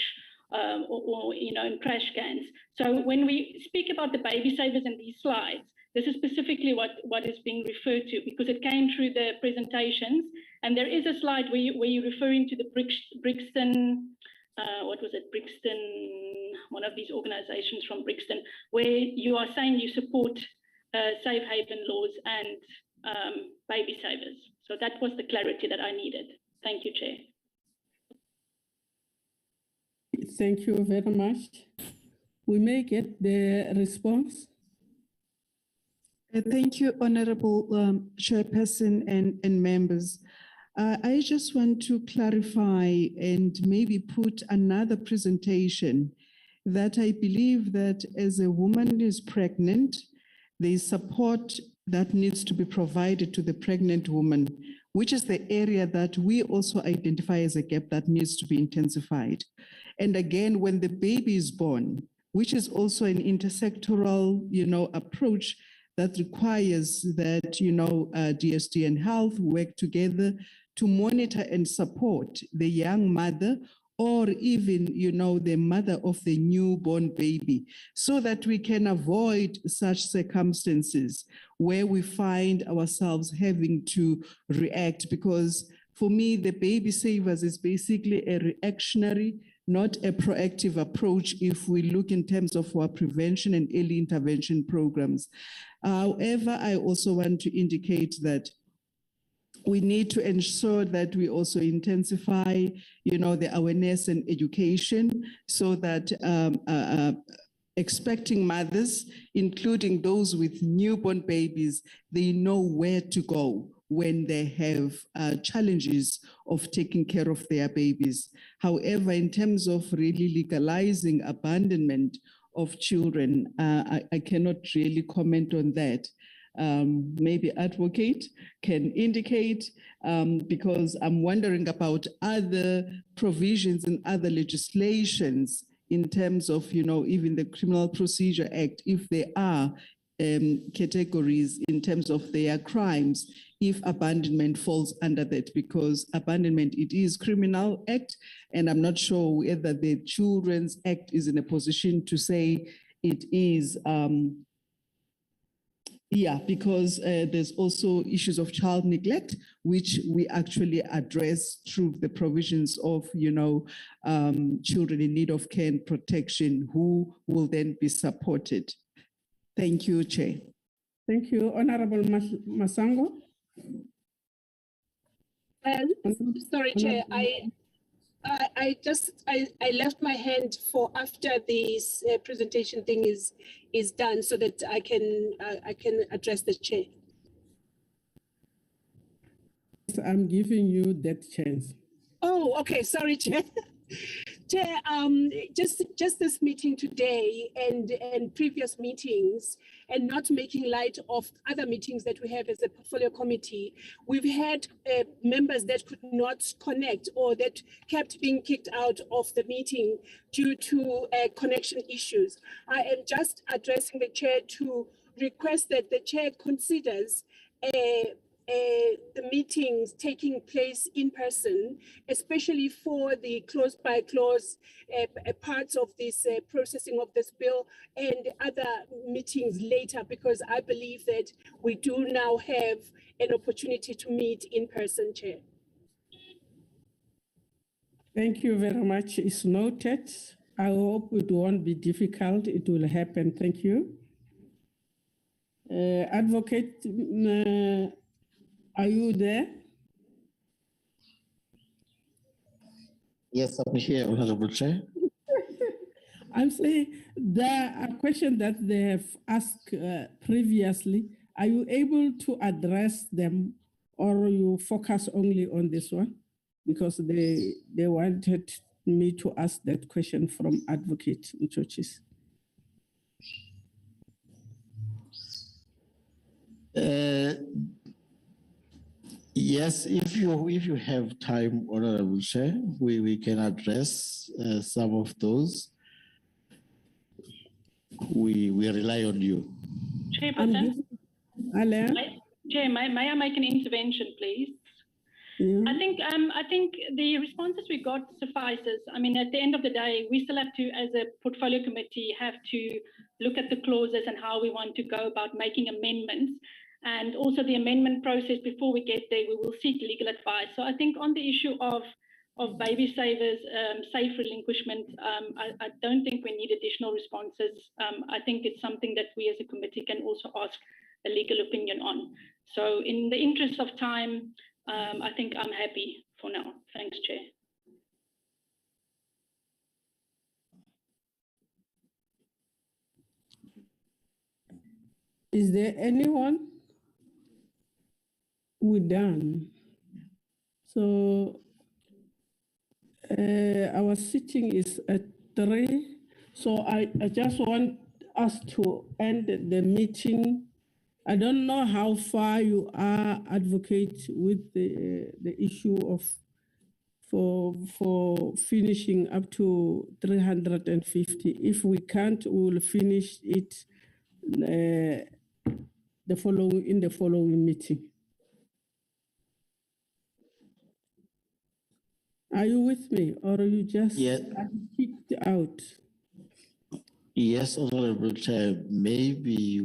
or in trash cans. So when we speak about the baby savers in these slides, this is specifically what is being referred to because it came through the presentations. And there is a slide where you're referring to the Brixton, Brixton, one of these organizations from Brixton, where you are saying you support safe haven laws and baby savers. So that was the clarity that I needed. Thank you, Chair. Thank you very much. We may get the response. Thank you, Honorable Chairperson and members. I just want to clarify and maybe put another presentation that I believe that as a woman is pregnant, there is support that needs to be provided to the pregnant woman, which is the area that we also identify as a gap that needs to be intensified. And again, when the baby is born, which is also an intersectoral, approach that requires that, DSD and health work together to monitor and support the young mother or even, the mother of the newborn baby, so that we can avoid such circumstances where we find ourselves having to react. Because for me, the baby savers is basically a reactionary, not a proactive approach if we look in terms of our prevention and early intervention programs. However, I also want to indicate that we need to ensure that we also intensify, the awareness and education so that expecting mothers, including those with newborn babies, they know where to go when they have challenges of taking care of their babies. However, in terms of really legalizing abandonment of children, I cannot really comment on that. Maybe advocate can indicate, because I'm wondering about other provisions and other legislations in terms of, even the Criminal Procedure Act, if there are categories in terms of their crimes, if abandonment falls under that, because abandonment, it is criminal act, and I'm not sure whether the Children's Act is in a position to say it is, because there's also issues of child neglect, which we actually address through the provisions of, children in need of care and protection, who will then be supported. Thank you, Chair. Thank you, Honorable Masango. Sorry, Chair. I left my hand for after this presentation thing is done, so that I can address the Chair. I'm giving you that chance. Oh, okay. Sorry, Chair. Chair, just this meeting today and previous meetings, and not making light of other meetings that we have as a portfolio committee, we've had members that could not connect or that kept being kicked out of the meeting due to connection issues. I am just addressing the Chair to request that the Chair considers the meetings taking place in person, especially for the clause by clause parts of this processing of this bill and other meetings later, because I believe that we do now have an opportunity to meet in person, Chair. Thank you very much. It's noted. I hope it won't be difficult. It will happen. Thank you. Advocate, are you there? Yes, I'm here, Honorable Chair. I'm saying the question that they have asked previously, are you able to address them or you focus only on this one? Because they wanted me to ask that question from Advocate Mchochis. Yes, if you have time, Honorable Chair, we can address some of those. We rely on you. Chairperson, Alain? Chair, may I make an intervention, please? Yeah. I think the responses we got suffices. I mean, at the end of the day, we still have to, as a portfolio committee, have to look at the clauses and how we want to go about making amendments. And also the amendment process, before we get there, we will seek legal advice. So I think on the issue of baby savers, safe relinquishment, I don't think we need additional responses. I think it's something that we as a committee can also ask a legal opinion on. So in the interest of time, I think I'm happy for now. Thanks, Chair. Is there anyone? We're done. So our sitting is at 3. So I just want us to end the meeting. I don't know how far you are, Advocate, with the issue of for finishing up to 350. If we can't, we will finish it in the following meeting. Are you with me, or are you just kicked out? Yes, Honorable Chair, maybe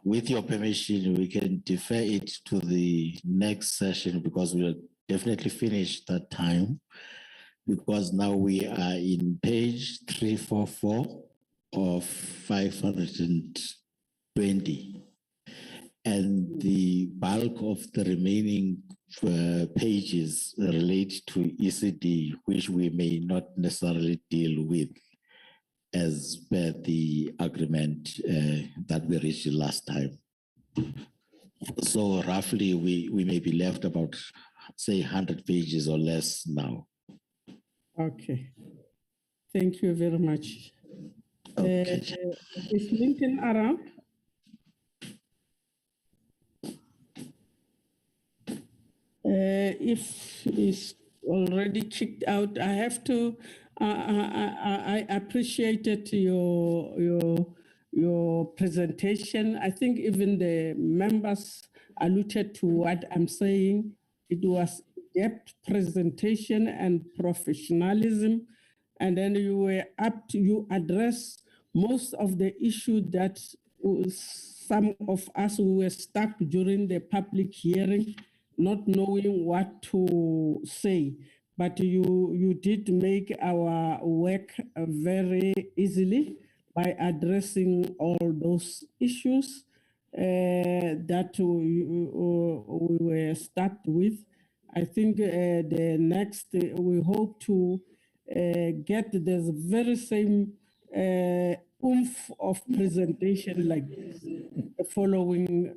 with your permission, we can defer it to the next session because we'll definitely finish that time, because now we are in page 344 of 520. And the bulk of the remaining pages relate to ECD, which we may not necessarily deal with as per the agreement that we reached last time. So roughly we may be left about, say, 100 pages or less now. Okay. Thank you very much. Okay. Is Lincoln around? If he's already kicked out, I have to. I appreciated your presentation. I think even the members alluded to what I'm saying. It was depth presentation and professionalism, and then you address most of the issue that some of us were stuck during the public hearing, not knowing what to say. But you did make our work very easily by addressing all those issues that we were stuck with. I think the next, we hope to get this very same oomph of presentation like this, the following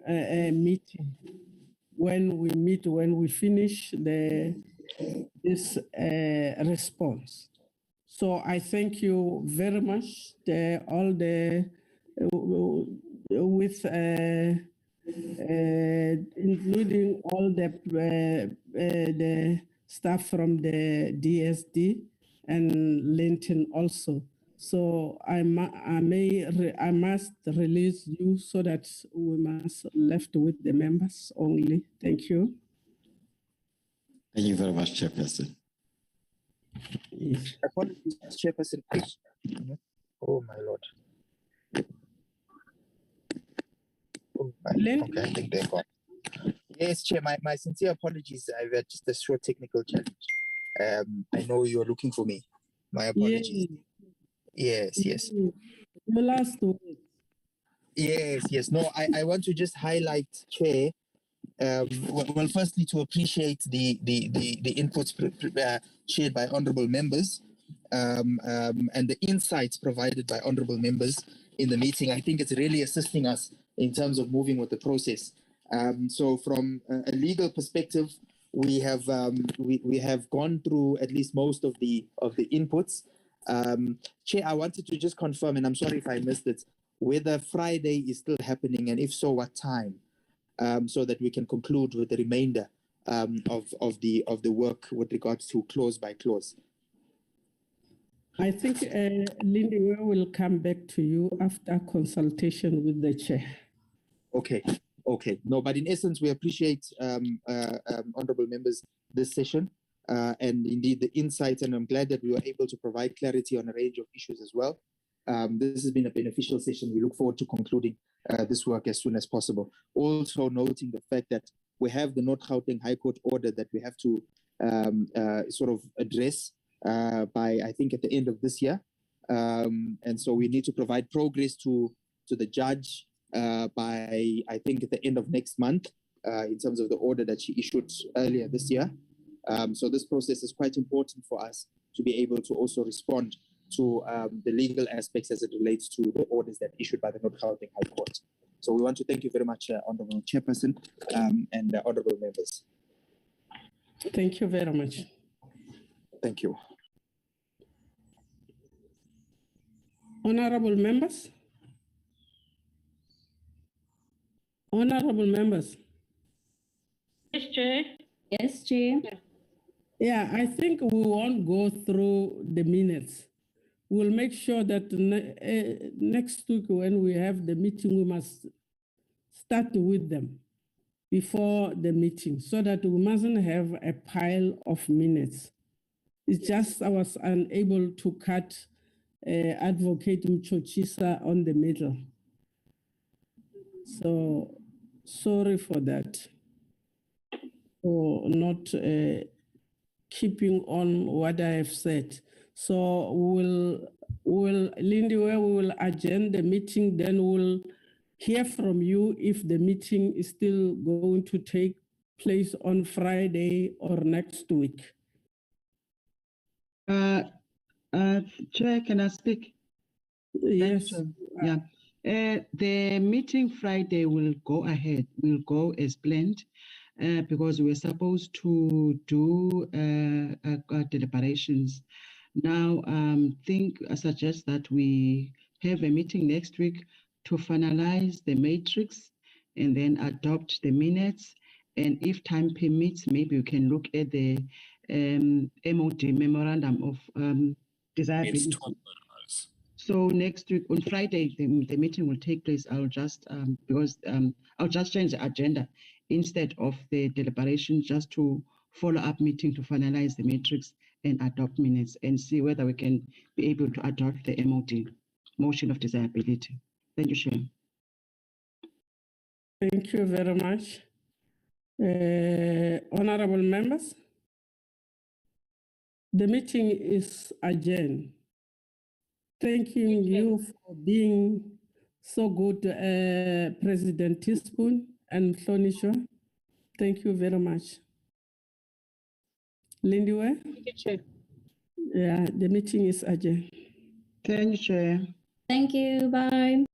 meeting. When we finish this response. So I thank you very much, including all the staff from the DSD and Linton also. So I must release you so that we must left with the members only. Thank you. Thank you very much, Chairperson. Yes. Apologies, Chairperson. Oh my Lord. Oh, okay, I think they're gone. Yes, Chair, my sincere apologies. I've had just a short technical challenge. I know you're looking for me. My apologies. Yes. The last word. Yes. No, I want to just highlight, Chair. Well, firstly, to appreciate the inputs shared by honourable members and the insights provided by honourable members in the meeting. I think it's really assisting us in terms of moving with the process. So, from a legal perspective, we have gone through at least most of the inputs. Chair, I wanted to just confirm, and I'm sorry if I missed it, whether Friday is still happening, and if so, what time, so that we can conclude with the remainder of the work with regards to clause by clause. I think Lindy will come back to you after consultation with the chair. Okay. No, but in essence, we appreciate honourable members this session and indeed the insights, and I'm glad that we were able to provide clarity on a range of issues as well. This has been a beneficial session. We look forward to concluding this work as soon as possible. Also noting the fact that we have the North Gauteng High Court order that we have to sort of address by, I think, at the end of this year. And so we need to provide progress to the judge by, I think, at the end of next month in terms of the order that she issued earlier this year. So this process is quite important for us to be able to also respond to the legal aspects as it relates to the orders that issued by the North Gauteng High Court. So we want to thank you very much, Honourable Chairperson and Honourable members. Thank you very much. Thank you. Honourable members? Honourable members? Yes, Chair. Yes, Chair. Yeah, I think we won't go through the minutes. We'll make sure that next week when we have the meeting, we must start with them before the meeting so that we mustn't have a pile of minutes. It's just I was unable to cut Advocate Mchochisa on the middle. So sorry for that, for not keeping on what I have said. So Lindy, we will adjourn the meeting, then we'll hear from you if the meeting is still going to take place on Friday or next week. Chair, can I speak? Yes. Yeah. The meeting Friday will go ahead, will go as planned, because we're supposed to do deliberations. Now, I suggest that we have a meeting next week to finalize the matrix and then adopt the minutes. And if time permits, maybe we can look at the MOD, Memorandum of Desirability. So next week on Friday, the meeting will take place. I'll just I'll just change the agenda instead of the deliberation, just to follow up meeting to finalize the matrix and adopt minutes and see whether we can be able to adopt the MOD, motion of desirability. Thank you, Chair. Thank you very much. Honorable members, the meeting is adjourned. Thanking you for being so good, President Teaspoon and Mhlonishwa. Thank you very much. Lindiwe? Thank you, Chair. Yeah, the meeting is adjourned. Thank you, Chair. Thank you. Bye.